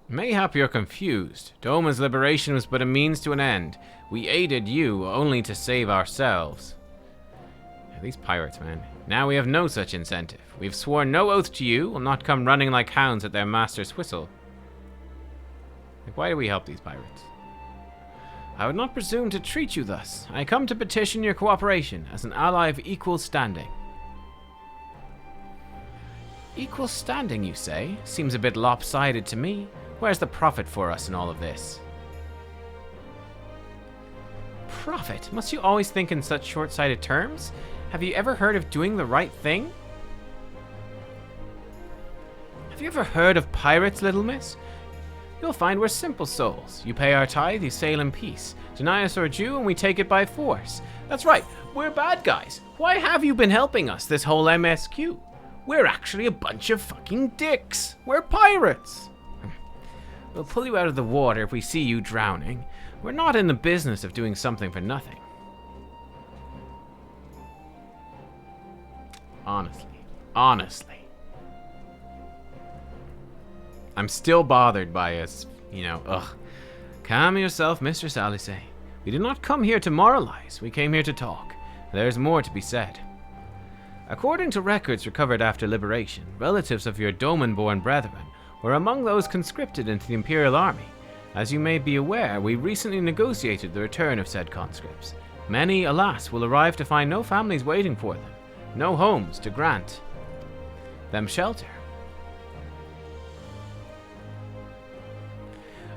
Mayhap you're confused. Doma's liberation was but a means to an end. We aided you only to save ourselves. Yeah, these pirates, man. Now we have no such incentive. We've sworn no oath to you, will not come running like hounds at their master's whistle. Like, why do we help these pirates? I would not presume to treat you thus. I come to petition your cooperation as an ally of equal standing. Equal standing, you say? Seems a bit lopsided to me. Where's the profit for us in all of this? Profit? Must you always think in such short-sighted terms? Have you ever heard of doing the right thing? Have you ever heard of pirates, little miss? You'll find we're simple souls. You pay our tithe, you sail in peace. Deny us our due, and we take it by force. That's right, we're bad guys. Why have you been helping us this whole MSQ? We're actually a bunch of fucking dicks. We're pirates. We'll pull you out of the water if we see you drowning. We're not in the business of doing something for nothing. Honestly. I'm still bothered by us, ugh. Calm yourself, Mistress Alice. We did not come here to moralize. We came here to talk. There's more to be said. According to records recovered after liberation, relatives of your Doman-born brethren were among those conscripted into the Imperial Army. As you may be aware, we recently negotiated the return of said conscripts. Many, alas, will arrive to find no families waiting for them, no homes to grant them shelter.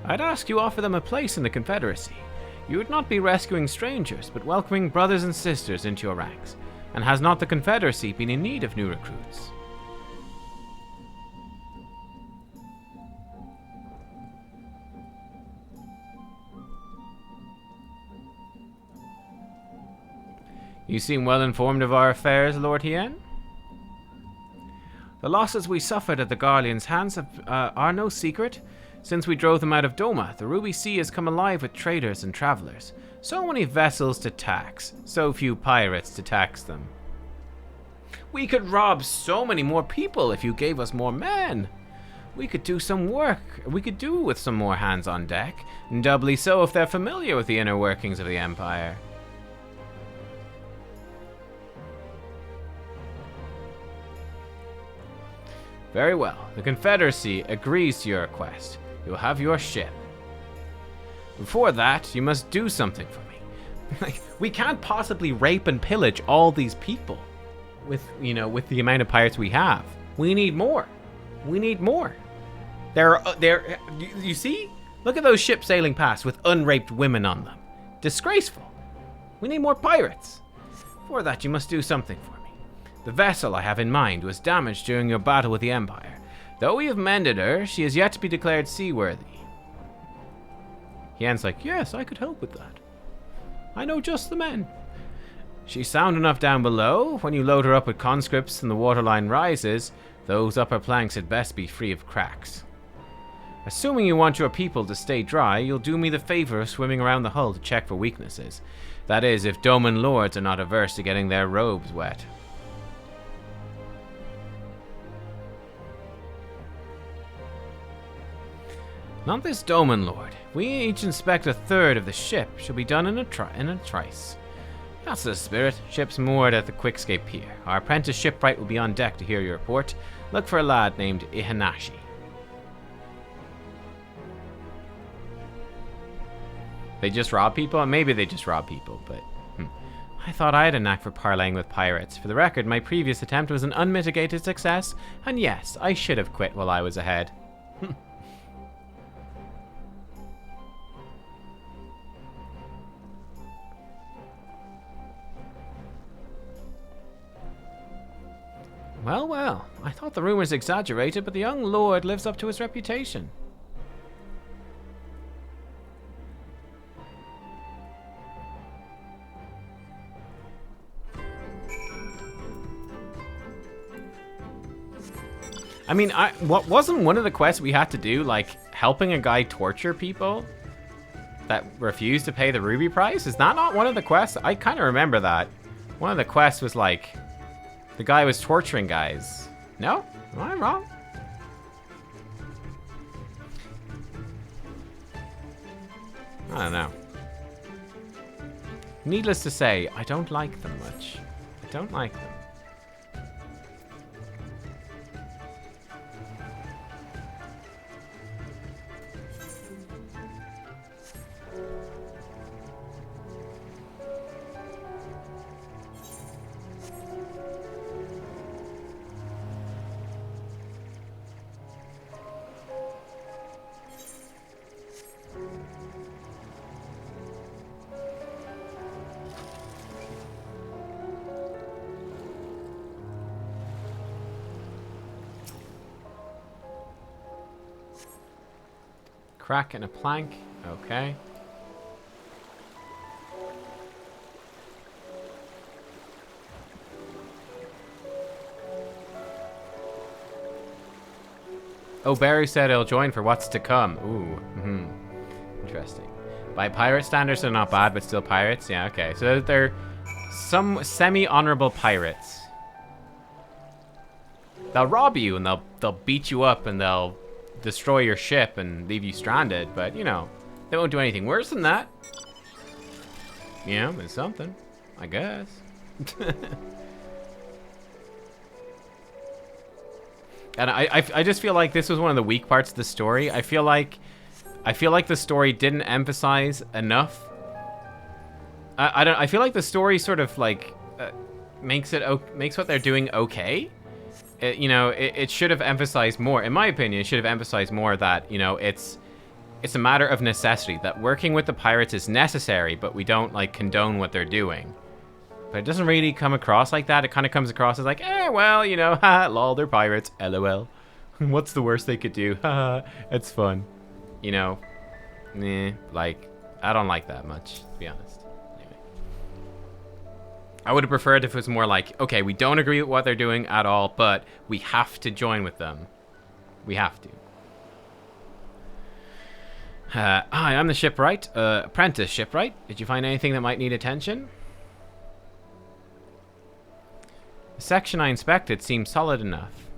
I'd ask you offer them a place in the Confederacy. You would not be rescuing strangers, but welcoming brothers and sisters into your ranks. And has not the Confederacy been in need of new recruits? You seem well informed of our affairs, Lord Hien. The losses we suffered at the Garleans' hands are no secret. Since we drove them out of Doma, the Ruby Sea has come alive with traders and travelers. So many vessels to tax, so few pirates to tax them. We could rob so many more people if you gave us more men. We could do some work. We could do with some more hands on deck, and doubly so if they're familiar with the inner workings of the Empire. Very well. The Confederacy agrees to your request. You'll have your ship. Before that, you must do something for me. Like, we can't possibly rape and pillage all these people with, you know, with the amount of pirates we have. We need more. We need more. You see? Look at those ships sailing past with unraped women on them. Disgraceful. We need more pirates. For that, you must do something for me. The vessel I have in mind was damaged during your battle with the Empire. Though we have mended her, she is yet to be declared seaworthy. Hien's like, yes, I could help with that. I know just the men. She's sound enough down below. When you load her up with conscripts and the waterline rises, those upper planks had best be free of cracks. Assuming you want your people to stay dry, you'll do me the favor of swimming around the hull to check for weaknesses. That is, if Doman lords are not averse to getting their robes wet. Not this Doman lord. We each inspect a third of the ship. Shall be done in a trice. That's the spirit. Ship's moored at the Quickscape Pier. Our apprentice shipwright will be on deck to hear your report. Look for a lad named Ihanashi. They just rob people? Maybe they just rob people, but... I thought I had a knack for parlaying with pirates. For the record, my previous attempt was an unmitigated success, and yes, I should have quit while I was ahead. Well, well, I thought the rumors exaggerated, but the young lord lives up to his reputation. I mean, what wasn't one of the quests we had to do, like, helping a guy torture people that refused to pay the ruby price? Is that not one of the quests? I kind of remember that. One of the quests was, like, the guy was torturing guys. No? Am I wrong? I don't know. Needless to say, I don't like them much. I don't like them. Crack and a plank. Okay. Oh, Barry said he'll join for what's to come. Ooh. Interesting. By pirate standards, they're not bad, but still pirates. Yeah, okay. So they're some semi-honorable pirates. They'll rob you and they'll beat you up and they'll destroy your ship and leave you stranded, but you know, they won't do anything worse than that. Yeah, it's something, I guess. And I just feel like this was one of the weak parts of the story. I feel like the story didn't emphasize enough. I feel like the story sort of like makes what they're doing okay. It should have emphasized more. In my opinion, it should have emphasized more that, you know, it's a matter of necessity, that working with the pirates is necessary, but we don't, like, condone what they're doing. But it doesn't really come across like that. It kind of comes across as like, well, you know, haha, lol, they're pirates, lol. What's the worst they could do? Haha, it's fun. You know, like, I don't like that much, to be honest. I would have preferred if it was more like, okay, we don't agree with what they're doing at all, but we have to join with them. We have to. Hi, I'm the shipwright, apprentice shipwright. Did you find anything that might need attention? The section I inspected seemed solid enough.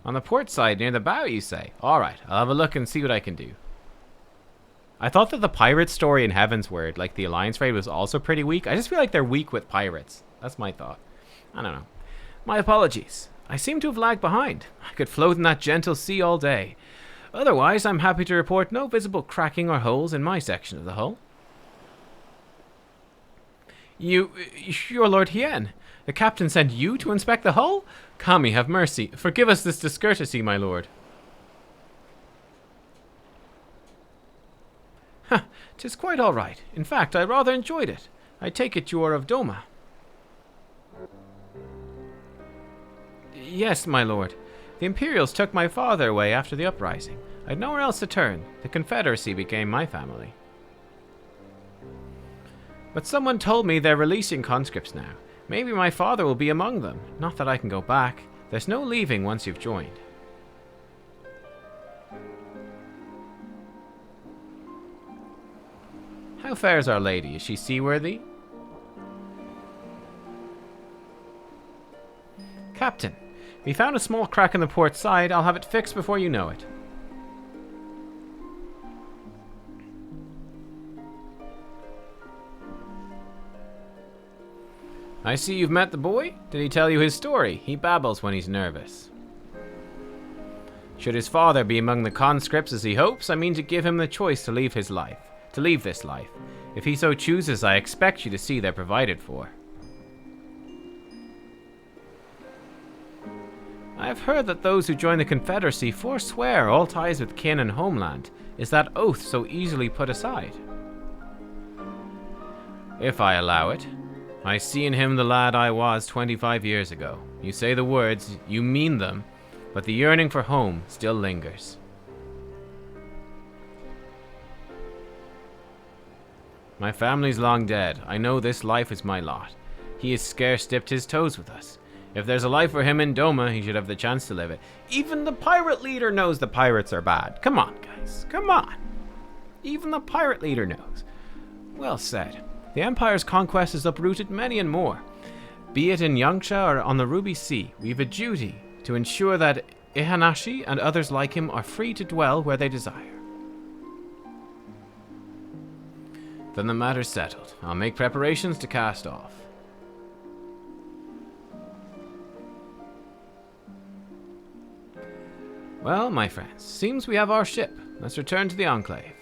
On the port side, near the bow, you say? Alright, I'll have a look and see what I can do. I thought that the pirate story in Heaven's Word, like the Alliance raid, was also pretty weak. I just feel like they're weak with pirates. That's my thought. I don't know. My apologies. I seem to have lagged behind. I could float in that gentle sea all day. Otherwise, I'm happy to report no visible cracking or holes in my section of the hull. You're Lord Hien. The captain sent you to inspect the hull? Kami, have mercy. Forgive us this discourtesy, my lord. Ha, 'tis quite all right. In fact, I rather enjoyed it. I take it you are of Doma. Yes, my lord. The Imperials took my father away after the uprising. I had nowhere else to turn. The Confederacy became my family. But someone told me they're releasing conscripts now. Maybe my father will be among them. Not that I can go back. There's no leaving once you've joined. How fares Our Lady? Is she seaworthy? Captain, we found a small crack in the port side. I'll have it fixed before you know it. I see you've met the boy. Did he tell you his story? He babbles when he's nervous. Should his father be among the conscripts as he hopes, I mean to give him the choice to leave this life. If he so chooses, I expect you to see they're provided for. I have heard that those who join the Confederacy forswear all ties with kin and homeland. Is that oath so easily put aside? If I allow it. I see in him the lad I was 25 years ago. You say the words, you mean them, but the yearning for home still lingers. My family's long dead. I know this life is my lot. He has scarce dipped his toes with us. If there's a life for him in Doma, he should have the chance to live it. Even the pirate leader knows the pirates are bad. Come on, guys. Come on. Even the pirate leader knows. Well said. The Empire's conquest has uprooted many and more. Be it in Yangsha or on the Ruby Sea, we've a duty to ensure that Ihanashi and others like him are free to dwell where they desire. Then the matter's settled. I'll make preparations to cast off. Well, my friends, seems we have our ship. Let's return to the Enclave.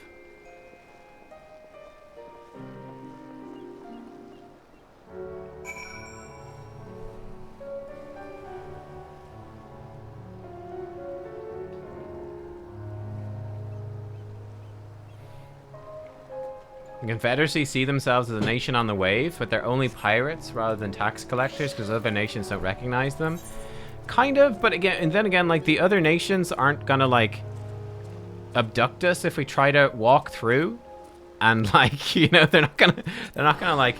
The Confederacy see themselves as a nation on the waves, but they're only pirates rather than tax collectors because other nations don't recognize them. Kind of, but again, and then again, like the other nations aren't gonna like abduct us if we try to walk through, and like they're not gonna like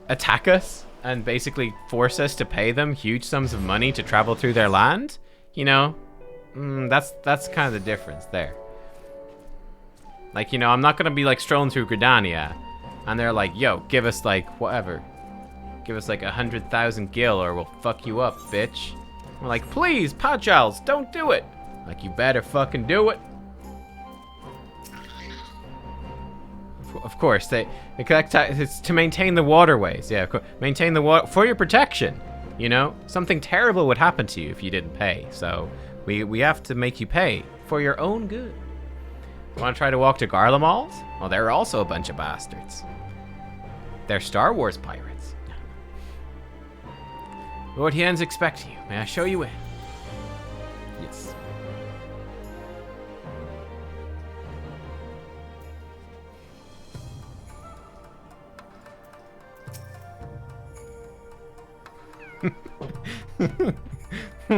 attack us and basically force us to pay them huge sums of money to travel through their land. That's kind of the difference there. Like, I'm not gonna be like strolling through Gridania and they're like, yo, give us like whatever. Give us like 100,000 gil or we'll fuck you up, bitch. We're like, please, Pajals, don't do it. Like, you better fucking do it. Of course, they collect it's to maintain the waterways. Yeah, of course, maintain the water for your protection. Something terrible would happen to you if you didn't pay. So we have to make you pay for your own good. You want to try to walk to Garlemald? Well, they're also a bunch of bastards. They're Star Wars pirates. Lord Hien's expecting you. May I show you in? Yes.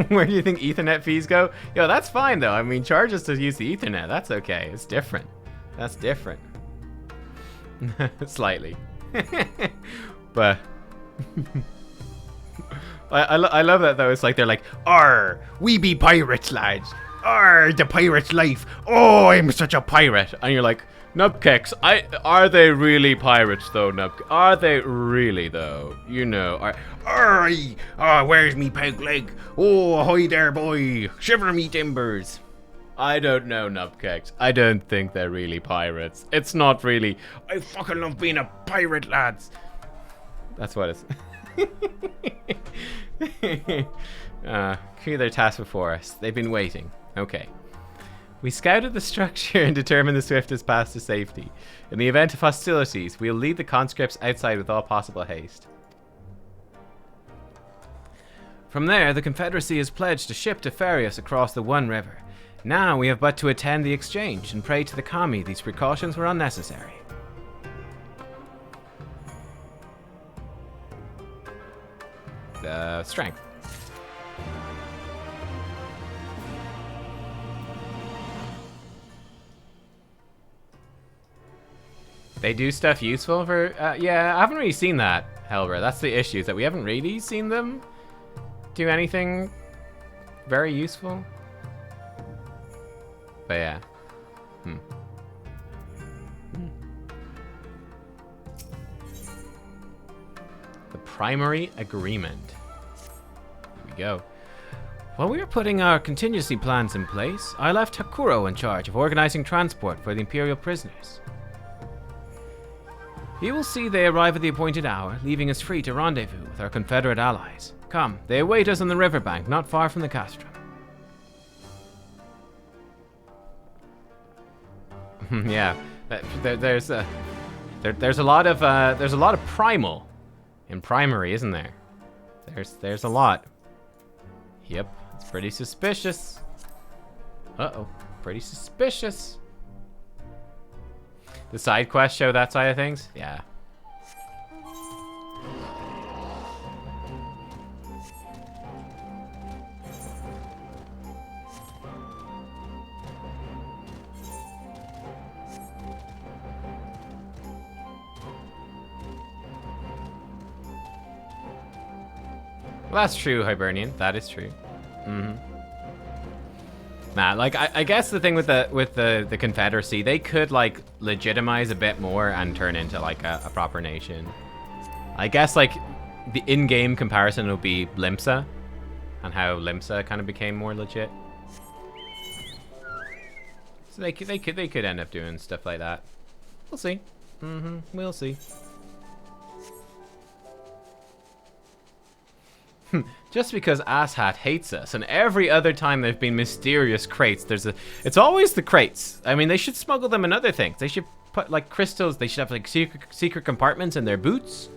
Where do you think Ethernet fees go? Yo, that's fine though. I mean, charge us to use the Ethernet. That's okay. It's different. That's different. Slightly. But I love that though. It's like they're like, "Arr, we be pirates, lads. Arr, the pirate's life. Oh, I'm such a pirate." And you're like, Nubkeks, are they really pirates though, Nubkeks? Are they really though? Where's me peg leg? Oh, ahoy there, boy. Shiver me timbers. I don't know, Nubkeks. I don't think they're really pirates. It's not really, I fucking love being a pirate, lads. That's what it's. Clear their task before us. They've been waiting. Okay. We scouted the structure and determined the swiftest path to safety. In the event of hostilities, we'll lead the conscripts outside with all possible haste. From there, the Confederacy has pledged a ship to ferry us across the One River. Now we have but to attend the exchange and pray to the Kami these precautions were unnecessary. Strength. They do stuff useful for... yeah, I haven't really seen that, Helbra. That's the issue, is that we haven't really seen them do anything very useful. But yeah. The primary agreement. Here we go. While we were putting our contingency plans in place, I left Hakuro in charge of organizing transport for the Imperial prisoners. He will see they arrive at the appointed hour, leaving us free to rendezvous with our Confederate allies. Come, they await us on the riverbank, not far from the castrum. Yeah, there's a lot of primal in primary, isn't there? There's a lot. Yep, it's pretty suspicious. Uh-oh, pretty suspicious. The side quests show that side of things? Yeah. Well, that's true, Hibernian. That is true. Nah, like I guess the thing with the Confederacy, they could like legitimize a bit more and turn into like a proper nation. I guess like the in-game comparison will be Limsa and how Limsa kind of became more legit. So they could end up doing stuff like that. We'll see. We'll see. Just because Asshat hates us, and every other time there've been mysterious crates, it's always the crates. I mean, they should smuggle them in other things. They should put like crystals. They should have like secret compartments in their boots.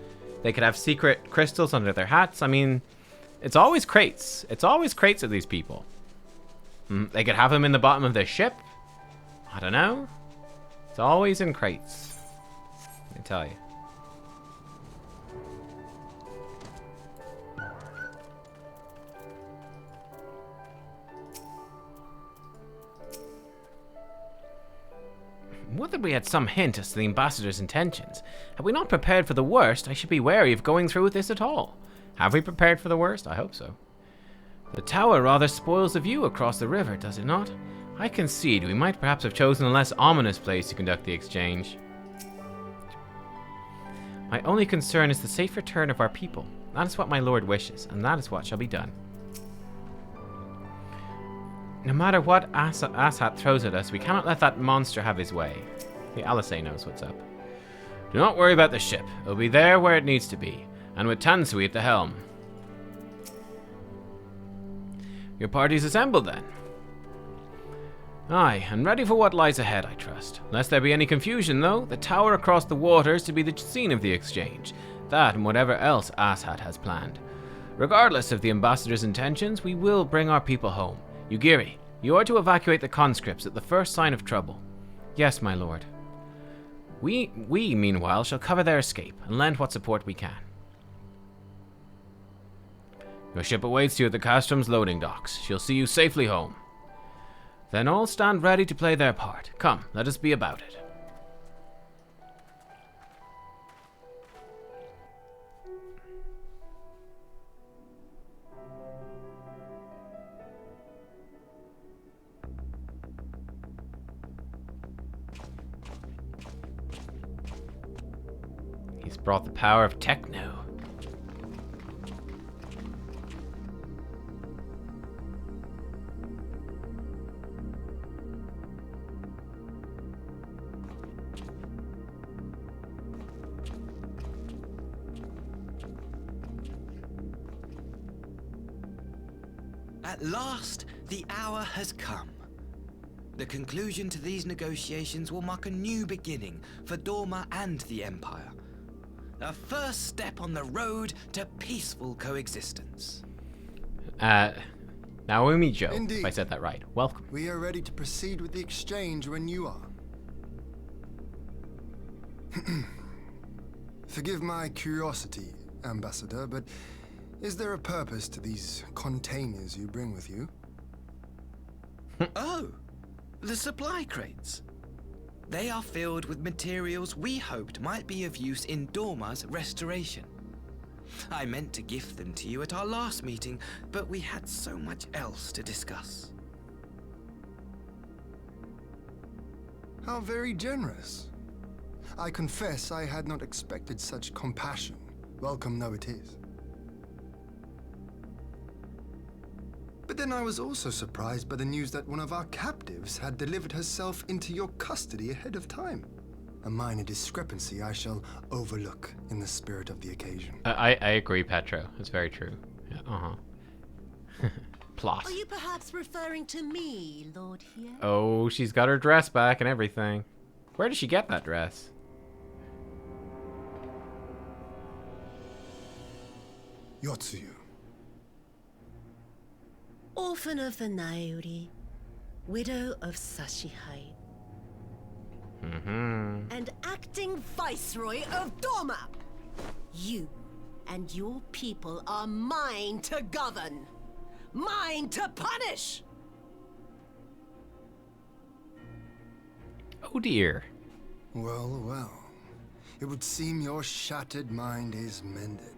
They could have secret crystals under their hats. I mean, it's always crates. It's always crates of these people. They could have them in the bottom of their ship. I don't know. It's always in crates. Let me tell you. Would that we had some hint as to the ambassador's intentions. Had we not prepared for the worst, I should be wary of going through with this at all. Have we prepared for the worst? I hope so. The tower rather spoils the view across the river, does it not? I concede we might perhaps have chosen a less ominous place to conduct the exchange. My only concern is the safe return of our people. That is what my lord wishes, and that is what shall be done. No matter what Asshat throws at us, we cannot let that monster have his way. The Alice knows what's up. Do not worry about the ship. It'll be there where it needs to be, and with Tansui at the helm. Your party's assembled then? Aye, and ready for what lies ahead, I trust. Lest there be any confusion, though, the tower across the water is to be the scene of the exchange. That and whatever else Asshat has planned. Regardless of the ambassador's intentions, we will bring our people home. Yugiri, you are to evacuate the conscripts at the first sign of trouble. Yes, my lord. We meanwhile, shall cover their escape and lend what support we can. Your ship awaits you at the castrum's loading docks. She'll see you safely home. Then all stand ready to play their part. Come, let us be about it. He's brought the power of techno. At last, the hour has come. The conclusion to these negotiations will mark a new beginning for Dorma and the Empire. A first step on the road to peaceful coexistence. Naomi Joe, Indeed. if I said that right. Welcome. We are ready to proceed with the exchange when you are. Forgive my curiosity, Ambassador, but is there a purpose to these containers you bring with you? Oh, the supply crates. They are filled with materials we hoped might be of use in Dorma's restoration. I meant to gift them to you at our last meeting, but we had so much else to discuss. How very generous. I confess I had not expected such compassion, welcome though it is. But then I was also surprised by the news that one of our captives had delivered herself into your custody ahead of time. A minor discrepancy I shall overlook in the spirit of the occasion. I agree, Petro. It's very true. Yeah, Plot. Are you perhaps referring to me, Lord here? Oh, she's got her dress back and everything. Where did she get that dress? Yotsuyu. Orphan of the Naori, widow of Sashihai, and acting viceroy of Dorma. You and your people are mine to govern, mine to punish. Oh dear. Well, well. It would seem your shattered mind is mended.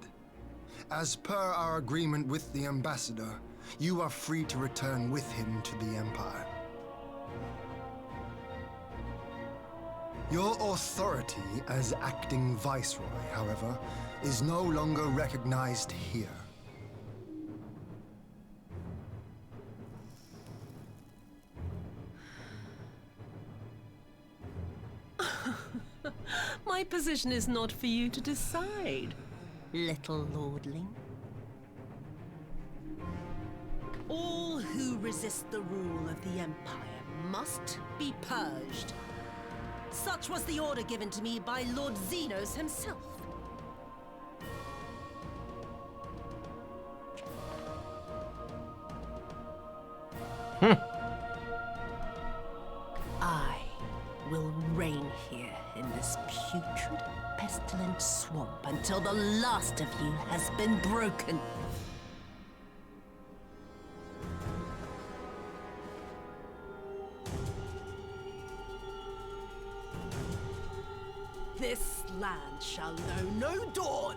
As per our agreement with the Ambassador, you are free to return with him to the Empire. Your authority as acting viceroy, however, is no longer recognized here. My position is not for you to decide, little lordling. All who resist the rule of the Empire must be purged. Such was the order given to me by Lord Zenos himself. I will reign here in this putrid, pestilent swamp until the last of you has been broken. This land shall know no dawn.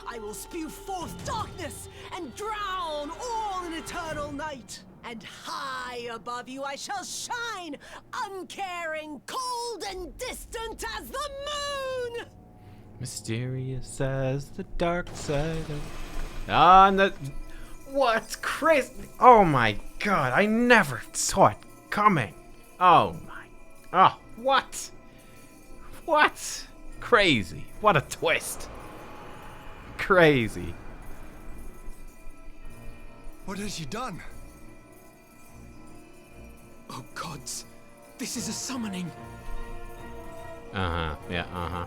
I will spew forth darkness and drown all in eternal night. And high above you I shall shine, uncaring, cold and distant as the moon! Mysterious as the dark side of... Ah, and the... What's crazy? Oh my god, I never saw it coming. Oh my... Oh, what? What? Crazy. What a twist. Crazy. What has she done? Oh gods, this is a summoning. Uh-huh, yeah, uh-huh.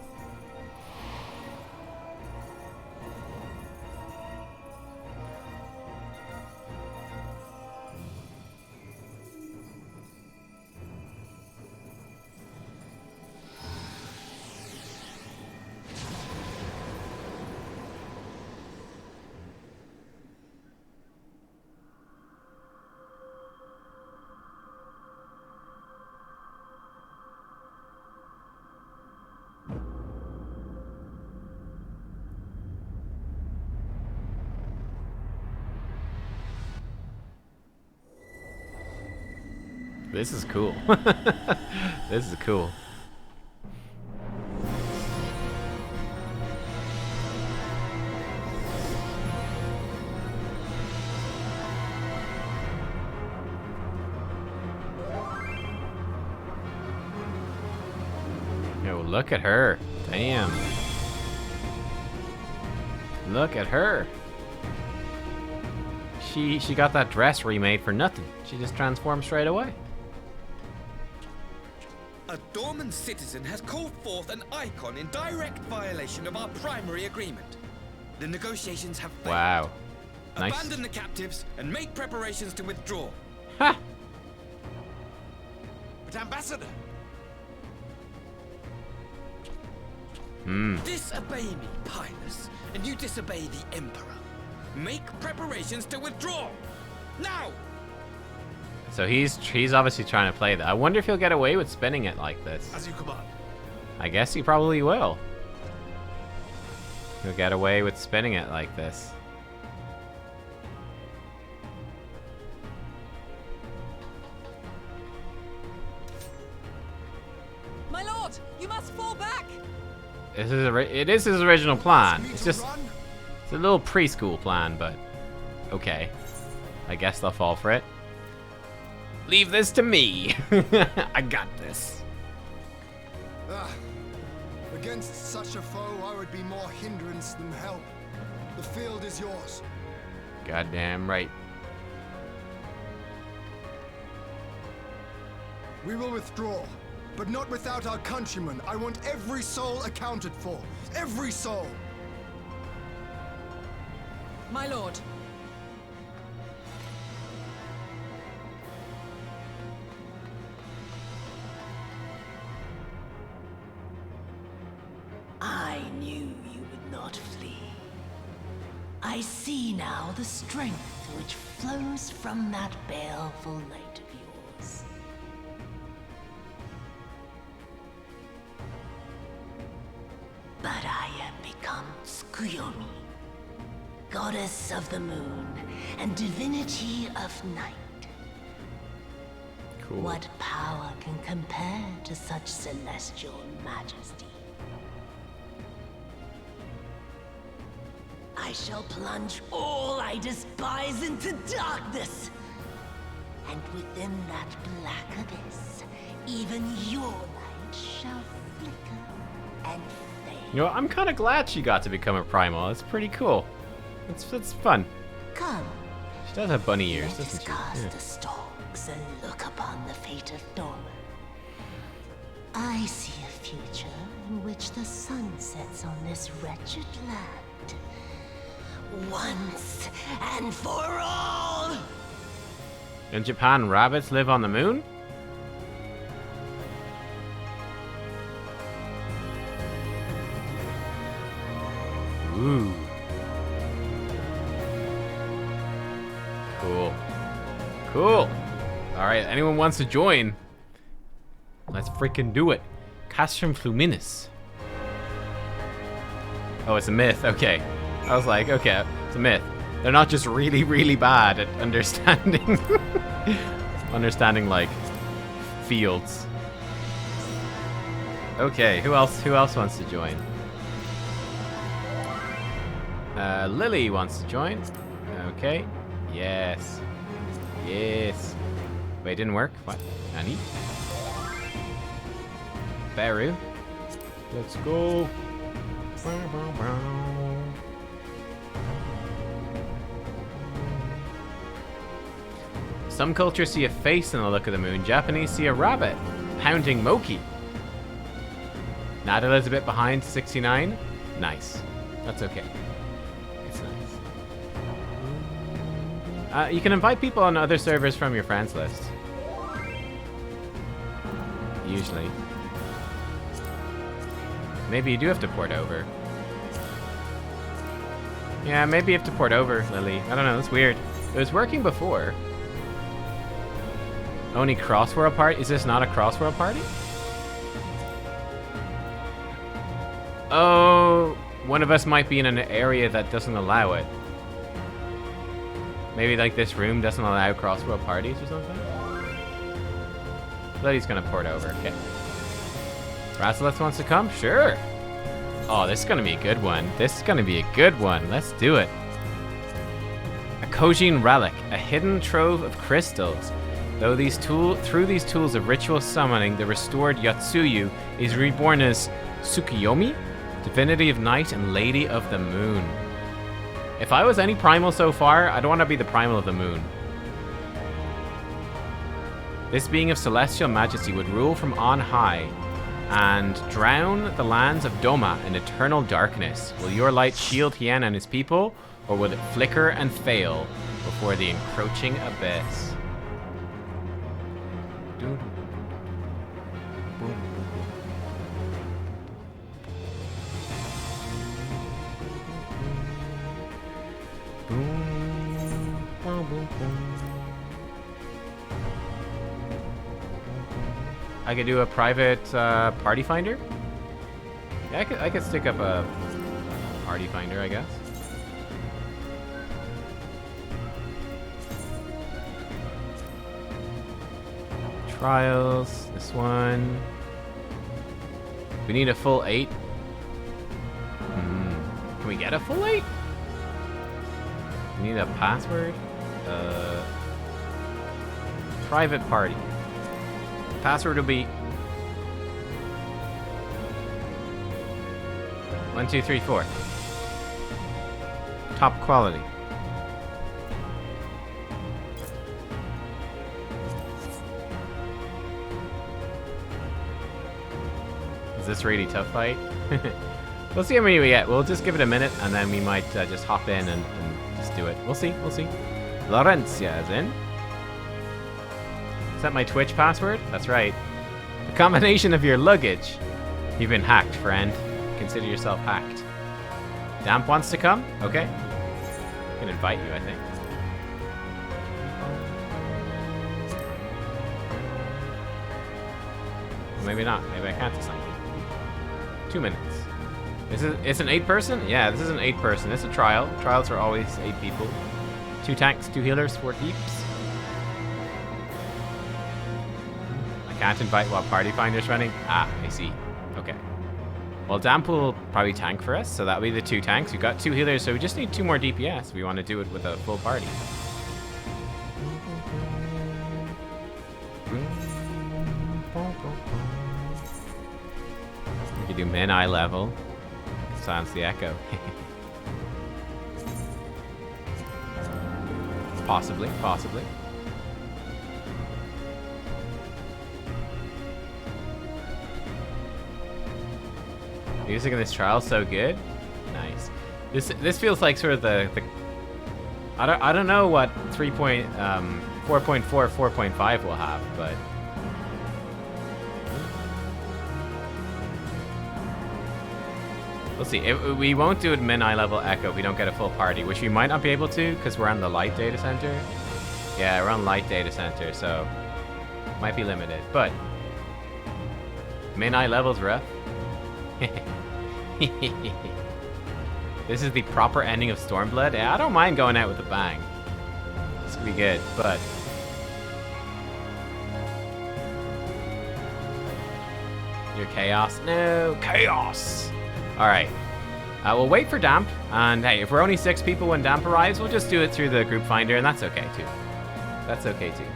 This is cool. This is cool. Yo, look at her. Damn. Look at her. She got that dress remade for nothing. She just transformed straight away. A Dorman citizen has called forth an icon in direct violation of our primary agreement. The negotiations have failed. Wow. Nice. Abandon the captives and make preparations to withdraw. Ha! But Ambassador! Disobey me, Pilus, and you disobey the Emperor. Make preparations to withdraw! Now! So he's obviously trying to play that. I wonder if he'll get away with spinning it like this. As you command. I guess he probably will. He'll get away with spinning it like this. My lord, you must fall back. It is his original plan. It's just it's a little preschool plan, but okay. I guess they'll fall for it. Leave this to me. I got this. Against such a foe, I would be more hindrance than help. The field is yours. Goddamn right. We will withdraw, but not without our countrymen. I want every soul accounted for. Every soul. My lord. I knew you would not flee. I see now the strength which flows from that baleful light of yours. But I have become Tsukuyomi, goddess of the moon and divinity of night. Cool. What power can compare to such celestial majesty? I shall plunge all I despise into darkness. And within that black abyss, even your light shall flicker and fade. You know, I'm kind of glad she got to become a primal. It's pretty cool. It's fun. Come, She does have bunny ears, let us doesn't she? cast Yeah. the stalks and look upon the fate of Dorman. I see a future in which the sun sets on this wretched land. Once and for all! In Japan, rabbits live on the moon? Ooh. Cool. Cool. Alright, anyone wants to join? Let's freaking do it. Castrum fluminis. Oh, it's a myth. Okay. I was like, okay, it's a myth. They're not just really, really bad at understanding understanding like fields. Okay, who else wants to join? Lily wants to join. Okay. Yes. Yes. Wait, it didn't work? What? Nani? Baru. Let's go. Some cultures see a face in the look of the moon. Japanese see a rabbit pounding Moki. Nadala's a bit behind, 69. Nice. That's okay. It's nice. You can invite people on other servers from your friends list. Usually. Maybe you do have to port over. Yeah, maybe you have to port over, Lily. I don't know, that's weird. It was working before. Only crossworld party? Is this not a crossworld party? Oh, one of us might be in an area that doesn't allow it. Maybe like this room doesn't allow crossworld parties or something? Lily's gonna port over, okay. Razalith wants to come? Sure. Oh, this is gonna be a good one. This is gonna be a good one. Let's do it. A Kojin relic, a hidden trove of crystals. Through these tools of ritual summoning, the restored Yotsuyu is reborn as Tsukuyomi, divinity of night and lady of the moon. If I was any primal so far, I'd want to be the primal of the moon. This being of celestial majesty would rule from on high and drown the lands of Doma in eternal darkness. Will your light shield Hien and his people, or will it flicker and fail before the encroaching abyss? I could do a private party finder. Yeah, I could stick up a party finder, I guess. Trials, this one. We need a full 8. Can we get a full 8? We need a password. Private party. Password will be 1, 2, 3, 4. Top quality. Is this really tough fight? We'll see how many we get. We'll just give it a minute and then we might just hop in and just do it. We'll see. We'll see. Laurencia is in. Is that my Twitch password? That's right. The combination of your luggage. You've been hacked, friend. Consider yourself hacked. Damp wants to come? Okay. I can invite you, I think. Maybe not. Maybe I can't do something. 2 minutes. It's an 8-person? Yeah, this is an 8-person. It's a trial. Trials are always 8 people. 2 tanks, 2 healers, 4 deeps. Can't invite while Party Finder's running? Ah, I see. Okay. Well, Damp will probably tank for us, so that'll be the 2 tanks. We've got 2 healers, so we just need 2 more DPS. We want to do it with a full party. We can do min-eye level. Silence the echo. Possibly, possibly. Music in this trial so good. Nice. This feels like sort of the I don't know what 4.4 4.5 will have, but we'll see. We won't do it min-eye level echo if we don't get a full party, which we might not be able to because we're on the light data center. Yeah, we're on light data center, so might be limited, but min-eye level's rough. This is the proper ending of Stormblood. Yeah, I don't mind going out with a bang. This could be good, but your chaos? No, chaos! Alright. We'll wait for Damp, and hey, if we're only 6 people when Damp arrives, we'll just do it through the group finder, and that's okay too. That's okay too.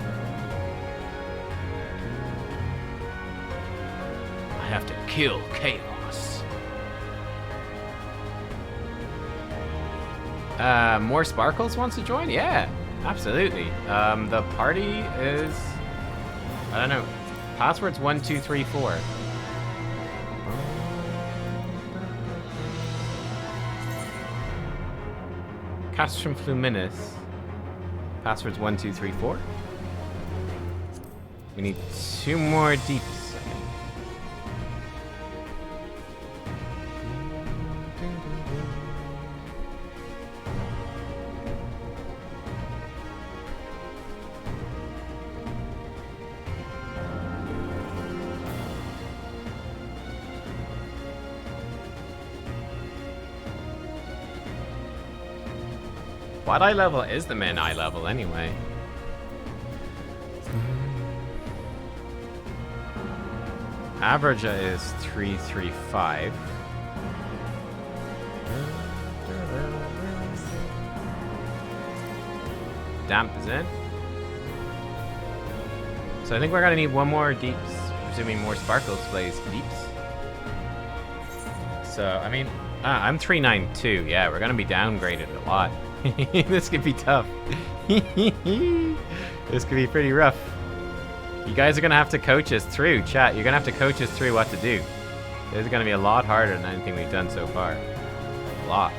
I have to kill chaos. More Sparkles wants to join? Yeah, absolutely. The party is, I don't know, password's 1, 2, 3, 4. Castrum Fluminous. Password's 1, 2, 3, 4. We need 2 more deeps. What eye level is the min eye level anyway? Average is 335. Damp is in. So I think we're gonna need 1 more deeps, presuming more Sparkles plays deeps. So I mean, I'm 392. Yeah, we're gonna be downgraded a lot. This could be tough. This could be pretty rough. You guys are gonna have to coach us through, chat. You're gonna have to coach us through what to do. This is gonna be a lot harder than anything we've done so far. A lot.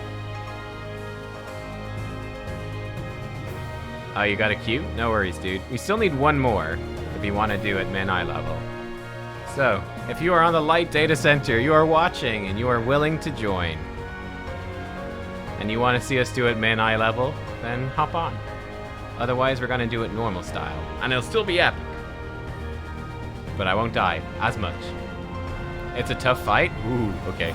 Oh, you got a queue? No worries, dude. We still need one more if you want to do it min-eye level. So, if you are on the Light Data Center, you are watching, and you are willing to join, and you want to see us do it min-eye level, then hop on. Otherwise, we're going to do it normal style, and it'll still be epic. But I won't die as much. It's a tough fight? Ooh, okay.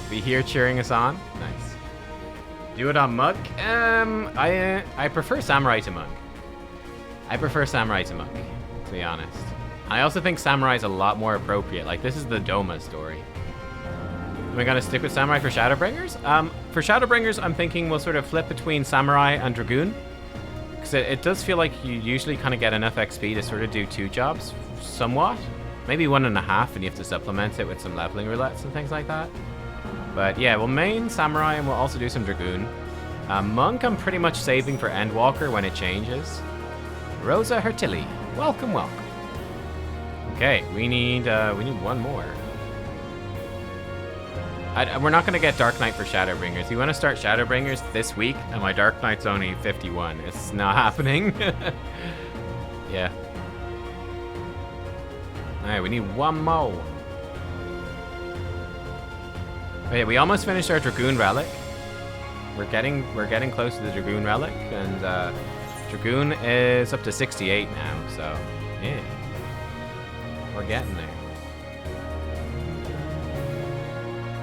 Be here cheering us on. Nice. Do it on Monk? I prefer Samurai to Monk. I prefer Samurai to Monk, to be honest. I also think Samurai is a lot more appropriate. Like, this is the Doma story. Am I gonna stick with Samurai for Shadowbringers? For Shadowbringers, I'm thinking we'll sort of flip between Samurai and Dragoon. Because it does feel like you usually kind of get enough XP to sort of do 2 jobs, somewhat. Maybe 1.5, and you have to supplement it with some leveling roulettes and things like that. But yeah, we'll main Samurai and we'll also do some Dragoon. Monk, I'm pretty much saving for Endwalker when it changes. Rosa Hertili, welcome, welcome. Okay, we need one more. We're not gonna get Dark Knight for Shadowbringers. You want to start Shadowbringers this week, and my Dark Knight's only 51. It's not happening. Yeah. All right, we need one more. Oh yeah, we almost finished our Dragoon Relic. We're getting close to the Dragoon Relic, and Dragoon is up to 68 now, so yeah. We're getting there.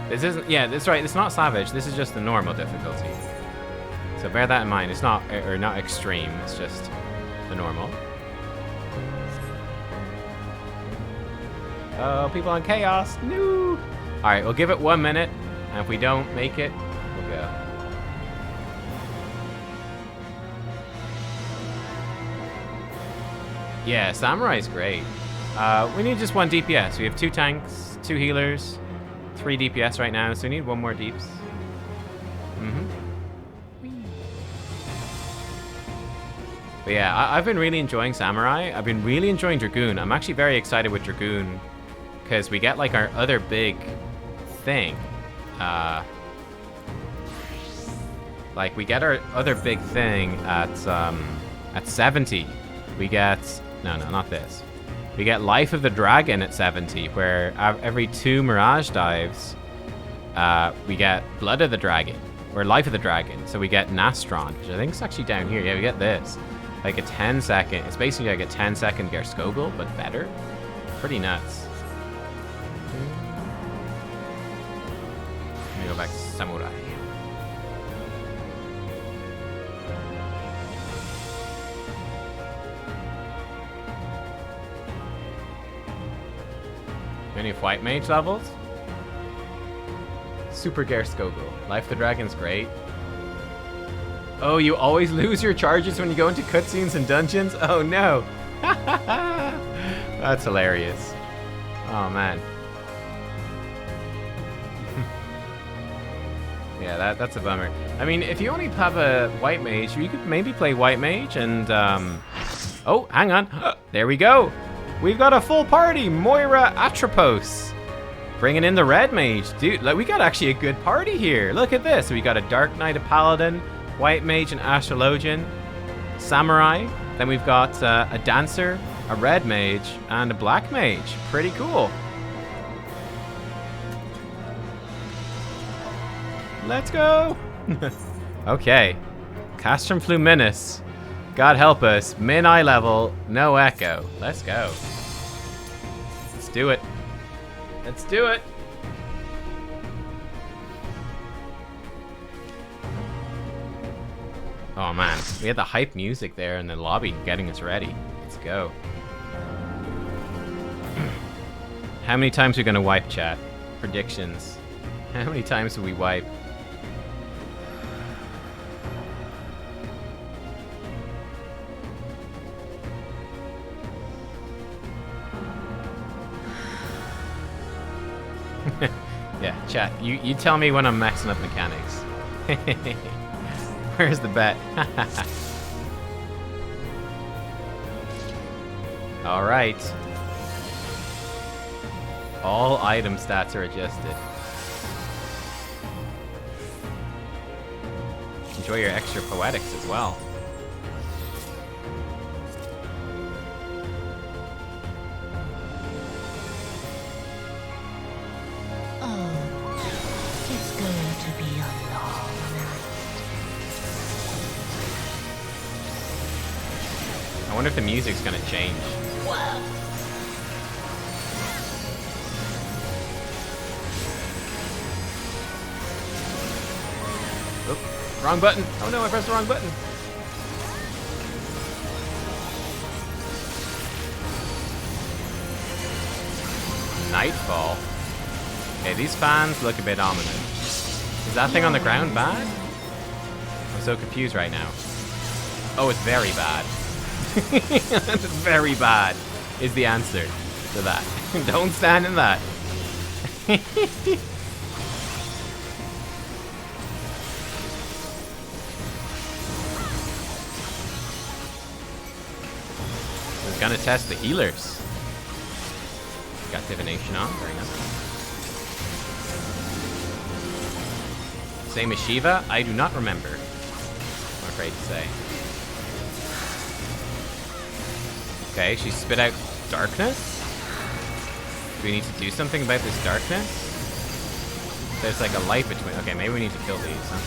This isn't, yeah, that's right, it's not Savage, this is just the normal difficulty. So bear that in mind, it's not, or not extreme, it's just the normal. Oh, people on Chaos, no! Alright, we'll give it 1 minute, and if we don't make it, we'll go. Yeah, Samurai's great. We need just 1 DPS. We have 2 tanks, 2 healers, 3 DPS right now, so we need 1 more deeps. But yeah, I've been really enjoying Samurai. I've been really enjoying Dragoon. I'm actually very excited with Dragoon, because we get like our other big thing. Like we get our other big thing at 70. We get, no, not this. We get Life of the Dragon at 70, where every 2 Mirage dives, we get Blood of the Dragon, or Life of the Dragon. So we get Nastron, which I think is actually down here. Yeah, we get this. Like a 10-second, it's basically like a 10-second Gerskogel, but better. Pretty nuts. Let me go back to Samurai. Any White Mage levels? Super Gerskogel. Life the Dragon's great. Oh, you always lose your charges when you go into cutscenes and dungeons? Oh no! That's hilarious. Oh man. Yeah, that's a bummer. I mean, if you only have a White Mage, you could maybe play White Mage and oh, hang on. There we go. We've got a full party. Moira Atropos. Bringing in the Red Mage. Dude, like, we got actually a good party here. Look at this. We got a Dark Knight, a Paladin, White Mage, an Astrologian, Samurai. Then we've got a Dancer, a Red Mage, and a Black Mage. Pretty cool. Let's go. Okay. Castrum Fluminous. God help us. Min-eye level, no echo. Let's go. Let's do it. Let's do it. Oh man, we had the hype music there in the lobby getting us ready. Let's go. How many times are we gonna wipe, chat? Predictions. How many times do we wipe? Yeah, chat. You tell me when I'm messing up mechanics. Where's the bet? Alright. All item stats are adjusted. Enjoy your extra poetics as well. It's going to be a long night. I wonder if the music's gonna change. Oop, wrong button. Oh no, I pressed the wrong button. Nightfall. Okay, these fans look a bit ominous. Is that thing on the ground bad? I'm so confused right now. Oh, it's very bad. It's very bad is the answer to that. Don't stand in that. I was gonna test the healers. Got divination on, very nice. Same as Shiva? I do not remember, I'm afraid to say. Okay, she spit out darkness? Do we need to do something about this darkness? There's like a light between. Okay, maybe we need to kill these, huh?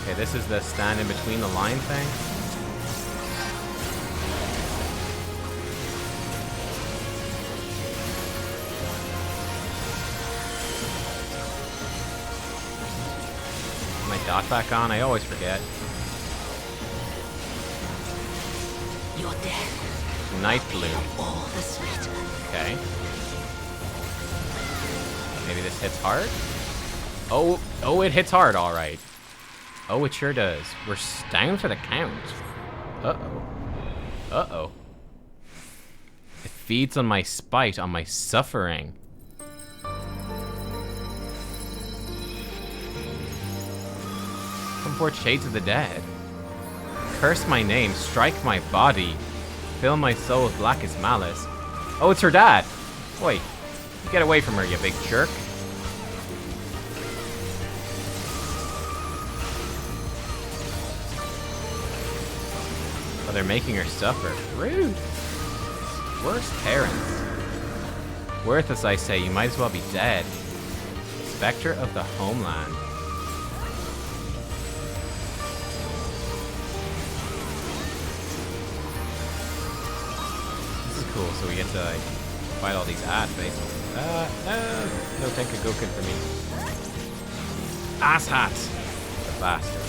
Okay, this is the stand in between the line thing. My dot back on? I always forget. Your death. Night bloom. All the sweeter. Okay. Maybe this hits hard? Oh, it hits hard, alright. Oh, it sure does. We're down for the count. Uh-oh. Uh-oh. It feeds on my spite, on my suffering. Come forth, shades of the dead. Curse my name, strike my body, fill my soul with blackest malice. Oh, it's her dad. Wait, get away from her, you big jerk. Oh, they're making her suffer. Rude. Worst parents. Worthless, I say, you might as well be dead. Spectre of the homeland. Cool, so we get to like fight all these ads basically. No Tenkagoken for me. Ass hat! The bastard.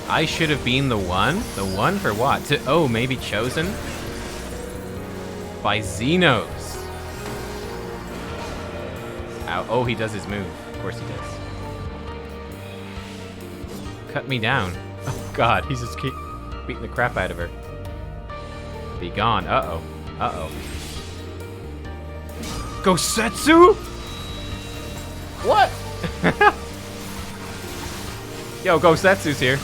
I should have been the one? The one for what? Oh, maybe chosen? By Zenos. Ow. Oh, he does his move. Of course he does. Cut me down. Oh god, he's just keep beating the crap out of her. Be gone. Uh-oh. Uh-oh. Gosetsu? What? Yo, Gosetsu's here.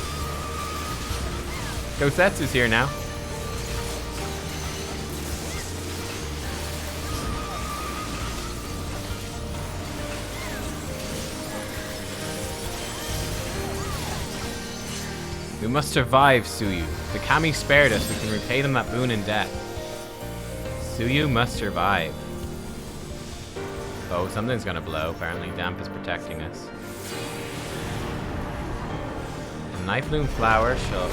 Gosetsu's here now. We must survive, Tsuyu. The kami spared us. We can repay them that boon in death. Tsuyu must survive. Oh, something's gonna blow. Apparently, damp is protecting us. The night bloom flower shall...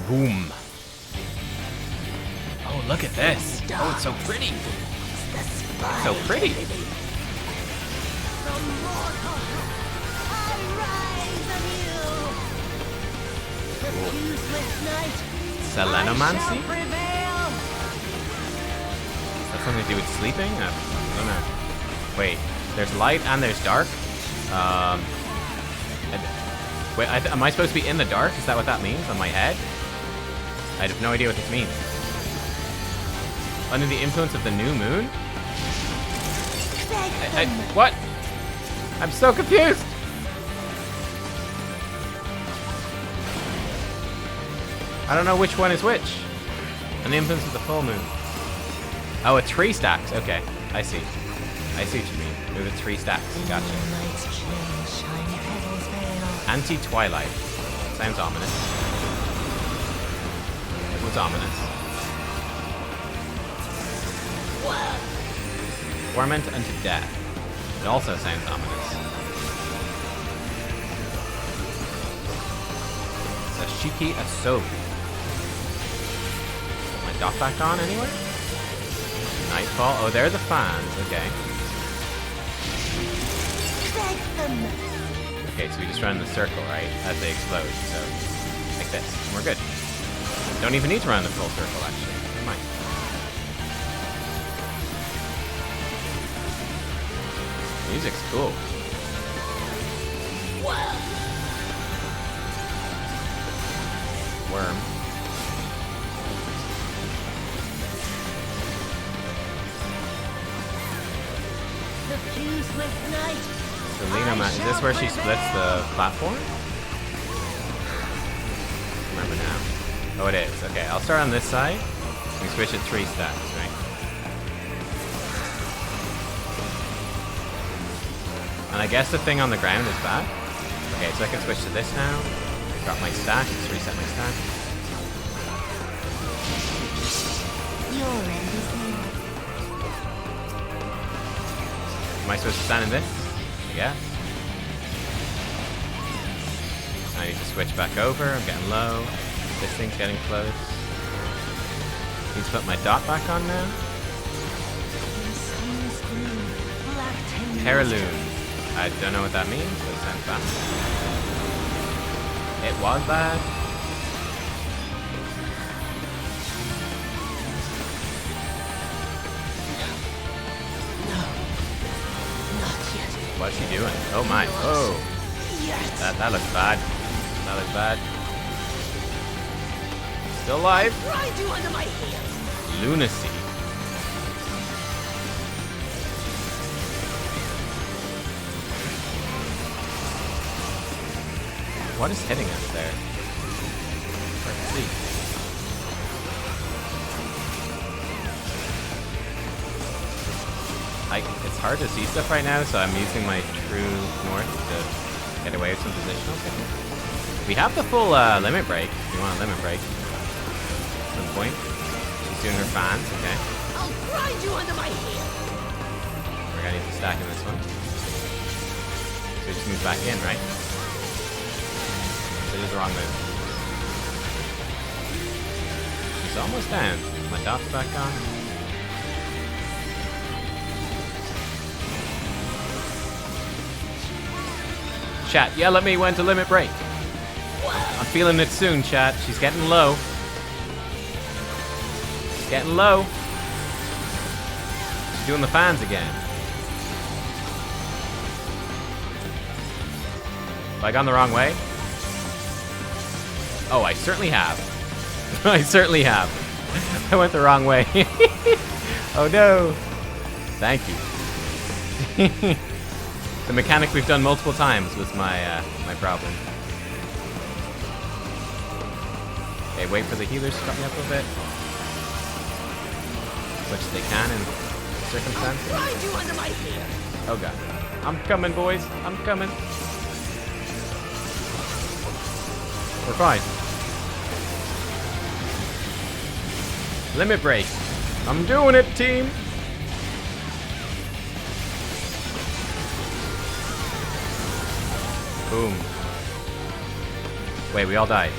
Boom. Oh, look at this. Oh, it's so pretty. It's so pretty. Selenomancy? Is that something to do with sleeping? I don't know. Wait, there's light and there's dark? Wait, am I supposed to be in the dark? Is that what that means on my head? I have no idea what this means. Under the influence of the new moon? What? I'm so confused! I don't know which one is which. And the influence of the full moon. Oh, it's 3 stacks. Okay, I see. I see what you mean. Move it 3 stacks. Gotcha. Anti-twilight. Sounds ominous. It was ominous. Torment unto death. It also sounds ominous. Sashiki Asobi. My dot back on anywhere? Nightfall. Oh, they're the fans. Okay. Okay, so we just run in the circle, right? As they explode. So, like this. And we're good. Don't even need to run the full circle, actually. Never mind. Music's cool. Worm. Selena, is this where she splits the platform? Remember now. Oh, it is. Okay, I'll start on this side. We switch it 3 stacks, right? And I guess the thing on the ground is bad. Okay, so I can switch to this now. Drop my stack, just reset my stack. Am I supposed to stand in this? I guess. I need to switch back over. I'm getting low. This thing's getting close. Need to put my dot back on now. Cerulean. I don't know what that means, but it sounds bad. It was bad. What's she doing? Oh my! Oh, that looks bad. That looks bad. Still alive. Lunacy. What is hitting us there? Let's see. It's hard to see stuff right now, so I'm using my true north to get away with some positional signals. We have the full limit break, if you want a limit break. At some point. She's doing her fans, okay. I'll grind you under my heel. We're gonna need to stack in this one. So we just move back in, right? It is the wrong move. She's almost down. My dot's back on. Chat, yell at me when to limit break. I'm feeling it soon, chat. She's getting low. She's getting low. She's doing the fans again. Have I gone the wrong way? Oh, I certainly have. I certainly have. I went the wrong way. Oh no. Thank you. The mechanic we've done multiple times was my my problem. Okay, wait for the healers to cut me up a bit. As much as they can in circumstances. Oh god. I'm coming, boys. I'm coming. We're fine. Limit break. I'm doing it, team. Boom. Wait, we all died.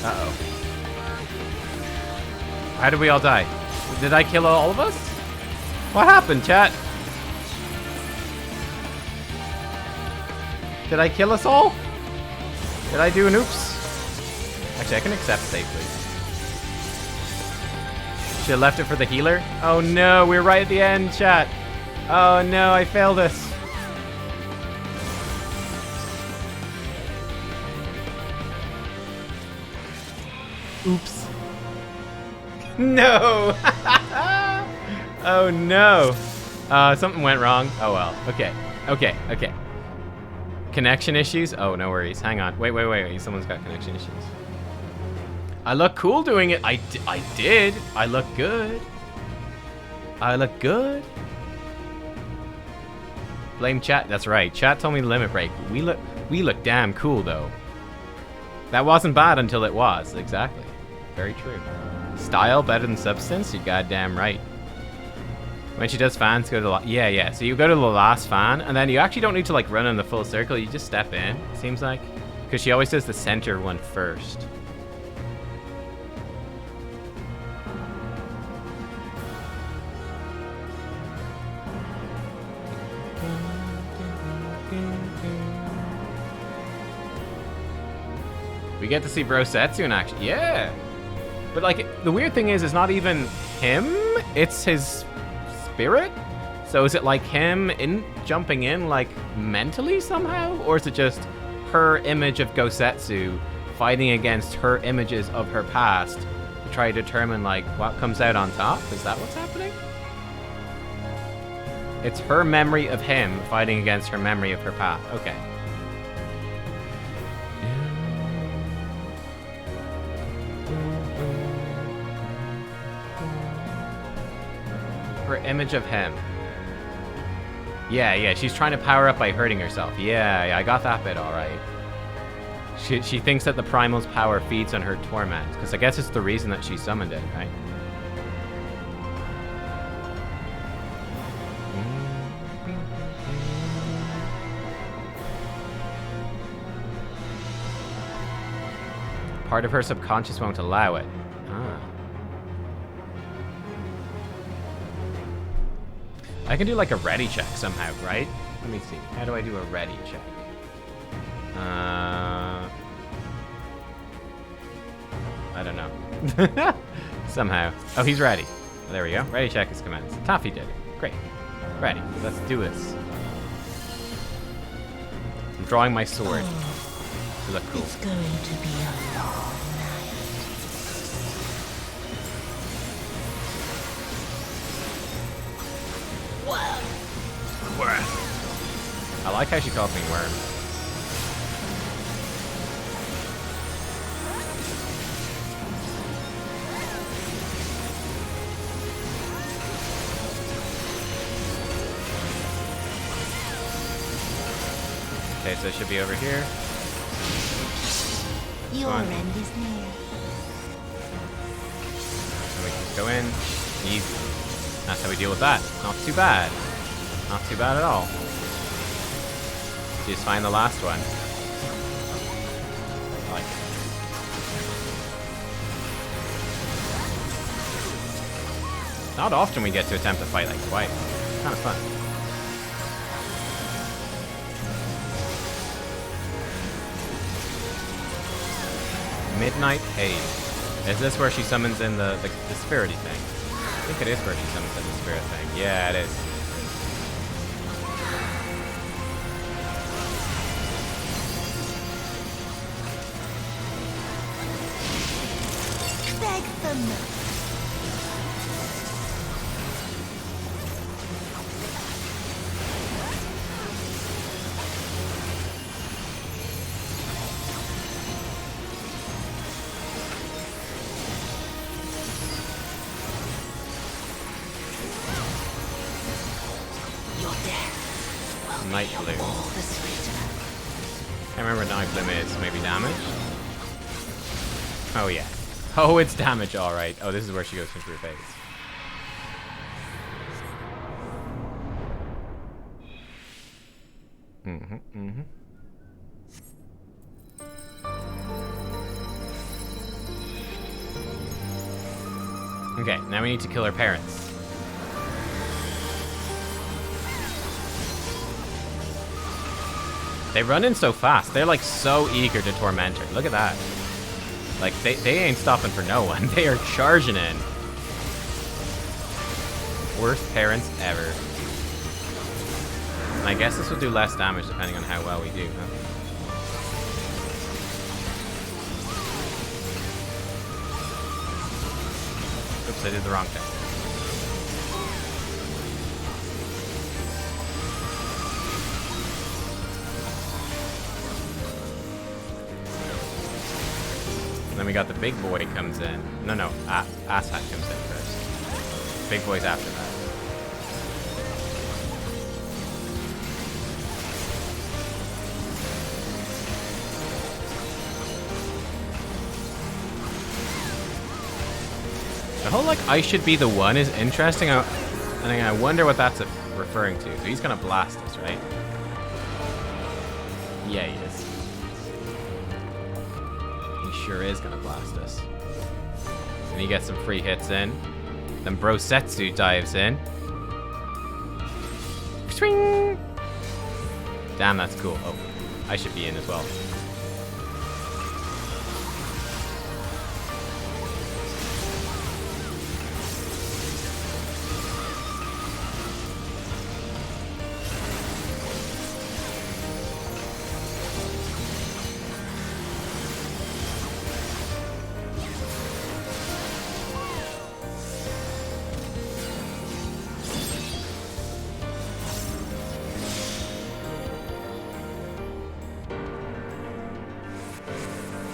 Uh-oh. How did we all die? Did I kill all of us? What happened, chat? Did I kill us all? Did I do an oops? Actually, I can accept safely. Should have left it for the healer. Oh no, we're right at the end, chat. Oh no, I failed this. Oops. No! Oh no. Something went wrong. Oh well. Okay. Okay. Connection issues? Oh, no worries. Hang on. Wait. Someone's got connection issues. I look cool doing it. I did. I look good. Blame chat. That's right. Chat told me limit break. We look damn cool though. That wasn't bad until it was. Exactly. Very true. Style better than substance? You're goddamn right. When she does fans, go to the yeah. So you go to the last fan, and then you actually don't need to like run in the full circle. You just step in. Seems like, because she always does the center one first. We get to see Brosetsu in action. Yeah. But like, the weird thing is, it's not even him. It's his spirit. So is it like him jumping in like mentally somehow? Or is it just her image of Gosetsu fighting against her images of her past to try to determine like what comes out on top? Is that what's happening? It's her memory of him fighting against her memory of her past. Okay. Her image of him. Yeah, she's trying to power up by hurting herself. Yeah, I got that bit all right. She thinks that the primal's power feeds on her torment, because I guess it's the reason that she summoned it, right? Part of her subconscious won't allow it. Ah. I can do like a ready check somehow, right? Let me see. How do I do a ready check? I don't know. Somehow. Oh, he's ready. There we go. Ready check is commenced. Toffee did it. Great. Ready. Let's do this. I'm drawing my sword to look cool. It's going to be a long night. I like how she calls me Worm. Okay, so it should be over here. Your end is near. So we can just go in. Easy. That's how we deal with that. Not too bad. Not too bad at all. Just find the last one. I like it. Not often we get to attempt to fight like twice. It's kind of fun. Midnight Haze. Is this where she summons in the spirity thing? I think it is where she summons in the spirit thing. Yeah, it is. Beg them. Night Bloom. Can't remember what Night Bloom is. Maybe damage? Oh, yeah. Oh, it's damage, alright. Oh, this is where she goes into her face. Okay, now we need to kill her parents. They run in so fast. They're like so eager to torment her. Look at that. Like they ain't stopping for no one. They are charging in. Worst parents ever. And I guess this will do less damage depending on how well we do, huh? Oops, I did the wrong thing. And then we got the big boy comes in. No, Asshat comes in first. Big boy's after that. The whole, like, I should be the one is interesting. And I wonder what that's referring to. So he's gonna blast us, right? Yeah, he is. He sure is gonna blast us. And he gets some free hits in. Then Brosetsu dives in. Swing! Damn, that's cool. Oh, I should be in as well.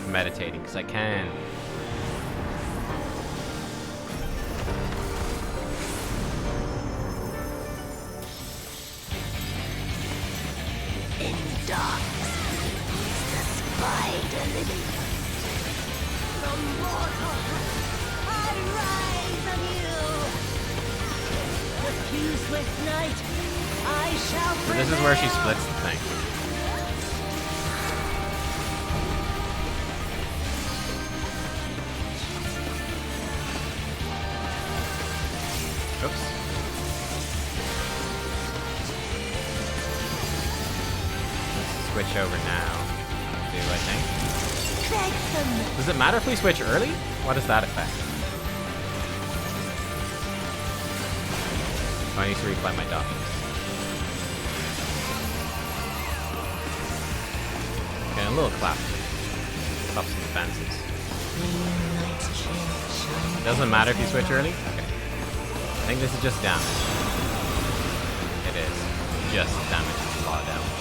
Meditating because I can. In darkness, the spider living. The mortal, I rise anew. Refuse with night, I shall So this is where she splits the thing. Oops. Let's switch over now. I think. Does it matter if we switch early? What does that affect? Oh, I need to replay my documents. Okay, a little clap. Stop some defenses. It doesn't matter if you switch early? Okay. I think this is just damage. It is. Just damage. It's a lot of damage.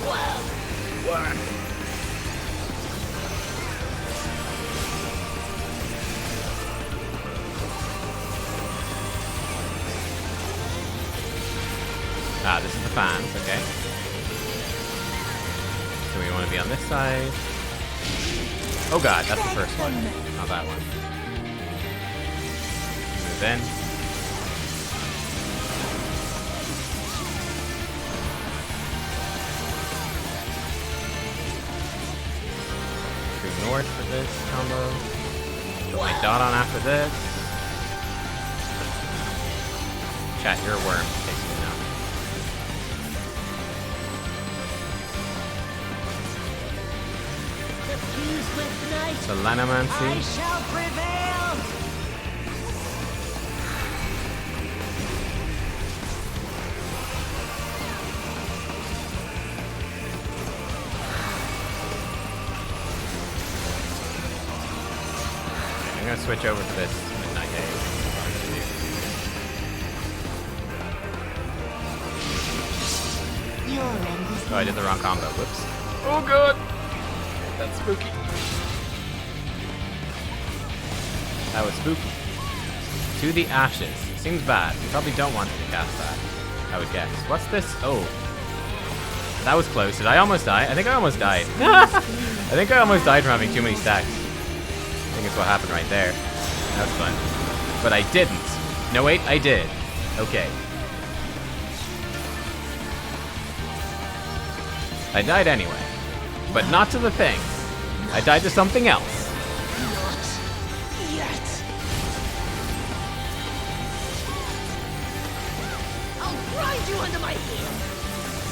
Wow. Ah, this is the fans, okay. So we want to be on this side. Oh god, that's the first one. Not that one. Move in. True north for this combo. Put my dot on after this. Chat, you're a worm. Takes me now. So Lanamancy. I shall prevail. Okay, I'm gonna switch over to this Midnight Haze. Oh, I did the wrong combo. Whoops. Oh god! That's spooky. That was spooky. To the ashes. Seems bad. You probably don't want to cast that, I would guess. What's this? Oh. That was close. Did I almost die? I think I almost died. I think I almost died from having too many stacks. I think it's what happened right there. That was fun. But I didn't. No, wait, I did. Okay. I died anyway. But not to the thing. I died to something else. You under my heel.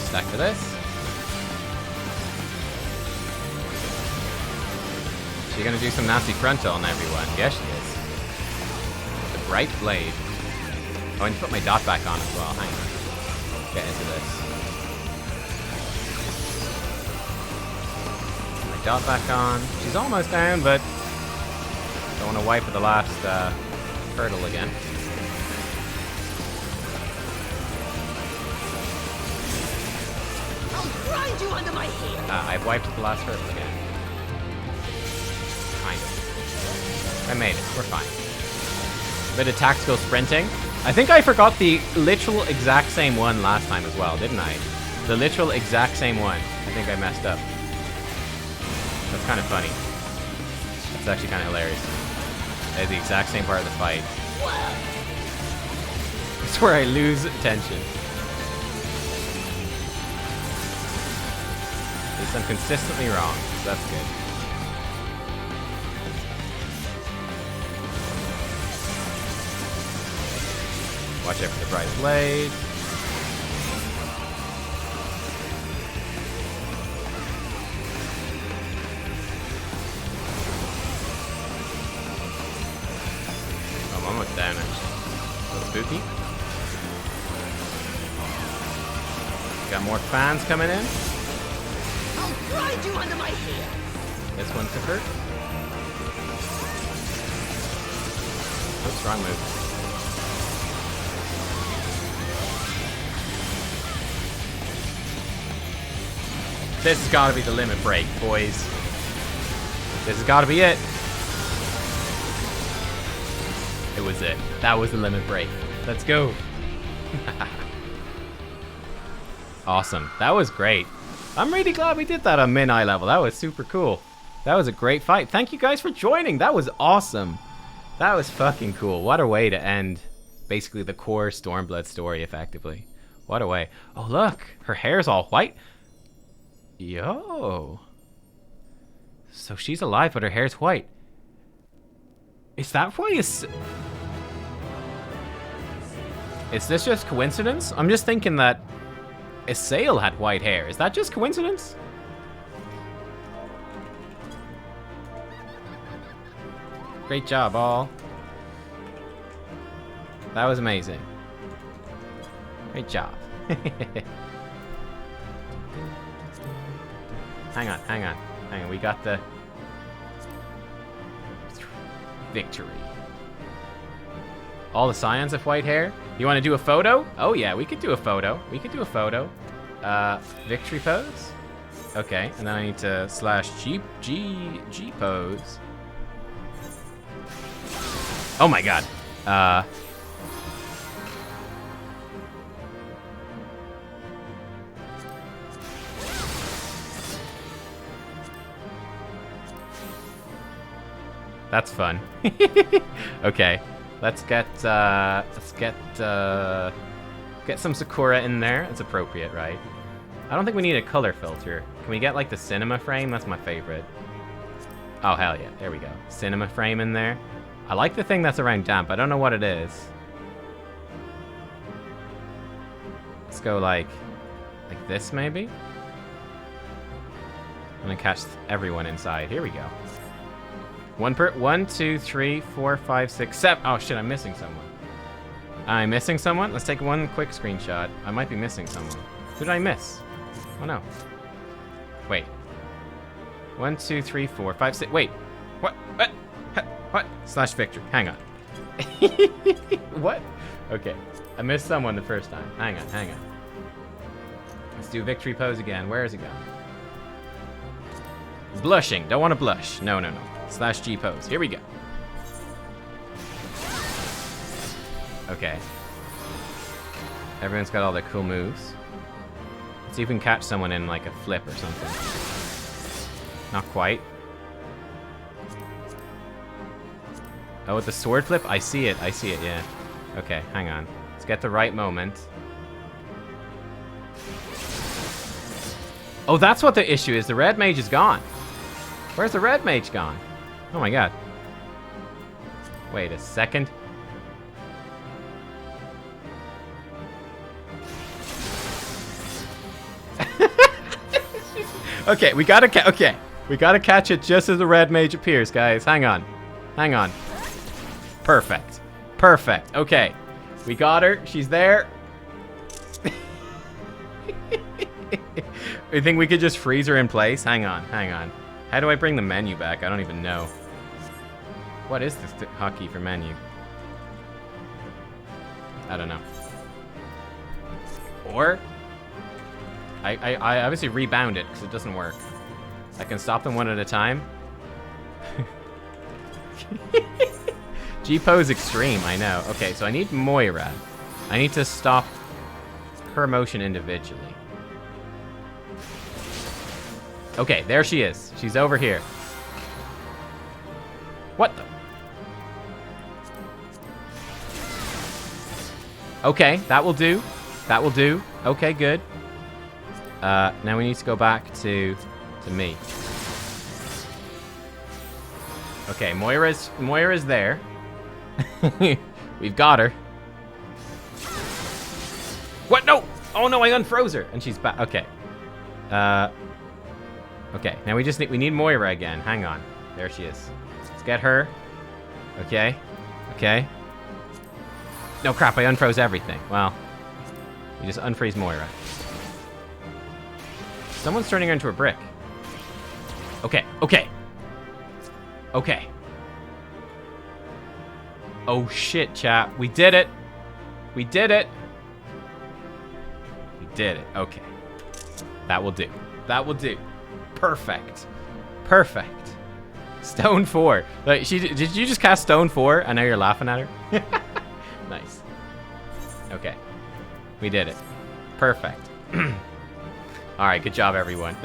Stack for this. She's gonna do some nasty frontal on everyone. Yes, she is. The bright blade. Oh, I need to put my dot back on as well. Hang on. get into this. My dot back on. She's almost down, but don't want to wipe at the last hurdle again. I'll grind you under my heel. I've wiped at the last hurdle again. Kind of. I made it. We're fine. Bit of tactical sprinting. I think I forgot the literal exact same one last time as well, didn't I? The literal exact same one. I think I messed up. That's kind of funny. That's actually kind of hilarious. That is the exact same part of the fight. It's where I lose attention. At least I'm consistently wrong, so that's good. Watch out for the bright blade. Oh, I'm almost down actually. A little spooky. Got more fans coming in. I'll grind you under my heel. This one could hurt. Oh, strong move. This has got to be the limit break, boys. This has got to be it. It was it. That was the limit break. Let's go. Awesome. That was great. I'm really glad we did that on min-eye level. That was super cool. That was a great fight. Thank you guys for joining. That was awesome. That was fucking cool. What a way to end basically the core Stormblood story effectively. What a way. Oh, look. Her hair's all white. Yo. So she's alive, but her hair's white. Is that why is this just coincidence? I'm just thinking that Isail had white hair. Is that just coincidence? Great job, all. That was amazing. Great job. Hang on, hang on, hang on. We got the victory. All the scions have white hair. You want to do a photo? Oh yeah, we could do a photo. We could do a photo. Victory pose. Okay, and then I need to slash G pose. Oh my god. That's fun. Okay, let's get some Sakura in there. It's appropriate, right? I don't think we need a color filter. Can we get like the cinema frame? That's my favorite. Oh hell yeah, there we go. Cinema frame in there. I like the thing that's around damp. I don't know what it is. Let's go like this maybe. I'm gonna catch everyone inside. Here we go. 1, 2, 3, 4, 5, 6, 7. Oh shit, I'm missing someone. I'm missing someone? Let's take one quick screenshot. I might be missing someone. Who did I miss? Oh no. Wait. 1, 2, 3, 4, 5, 6. Wait. What? What? What? Slash victory. Hang on. What? Okay. I missed someone the first time. Hang on, hang on. Let's do victory pose again. Where is it going? Blushing. Don't want to blush. No, no, no. Slash G pose. Here we go. Okay. Everyone's got all their cool moves. Let's see if we can catch someone in like a flip or something. Not quite. Oh, with the sword flip? I see it. I see it, yeah. Okay, hang on. Let's get the right moment. Oh, that's what the issue is. The red mage is gone. Where's the red mage gone? Oh my god. Wait a second. Okay, we gotta catch it just as the red mage appears, guys. Hang on. Hang on. Perfect. Perfect. Okay. We got her. She's there. You think we could just freeze her in place? Hang on, hang on. How do I bring the menu back? I don't even know. What is this hotkey for menu? I don't know. Or I obviously rebound it because it doesn't work. I can stop them one at a time. G-pose extreme, I know. Okay, so I need Moira. I need to stop her motion individually. Okay, there she is. She's over here. What the? Okay, that will do. That will do. Okay, good. Now we need to go back to me. Okay, Moira's there. We've got her. What? No! Oh no, I unfroze her, and she's back. Okay. Okay. Now we need Moira again. Hang on. There she is. Let's get her. Okay. Okay. No crap! I unfroze everything. Well, you just unfreeze Moira. Someone's turning her into a brick. Okay. Okay. Okay. Oh shit, chat. We did it. We did it. We did it. Okay. That will do. That will do. Perfect. Perfect. Stone 4. Like, did you just cast Stone 4? I know you're laughing at her. Nice. Okay. We did it. Perfect. Alright, good job, everyone.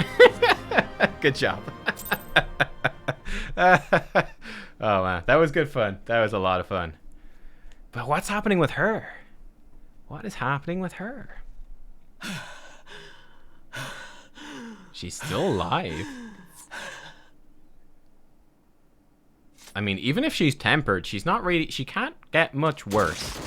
Good job. Oh, man. That was good fun. That was a lot of fun. But what's happening with her? What is happening with her? She's still alive. I mean, even if she's tempered, she's not really... She can't get much worse.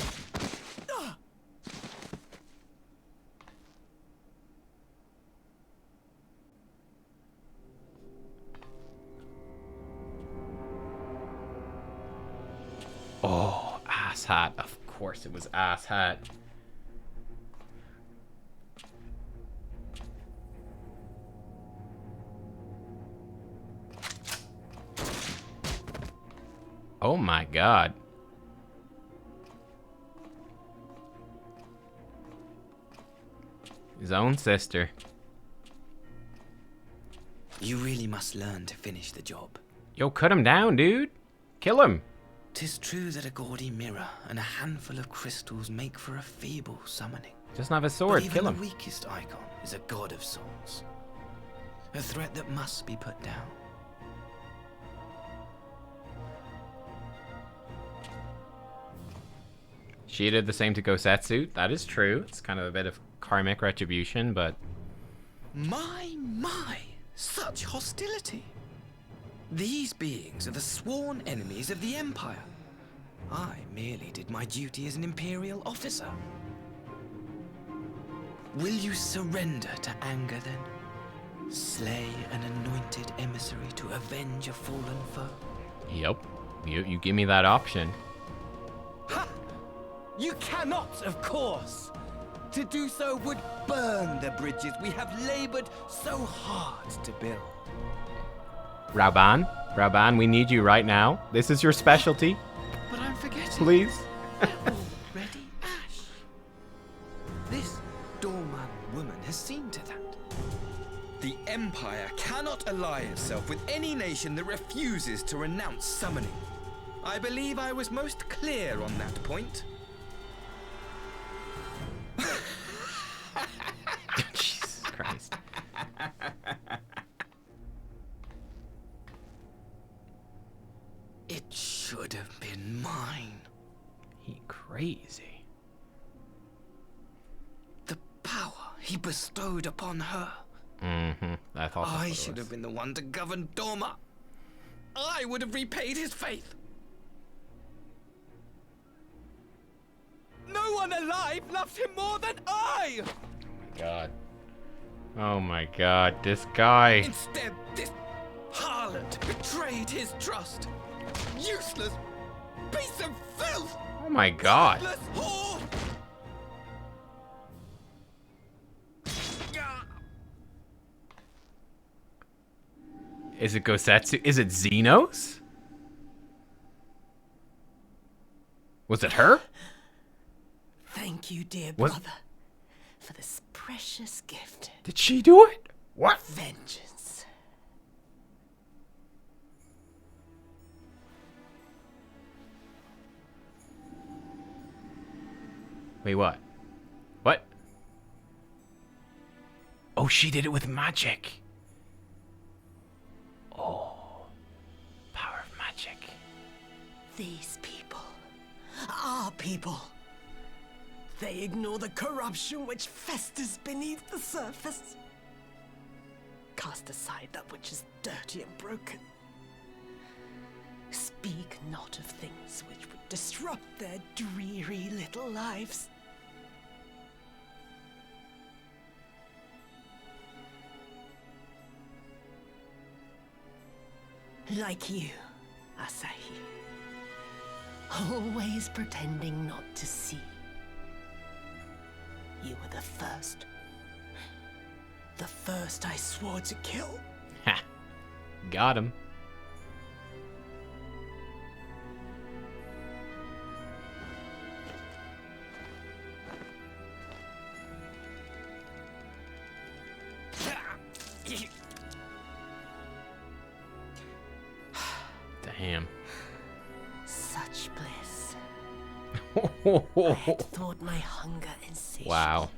Oh, ass hat. Of course it was ass hat. Oh my god. His own sister. You really must learn to finish the job. Yo, cut him down, dude. Kill him. 'Tis true that a gaudy mirror and a handful of crystals make for a feeble summoning. Doesn't have a sword. But Kill even him. the weakest icon is a god of souls. A threat that must be put down. She did the same to Gosetsu. That is true. It's kind of a bit of karmic retribution, but... My, such hostility. These beings are the sworn enemies of the Empire. I merely did my duty as an Imperial officer. Will you surrender to anger then? Slay an anointed emissary to avenge a fallen foe? Yep. You give me that option. Ha! You cannot, of course! To do so would burn the bridges we have labored so hard to build. Rauban, we need you right now. This is your specialty. But I'm forgetting. Please. Already, Ash. This doorman woman has seen to that. The Empire cannot ally itself with any nation that refuses to renounce summoning. I believe I was most clear on that point. Jesus Christ. It should have been mine. He crazy. The power he bestowed upon her. Mm-hmm. I thought I should have been the one to govern Dorma. I would have repaid his faith. No one alive loves him more than I! Oh my god. Oh my god, this guy. Instead, this harlot betrayed his trust. Useless piece of filth! Oh my god. Godless whore! Is it Gosetsu? Is it Zenos? Was it her? Thank you, dear What? brother, for this precious gift. Did she do it? What? Vengeance. Wait, what? What? Oh, she did it with magic. Oh. Power of magic. These people, our people, they ignore the corruption which festers beneath the surface. Cast aside that which is dirty and broken. Speak not of things which would disrupt their dreary little lives. Like you, Asahi. Always pretending not to see. You were the first. The first I swore to kill. Ha. Got him. Damn. Such bliss. I had thought my hunger insatiable. Wow.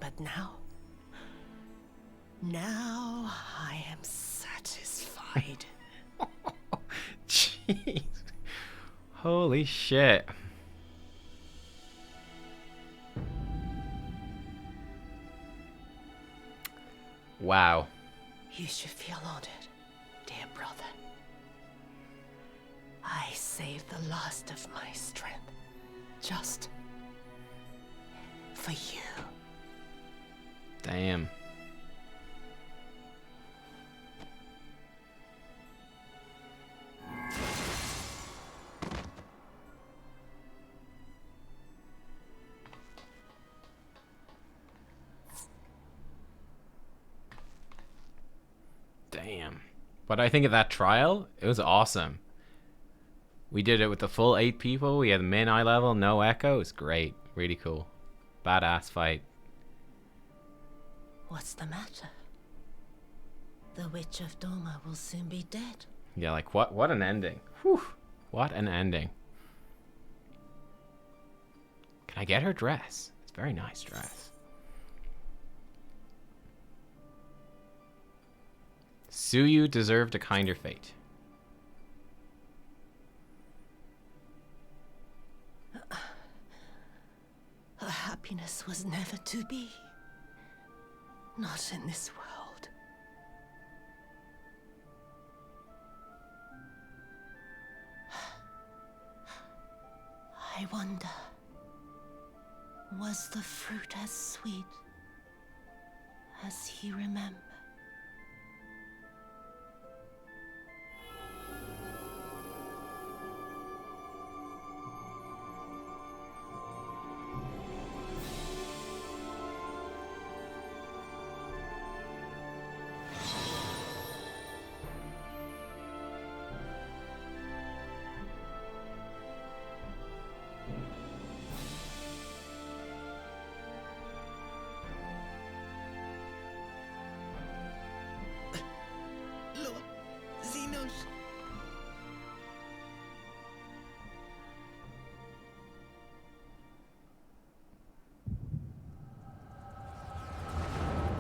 But now I am satisfied. Jeez. Holy shit. Wow. You should feel honored, dear brother. I saved the last of my strength, just for you. Damn. Damn. What do I think of that trial? It was awesome. We did it with the full 8 people. We had min eye level, no echo. It was great. Really cool. Badass fight. What's the matter? The Witch of Doma will soon be dead. Yeah, like what an ending. Whew. What an ending. Can I get her dress? It's a very nice dress. Tsuyu deserved a kinder fate. Her happiness was never to be. Not in this world. I wonder, was the fruit as sweet as he remembered?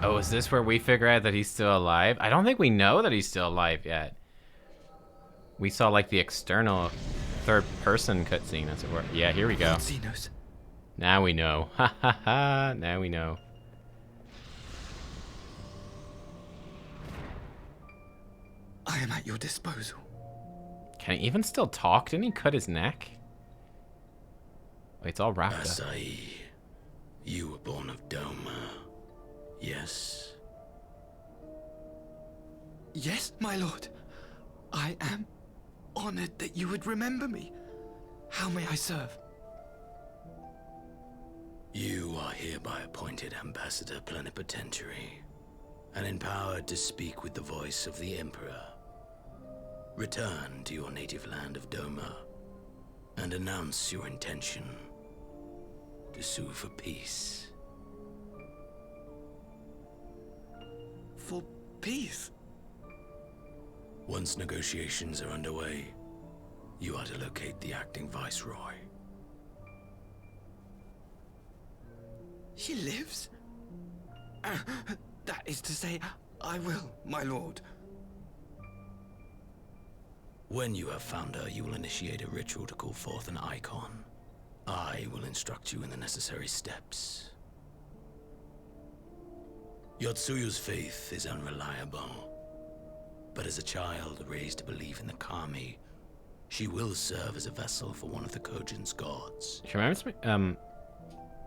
Oh, is this where we figure out that he's still alive? I don't think we know that he's still alive yet. We saw like the external third person cutscene, as it were. Yeah, here we go. Zenos. Now we know. Ha ha ha. Now we know. I am at your disposal. Can he even still talk? Didn't he cut his neck? Wait, it's all wrapped up. Asahi, you were born of Doma. Yes? Yes, my lord. I am honored that you would remember me. How may I serve? You are hereby appointed Ambassador Plenipotentiary. and empowered to speak with the voice of the Emperor. Return to your native land of Doma and announce your intention to sue for peace. For peace? Once negotiations are underway, you are to locate the acting viceroy. She lives? That is to say, I will, my lord. When you have found her, you will initiate a ritual to call forth an icon. I will instruct you in the necessary steps. Yotsuyu's faith is unreliable, but as a child raised to believe in the Kami, she will serve as a vessel for one of the Kojin's gods. She reminds me,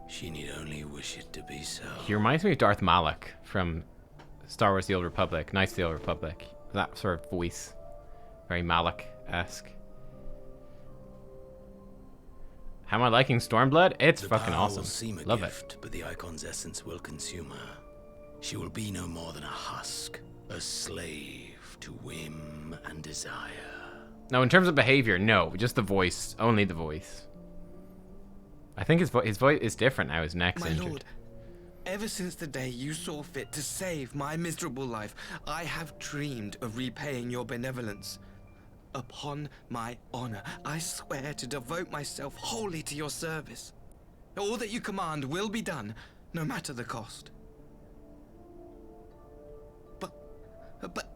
She need only wish it to be so. he reminds me of Darth Malak from Star Wars: The Old Republic, Knights of the Old Republic. That sort of voice. Very Malak-esque. How am I liking Stormblood? It's fucking power awesome. Will seem a Love gift, it. but the icon's essence will consume her. She will be no more than a husk, a slave to whim and desire. No, in terms of behavior, no. Just the voice. Only the voice. I think his voice is different now. His neck's injured. Lord, ever since the day you saw fit to save my miserable life, I have dreamed of repaying your benevolence. Upon my honor, I swear to devote myself wholly to your service. All that you command will be done, no matter the cost. But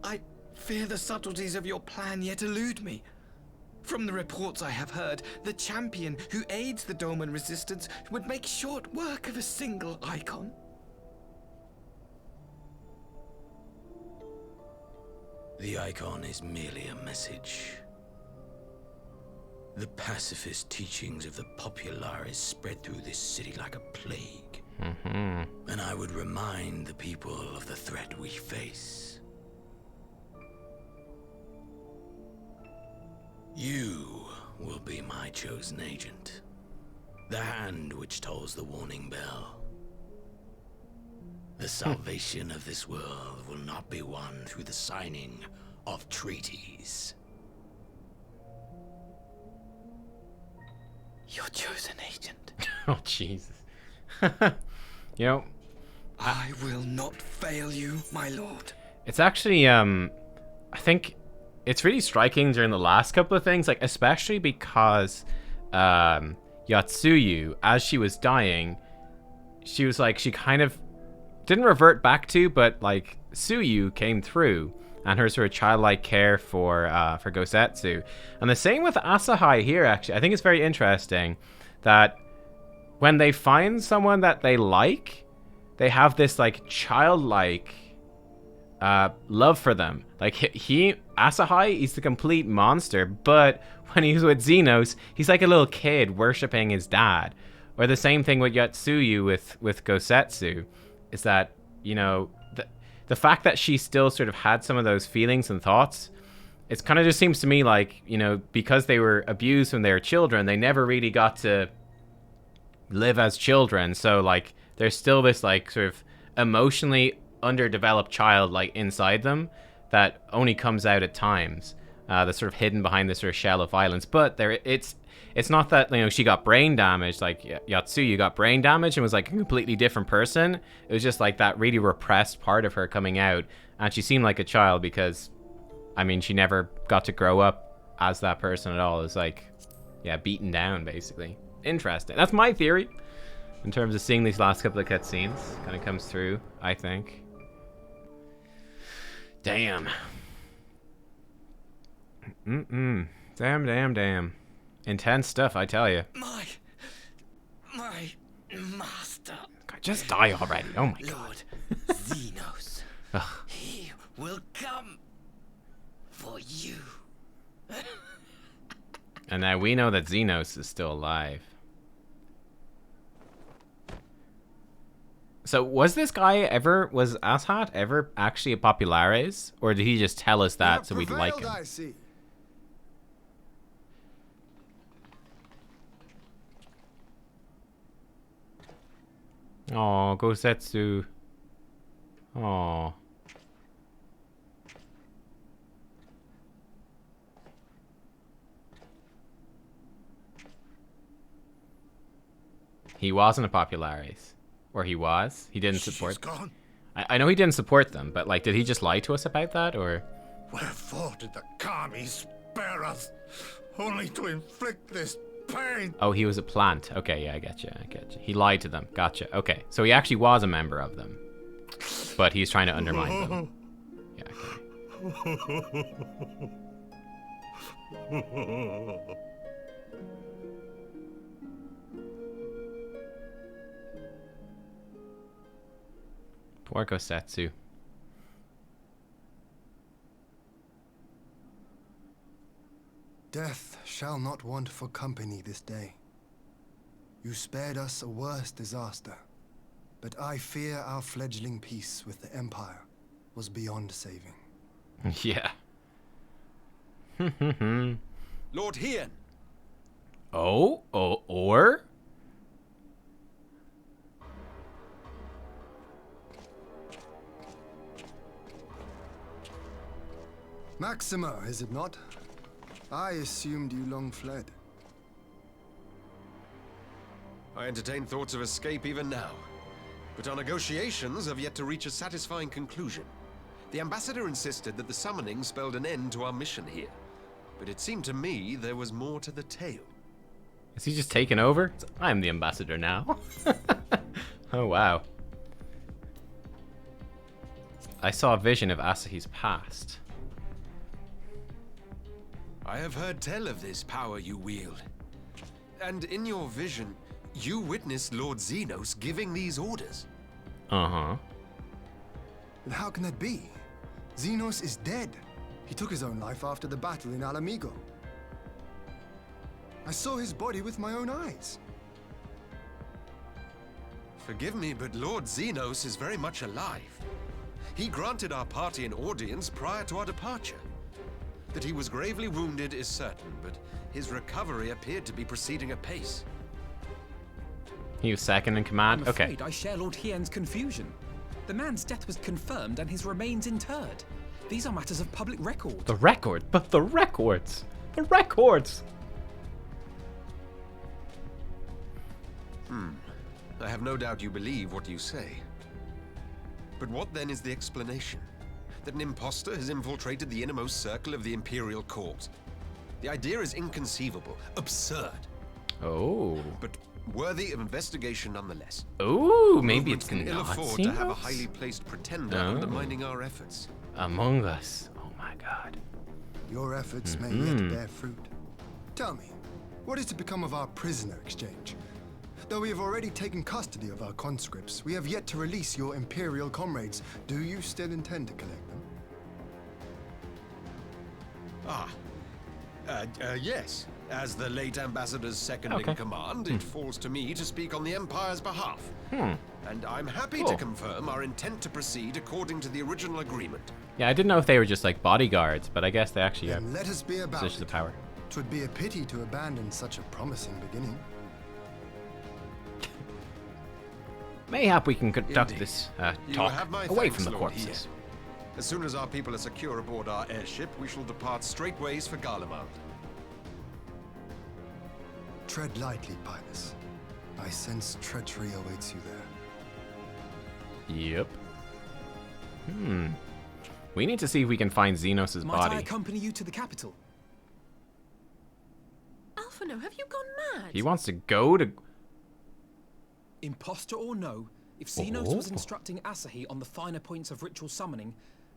I fear the subtleties of your plan yet elude me. From the reports I have heard, the champion who aids the Doman resistance would make short work of a single icon. The icon is merely a message. The pacifist teachings of the populares spread through this city like a plague. And I would remind the people of the threat we face. You will be my chosen agent. The hand which tolls the warning bell. The salvation of this world will not be won through the signing of treaties. Your chosen agent. Oh, Jesus. You know, I will not fail you, my lord. It's actually, I think it's really striking during the last couple of things, like especially because Yotsuyu, as she was dying, she was like, she kind of didn't revert back to, but like Tsuyu came through, and her sort of childlike care for Gosetsu. And the same with Asahai here, actually. I think it's very interesting that when they find someone that they like, they have this like childlike love for them. Like Asahai, he's the complete monster, but when he's with Zenos, he's like a little kid worshipping his dad. Or the same thing with Yotsuyu with Gosetsu, is that, you know, the fact that she still sort of had some of those feelings and thoughts, it's kind of just seems to me like, you know, because they were abused when they were children, they never really got to live as children. So like there's still this like sort of emotionally underdeveloped child like inside them that only comes out at times, that's sort of hidden behind this sort of shell of violence. But there it's not that, you know, she got brain damage, like Yotsuyu got brain damage and was like a completely different person. It was just like that really repressed part of her coming out, and she seemed like a child because, I mean, she never got to grow up as that person at all. It was like, yeah, beaten down basically. Interesting. That's my theory in terms of seeing these last couple of cutscenes. Kind of comes through, I think. Damn. Damn. Intense stuff, I tell you. My master. God, just die already. Oh my Lord Zenos. He will come for you. And now we know that Zenos is still alive. So was Ashat ever actually a Populares? Or did he just tell us that so we'd like him? I see. Oh, Gosetsu. Oh. He wasn't a Populares. Or he was? He didn't support... She's gone. I know he didn't support them, but like, did he just lie to us about that, or...? Wherefore did the Kami spare us? Only to inflict this pain. Oh, he was a plant. Okay, yeah, I get you. He lied to them. Gotcha. Okay, so he actually was a member of them. But he's trying to undermine them. Yeah, okay. Poor Gosetsu. Death shall not want for company this day. You spared us a worse disaster, but I fear our fledgling peace with the Empire was beyond saving. Yeah. Lord Hien. Or? Maxima, is it not? I assumed you long fled. I entertain thoughts of escape even now. But our negotiations have yet to reach a satisfying conclusion. The ambassador insisted that the summoning spelled an end to our mission here. But it seemed to me there was more to the tale. Is he just taking over? I'm the ambassador now. Oh, wow. I saw a vision of Asahi's past. I have heard tell of this power you wield. And in your vision, you witnessed Lord Zenos giving these orders. Uh-huh. How can that be? Zenos is dead. He took his own life after the battle in Alamigo. I saw his body with my own eyes. Forgive me, but Lord Zenos is very much alive. He granted our party an audience prior to our departure. That he was gravely wounded is certain, but his recovery appeared to be proceeding apace. He was second in command? I'm afraid Okay. I share Lord Hien's confusion. The man's death was confirmed and his remains interred. These are matters of public record. The record? But the records! The records! I have no doubt you believe what you say. But what then is the explanation? That an imposter has infiltrated the innermost circle of the Imperial Court. The idea is inconceivable, absurd. Oh. But worthy of investigation nonetheless. Ooh, maybe Movement it's can ill not afford to have a Zenos? highly placed pretender Oh. undermining our efforts. Among Us. Oh my god. Your efforts may yet bear fruit. Tell me, what is to become of our prisoner exchange? Though we have already taken custody of our conscripts, we have yet to release your Imperial comrades. Do you still intend to collect them? Yes. As the late ambassador's second in command, it falls to me to speak on the Empire's behalf. And I'm happy to confirm our intent to proceed according to the original agreement. Yeah, I didn't know if they were just like bodyguards, but I guess they actually Then have let us be about positions of power. 'Twould be a pity to abandon such a promising beginning. Mayhap we can conduct Indeed. this You talk have my away thanks, from the Lord corpses. Hien. As soon as our people are secure aboard our airship, we shall depart straightways for Garlemald. Tread lightly, Pilus. I sense treachery awaits you there. Yep. We need to see if we can find Zenos' Might I body. accompany you to the capital? Alphino, have you gone mad? He wants to go to... Imposter or no, if Zenos was instructing Asahi on the finer points of ritual summoning,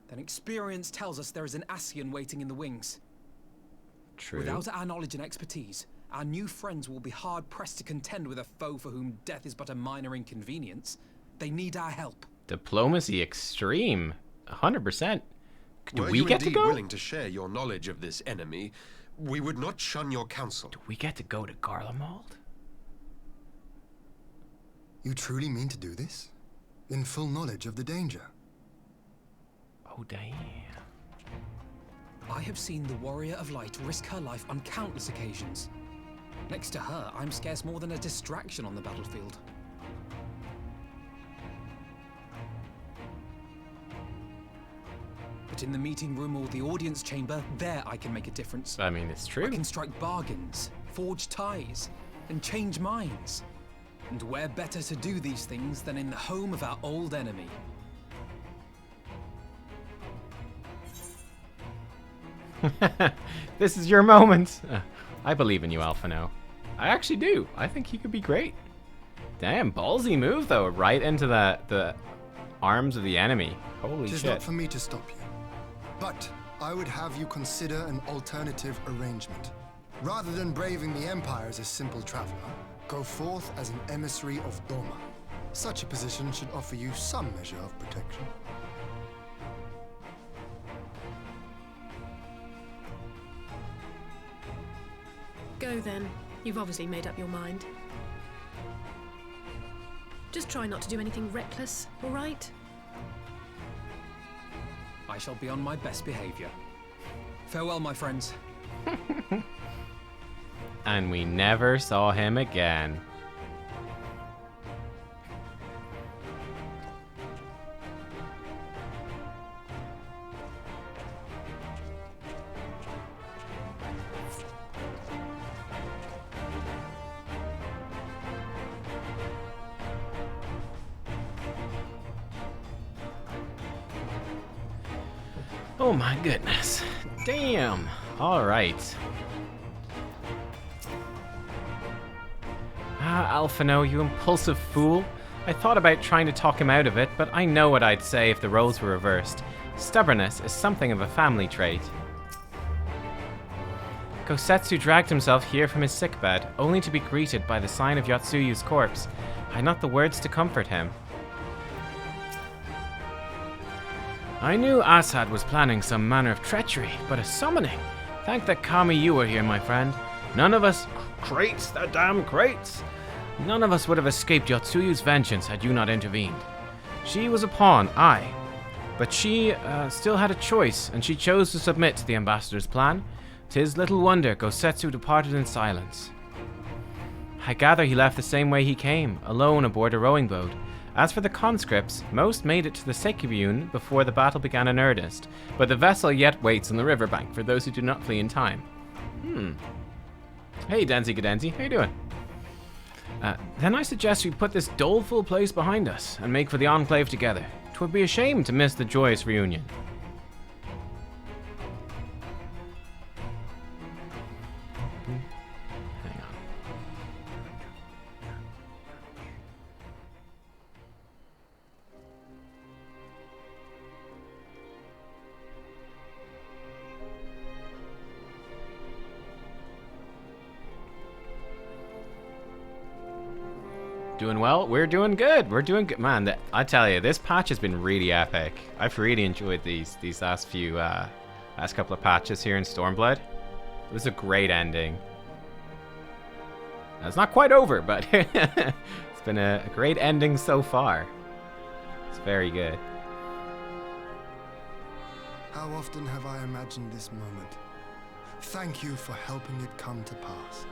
then experience tells us there is an Asian waiting in the wings. True. Without our knowledge and expertise, our new friends will be hard-pressed to contend with a foe for whom death is but a minor inconvenience. They need our help. Diplomacy extreme. 100%. Do Were we you get to indeed go? willing to share your knowledge of this enemy, we would not shun your counsel. Do we get to go to Garlemald? You truly mean to do this? In full knowledge of the danger? Oh, damn. I have seen the Warrior of Light risk her life on countless occasions. Next to her, I'm scarce more than a distraction on the battlefield. But in the meeting room or the audience chamber, there I can make a difference. I mean, it's true. I can strike bargains, forge ties, and change minds. And where better to do these things than in the home of our old enemy? This is your moment. I believe in you, Alphino. I actually do. I think he could be great. Damn, ballsy move though, right into the arms of the enemy. Holy Tis shit. not for me to stop you, but I would have you consider an alternative arrangement. Rather than braving the Empire as a simple traveler, go forth as an emissary of Doma. Such a position should offer you some measure of protection. Go then. You've obviously made up your mind. Just try not to do anything reckless, all right? I shall be on my best behavior. Farewell, my friends. And we never saw him again. Oh my goodness. Damn. All right. Alphino, you impulsive fool. I thought about trying to talk him out of it, but I know what I'd say if the roles were reversed. Stubbornness is something of a family trait. Gosetsu dragged himself here from his sickbed, only to be greeted by the sign of Yotsuyu's corpse. I had not the words to comfort him. I knew Assad was planning some manner of treachery, but a summoning? Thank that Kami you were here, my friend. None of us... Crates, the damn crates! None of us would have escaped Yotsuyu's vengeance had you not intervened. She was a pawn, aye. But she still had a choice, and she chose to submit to the ambassador's plan. 'Tis little wonder Gosetsu departed in silence. I gather he left the same way he came, alone aboard a rowing boat. As for the conscripts, most made it to the Sekibune before the battle began in earnest, but the vessel yet waits on the riverbank for those who do not flee in time. Hey, Denzi Gadenzi, how you doing? Then I suggest we put this doleful place behind us and make for the Enclave together. 'Twould be a shame to miss the joyous reunion. Hang on. Doing well? We're doing good. We're doing good. Man, I tell you, this patch has been really epic. I've really enjoyed these last few, last couple of patches here in Stormblood. It was a great ending. It's not quite over, but it's been a great ending so far. It's very good. How often have I imagined this moment? Thank you for helping it come to pass.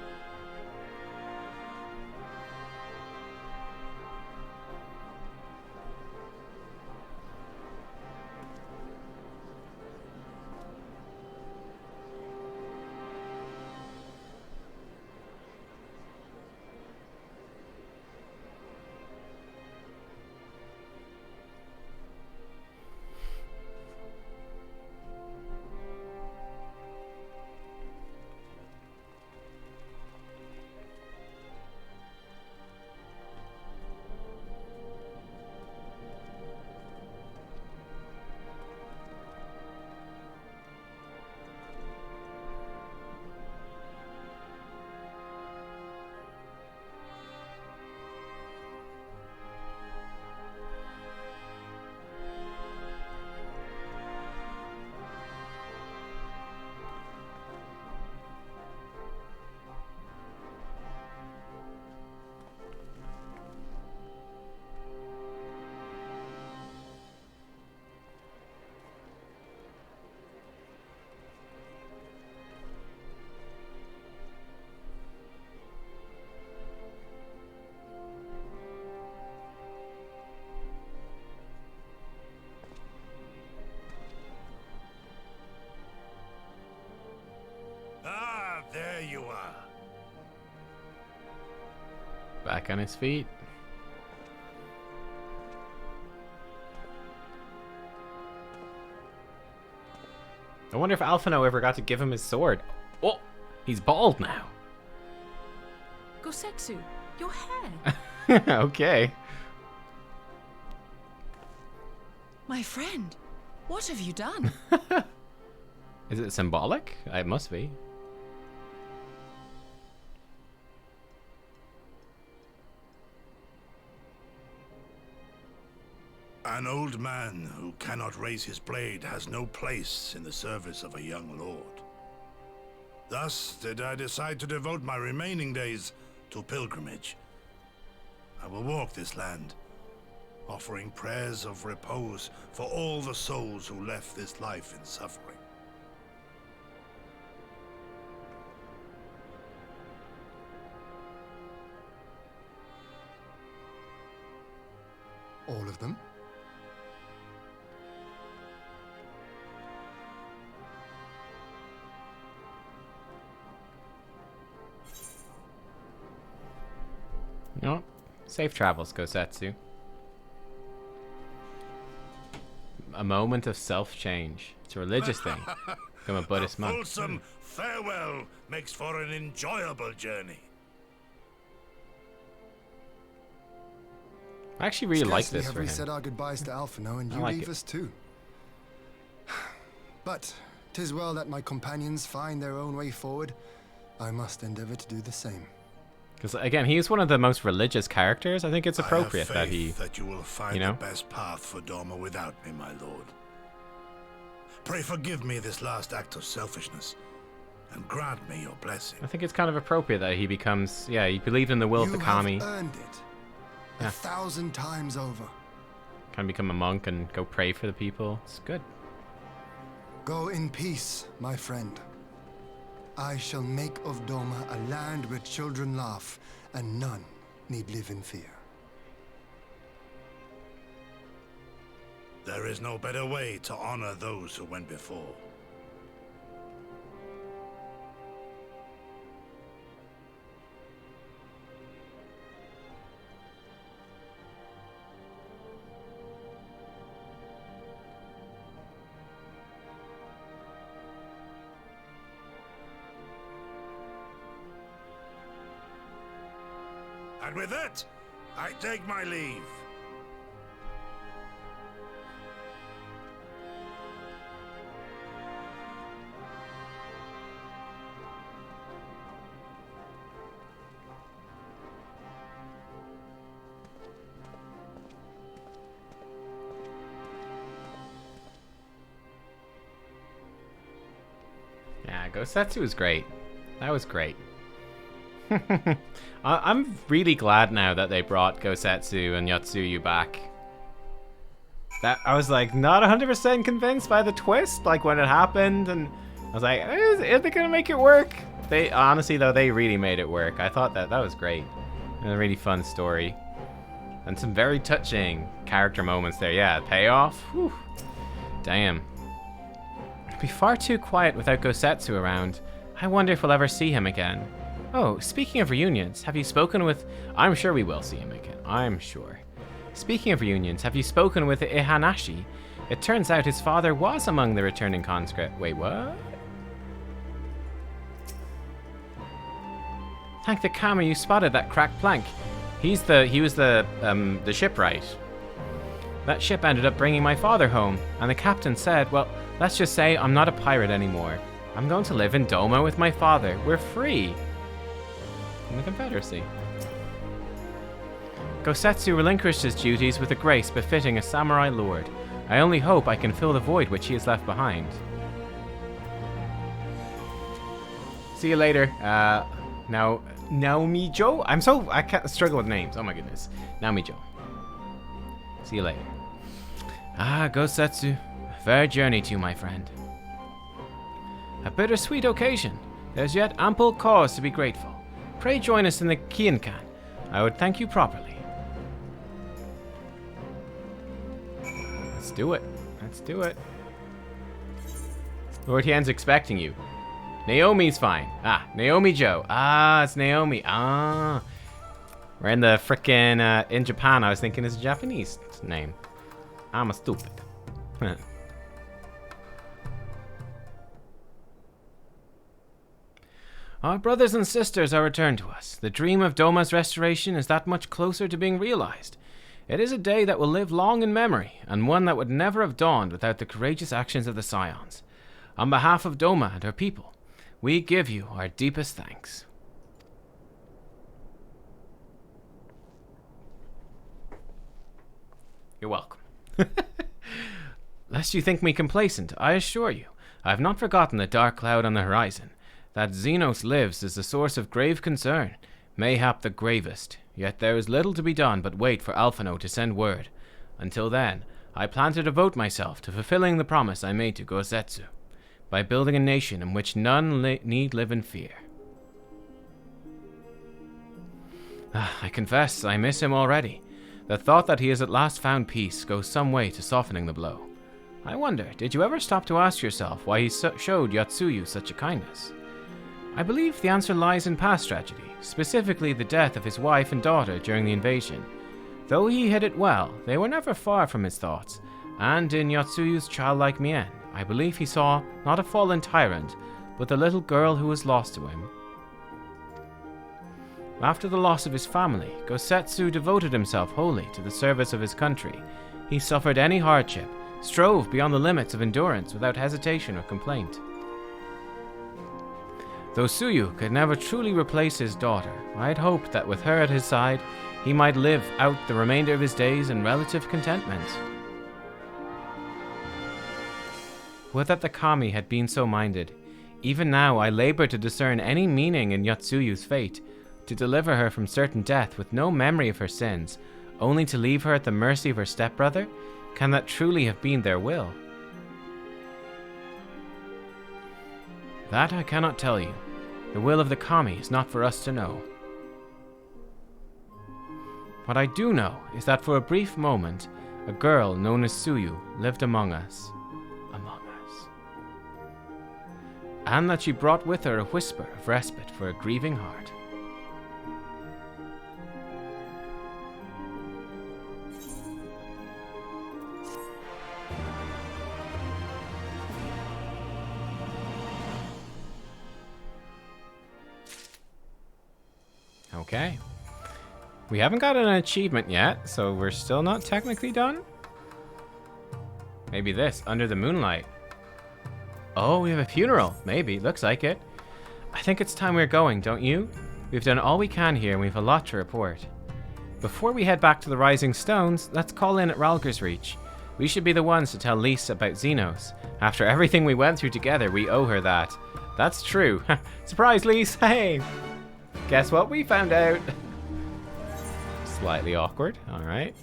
Back on his feet. I wonder if Alphino ever got to give him his sword. Oh, he's bald now. Gosetsu, your hair. Okay. My friend, what have you done? Is it symbolic? It must be. An old man who cannot raise his blade has no place in the service of a young lord. Thus did I decide to devote my remaining days to pilgrimage. I will walk this land, offering prayers of repose for all the souls who left this life in suffering. All of them? No. Safe travels, Gosetsu. A moment of self-change. It's a religious thing. Become a Buddhist monk. Wholesome farewell makes for an enjoyable journey. I actually really like this have for we him. said our goodbyes to Alphino, and I you like leave it. us too. But 'tis well that my companions find their own way forward. I must endeavor to do the same. Because again, he's one of the most religious characters. I think it's appropriate that he, that you will find the best path for Doma without me, my lord. Pray forgive me this last act of selfishness, and grant me your blessing. I think it's kind of appropriate that he becomes, yeah, he believed in the will of the kami. You have earned it 1,000 times over. Kind of become a monk and go pray for the people. It's good. Go in peace, my friend. I shall make of Doma a land where children laugh and none need live in fear. There is no better way to honor those who went before. And with that, I take my leave. Yeah, Gosetsu was great. That was great. I'm really glad now that they brought Gosetsu and Yotsuyu back. That I was like not 100% convinced by the twist, like when it happened, and I was like, are they gonna make it work? They honestly though, they really made it work. I thought that was great. And a really fun story. And some very touching character moments there. Yeah, payoff. Whew. Damn. It'd be far too quiet without Gosetsu around. I wonder if we'll ever see him again. Oh, speaking of reunions, have you spoken with... I'm sure we will see him again. I'm sure. Speaking of reunions, have you spoken with Ihanashi? It turns out his father was among the returning conscript. Wait, what? Thank the Kami you spotted that cracked plank. He was the shipwright. That ship ended up bringing my father home, and the captain said, well, let's just say I'm not a pirate anymore. I'm going to live in Doma with my father. We're free. In the Confederacy. Gosetsu relinquished his duties with a grace befitting a samurai lord. I only hope I can fill the void which he has left behind. See you later. Now, Naomi-jo? I can't struggle with names. Oh my goodness. Naomi-jo. See you later. Ah, Gosetsu. A fair journey to you, my friend. A bittersweet occasion. There's yet ample cause to be grateful. Pray join us in the Kienkan. I would thank you properly. Let's do it. Let's do it. Lord Hien's expecting you. Naomi's fine. Ah, Naomi-jo. Ah, it's Naomi. Ah. We're in the frickin' in Japan. I was thinking it's a Japanese name. I'm a stupid. Our brothers and sisters are returned to us. The dream of Doma's restoration is that much closer to being realized. It is a day that will live long in memory, and one that would never have dawned without the courageous actions of the Scions. On behalf of Doma and her people, we give you our deepest thanks. You're welcome. Lest you think me complacent, I assure you, I have not forgotten the dark cloud on the horizon. That Zenos lives is the source of grave concern, mayhap the gravest. Yet there is little to be done but wait for Alphino to send word. Until then, I plan to devote myself to fulfilling the promise I made to Gosetsu, by building a nation in which none need live in fear. I confess, I miss him already. The thought that he has at last found peace goes some way to softening the blow. I wonder, did you ever stop to ask yourself why he showed Yotsuyu such a kindness? I believe the answer lies in past tragedy, specifically the death of his wife and daughter during the invasion. Though he hid it well, they were never far from his thoughts, and in Yotsuyu's childlike mien, I believe he saw not a fallen tyrant, but the little girl who was lost to him. After the loss of his family, Gosetsu devoted himself wholly to the service of his country. He suffered any hardship, strove beyond the limits of endurance without hesitation or complaint. Though Tsuyu could never truly replace his daughter, I had hoped that with her at his side, he might live out the remainder of his days in relative contentment. Would that the kami had been so minded. Even now I labor to discern any meaning in Yotsuyu's fate, to deliver her from certain death with no memory of her sins, only to leave her at the mercy of her stepbrother? Can that truly have been their will? That I cannot tell you. The will of the kami is not for us to know. What I do know is that for a brief moment, a girl known as Tsuyu lived among us. And that she brought with her a whisper of respite for a grieving heart. Okay. We haven't got an achievement yet, so we're still not technically done. Maybe this, Under the Moonlight. Oh, we have a funeral. Maybe, looks like it. I think it's time we're going, don't you? We've done all we can here and we've a lot to report. Before we head back to the Rising Stones, let's call in at Ralger's Reach. We should be the ones to tell Lise about Zenos. After everything we went through together, we owe her that. That's true. Surprise, Lise! Hey! Guess what we found out? Slightly awkward. Alright.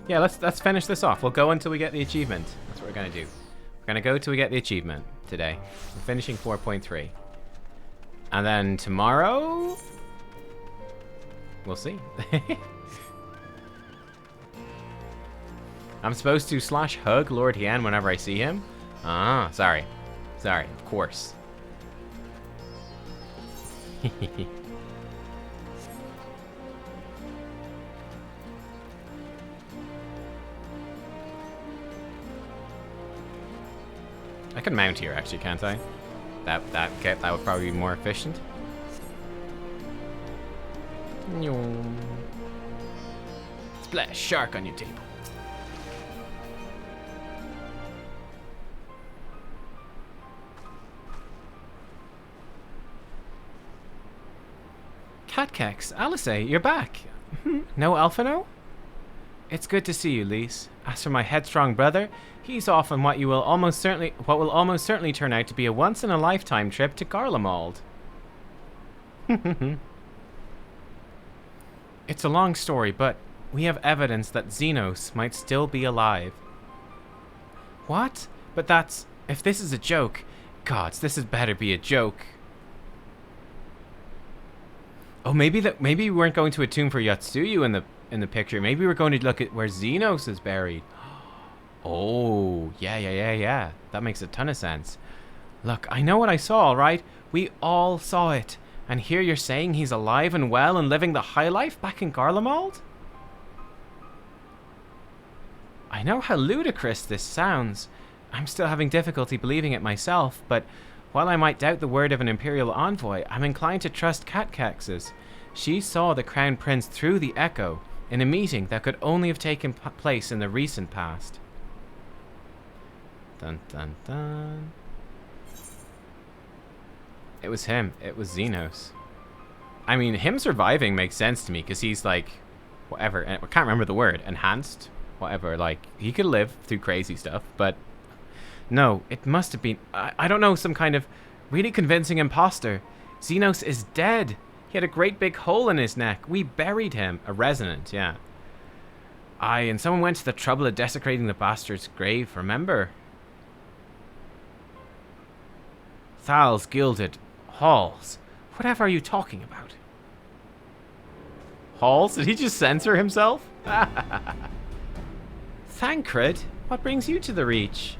Yeah, let's finish this off. We'll go until we get the achievement. That's what we're gonna do. We're gonna go till we get the achievement today. We're finishing 4.3. And then tomorrow... we'll see. I'm supposed to /hug Lord Hien whenever I see him? Ah, sorry. Sorry, of course. I can mount here actually, can't I? That would probably be more efficient. Splash shark on your table. Nubkeks, Alice, you're back. No Alphino? It's good to see you, Lise. As for my headstrong brother, he's off on what will almost certainly turn out to be a once-in-a-lifetime trip to Garlemald. It's a long story, but we have evidence that Zenos might still be alive. What? But that's... if this is a joke... Gods, this had better be a joke. Oh, maybe we weren't going to a tomb for Yotsuyu in the picture. Maybe we're going to look at where Zenos is buried. Oh, yeah. That makes a ton of sense. Look, I know what I saw, all right? We all saw it. And here you're saying he's alive and well and living the high life back in Garlemald? I know how ludicrous this sounds. I'm still having difficulty believing it myself, but while I might doubt the word of an Imperial envoy, I'm inclined to trust Nubkeks's. She saw the Crown Prince through the Echo in a meeting that could only have taken place in the recent past. Dun dun dun. It was him. It was Zenos. I mean, him surviving makes sense to me because he's like, whatever, I can't remember the word, enhanced? Whatever, like, he could live through crazy stuff, but no, it must have been, I don't know, some kind of really convincing imposter. Zenos is dead. He had a great big hole in his neck. We buried him. A resonant, yeah. Aye, and someone went to the trouble of desecrating the bastard's grave, remember? Thal's gilded halls. Whatever are you talking about? Halls? Did he just censor himself? Thancred, what brings you to the Reach?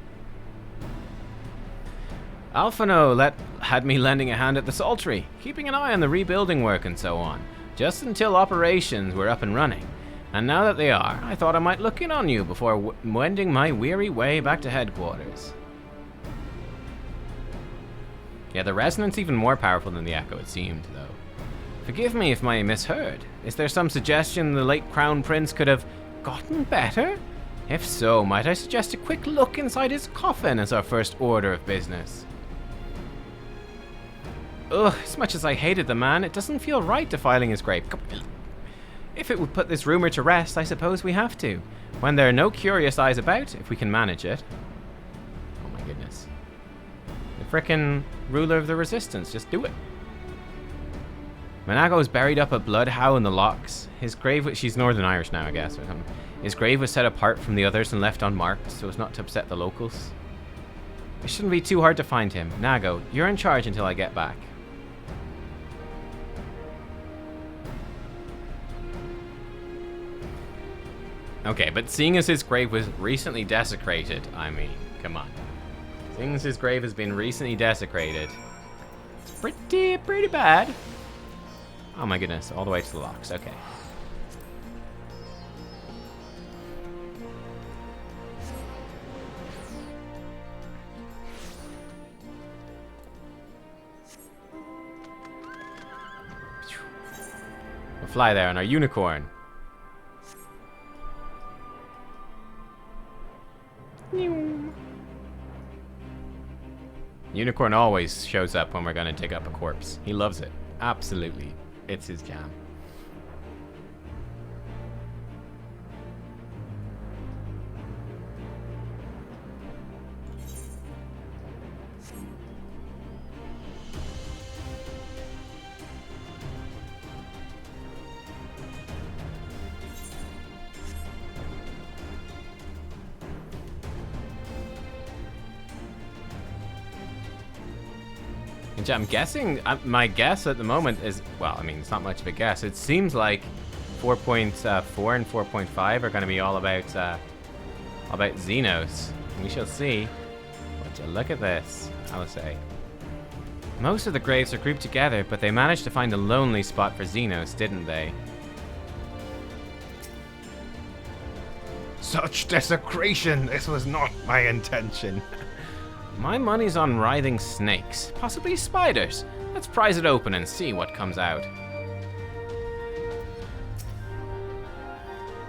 Alphino had me lending a hand at the Saltry, keeping an eye on the rebuilding work and so on, just until operations were up and running. And now that they are, I thought I might look in on you before wending my weary way back to headquarters. Yeah, the resonance even more powerful than the echo, it seemed, though. Forgive me if I misheard. Is there some suggestion the late Crown Prince could have gotten better? If so, might I suggest a quick look inside his coffin as our first order of business? Ugh, as much as I hated the man, it doesn't feel right defiling his grave. If it would put this rumor to rest, I suppose we have to. When there are no curious eyes about, if we can manage it. Oh my goodness. The frickin' ruler of the resistance, just do it. Manago's buried up a bloodhow in the locks. His grave, she's Northern Irish now, I guess, or something. His grave was set apart from the others and left unmarked, so as not to upset the locals. It shouldn't be too hard to find him. Nago, you're in charge until I get back. Okay, but seeing as his grave was recently desecrated, I mean, come on. Seeing as his grave has been recently desecrated, it's pretty bad. Oh my goodness, all the way to the locks, okay. We'll fly there on our unicorn. Unicorn always shows up when we're gonna dig up a corpse. He loves it. Absolutely. It's his jam. I'm guessing, my guess at the moment is, well, I mean, it's not much of a guess. It seems like 4.4 and 4.5 are going to be all about Zenos. We shall see. Would you look at this, I'll say. Most of the graves are grouped together, but they managed to find a lonely spot for Zenos, didn't they? Such desecration! This was not my intention. My money's on writhing snakes, possibly spiders. Let's prise it open and see what comes out.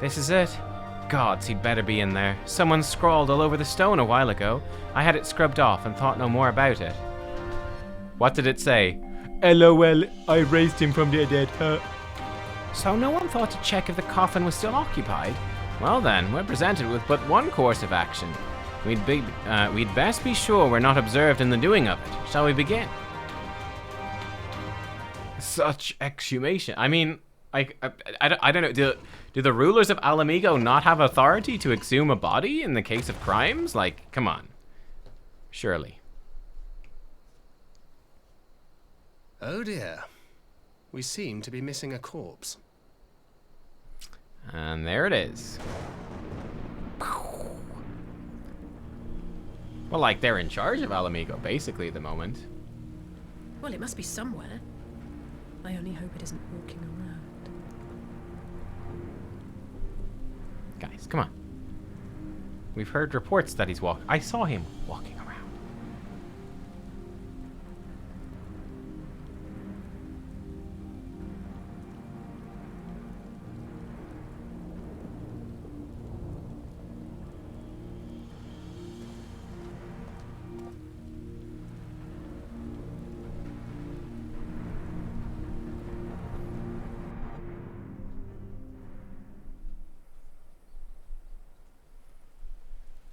This is it. Gods, he'd better be in there. Someone scrawled all over the stone a while ago. I had it scrubbed off and thought no more about it. What did it say? LOL, I raised him from the dead, huh? So no one thought to check if the coffin was still occupied? Well then, we're presented with but one course of action. We'd best be sure we're not observed in the doing of it. Shall we begin? Such exhumation. I mean, I don't know. Do the rulers of Alamigo not have authority to exhume a body in the case of crimes? Like, come on. Surely. Oh dear. We seem to be missing a corpse. And there it is. Well, like, they're in charge of Alamigo, basically, at the moment. Well, it must be somewhere. I only hope it isn't walking around. Guys, come on. We've heard reports that he's walking. I saw him walking around.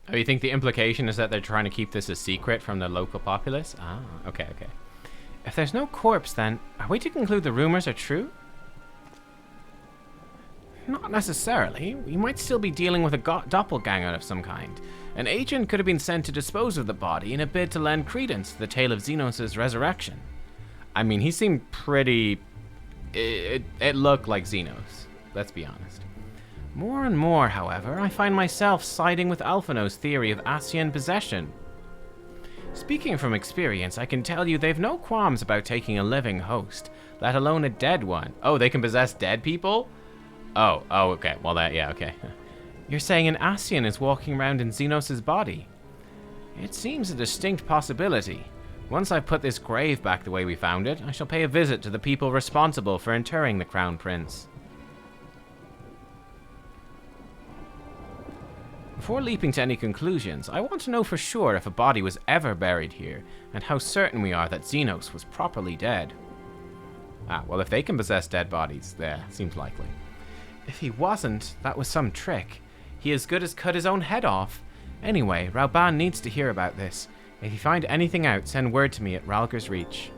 Oh, you think the implication is that they're trying to keep this a secret from the local populace? Ah, okay, okay. If there's no corpse, then are we to conclude the rumors are true? Not necessarily. We might still be dealing with a doppelganger of some kind. An agent could have been sent to dispose of the body in a bid to lend credence to the tale of Zenos' resurrection. I mean, he seemed pretty... It looked like Zenos, let's be honest. More and more, however, I find myself siding with Alphino's theory of Asian possession. Speaking from experience, I can tell you they've no qualms about taking a living host, let alone a dead one. Oh, they can possess dead people? Oh, okay. Well, yeah, okay. You're saying an Asian is walking around in Zenos' body? It seems a distinct possibility. Once I've put this grave back the way we found it, I shall pay a visit to the people responsible for interring the Crown Prince. Before leaping to any conclusions, I want to know for sure if a body was ever buried here, and how certain we are that Zenos was properly dead. Ah, well, if they can possess dead bodies, seems likely. If he wasn't, that was some trick. He as good as cut his own head off. Anyway, Rauban needs to hear about this. If you find anything out, send word to me at Ralger's Reach.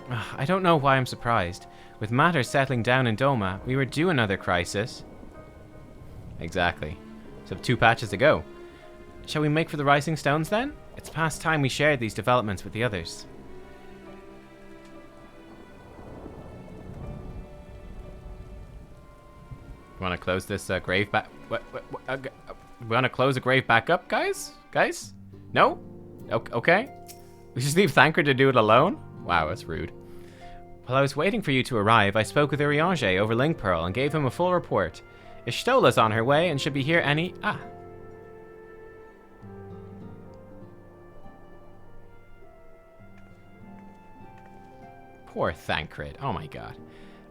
I don't know why I'm surprised. With matters settling down in Doma, we were due another crisis. Exactly. So 2 patches to go. Shall we make for the Rising Stones then? It's past time we shared these developments with the others. Want to close this grave back? We want to close the grave back up, guys? Guys? No? Okay. We just leave Thancred to do it alone? Wow, that's rude. While I was waiting for you to arrive, I spoke with Urianger over Link Pearl and gave him a full report. Ishtola's on her way and should be here any... Ah. Poor Thancred. Oh my god.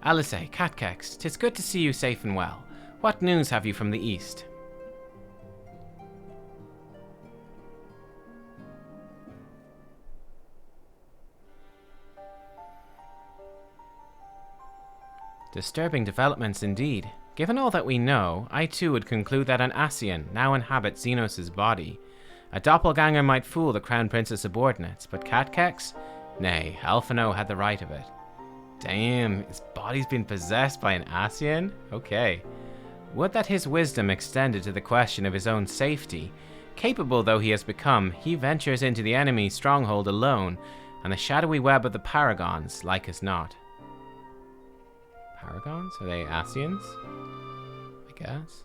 Alice, Nubkeks, 'tis good to see you safe and well. What news have you from the east? Disturbing developments indeed. Given all that we know, I too would conclude that an Asian now inhabits Zenos' body. A doppelganger might fool the Crown Prince's subordinates, but Nubkeks? Nay, Alphino had the right of it. Damn, his body's been possessed by an Asian? Okay. Would that his wisdom extended to the question of his own safety. Capable though he has become, he ventures into the enemy's stronghold alone, and the shadowy web of the Paragons, like as not. Paragons? Are they Asians? I guess.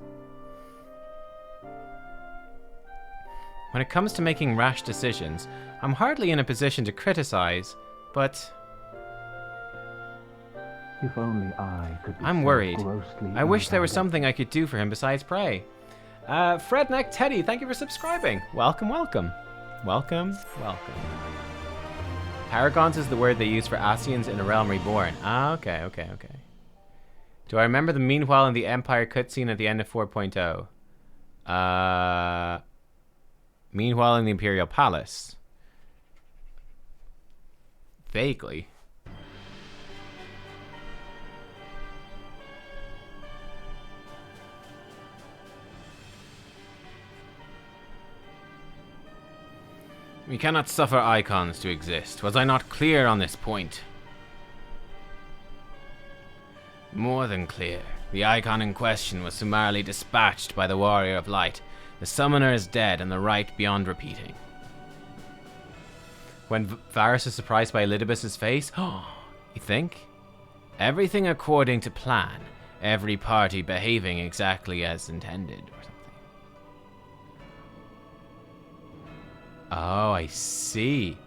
When it comes to making rash decisions, I'm hardly in a position to criticize, but... If only I could be I'm worried. I wish there was something I could do for him besides pray. Fredneck Teddy, thank you for subscribing. Welcome, welcome. Welcome, welcome. Paragons is the word they use for Asians in A Realm Reborn. Ah, okay. Do I remember the Meanwhile in the Empire cutscene at the end of 4.0? Meanwhile in the Imperial Palace. Vaguely. We cannot suffer icons to exist. Was I not clear on this point? More than clear. The icon in question was summarily dispatched by the Warrior of Light. The summoner is dead and the rite beyond repeating. When Varus is surprised by Elidibus' face, you think? Everything according to plan. Every party behaving exactly as intended, or something. Oh, I see.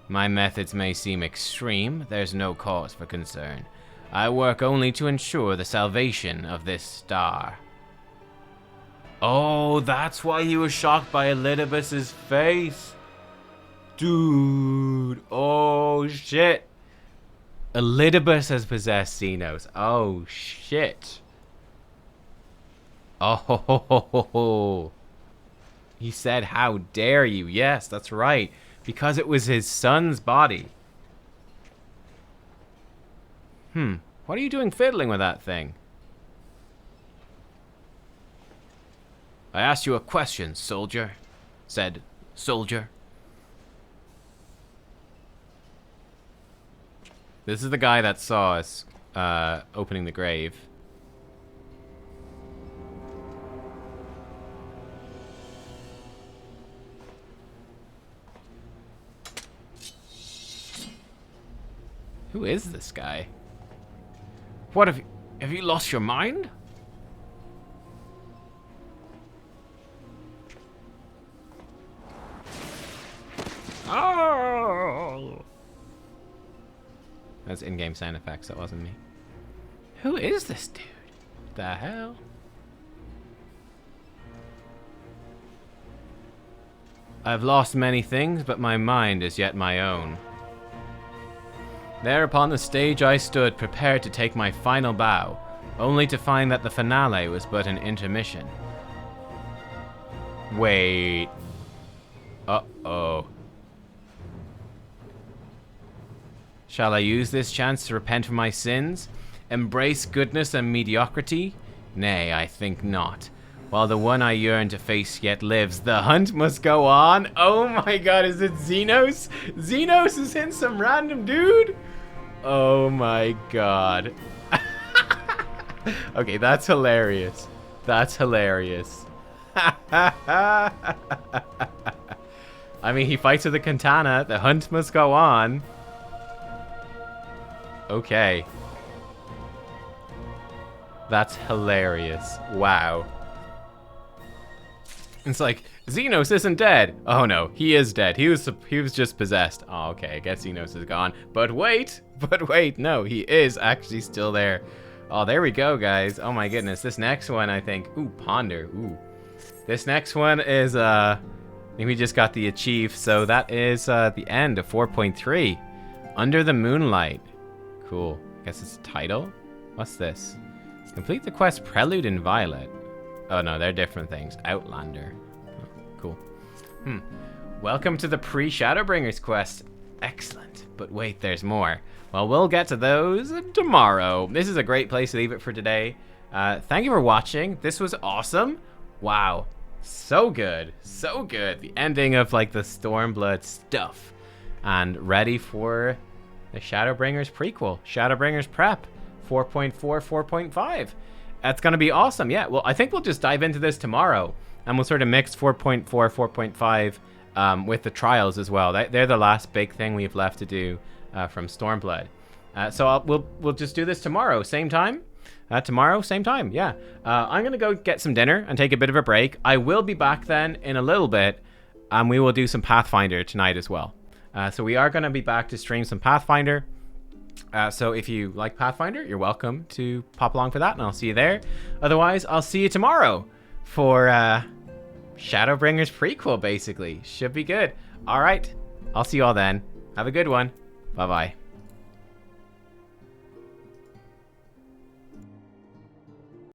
My methods may seem extreme. There's no cause for concern. I work only to ensure the salvation of this star. Oh, that's why he was shocked by Elidibus's face. Dude. Oh, shit. Elidibus has possessed Zenos. Oh, shit. Oh, ho, ho, ho, ho, ho. He said, how dare you? Yes, that's right. Because it was his son's body. What are you doing fiddling with that thing? I asked you a question, soldier, said soldier. This is the guy that saw us opening the grave. Who is this guy? What have you lost your mind? Oh! That's in-game sound effects, that wasn't me. Who is this dude? What the hell? I've lost many things, but my mind is yet my own. There upon the stage I stood, prepared to take my final bow, only to find that the finale was but an intermission. Wait. Uh-oh. Shall I use this chance to repent for my sins? Embrace goodness and mediocrity? Nay, I think not. While the one I yearn to face yet lives, the hunt must go on. Oh my god, is it Zenos? Zenos is in some random dude? Oh my god. Okay, that's hilarious. That's hilarious. I mean, he fights with a katana. The hunt must go on. Okay. That's hilarious. Wow. It's like, Zenos isn't dead. Oh no, he is dead. He was just possessed. Oh, okay, I guess Zenos is gone. But wait, no, he is actually still there. Oh, there we go, guys. Oh my goodness, this next one, I think. Ooh, Ponder. Ooh. This next one is, I think we just got the achieve. So that is the end of 4.3. Under the Moonlight. Cool. I guess it's the title. What's this? Complete the quest Prelude in Violet. Oh no, they're different things. Outlander. Oh, cool. Welcome to the pre-Shadowbringers quest. Excellent. But wait, there's more. Well, we'll get to those tomorrow. This is a great place to leave it for today. Thank you for watching. This was awesome. Wow. So good. So good. The ending of like the Stormblood stuff. And ready for the Shadowbringers prequel. Shadowbringers prep. 4.4, 4.5. That's going to be awesome. Yeah, well, I think we'll just dive into this tomorrow. And we'll sort of mix 4.4, 4.5 with the trials as well. They're the last big thing we've left to do from Stormblood. So we'll just do this tomorrow. Same time? Tomorrow, same time. Yeah. I'm going to go get some dinner and take a bit of a break. I will be back then in a little bit. And we will do some Pathfinder tonight as well. So we are going to be back to stream some Pathfinder. So if you like Pathfinder, you're welcome to pop along for that, and I'll see you there. Otherwise, I'll see you tomorrow for Shadowbringers prequel, basically. Should be good. All right. I'll see you all then. Have a good one. Bye-bye.